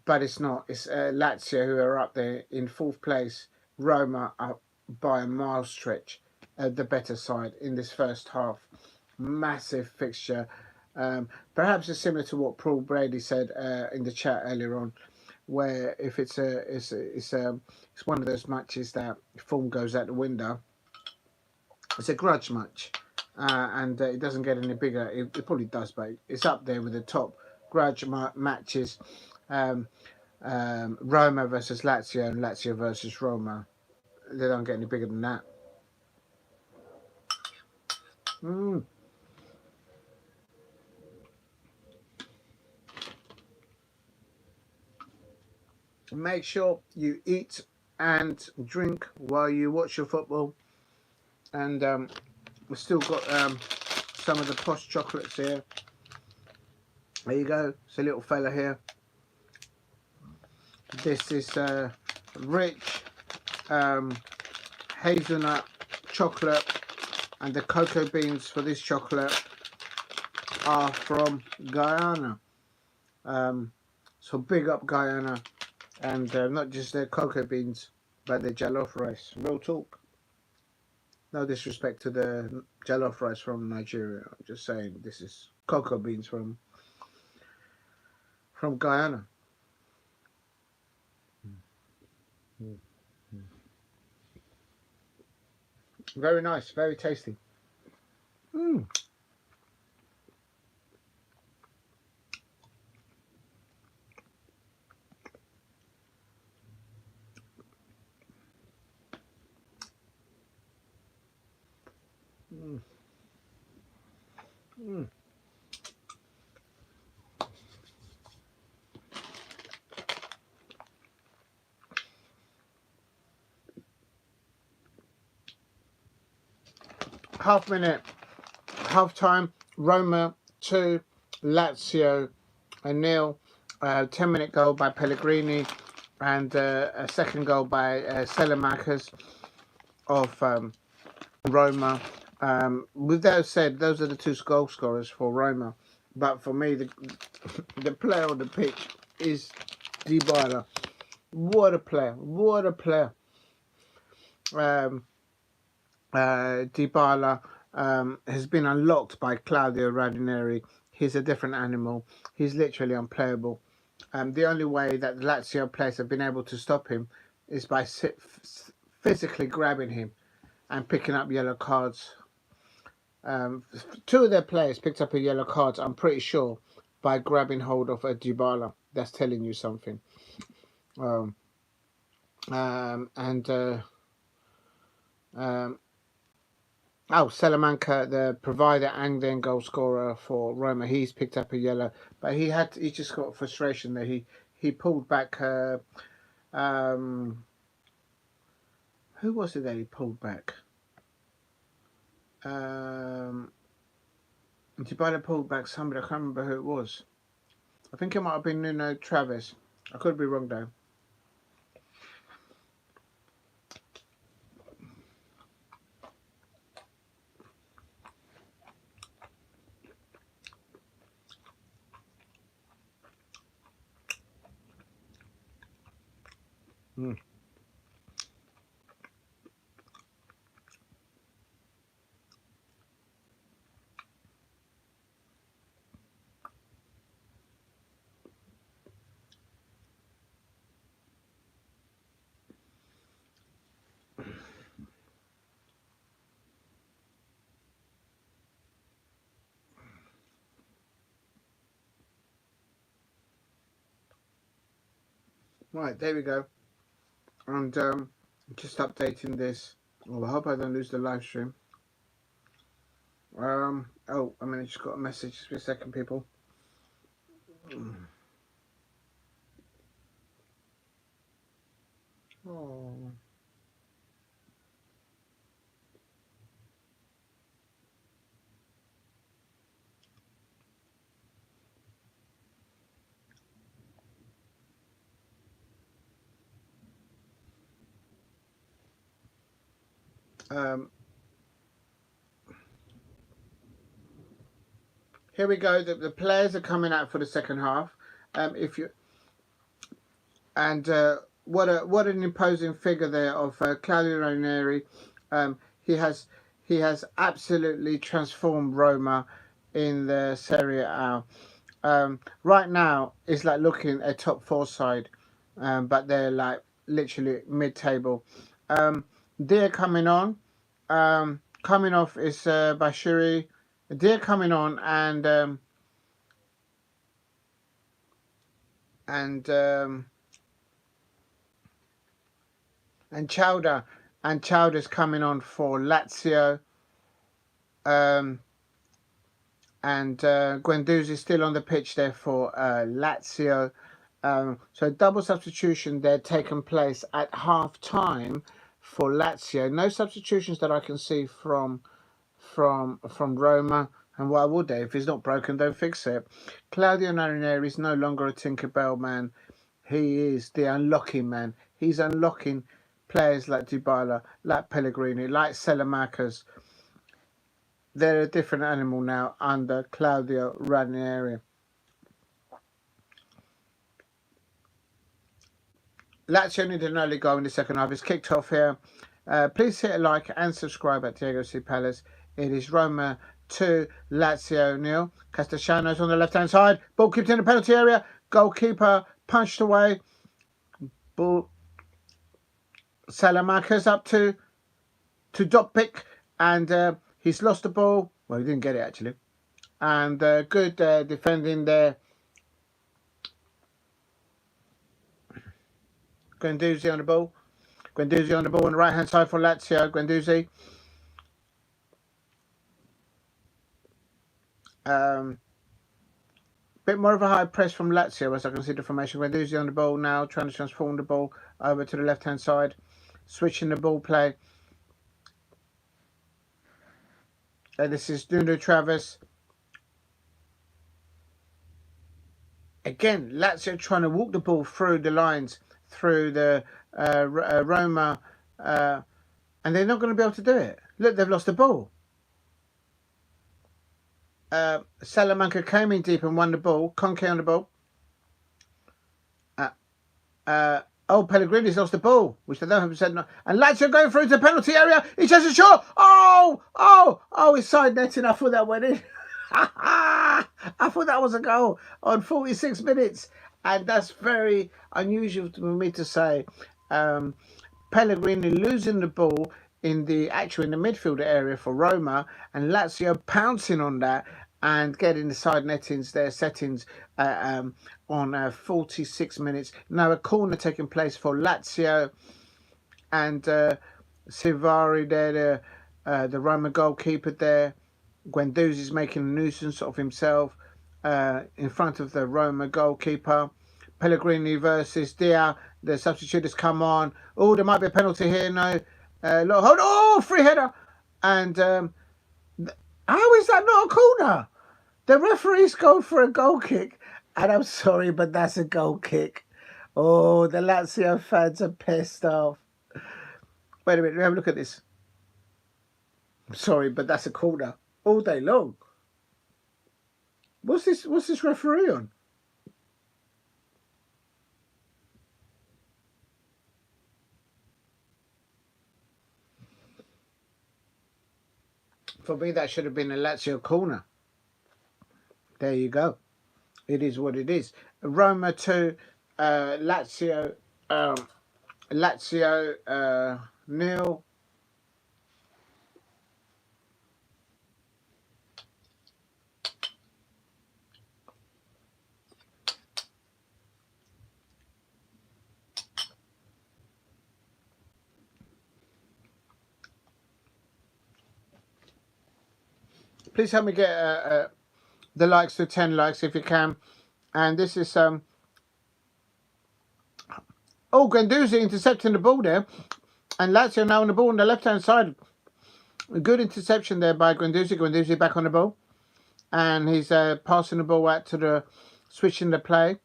but it's not. It's Lazio who are up there in fourth place. Roma up by a mile stretch, the better side in this first half. Massive fixture. Perhaps it's similar to what Paul Brady said in the chat earlier on, where if it's one of those matches that form goes out the window. It's a grudge match, and it doesn't get any bigger. It probably does, but it's up there with the top grudge matches. Roma versus Lazio and Lazio versus Roma. They don't get any bigger than that. Make sure you eat and drink while you watch your football. And we've still got some of the posh chocolates here. There you go. It's a little fella here. This is rich hazelnut chocolate, and the cocoa beans for this chocolate are from Guyana. So big up Guyana, and not just their cocoa beans, but their jollof rice. Real talk. No disrespect to the jollof rice from Nigeria. I'm just saying this is cocoa beans from Guyana. Very nice, very tasty. Half minute, half time. Roma 2, Lazio 0. 10-minute goal by Pellegrini, and a second goal by Selemakers of Roma. With that said, those are the two goal scorers for Roma. But for me, the player on the pitch is Dybala. What a player! What a player! Dybala has been unlocked by Claudio Ranieri. He's a different animal. He's literally unplayable. The only way that the Lazio players have been able to stop him is by physically grabbing him and picking up yellow cards. Two of their players picked up a yellow card, I'm pretty sure, by grabbing hold of a Dybala. That's telling you something. Salamanca, the provider and then goal scorer for Roma, he's picked up a yellow, but he just got frustration there. He pulled back. Who was it that he pulled back? Dybala pulled back somebody. I can't remember who it was. I think it might have been Nuno Travis. I could be wrong though. Right, there we go. And just updating this. Well, I hope I don't lose the live stream. Oh, I just got a message. Just a second, people. Oh. Um, Here we go. The players are coming out for the second half. If you and what an imposing figure there of Claudio Ranieri. He has absolutely transformed Roma in the Serie A. Right now, it's like looking at top four side, but they're like literally mid-table. Deer coming on, coming off is Bashiri. Deer coming on and Chowder, and Chowder's coming on for Lazio. Um, and Guendouzi still on the pitch there for Lazio. So double substitution there taking place at half time for Lazio. No substitutions that I can see from Roma. And why would they? If it's not broken, don't fix it. Claudio Ranieri is no longer a Tinkerbell man. He is the unlocking man. He's unlocking players like Dybala, like Pellegrini, like Salamakers. They're a different animal now under Claudio Ranieri. Lazio need an early goal in the second half. It's kicked off here. Please hit a like and subscribe at Diego C. Palace. It is Roma 2, Lazio 0. Castellanos on the left-hand side. Ball kept in the penalty area. Goalkeeper punched away. Ball. Salamakers up to Doppic, and he's lost the ball. Well, he didn't get it actually. And good defending there. Guendouzi on the ball. Guendouzi on the ball on the right-hand side for Lazio. Guendouzi. Bit more of a high press from Lazio as I can see the formation. Guendouzi on the ball now, trying to transform the ball over to the left-hand side. Switching the ball play. This is Nuno Travis. Again, Lazio trying to walk the ball through the lines, through the Roma, and they're not going to be able to do it. Look, they've lost the ball. Salamanca came in deep and won the ball. Conke on the ball. Pellegrini's lost the ball, which they don't have said. No. And Lazio going through to the penalty area. He has a shot. It's side netting. I thought that went in. I thought that was a goal on 46 minutes. And that's very unusual for me to say. Pellegrini losing the ball in the midfield area for Roma, and Lazio pouncing on that and getting the side nettings, their settings on 46 minutes. Now a corner taking place for Lazio, and Sivari there, the Roma goalkeeper there. Guendouzi's making a nuisance of himself in front of the Roma goalkeeper. Pellegrini versus Dia. The substitute has come on. Oh, there might be a penalty here. No. Free header. And how is that not a corner? The referee's gone for a goal kick. And I'm sorry, but that's a goal kick. Oh, the Lazio fans are pissed off. Wait a minute, let me have a look at this. I'm sorry, but that's a corner. All day long. What's this referee on? For me, that should have been a Lazio corner. There you go. It is what it is. Roma 2, Lazio 0. Please help me get the likes to 10 likes if you can. And this is Guendouzi intercepting the ball there, and Lazio now on the ball on the left-hand side. A good interception there by Guendouzi. Guendouzi back on the ball, and he's passing the ball out to the switching the play.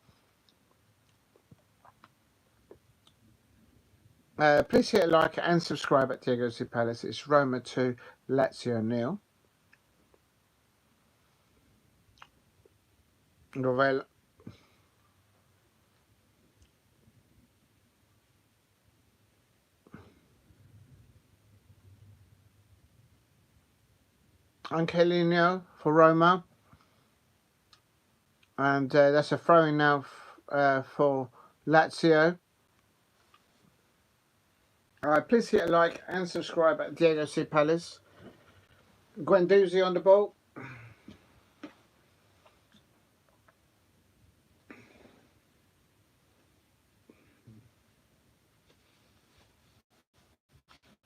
Please hit a like and subscribe at Diego C Palace. It's Roma 2, Lazio 0. Rovella. Angelino for Roma. And that's a throw-in now for Lazio. Alright, please hit a like and subscribe at Diego C Palace. Guendouzi on the ball.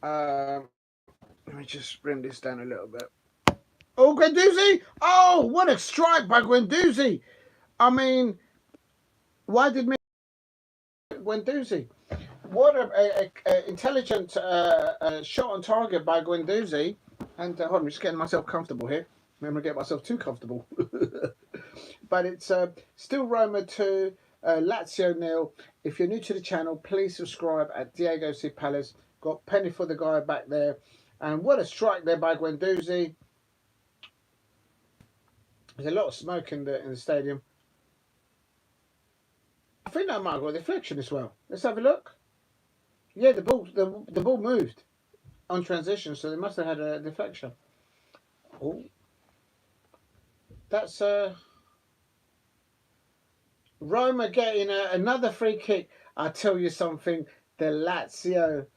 Let me just bring this down a little bit. Oh, Guendouzi! Oh, what a strike by Guendouzi! I mean, why did Guendouzi? What a intelligent shot on target by Guendouzi. And hold on, I'm just getting myself comfortable here. I'm going to get myself too comfortable. But it's still Roma 2, Lazio 0. If you're new to the channel, please subscribe at Diego C Palace. Got penny for the guy back there. And what a strike there by Guendouzi. There's a lot of smoke in the stadium. I think that might have got a deflection as well. Let's have a look. Yeah, the ball moved on transition, so they must have had a deflection. Oh, that's Roma getting another free kick. I tell you something, the Lazio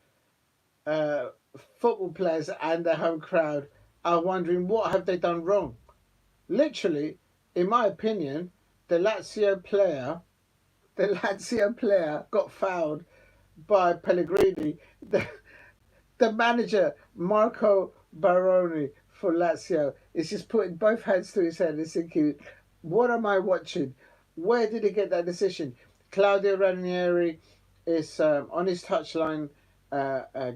football players and the home crowd are wondering what have they done wrong. Literally, in my opinion, the Lazio player got fouled by Pellegrini. The manager, Marco Baroni for Lazio, is just putting both hands to his head and thinking, what am I watching? Where did he get that decision? Claudio Ranieri is on his touchline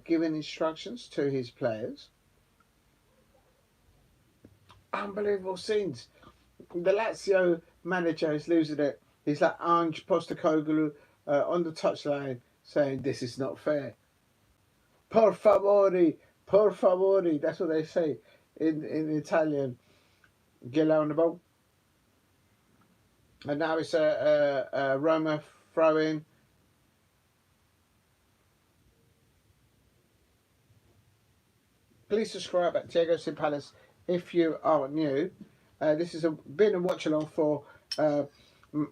giving instructions to his players. Unbelievable scenes. The Lazio manager is losing it. He's like Ange Postecoglou on the touchline saying, this is not fair. Per favore, per favore. That's what they say in Italian. Get on the ball. And now it's a Roma throw-in. Please subscribe at Diego C Palace if you are new. This has been a watch-along for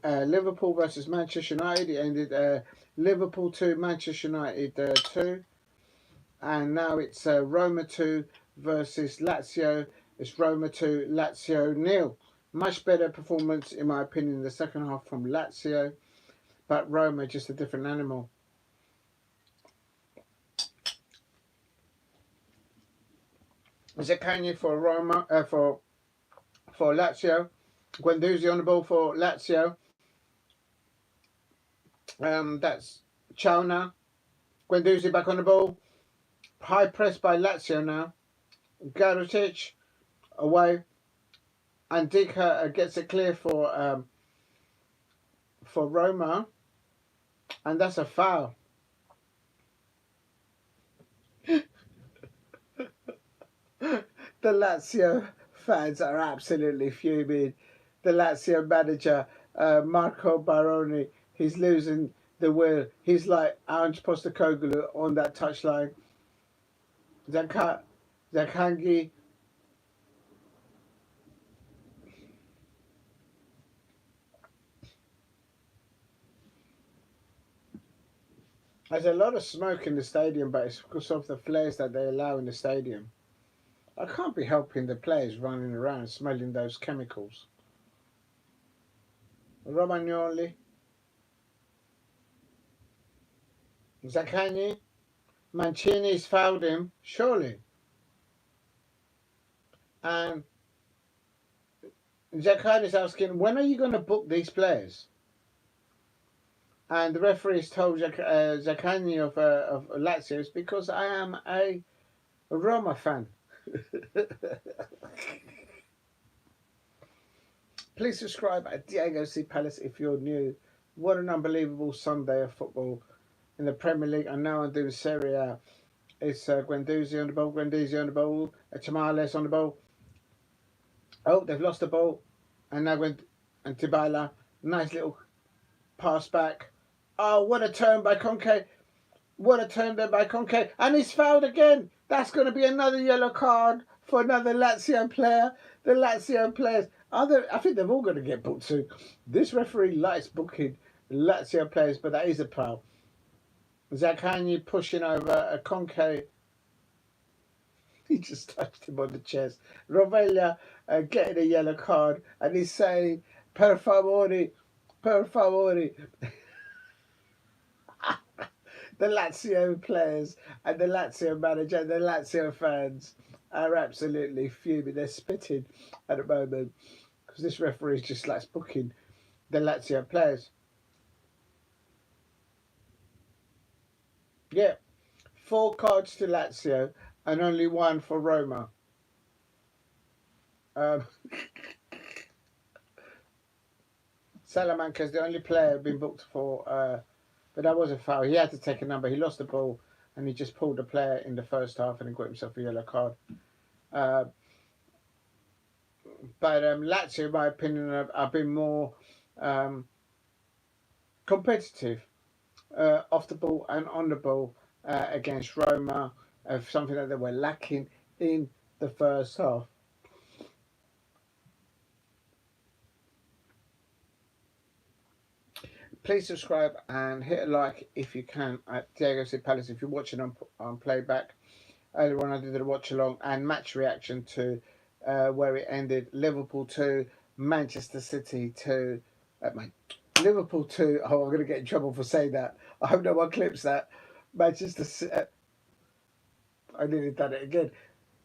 Liverpool versus Manchester United. It ended Liverpool 2, Manchester United 2. And now it's Roma 2 versus Lazio. It's Roma 2, Lazio 0. Much better performance, in my opinion, in the second half from Lazio. But Roma just a different animal. Zaccagni for Roma, for Lazio. Guendouzi on the ball for Lazio. That's Chalna. Guendouzi back on the ball. High press by Lazio now. Garutic away. And Dika gets it clear for Roma. And that's a foul. The Lazio fans are absolutely fuming. The Lazio manager, Marco Baroni, he's losing the will. He's like Ange Postecoglou on that touchline. Zaccagni. There's a lot of smoke in the stadium, but it's because of the flares that they allow in the stadium. I can't be helping the players running around smelling those chemicals. Romagnoli. Zaccagni. Mancini's fouled him, surely. And Zaccagni is asking, when are you going to book these players? And the referee has told Zaccagni of Lazio, it's because I am a Roma fan. Please subscribe at Diego C. Palace if you're new. What an unbelievable Sunday of football in the Premier League. And now I'm doing Serie A. It's Guendouzi on the ball, Chamales on the ball. Oh, they've lost the ball. And now and Dybala. Nice little pass back. Oh, what a turn by Conte. What a turn there by Conte. And he's fouled again. That's going to be another yellow card for another Lazio player. The Lazio players. I think they're all going to get booked soon. This referee likes booking Lazio players, but that is a foul. Zaccagni pushing over a Conte. He just touched him on the chest. Rovella getting a yellow card, and he's saying, per favore, per favore. The Lazio players and the Lazio manager and the Lazio fans are absolutely fuming. They're spitting at the moment because this referee just likes booking the Lazio players. Yeah, 4 cards to Lazio and only 1 for Roma. Salamanca's the only player been booked for, but that was a foul. He had to take a number. He lost the ball and he just pulled the player in the first half and he got himself a yellow card. But Lazio, in my opinion, have been more competitive off the ball and on the ball against Roma, of something that they were lacking in the first half. Please subscribe and hit a like if you can at Diego C. Palace if you're watching on playback. Earlier on I did a watch along and match reaction to where it ended. Liverpool 2, Manchester City 2. Liverpool 2. Oh, I'm going to get in trouble for saying that. I hope no one clips that. Manchester City. I nearly done it again.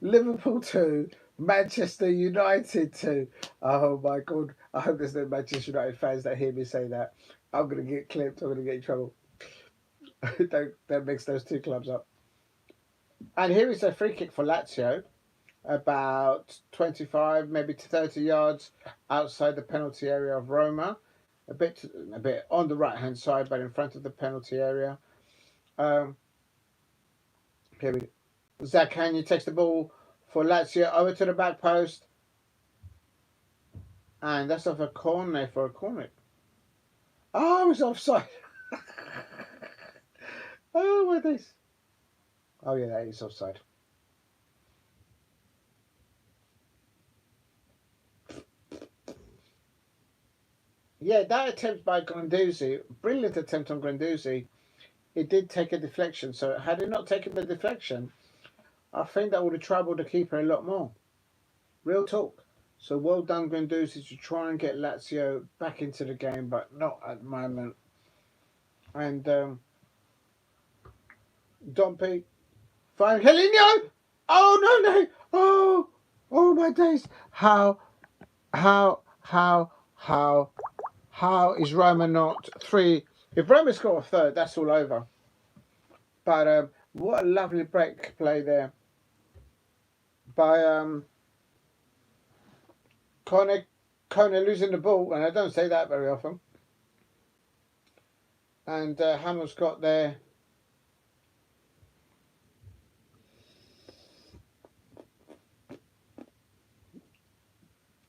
Liverpool 2, Manchester United 2. Oh my God. I hope there's no Manchester United fans that hear me say that. I'm going to get clipped. I'm going to get in trouble. Don't mix those 2 clubs up. And here is a free kick for Lazio. About 25, maybe to 30 yards outside the penalty area of Roma. A bit on the right-hand side, but in front of the penalty area. Here we go. Zaccagni takes the ball for Lazio over to the back post. And that's off a corner for a corner. Oh, it's offside. Oh, what is this? Oh, yeah, that is offside. Yeah, that attempt by Guendouzi, brilliant attempt on Guendouzi. It did take a deflection. So had it not taken the deflection, I think that would have troubled the keeper a lot more. Real talk. So well done, Guendouzi, to try and get Lazio back into the game, but not at the moment. And Dompe, fine, Helinho! Oh no! Oh my days! How is Roma not 3? If Roma score a 3rd, that's all over. But what a lovely break play there by Kone losing the ball, and I don't say that very often. And Hamels got there.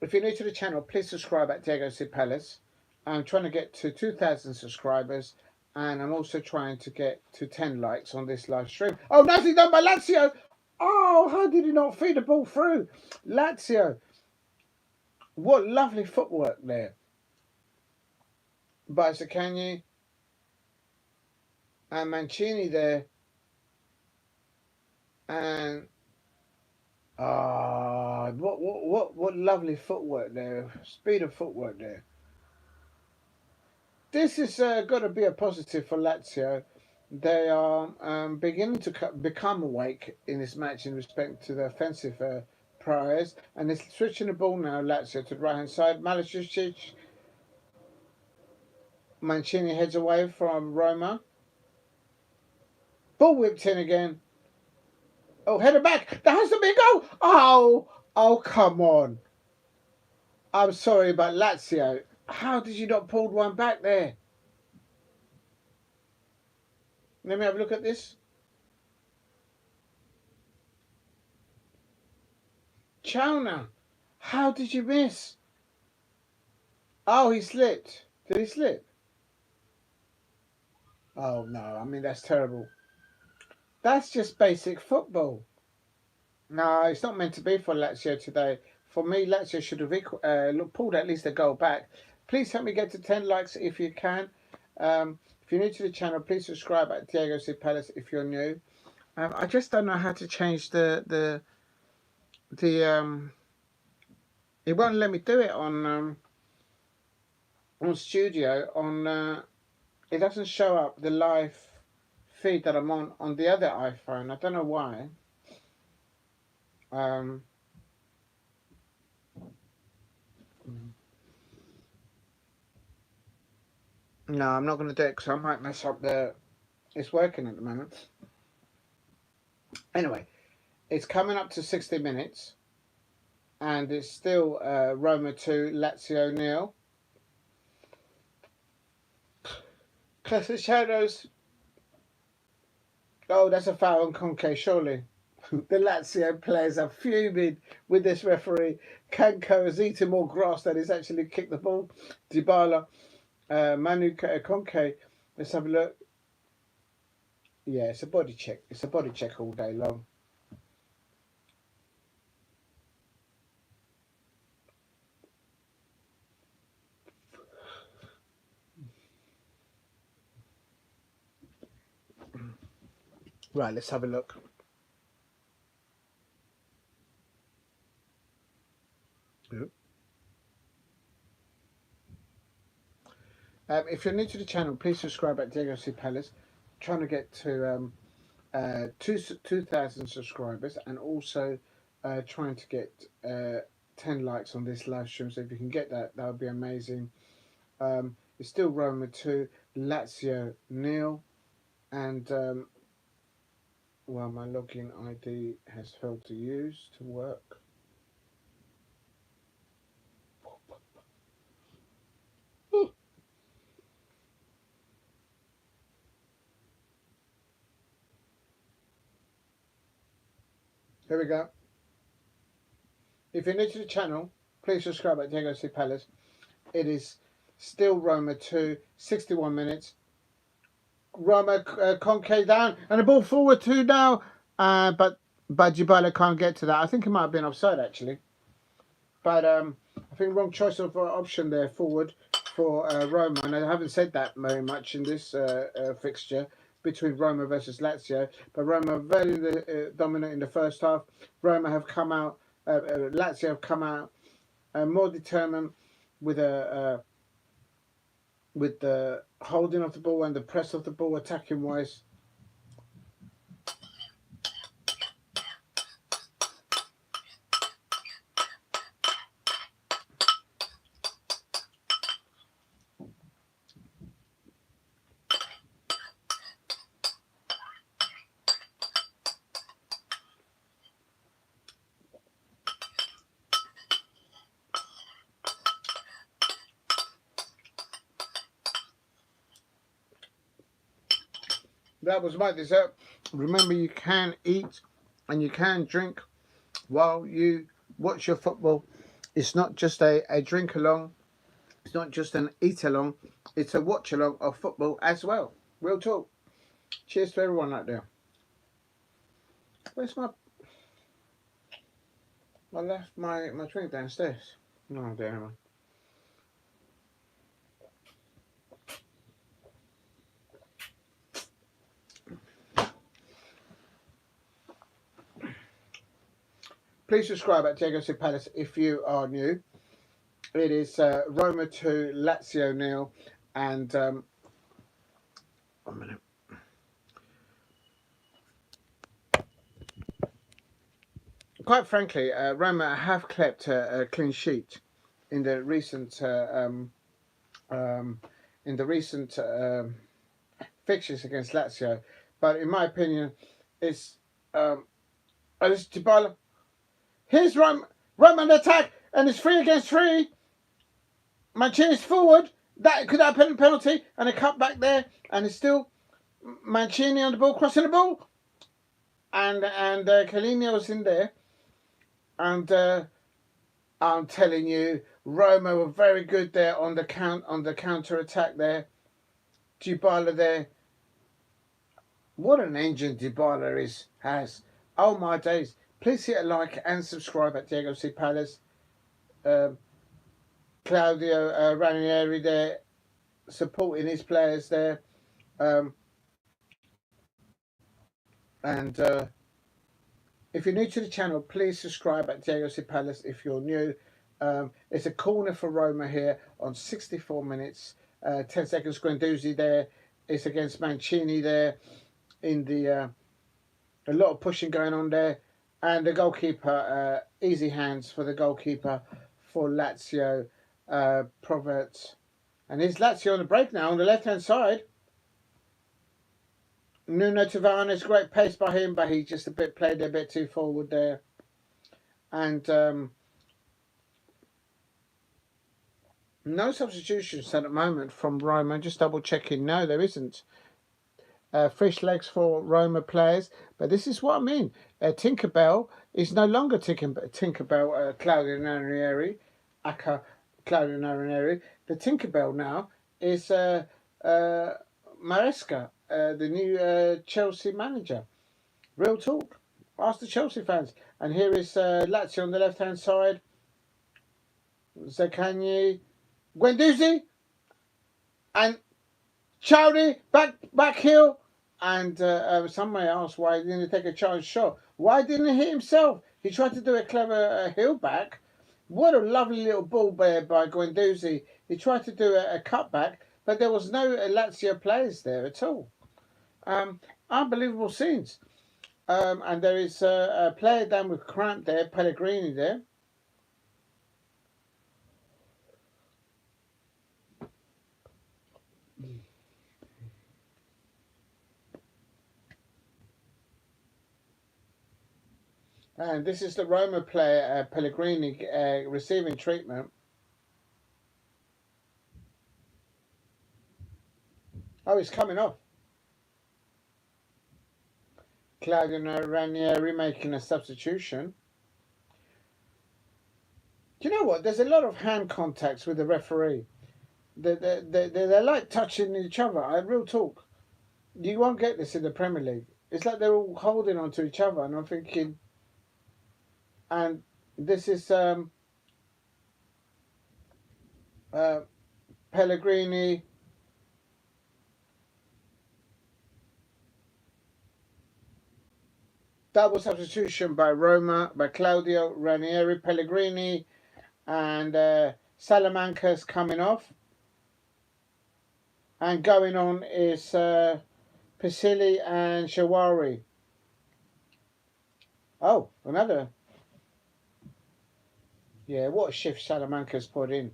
If you're new to the channel, please subscribe at Diego C. Palace. I'm trying to get to 2,000 subscribers, and I'm also trying to get to 10 likes on this live stream. Oh, nicely done by Lazio! Oh, how did he not feed the ball through? Lazio. What lovely footwork there by Zaccagni and Mancini there. And what lovely footwork there. Speed of footwork there. This is got to be a positive for Lazio. They are beginning to become awake in this match in respect to the offensive priors, and it's switching the ball now. Lazio to the right hand side. Malicic, Mancini heads away from Roma. Ball whipped in again. Oh, header back. That has to be a goal. Oh, come on. I'm sorry, but Lazio, how did you not pull one back there? Let me have a look at this. Chowner, how did you miss? Oh, he slipped. Did he slip? Oh, no. I mean, that's terrible. That's just basic football. No, it's not meant to be for Lazio today. For me, Lazio should have pulled at least a goal back. Please help me get to 10 likes if you can. If you're new to the channel, please subscribe at Diego C. Palace if you're new. I just don't know how to change the it won't let me do it on Studio. It doesn't show up the live feed that I'm on the other iPhone. I don't know why. No, I'm not going to do it because I might mess up it's working at the moment. Anyway, it's coming up to 60 minutes and it's still Roma 2, Lazio 0. Classic Shadows. Oh, that's a foul on Conte, surely. The Lazio players are fuming with this referee. Kanko has eaten more grass than he's actually kicked the ball. Dybala, Manu Conte. Let's have a look. Yeah, it's a body check. It's a body check all day long. Right, let's have a look. If you're new to the channel, please subscribe at Diego C. Palace. Trying to get to 2,000 subscribers and also trying to get 10 likes on this live stream. So if you can get that, that would be amazing. It's still Roma 2, Lazio 0, and well, my login ID has failed to work. Here we go. If you're new to the channel, please subscribe at Diego C. Palace. It is still Roma 2, 61 minutes. Roma Conke down and the ball forward 2 now, but Dybala can't get to that. I think it might have been offside actually, but I think wrong choice of option there forward for Roma, and I haven't said that very much in this fixture between Roma versus Lazio, but Roma very dominant in the first half. Roma have come out, Lazio have come out more determined with the holding of the ball and the press of the ball, attacking wise. That was my dessert. Remember, you can eat and you can drink while you watch your football. It's not just a drink along. It's not just an eat along. It's a watch along of football as well. Real talk. Cheers to everyone out there. Where's I left my drink downstairs. No, there am I. Please subscribe at Diego C. Palace if you are new. It is Roma 2, Lazio 0, and 1 minute. quite frankly, Roma have kept a clean sheet in the recent um, fixtures against Lazio, but in my opinion, it's it's Dybala. Here's Roma on the attack, and it's 3 against 3. Mancini's forward. That could have been a penalty, and a cut back there, and it's still Mancini on the ball, crossing the ball, and Calino was in there, and I'm telling you, Roma were very good there on the counter attack there. Dybala there. What an engine Dybala has. Oh my days. Please hit a like and subscribe at Diego C. Palace. Claudio Ranieri there supporting his players there. And if you're new to the channel, please subscribe at Diego C. Palace if you're new. It's a corner for Roma here on 64 minutes. 10 seconds. Guendouzi there. It's against Mancini there. In the a lot of pushing going on there, and the goalkeeper, easy hands for the goalkeeper for Lazio, Provert, and here's Lazio on the break now on the left hand side. Nuno Tavares, great pace by him, but he just played a bit too forward there, and no substitutions at the moment from Roma. Just double checking. No, there isn't. Fresh legs for Roma players, but this is what I mean. Tinkerbell is no longer Tinkerbell Claudio Ranieri, aka Claudio Ranieri. The Tinkerbell now is Maresca, the new Chelsea manager. Real talk. Ask the Chelsea fans. And here is Lazio on the left hand side. Zaccagni, Guendouzi, and Chowdy back heel. And somebody asked why he didn't take a charge shot. Why didn't he hit himself? He tried to do a clever heel back. What a lovely little ball by Guendouzi. He tried to do a cutback, but there was no Lazio players there at all. Unbelievable scenes. And there is a player down with cramp there, Pellegrini there. And this is the Roma player, Pellegrini, receiving treatment. Oh, he's coming off. Claudio Ranieri making a substitution. Do you know what? There's a lot of hand contacts with the referee. They're like touching each other. Real talk. You won't get this in the Premier League. It's like they're all holding on to each other, and I'm thinking. And this is Pellegrini. Double substitution by Roma, by Claudio Ranieri, Pellegrini, and Salamanca's coming off. And going on is Pisilli and Shawari. Oh, another. Yeah, what a shift Salamanca's put in.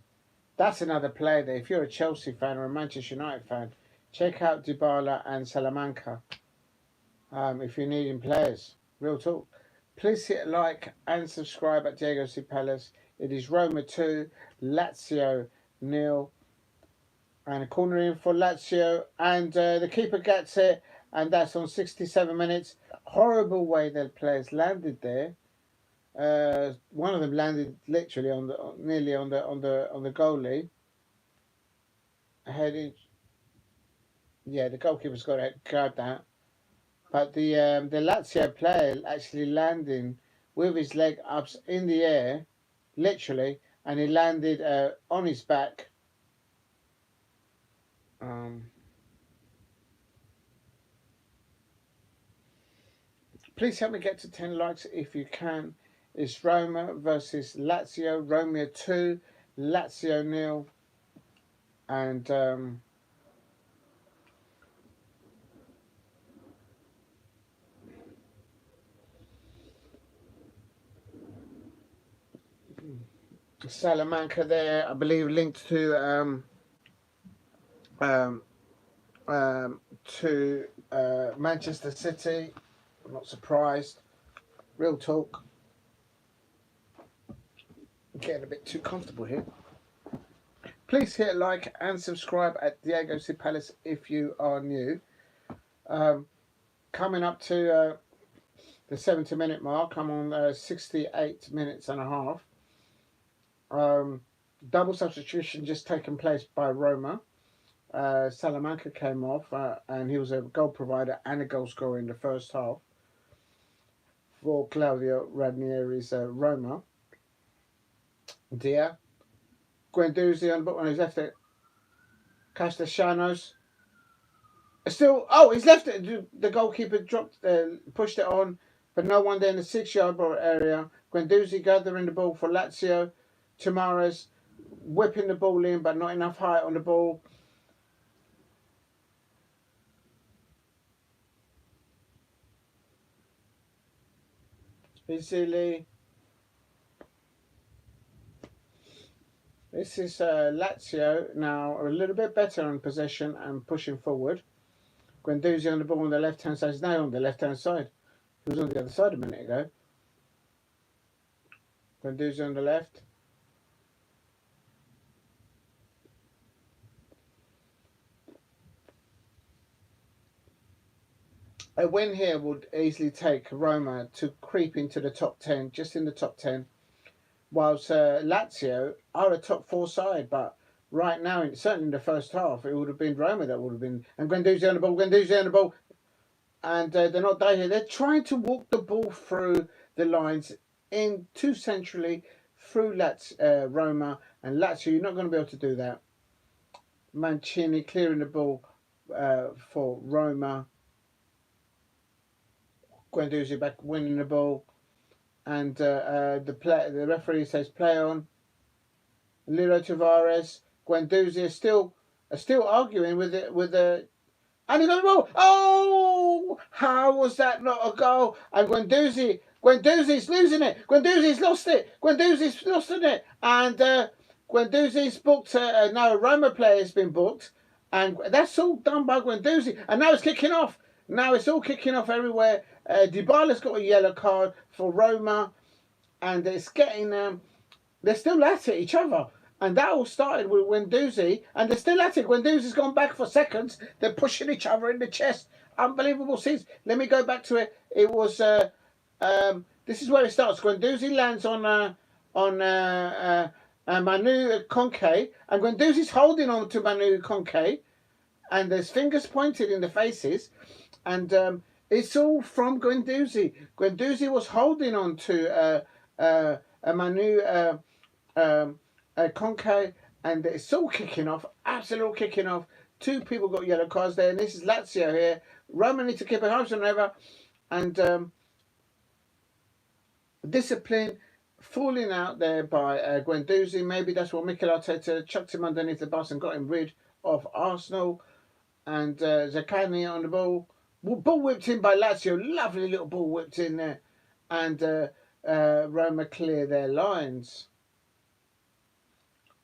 That's another player there. If you're a Chelsea fan or a Manchester United fan, check out Dybala and Salamanca. If you're needing players. Real talk. Please hit a like and subscribe at Diego C. Palace. It is Roma 2, Lazio 0. And a corner in for Lazio. And the keeper gets it. And that's on 67 minutes. Horrible way the players landed there. One of them landed literally nearly on the goalie. Heading. Yeah, the goalkeeper's got to grab that. But the Lazio player actually landing with his leg up in the air, literally, and he landed on his back. Please help me get to 10 likes if you can. It's Roma versus Lazio. Roma 2, Lazio 0. And Salamanca there, I believe, linked to um, Manchester City. I'm not surprised. Real talk. I'm getting a bit too comfortable here. Please hit like and subscribe at Diego C Palace if you are new. Coming up to the 70-minute mark. I'm on 68 minutes and a half. Double substitution just taken place by Roma. Salamanca came off and he was a goal provider and a goal scorer in the first half for Claudio Ranieri's Roma. Dia Guendouzi on his left it. Castellanos. Still, he's left it. The goalkeeper pushed it on, but no one there in the 6-yard area. Guendouzi gathering the ball for Lazio. Tamares whipping the ball in, but not enough height on the ball. Easily. This is Lazio now a little bit better on possession and pushing forward. Guendouzi on the ball on the left-hand side. He's now on the left-hand side. He was on the other side a minute ago. Guendouzi on the left. A win here would easily take Roma to creep into the top 10, just in the top 10, whilst Lazio are a top 4 side. But right now, certainly in the first half, it would have been Roma that would have been. And Guendouzi on the ball, and they're not there here. They're trying to walk the ball through the lines in too centrally through Roma and Lazio. You're not going to be able to do that. Mancini clearing the ball for Roma. Guendouzi back winning the ball, and the referee says play on. Lilo Tavares, Guendouzi are still arguing with the and he got the ball. Oh, how was that not a goal? And Guendouzi's losing it. Guendouzi's lost it. And Guendouzi's booked. Now a Roma player has been booked, and that's all done by Guendouzi. And now it's kicking off. Now it's all kicking off everywhere. Dybala's got a yellow card for Roma, and it's getting. They're still at it each other. And that all started with Guendouzi, and they're still at it. Guendouzi's gone back for seconds. They're pushing each other in the chest. Unbelievable scenes. Let me go back to it. It was this is where it starts. Guendouzi lands on Manu Conke, and Guendouzi's holding on to Manu Conke, and there's fingers pointed in the faces, and it's all from Guendouzi. Guendouzi was holding on to Manu Conke, and it's all kicking off, absolute kicking off. 2 people got yellow cards there, and this is Lazio here. Roma need to keep it home forever, and discipline falling out there by Guendouzi. Maybe that's what Mikel Arteta chucked him underneath the bus and got him rid of Arsenal. And Zaccagni on the ball. Ball whipped in by Lazio. Lovely little ball whipped in there. And Roma clear their lines.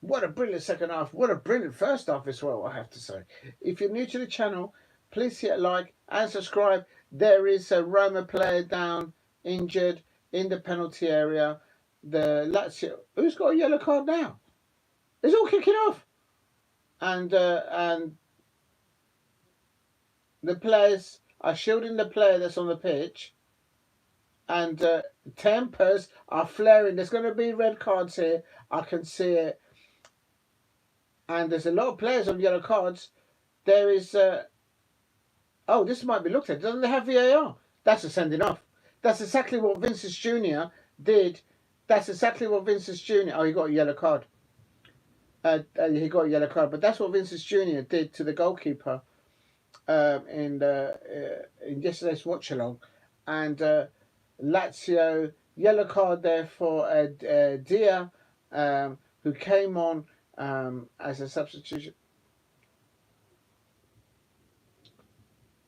What a brilliant second half. What a brilliant first half as well, I have to say. If you're new to the channel, please hit like and subscribe. There is a Roma player down, injured, in the penalty area. The Lazio... Who's got a yellow card now? It's all kicking off. And the players are shielding the player that's on the pitch. And tempers are flaring. There's going to be red cards here. I can see it. And there's a lot of players on yellow cards. There is... oh, this might be looked at. Doesn't they have VAR? That's a sending off. That's exactly what Vinicius Jr. did. That's exactly what Vinicius Jr. Oh, he got a yellow card. He got a yellow card. But that's what Vinicius Jr. did to the goalkeeper in yesterday's watch-along. And Lazio, yellow card there for Dia, who came on as a substitution.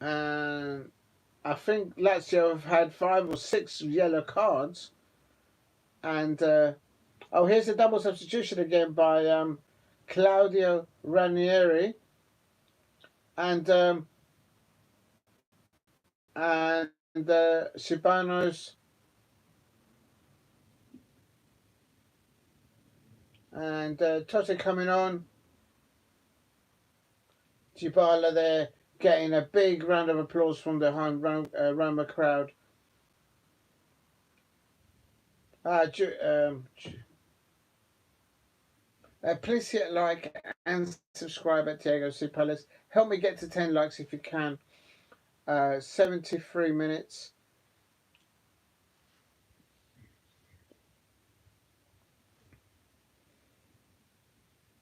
And I think Lazio have had 5 or 6 yellow cards. And Oh, here's a double substitution again by Claudio Ranieri and Shibanos and Totti coming on. Dybala there getting a big round of applause from the home Roma crowd. Please hit like and subscribe at Diego C. Palace. Help me get to 10 likes if you can. 73 minutes.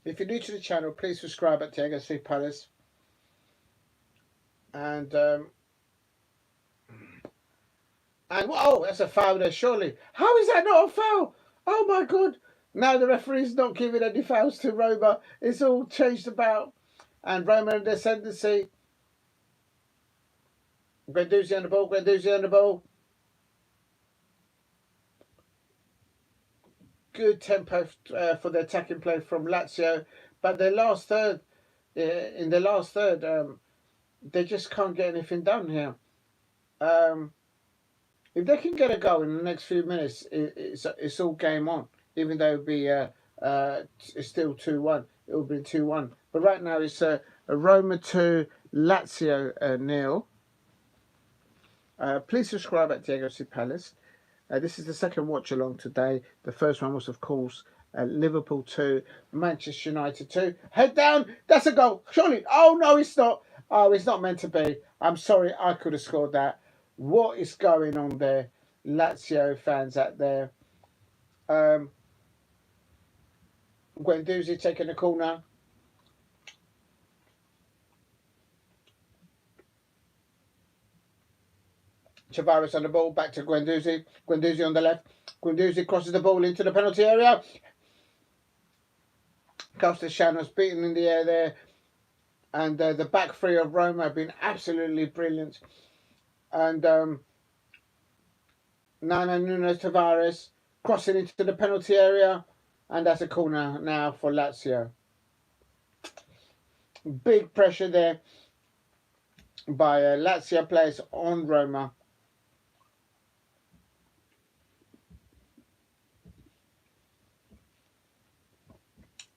If you're new to the channel, please subscribe at Diego C. Palace. And oh, that's a foul there, surely. How is that not a foul? Oh my God. Now the referee's not giving any fouls to Roma. It's all changed about. And Roma in the ascendancy. Guendouzi on the ball, Guendouzi on the ball. Good tempo for the attacking play from Lazio. But the last third, in the last third, they just can't get anything done here. If they can get a goal in the next few minutes, it's all game on. Even though it'll be it's still 2-1, it will be 2-1. But right now it's a Roma 2, Lazio 0. Please subscribe at Diego C. Palace. This is the second watch along today. The first one was, of course, Liverpool 2, Manchester United 2. Head down. That's a goal. Surely. Oh, no, it's not. Oh, it's not meant to be. I'm sorry. I could have scored that. What is going on there? Lazio fans out there. Guendouzi taking the corner. Tavares on the ball. Back to Guendouzi. Guendouzi on the left. Guendouzi crosses the ball into the penalty area. Castellanos beaten in the air there. And the back three of Roma have been absolutely brilliant. And Nana Nunes Tavares crossing into the penalty area. And that's a corner now for Lazio. Big pressure there by Lazio players on Roma.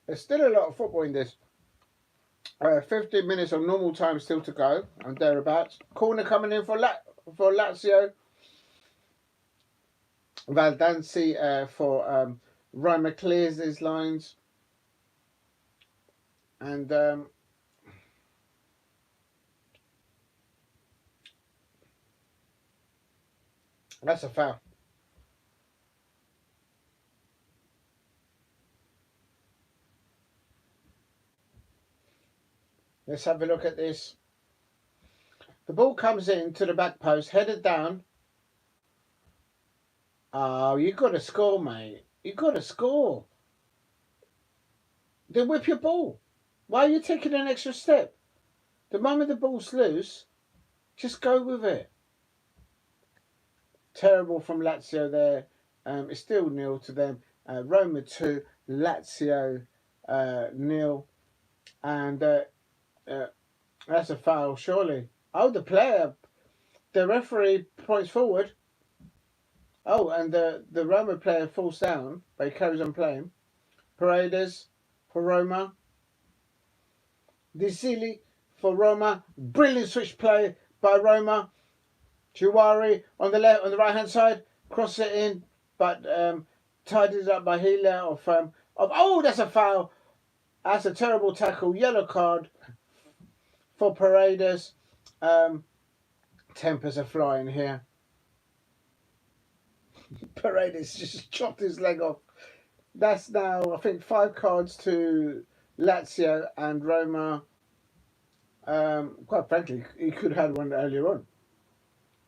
There's still a lot of football in this. 15 minutes of normal time still to go, and thereabouts. Corner coming in for Lazio. Valdansi for Roma clears these lines. And that's a foul. Let's have a look at this. The ball comes in to the back post, headed down. Oh, you got to score, mate. You got to score. Then whip your ball. Why are you taking an extra step? The moment the ball's loose, just go with it. Terrible from Lazio there. It's still 0 to them. Roma 2, Lazio 0. And that's a foul, surely. Oh, the referee points forward. Oh, and the Roma player falls down, but he carries on playing. Paredes for Roma. Di Zilli for Roma. Brilliant switch play by Roma. Juwari on the left, on the right hand side, cross it in, but tidied up by Hila oh, that's a foul. That's a terrible tackle. Yellow card for Paredes. Tempers are flying here. Paredes just chopped his leg off. That's now, I think, 5 cards to Lazio and Roma. Quite frankly, he could have had one earlier on.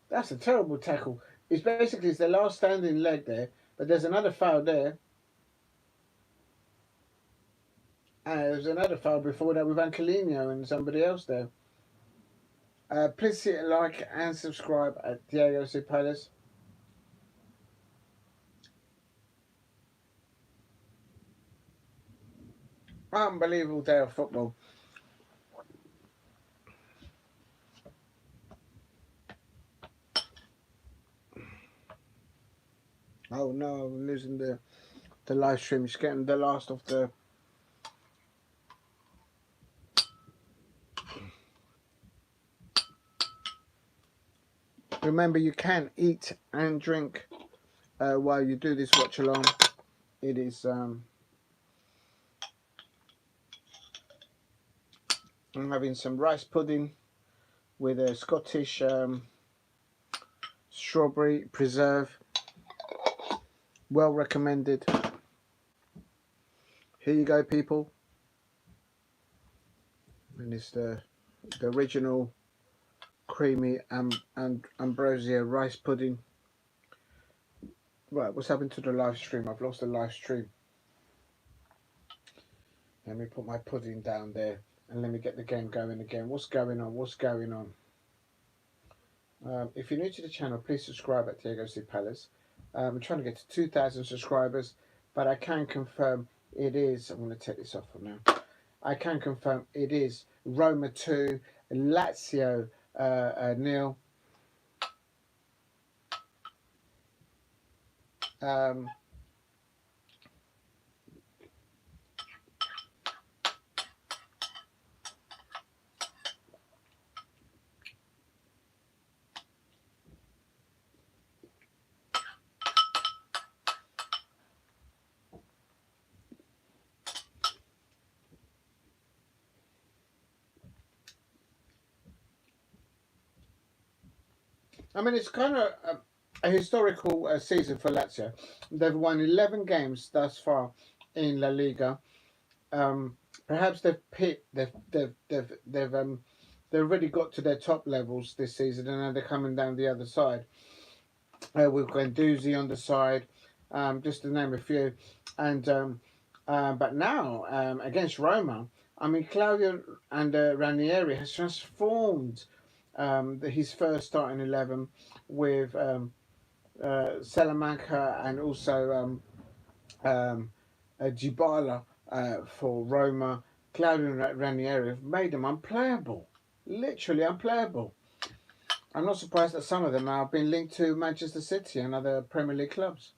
That's a terrible tackle. It's basically the last standing leg there, but there's another foul there. And there's another foul before that with Angelino and somebody else there. Please hit a like and subscribe at Diego C. Palace. Unbelievable day of football. Oh no, I'm losing the live stream. It's getting the last of the. Remember, you can eat and drink while you do this watch along. It is. I'm having some rice pudding with a Scottish strawberry preserve. Well recommended. Here you go, people. And it's the original creamy and ambrosia rice pudding. Right, what's happened to the live stream? I've lost the live stream. Let me put my pudding down there and let me get the game going again. What's going on? What's going on? If you're new to the channel, please subscribe at Diego C. Palace. I'm trying to get to 2,000 subscribers, but I can confirm it is. I'm going to take this off for now. I can confirm it is Roma 2, Lazio 0. I mean, it's kind of a historical season for Lazio. They've won 11 games thus far in La Liga. Perhaps they've already got to their top levels this season, and now they're coming down the other side. With Guendouzi on the side, just to name a few, and but now against Roma, I mean Claudio and Ranieri has transformed his first starting 11 with Salamanca and also Dybala for Roma. Claudio Ranieri have made them unplayable, literally unplayable. I'm not surprised that some of them have been linked to Manchester City and other Premier League clubs.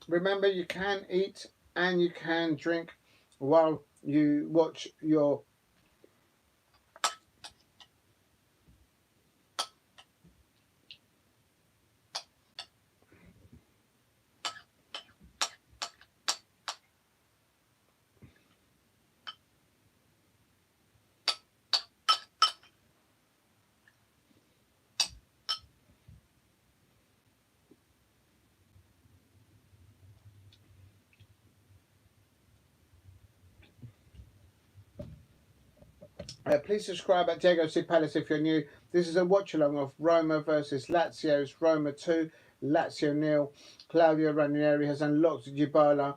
Remember, you can eat and you can drink while you watch your please subscribe at Diego C. Palace if you're new. This is a watch along of Roma versus Lazio's Roma 2, Lazio 0. Claudio Ranieri has unlocked Dybala,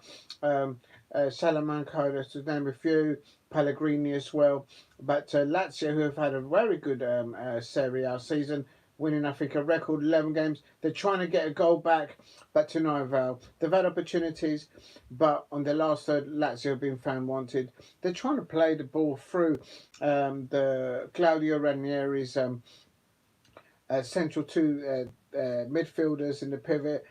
Salamanca, to name a few, Pellegrini as well. But Lazio, who have had a very good Serie A season, winning, I think, a record 11 games. They're trying to get a goal back, but to no avail. They've had opportunities, but on the last third, Lazio have been found wanted. They're trying to play the ball through the Claudio Ranieri's central two midfielders in the pivot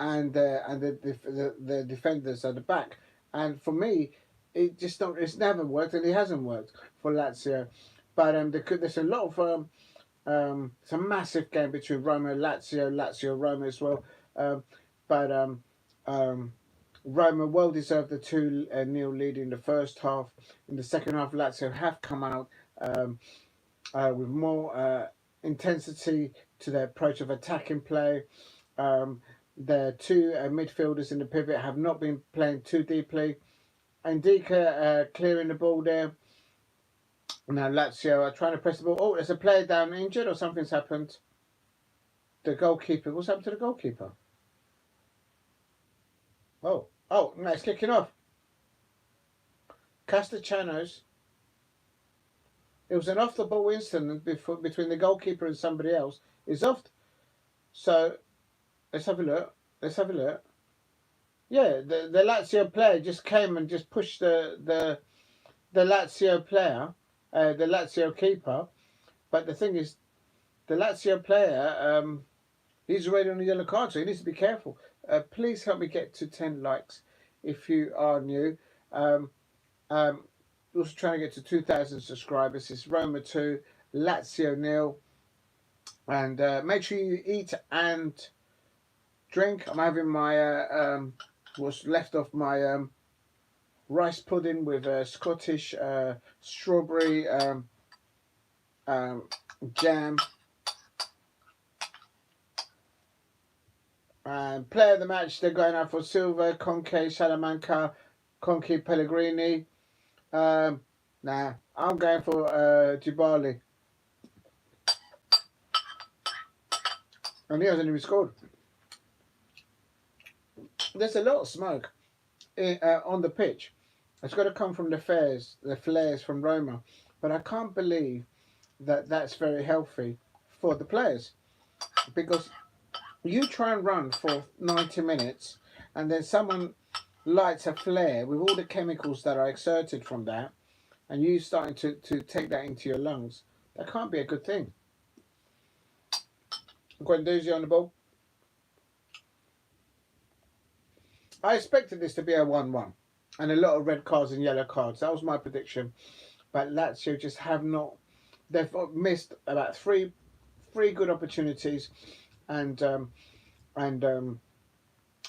and the defenders at the back. And for me, it's never worked, and it hasn't worked for Lazio. But there's a lot of it's a massive game between Roma and Lazio Roma as well. But Roma well deserved the 2-0 lead in the first half. In the second half, Lazio have come out with more intensity to their approach of attacking play. Their two midfielders in the pivot have not been playing too deeply. Ndika clearing the ball there. Now Lazio are trying to press the ball. Oh, there's a player down injured or something's happened. The goalkeeper. What's happened to the goalkeeper? Oh, no, it's kicking off. Castellanos. It was an off the ball incident between the goalkeeper and somebody else. It's off. So Let's have a look. Let's have a look. Yeah, the Lazio player just came and just pushed the Lazio player, the Lazio keeper. But the thing is, the Lazio player, he's already on a yellow card, so he needs to be careful. Please help me get to 10 likes if you are new. Um, also trying to get to 2,000 subscribers. It's Roma 2, Lazio 0. And make sure you eat and drink. I'm having my what's left of my rice pudding with Scottish strawberry um, jam. And player of the match, they're going out for Silva, Conke, Salamanca, Conke, Pellegrini. Nah, I'm going for Djibali. And he hasn't even scored. There's a lot of smoke on the pitch. It's got to come from the flares from Roma. But I can't believe that that's very healthy for the players. Because you try and run for 90 minutes and then someone lights a flare with all the chemicals that are exerted from that and you starting to take that into your lungs. That can't be a good thing. Guendouzi on the ball. I expected this to be a 1-1 and a lot of red cards and yellow cards. That was my prediction. But Lazio just have not. They've missed about three good opportunities, and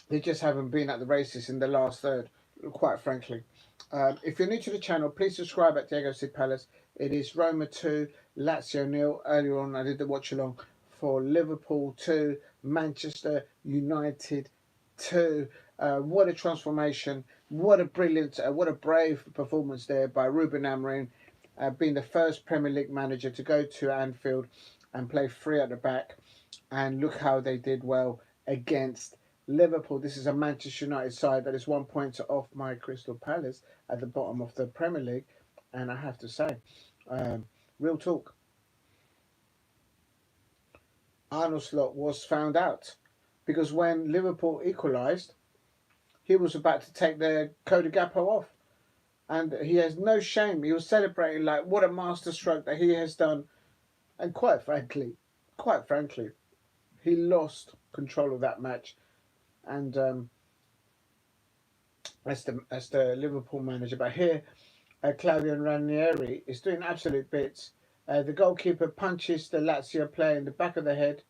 they just haven't been at the races in the last third, quite frankly. If you're new to the channel, please subscribe at Diego C. Palace. It is Roma 2, Lazio 0. Earlier on, I did the watch along for Liverpool 2, Manchester United 2. What a transformation. What a brilliant, what a brave performance there by Ruben Amorim, being the first Premier League manager to go to Anfield and play three at the back. And look how they did well against Liverpool. This is a Manchester United side that is 1 point off my Crystal Palace at the bottom of the Premier League. And I have to say, real talk, Arne Slot was found out. Because when Liverpool equalised, he was about to take the Cody Gakpo off. And he has no shame. He was celebrating like what a masterstroke that he has done. And quite frankly, he lost control of that match. And as the Liverpool manager. But here, Claudio Ranieri is doing absolute bits. The goalkeeper punches the Lazio player in the back of the head.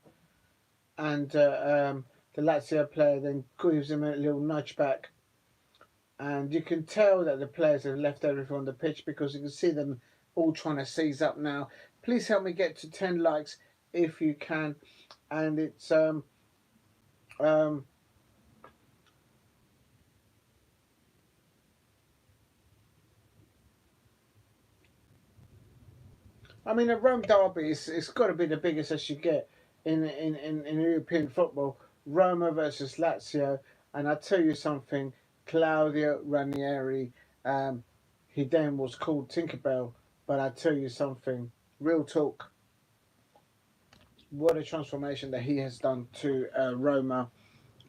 And the Lazio player then gives him a little nudge back. And you can tell that the players have left everything on the pitch because you can see them all trying to seize up now. Please help me get to 10 likes if you can. And it's I mean, a Rome derby it's got to be the biggest as you get in European football. Roma versus Lazio, and I tell you something, Claudio Ranieri, he then was called Tinkerbell, but I tell you something, real talk. What a transformation that he has done to Roma,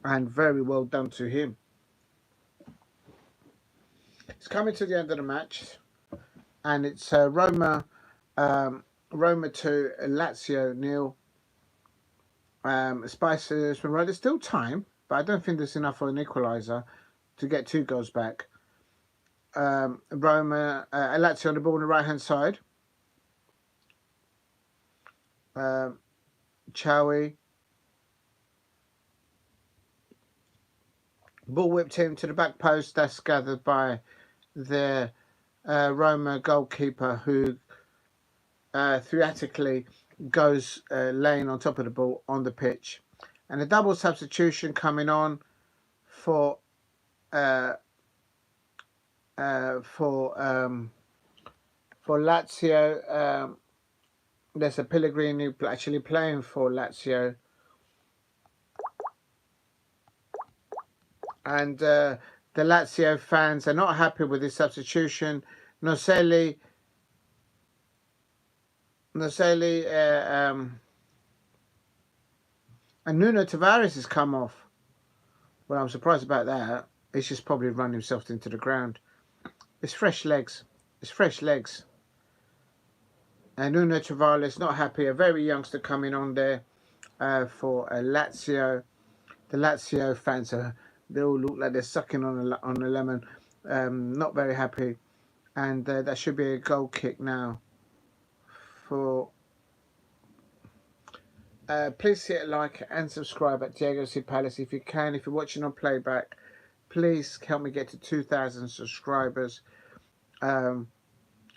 and very well done to him. It's coming to the end of the match, and it's Roma 2, Lazio 0. Spicer's been right. There's still time, but I don't think there's enough for an equaliser to get 2 goals back. Roma, Lazio on the ball on the right hand side. Chowie. Ball whipped him to the back post. That's gathered by the Roma goalkeeper, who theatrically goes laying on top of the ball on the pitch. And a double substitution coming on for Lazio. There's a Pellegrini actually playing for Lazio. And the Lazio fans are not happy with this substitution. Noselli And Nuno Tavares has come off. Well, I'm surprised about that. He's just probably run himself into the ground. It's fresh legs. It's fresh legs. And Nuno Tavares not happy. A very youngster coming on there for Lazio. The Lazio fans they all look like they're sucking on a lemon. Not very happy. And that should be a goal kick now for. Please hit a like and subscribe at Diego C Palace if you can. If you're watching on playback, please help me get to 2,000 subscribers. No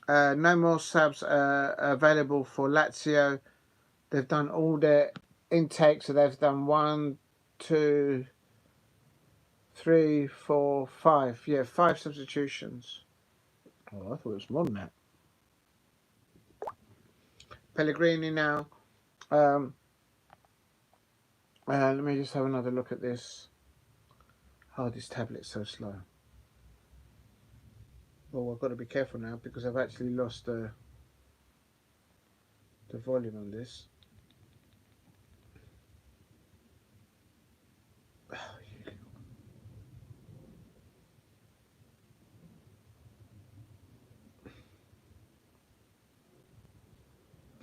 more subs available for Lazio. They've done all their intakes, so they've done 1, 2, 3, 4, 5. Yeah, 5 substitutions. Oh, I thought it was more than that. Pellegrini now. Let me just have another look at this. Oh, this tablet's so slow. Well, I've got to be careful now because I've actually lost the volume on this.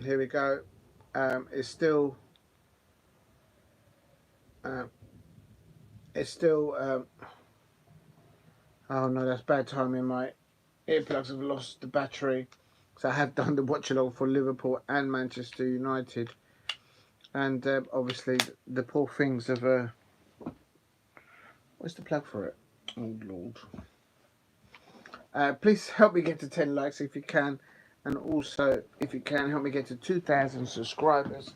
Here we go. It's still. Oh no, that's bad timing. My earplugs have lost the battery. So I have done the watch along for Liverpool and Manchester United, and obviously the poor things have. Where's the plug for it? Oh Lord. Please help me get to 10 likes if you can, and also if you can help me get to 2,000 subscribers.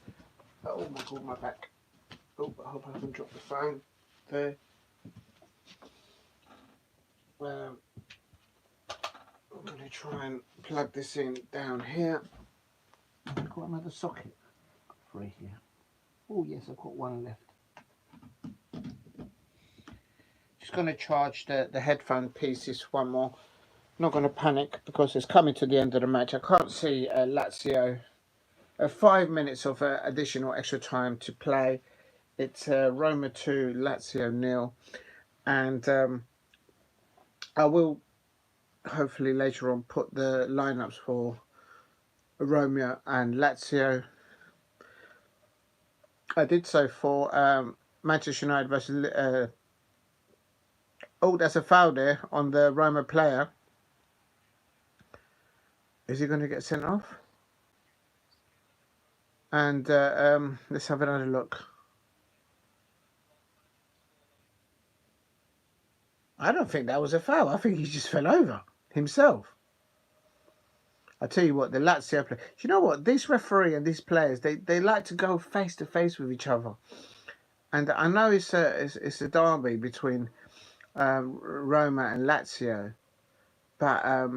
Oh my God, my back. Oh, I hope I haven't dropped the phone there. I'm going to try and plug this in down here. I've got another socket free here. Oh yes, I've got one left. Just going to charge the headphone pieces one more. Not going to panic because it's coming to the end of the match. I can't see Lazio. 5 minutes of additional extra time to play. It's Roma 2, Lazio 0. And I will hopefully later on put the lineups for Roma and Lazio. I did so for Manchester United versus. Oh, there's a foul there on the Roma player. Is he going to get sent off? And let's have another look. I don't think that was a foul. I think he just fell over himself. I tell you what, the Lazio play. You know what? These referee and these players, they like to go face to face with each other. And I know it's a derby between Roma and Lazio, but I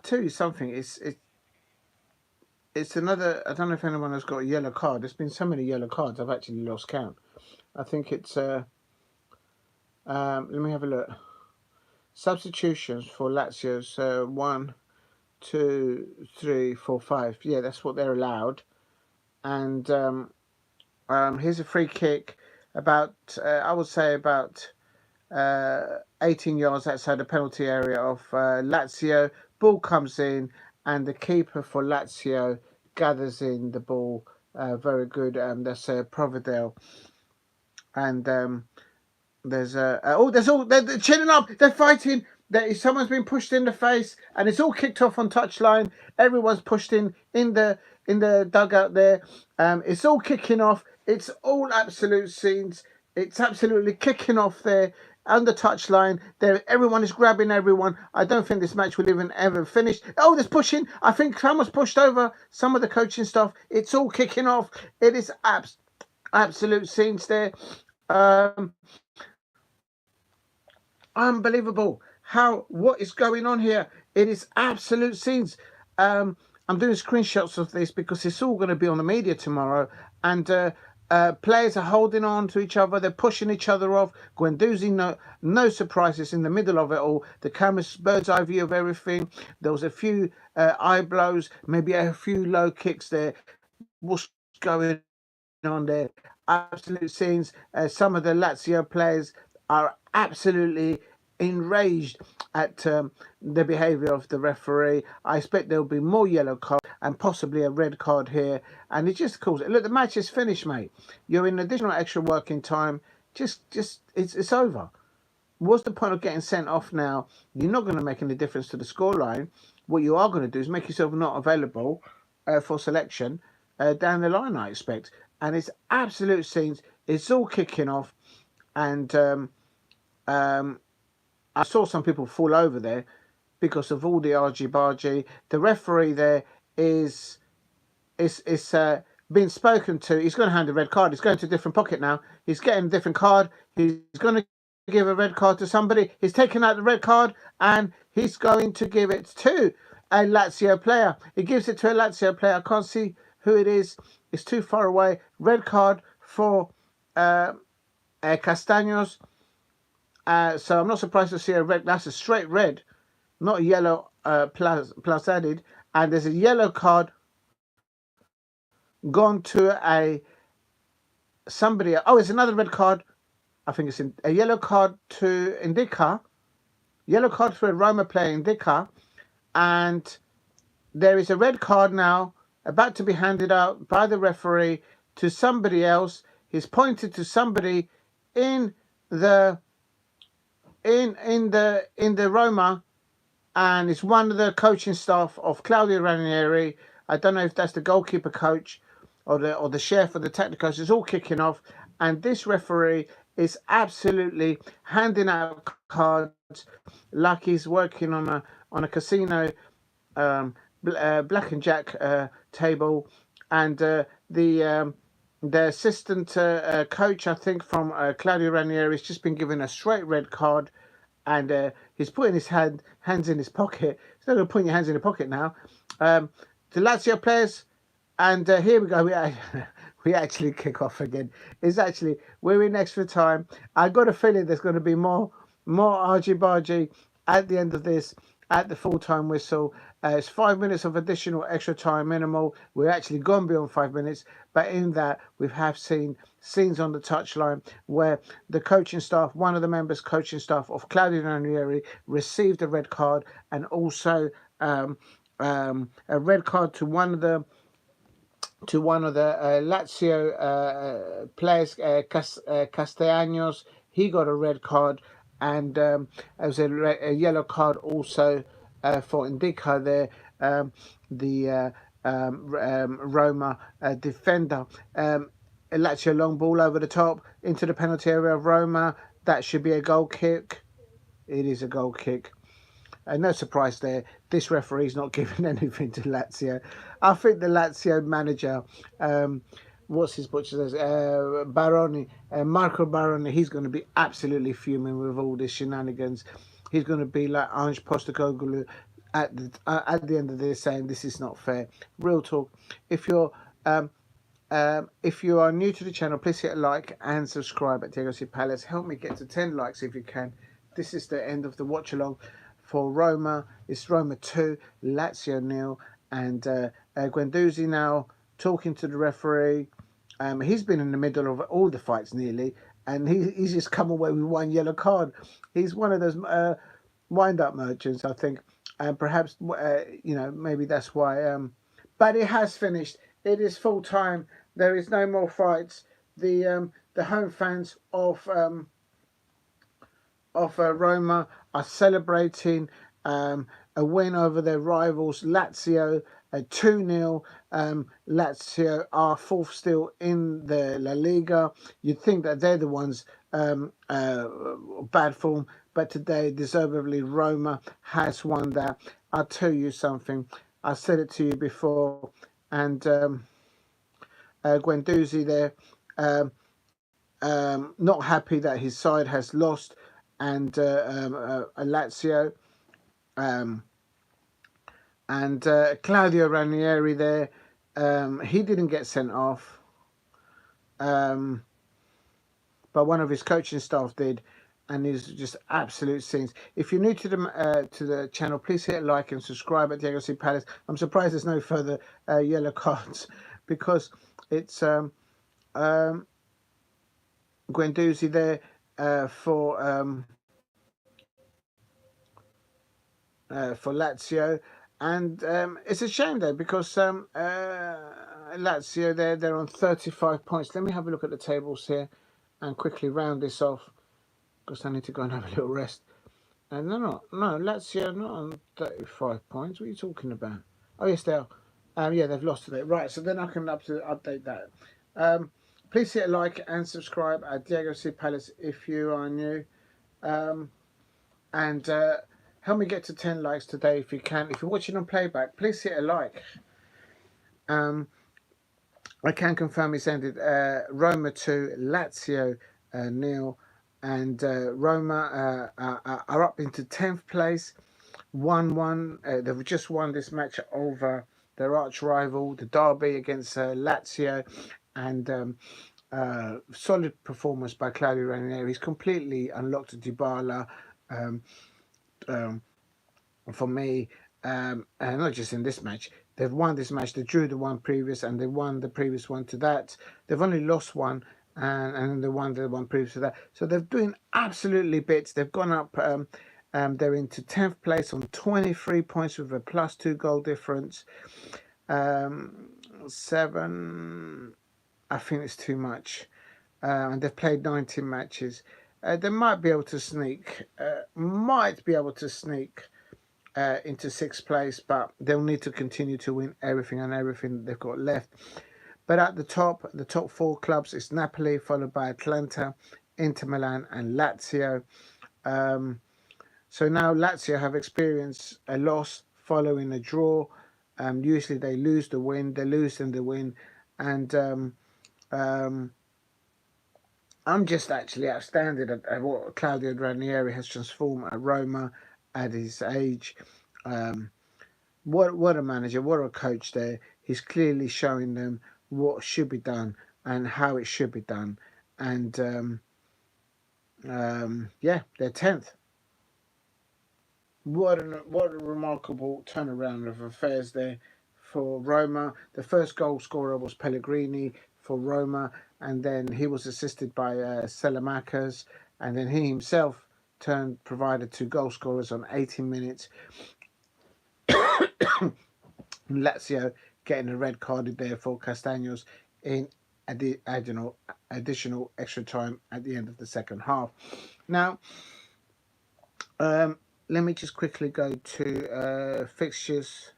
tell you something. It's another. I don't know if anyone has got a yellow card. There's been so many yellow cards. I've actually lost count. I think it's. Let me have a look. Substitutions for Lazio's 1, 2, 3, 4, 5. Yeah, that's what they're allowed. And here's a free kick about I would say about 18 yards outside the penalty area of Lazio. Ball comes in, and the keeper for Lazio gathers in the ball. Very good. That's Providel. And there's they're chilling up. They're fighting. Someone's been pushed in the face, and it's all kicked off on touchline. Everyone's pushed in the dugout there. It's all kicking off. It's all absolute scenes. It's absolutely kicking off there on the touchline. There, everyone is grabbing everyone. I don't think this match will even ever finish. Oh, there's pushing. I think someone's pushed over some of the coaching staff. It's all kicking off. It is absolute scenes there. Unbelievable. What is going on here? It is absolute scenes. I'm doing screenshots of this because it's all going to be on the media tomorrow, and players are holding on to each other. They're pushing each other off. Guendouzi, no surprises in the middle of it all. The camera's bird's eye view of everything. There was a few eye blows, maybe a few low kicks there. what's going on there. Absolute scenes. Some of the Lazio players are absolutely enraged at the behaviour of the referee. I expect there'll be more yellow cards and possibly a red card here. And it just calls it. Look, the match is finished, mate. You're in additional extra working time. Just it's over. What's the point of getting sent off now? You're not going to make any difference to the scoreline. What you are going to do is make yourself not available for selection down the line, I expect. And it's absolute scenes. It's all kicking off. And um, I saw some people fall over there because of all the argy-bargy. The referee there is being spoken to. He's going to hand a red card. He's going to a different pocket now. He's getting a different card. He's going to give a red card to somebody. He's taking out the red card and he's going to give it to a Lazio player. He gives it to a Lazio player. I can't see who it is. It's too far away. Red card for Castaños. So I'm not surprised to see a red. That's a straight red, not a yellow plus added. And there's a yellow card gone to somebody. Oh, it's another red card. I think it's a yellow card to Indica. Yellow card for a Roma player, Indica. And there is a red card now about to be handed out by the referee to somebody else. He's pointed to somebody in the Roma, and it's one of the coaching staff of Claudio Ranieri. I don't know if that's the goalkeeper coach or the chef or the technical coach. It's all kicking off, and this referee is absolutely handing out cards like he's working on a casino black and jack table, and the assistant coach, I think, from Claudio Ranieri, has just been given a straight red card, and he's putting his hands in his pocket. He's not going to put your hands in the pocket now. The Lazio players, and here we go. We actually kick off again. We're in extra time. I got a feeling there's going to be more argy-bargy at the end of this, at the full-time whistle. It's 5 minutes of additional extra time minimal. We're actually gone beyond 5 minutes, but in that we have seen scenes on the touchline where the coaching staff, one of the members coaching staff of Claudio Ranieri, received a red card, and also a red card to one of the Lazio players, Castellanos. He got a red card, and there was a yellow card also for Indica there, the Roma defender. Lazio long ball over the top into the penalty area of Roma. That should be a goal kick. It is a goal kick. No surprise there. This referee's not giving anything to Lazio. I think the Lazio manager, what's his butcher's Baroni, Marco Baroni, he's going to be absolutely fuming with all this shenanigans. He's going to be like Ange Postecoglou at the end of this, saying this is not fair. Real talk. If you are new to the channel, please hit a like and subscribe at Diego C Palace. Help me get to 10 likes if you can. This is the end of the watch along for Roma. It's Roma 2, Lazio 0, and Guendouzi now talking to the referee. He's been in the middle of all the fights nearly, and he's just come away with one yellow card. He's one of those wind-up merchants, I think, and perhaps maybe that's why. But it has finished. It is full time. There is no more fights. The home fans of Roma are celebrating a win over their rivals Lazio, 2-0. Lazio are fourth still in the La Liga. You'd think that they're the ones bad form, but today deservedly Roma has won that. I'll tell you something. I said it to you before, and Guendouzi there, not happy that his side has lost, and Lazio, and Claudio Ranieri there, he didn't get sent off, but one of his coaching staff did, and it's just absolute scenes. If you're new to the channel, please hit like and subscribe at Diego C Palace. I'm surprised there's no further yellow cards because it's Guendouzi there for Lazio, and it's a shame though because Lazio they're on 35 points. Let me have a look at the tables here and quickly round this off because I need to go and have a little rest. And no, Lazio are not on 35 points. What are you talking about? Oh yes, they are. Yeah, they've lost today. Right, so then I can update that. Um, please hit a like and subscribe at Diego C Palace if you are new. Um, and help me get to 10 likes today if you can. If you're watching on playback, please hit a like. I can confirm it's ended Roma 2, Lazio 0, and Roma are up into 10th place, 1-1. They've just won this match over their arch rival, the derby against Lazio, and solid performance by Claudio Ranieri. He's completely unlocked Dybala. Um, um, for me, and not just in this match. They've won this match. They drew the one previous, and they won the previous one to that. They've only lost one, and they won the one previous to that. So they're doing absolutely bits. They've gone up. They're into 10th place on 23 points with a +2 goal difference. 7. I think it's too much. And they've played 19 matches. They might be able to sneak. Into 6th place, but they'll need to continue to win everything they've got left. But at the top 4 clubs, it's Napoli, followed by Atalanta, Inter Milan, and Lazio. So now Lazio have experienced a loss following a draw. Usually they lose the win, they lose and they win, and I'm just actually outstanding at what Claudio Ranieri has transformed at Roma at his age. What a manager, what a coach there. He's clearly showing them what should be done and how it should be done. And yeah, they're 10th. What a remarkable turnaround of affairs there for Roma. The first goal scorer was Pellegrini for Roma, and then he was assisted by Salamakers, and then he himself provided 2 goal scorers on 18 minutes. Lazio getting a red carded there for Castaños in additional extra time at the end of the second half. Now, let me just quickly go to fixtures.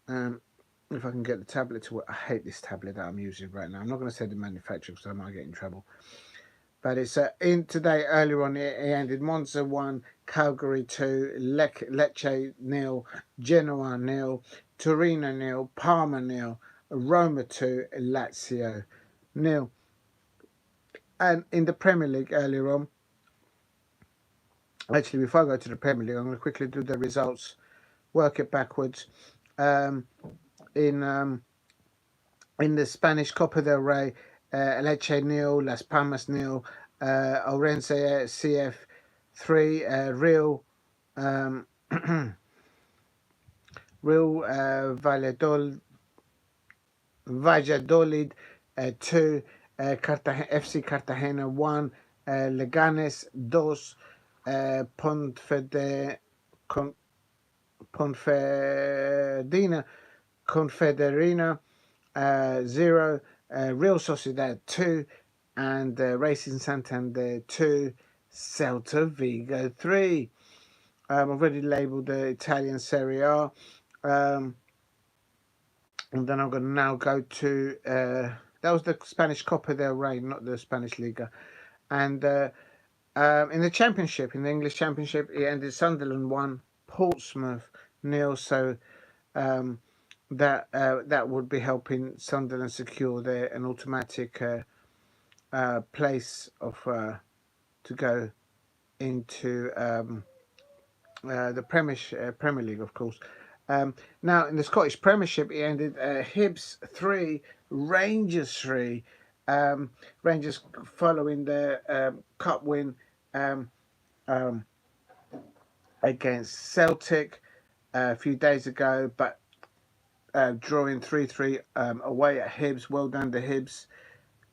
If I can get the tablet to work. I hate this tablet that I'm using right now. I'm not going to say the manufacturer because I might get in trouble. But it's in today, earlier on, it ended Monza 1, Calgary 2, Lecce 0, Genoa 0, Torino 0, Parma 0, Roma 2, Lazio 0. And in the Premier League earlier on, actually, before I go to the Premier League, I'm going to quickly do the results, work it backwards. In the Spanish Copa del Rey, Lecce 0, Las Palmas 0, Orense CF 3, Real Valladolid 2, FC Cartagena 1, Leganes 2, Confederina 0, Real Sociedad 2, and Racing Santander 2, Celta Vigo 3. I've already labelled the Italian Serie A. And then I'm going to now go to that was the Spanish Copa del Rey, not the Spanish Liga. And in the Championship, in the English Championship, it ended Sunderland 1, Portsmouth 0. So that would be helping Sunderland secure an automatic place of to go into the Premier League, of course. Now in the Scottish Premiership, it ended Hibs 3, Rangers 3. Rangers following their cup win against Celtic a few days ago, but drawing 3-3 away at Hibs. Well done to Hibs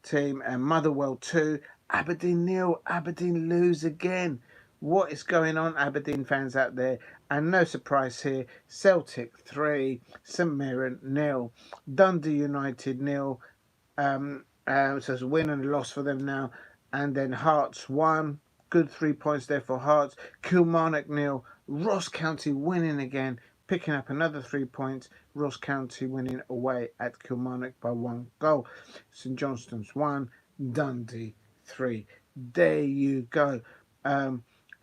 team. And Motherwell 2, Aberdeen 0. Aberdeen lose again. What is going on, Aberdeen fans out there? And no surprise here, Celtic 3, St Mirren 0, Dundee United 0. So it's a win and a loss for them now. And then Hearts 1, good 3 points there for Hearts. Kilmarnock 0, Ross County winning again, picking up another 3 points. Ross County winning away at Kilmarnock by 1 goal. St Johnstone's 1, Dundee 3. There you go.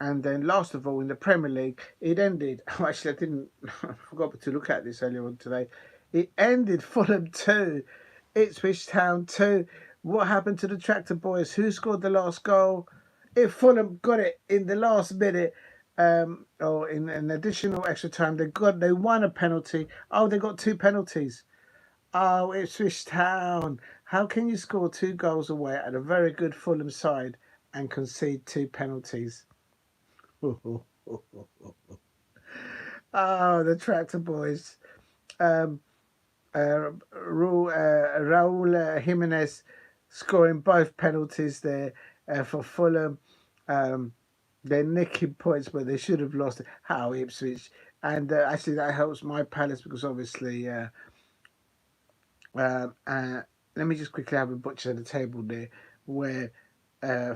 And then last of all, in the Premier League, it ended. Actually, I forgot to look at this earlier on today. It ended Fulham 2, Ipswich Town 2. What happened to the Tractor Boys? Who scored the last goal? If Fulham got it in the last minute, or in an additional extra time, they won a penalty. Oh, they got 2 penalties. Oh, Ipswich Town. How can you score 2 goals away at a very good Fulham side and concede 2 penalties? Oh, the Tractor Boys. Raul Jimenez scoring both penalties there for Fulham. They're nicking points, but they should have lost it. How Ipswich. And actually, that helps my Palace because obviously, let me just quickly have a butcher at the table there where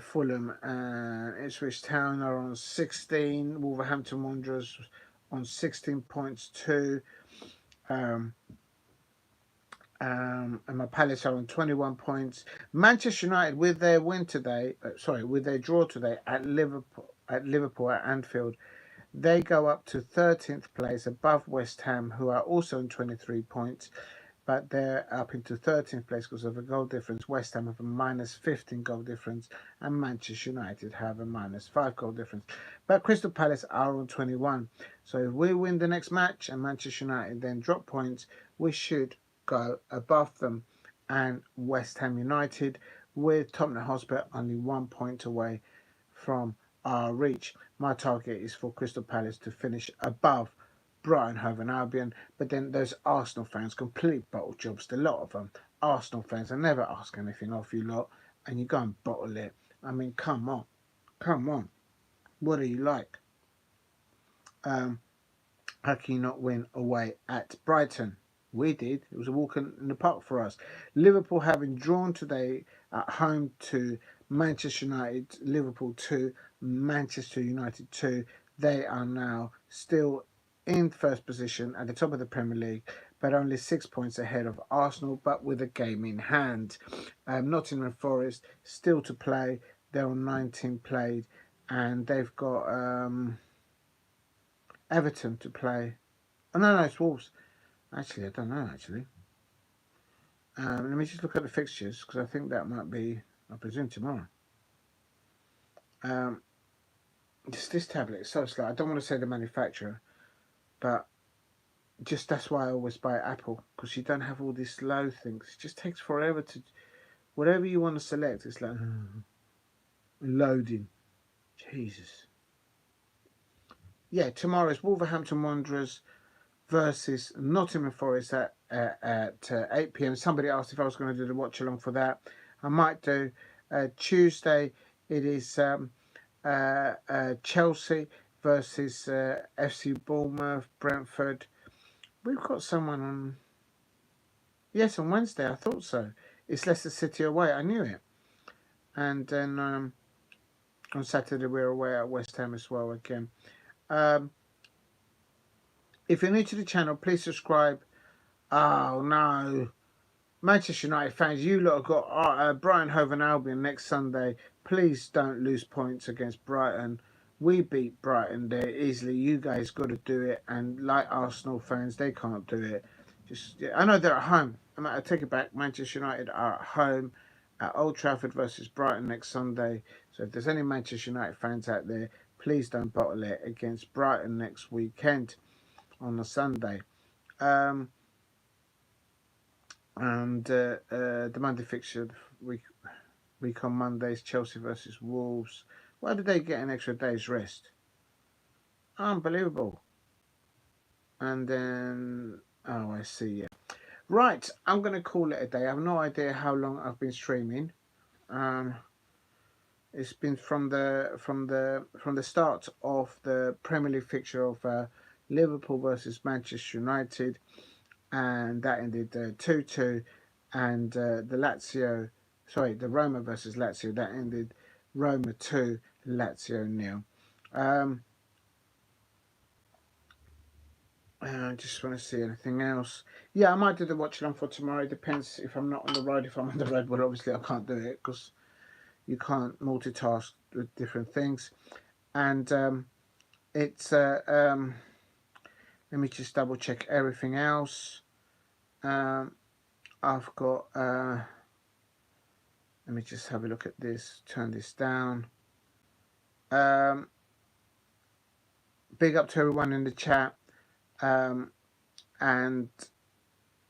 Fulham and Ipswich Town are on 16. Wolverhampton Wanderers on 16 points too. And my Palace are on 21 points. Manchester United, with their win today, with their draw today at Liverpool at Anfield, they go up to 13th place above West Ham, who are also on 23 points, but they're up into 13th place because of a goal difference. West Ham have a minus 15 goal difference, and Manchester United have a minus 5 goal difference. But Crystal Palace are on 21. So if we win the next match and Manchester United then drop points, we should go above them. And West Ham United, with Tottenham Hotspur only 1 point away from our reach. My target is for Crystal Palace to finish above Brighton, Hove and Albion. But then those Arsenal fans, complete bottle jobs, a lot of them. Arsenal fans, I never ask anything off you lot, and you go and bottle it. I mean, come on. What are you like? How can you not win away at Brighton? We did. It was a walk in the park for us. Liverpool having drawn today at home to Manchester United, Liverpool 2, Manchester United 2. They are now still in first position at the top of the Premier League, but only 6 points ahead of Arsenal, but with a game in hand. Nottingham Forest still to play. They're on 19 played, and they've got Everton to play. Oh, no, it's Wolves. Actually, I don't know, actually. Let me just look at the fixtures, because I think that might be, I presume, tomorrow. This tablet is so slow. I don't want to say the manufacturer, but just that's why I always buy Apple, because you don't have all these slow things. It just takes forever to, whatever you want to select, it's like, loading. Jesus. Yeah, tomorrow is Wolverhampton Wanderers versus Nottingham Forest at 8 p.m. Somebody asked if I was going to do the watch along for that. I might do. Tuesday, it is Chelsea versus FC Bournemouth, Brentford. We've got someone on. Yes, on Wednesday. I thought so. It's Leicester City away. I knew it. And then on Saturday we're away at West Ham as well again. If you're new to the channel, please subscribe. Oh no, Manchester United fans, you lot have got Brighton, Hove and Albion next Sunday. Please don't lose points against Brighton. We beat Brighton there easily. You guys got to do it. And like Arsenal fans, they can't do it. I know they're at home. I take it back. Manchester United are at home at Old Trafford versus Brighton next Sunday. So if there's any Manchester United fans out there, please don't bottle it against Brighton next weekend on a Sunday. And the Monday fixture week on Mondays, Chelsea versus Wolves. Why did they get an extra day's rest? Unbelievable. And then Oh, I see. Yeah. Right. I'm gonna call it a day. I have no idea how long I've been streaming. Um, it's been from the start of the Premier League fixture of Liverpool versus Manchester United, and that ended 2-2, and the Roma versus Lazio, that ended Roma 2, Lazio nil. Um, I just want to see anything else. Yeah, I might do the watch along for tomorrow. It depends if I'm not on the road. If I'm on the road, well, obviously I can't do it because you can't multitask with different things. And it's let me just double check everything else. Um, I've got let me just have a look at this. Turn this down. Um, big up to everyone in the chat. And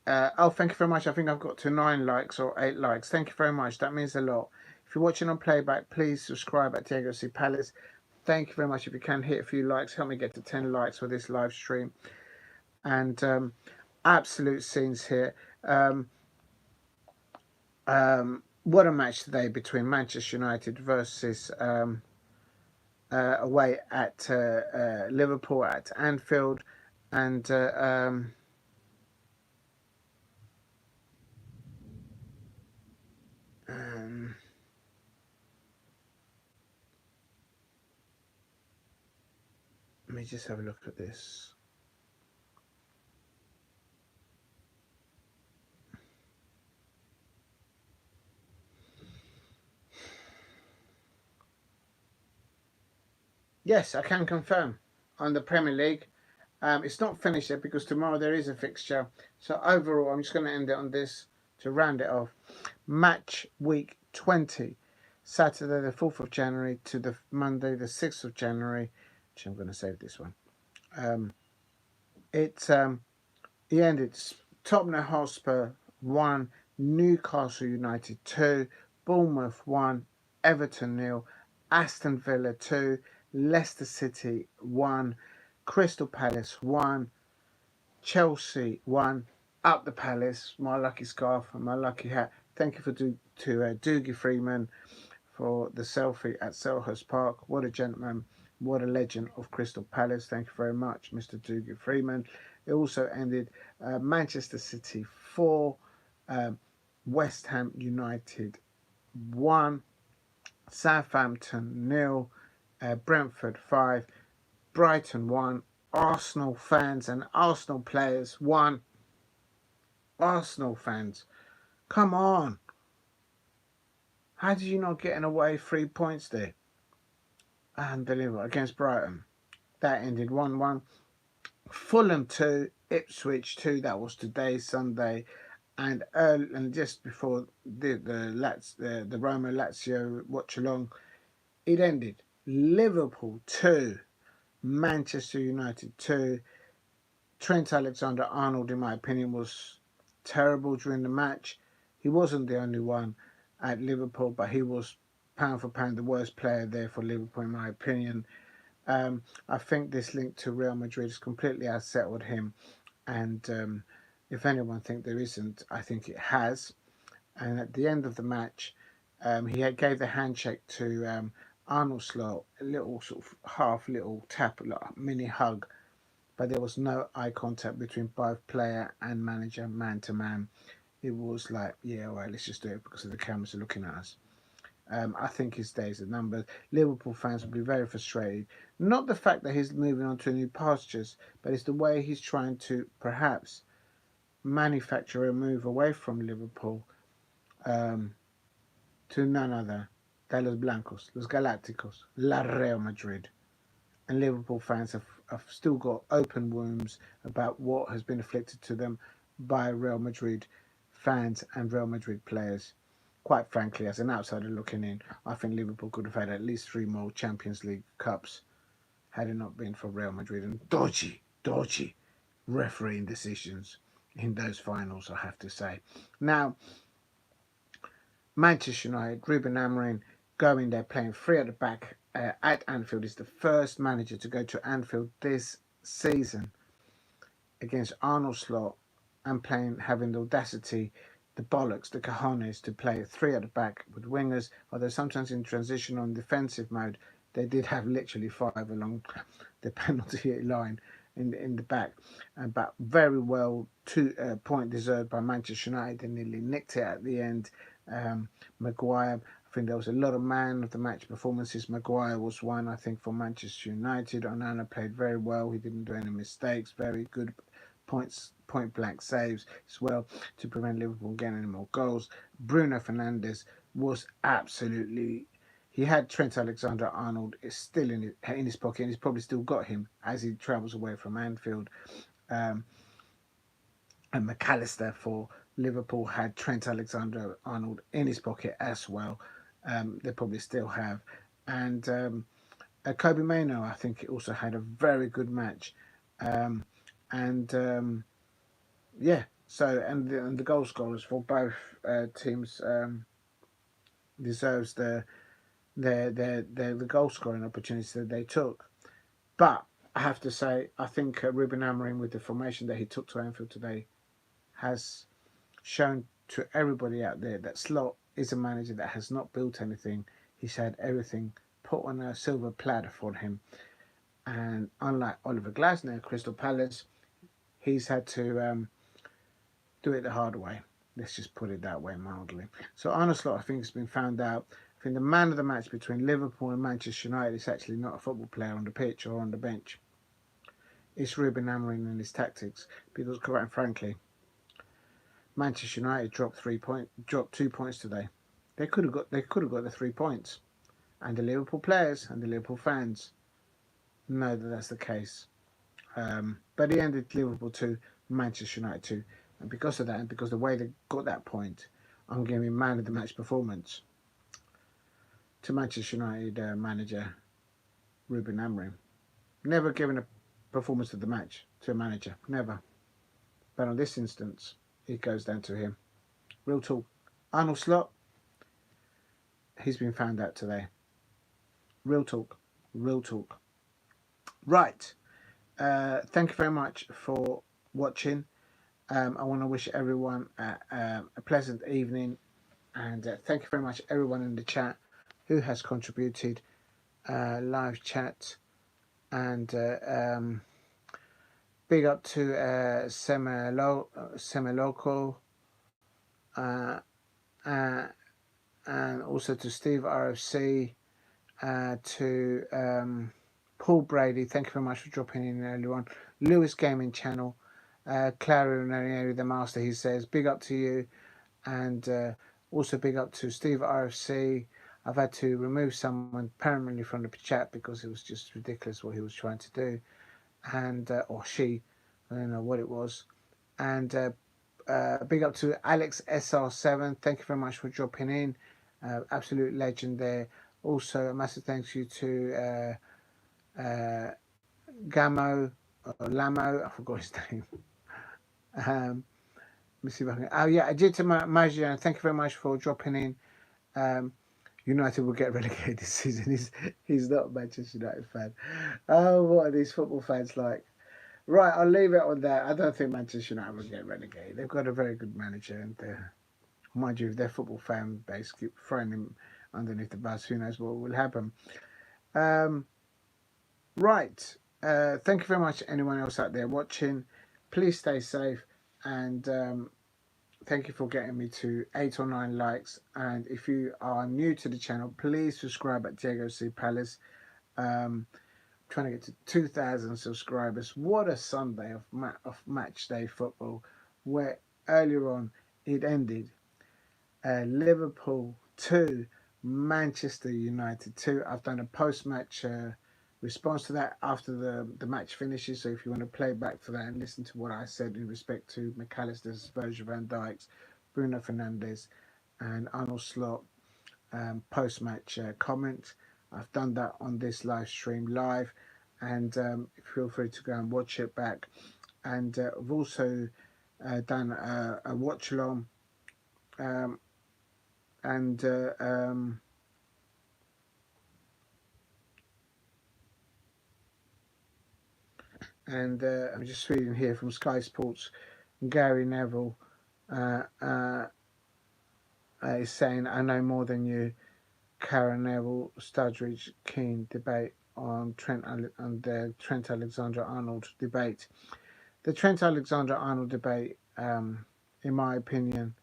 oh, thank you very much. I think I've got to 9 likes or 8 likes. Thank you very much. That means a lot. If you're watching on playback, please subscribe at Diego C. Palace. Thank you very much. If you can hit a few likes, help me get to 10 likes for this live stream. And absolute scenes here. What a match today between Manchester United versus away at Liverpool at Anfield. And let me just have a look at this. Yes, I can confirm on the Premier League. It's not finished yet because tomorrow there is a fixture. So overall, I'm just going to end it on this to round it off. Match week 20, Saturday the 4th of January to the Monday the 6th of January. Actually, I'm going to save this one. He ended Tottenham Hotspur 1, Newcastle United 2, Bournemouth 1, Everton 0, Aston Villa 2, Leicester City 1, Crystal Palace 1, Chelsea 1, up the Palace, my lucky scarf and my lucky hat. Thank you to Doogie Freeman for the selfie at Selhurst Park. What a gentleman, what a legend of Crystal Palace. Thank you very much, Mr. Doogie Freeman. It also ended Manchester City 4, West Ham United 1, Southampton 0, Brentford 5, Brighton 1, Arsenal fans and Arsenal players 1. Arsenal fans, come on. How did you not get an away 3 points there? Unbelievable. Against Brighton. That ended 1-1. Fulham 2, Ipswich 2. That was today, Sunday. And just before the Roma Lazio watch along, it ended Liverpool 2, Manchester United 2. Trent Alexander-Arnold, in my opinion, was terrible during the match. He wasn't the only one at Liverpool, but he was pound for pound the worst player there for Liverpool, in my opinion. I think this link to Real Madrid has completely unsettled him, and if anyone thinks there isn't, I think it has. And at the end of the match, he gave the handshake to Arnold Slot, a little sort of little tap, like a mini hug, but there was no eye contact between both player and manager, man to man. It was like, yeah, all right, let's just do it because the cameras are looking at us. I think his days are numbered. Liverpool fans will be very frustrated. Not the fact that he's moving on to new pastures, but it's the way he's trying to perhaps manufacture a move away from Liverpool to none other than Los Blancos, Los Galácticos, La Real Madrid. And Liverpool fans have still got open wounds about what has been inflicted to them by Real Madrid fans and Real Madrid players. Quite frankly, as an outsider looking in, I think Liverpool could have had at least 3 more Champions League Cups had it not been for Real Madrid and dodgy refereeing decisions in those finals, I have to say. Now, Manchester United, Ruben Amorim going there playing 3 at the back at Anfield. Is the first manager to go to Anfield this season against Arnold Slot and having the audacity, the bollocks, the cojones to play 3 at the back with wingers, although sometimes in transition on defensive mode, they did have literally 5 along the penalty line in the back. But very well, 2 point deserved by Manchester United. They nearly nicked it at the end. Maguire, I think there was a lot of man of the match performances. Maguire was one, I think, for Manchester United. Onana played very well. He didn't do any mistakes. Very good point blank saves as well to prevent Liverpool getting any more goals. Bruno Fernandes was absolutely. He had Trent Alexander-Arnold is still in his pocket, and he's probably still got him as he travels away from Anfield. And McAllister for Liverpool had Trent Alexander-Arnold in his pocket as well. They probably still have. And Kobe Mainoo, I think, also had a very good match. Yeah, so and the goal scorers for both teams deserves the goal scoring opportunities that they took. But I have to say, I think Ruben Amorim, with the formation that he took to Anfield today, has shown to everybody out there that Slot is a manager that has not built anything. He's had everything put on a silver platter for him. And unlike Oliver Glasner at Crystal Palace, he's had to do it the hard way. Let's just put it that way mildly. So Arne Slot, I think, has been found out. I think the man of the match between Liverpool and Manchester United is actually not a football player on the pitch or on the bench. It's Ruben Amorim and his tactics. Because, quite frankly, Manchester United dropped 2 points today. They could have got the 3 points, and the Liverpool players and the Liverpool fans know that that's the case. But he ended Liverpool 2, Manchester United 2, and because of that, and because the way they got that point, I'm giving man of the match performance to Manchester United manager Ruben Amorim. Never given a performance of the match to a manager, never. But on this instance, it goes down to him. Real talk. Arne Slot, he's been found out today. Real talk. Real talk. Right. Thank you very much for watching. I want to wish everyone a pleasant evening, and thank you very much everyone in the chat who has contributed, live chat, and big up to Semiloco, and also to Steve RFC, to Paul Brady. Thank you very much for dropping in earlier on. Lewis Gaming Channel, Clary Ranieri, the master, he says, big up to you. And also big up to Steve RFC. I've had to remove someone permanently from the chat because it was just ridiculous what he was trying to do. And, or she, I don't know what it was. And big up to Alex SR7. Thank you very much for dropping in. Absolute legend there. Also, a massive thank you to Gamo, or Lamo, I forgot his name. Let me see if I can. Oh, yeah, Ajita Majian, thank you very much for dropping in. United will get relegated this season. He's not a Manchester United fan. Oh, what are these football fans like? Right, I'll leave it on that. I don't think Manchester United will get relegated. They've got a very good manager, and mind you, if their football fan base keep throwing him underneath the bus, who knows what will happen. Right. Thank you very much, anyone else out there watching. Please stay safe, and thank you for getting me to 8 or 9 likes. And if you are new to the channel, please subscribe at Diego C. Palace. Trying to get to 2,000 subscribers. What a Sunday of match day football, where earlier on it ended Liverpool 2, Manchester United 2. I've done a post-match response to that after the match finishes, so if you want to play back for that and listen to what I said in respect to McAllister's, Virgil van Dijk's, Bruno Fernandes and Arnold Slot post-match comment, I've done that on this live stream live, and feel free to go and watch it back. And I've also done a watch along, and I'm just reading here from Sky Sports. Gary Neville is saying, I know more than you. Karen Neville, Studridge, Keane debate on the Trent Alexander-Arnold debate. The Trent Alexander-Arnold debate, in my opinion,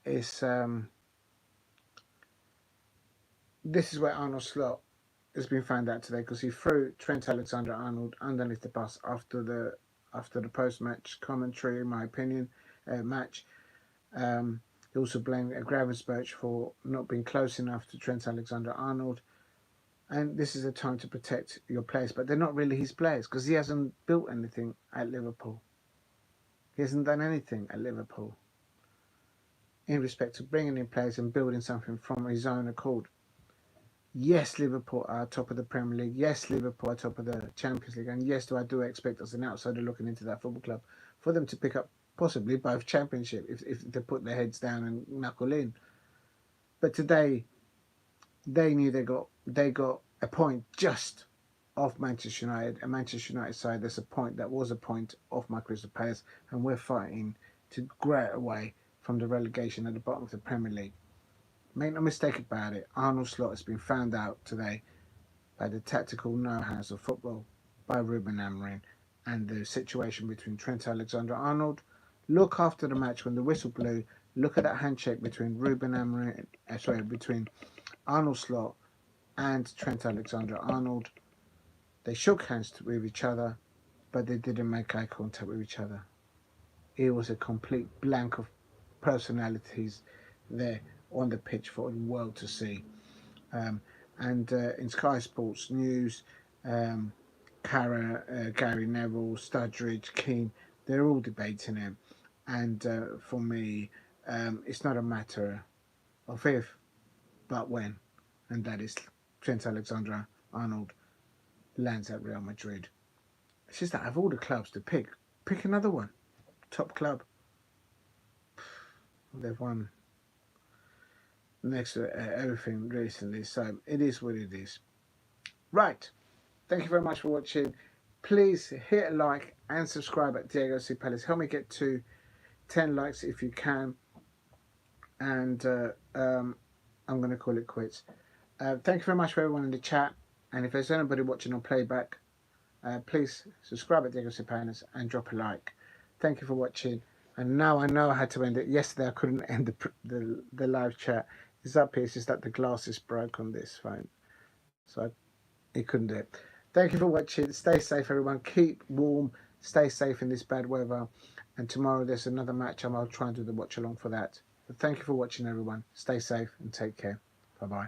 is this is where Arnold Slot has been found out today, because he threw Trent Alexander-Arnold underneath the bus after the post-match commentary. In my opinion, match. He also blamed Gravenberch for not being close enough to Trent Alexander-Arnold. And this is a time to protect your players, but they're not really his players, because he hasn't built anything at Liverpool. He hasn't done anything at Liverpool in respect to bringing in players and building something from his own accord. Yes, Liverpool are top of the Premier League. Yes, Liverpool are top of the Champions League. And yes, I do expect, as an outsider looking into that football club, for them to pick up possibly both championship if they put their heads down and knuckle in. But today, they knew they got a point just off Manchester United, a Manchester United side that's a point that was a point off my Crystal Palace, and we're fighting to grow it away from the relegation at the bottom of the Premier League. Make no mistake about it, Arnold Slot has been found out today by the tactical know-hows of football, by Ruben Amorim, and the situation between Trent Alexander-Arnold. Look after the match when the whistle blew. Look at that handshake between between Arnold Slot and Trent Alexander-Arnold. They shook hands with each other, but they didn't make eye contact with each other. It was a complete blank of personalities there on the pitch for the world to see. And in Sky Sports News, Gary Neville, Studridge, Keane, they're all debating him. And for me, it's not a matter of if, but when. And that is Trent Alexander-Arnold lands at Real Madrid. It's just that out of all the clubs to pick another one. Top club. They've won next to everything recently, so it is what it is. Right. Thank you very much for watching. Please hit a like and subscribe at Diego C. Palace. Help me get to 10 likes if you can. And I'm going to call it quits. Thank you very much for everyone in the chat. And if there's anybody watching on playback, please subscribe at Diego C. Palace and drop a like. Thank you for watching. And now I know I had to end it. Yesterday I couldn't end the live chat. It's up here. It's just that the glass is broke on this phone. So it couldn't do it. Thank you for watching. Stay safe, everyone. Keep warm. Stay safe in this bad weather. And tomorrow there's another match, and I'll try and do the watch along for that. But thank you for watching, everyone. Stay safe and take care. Bye-bye.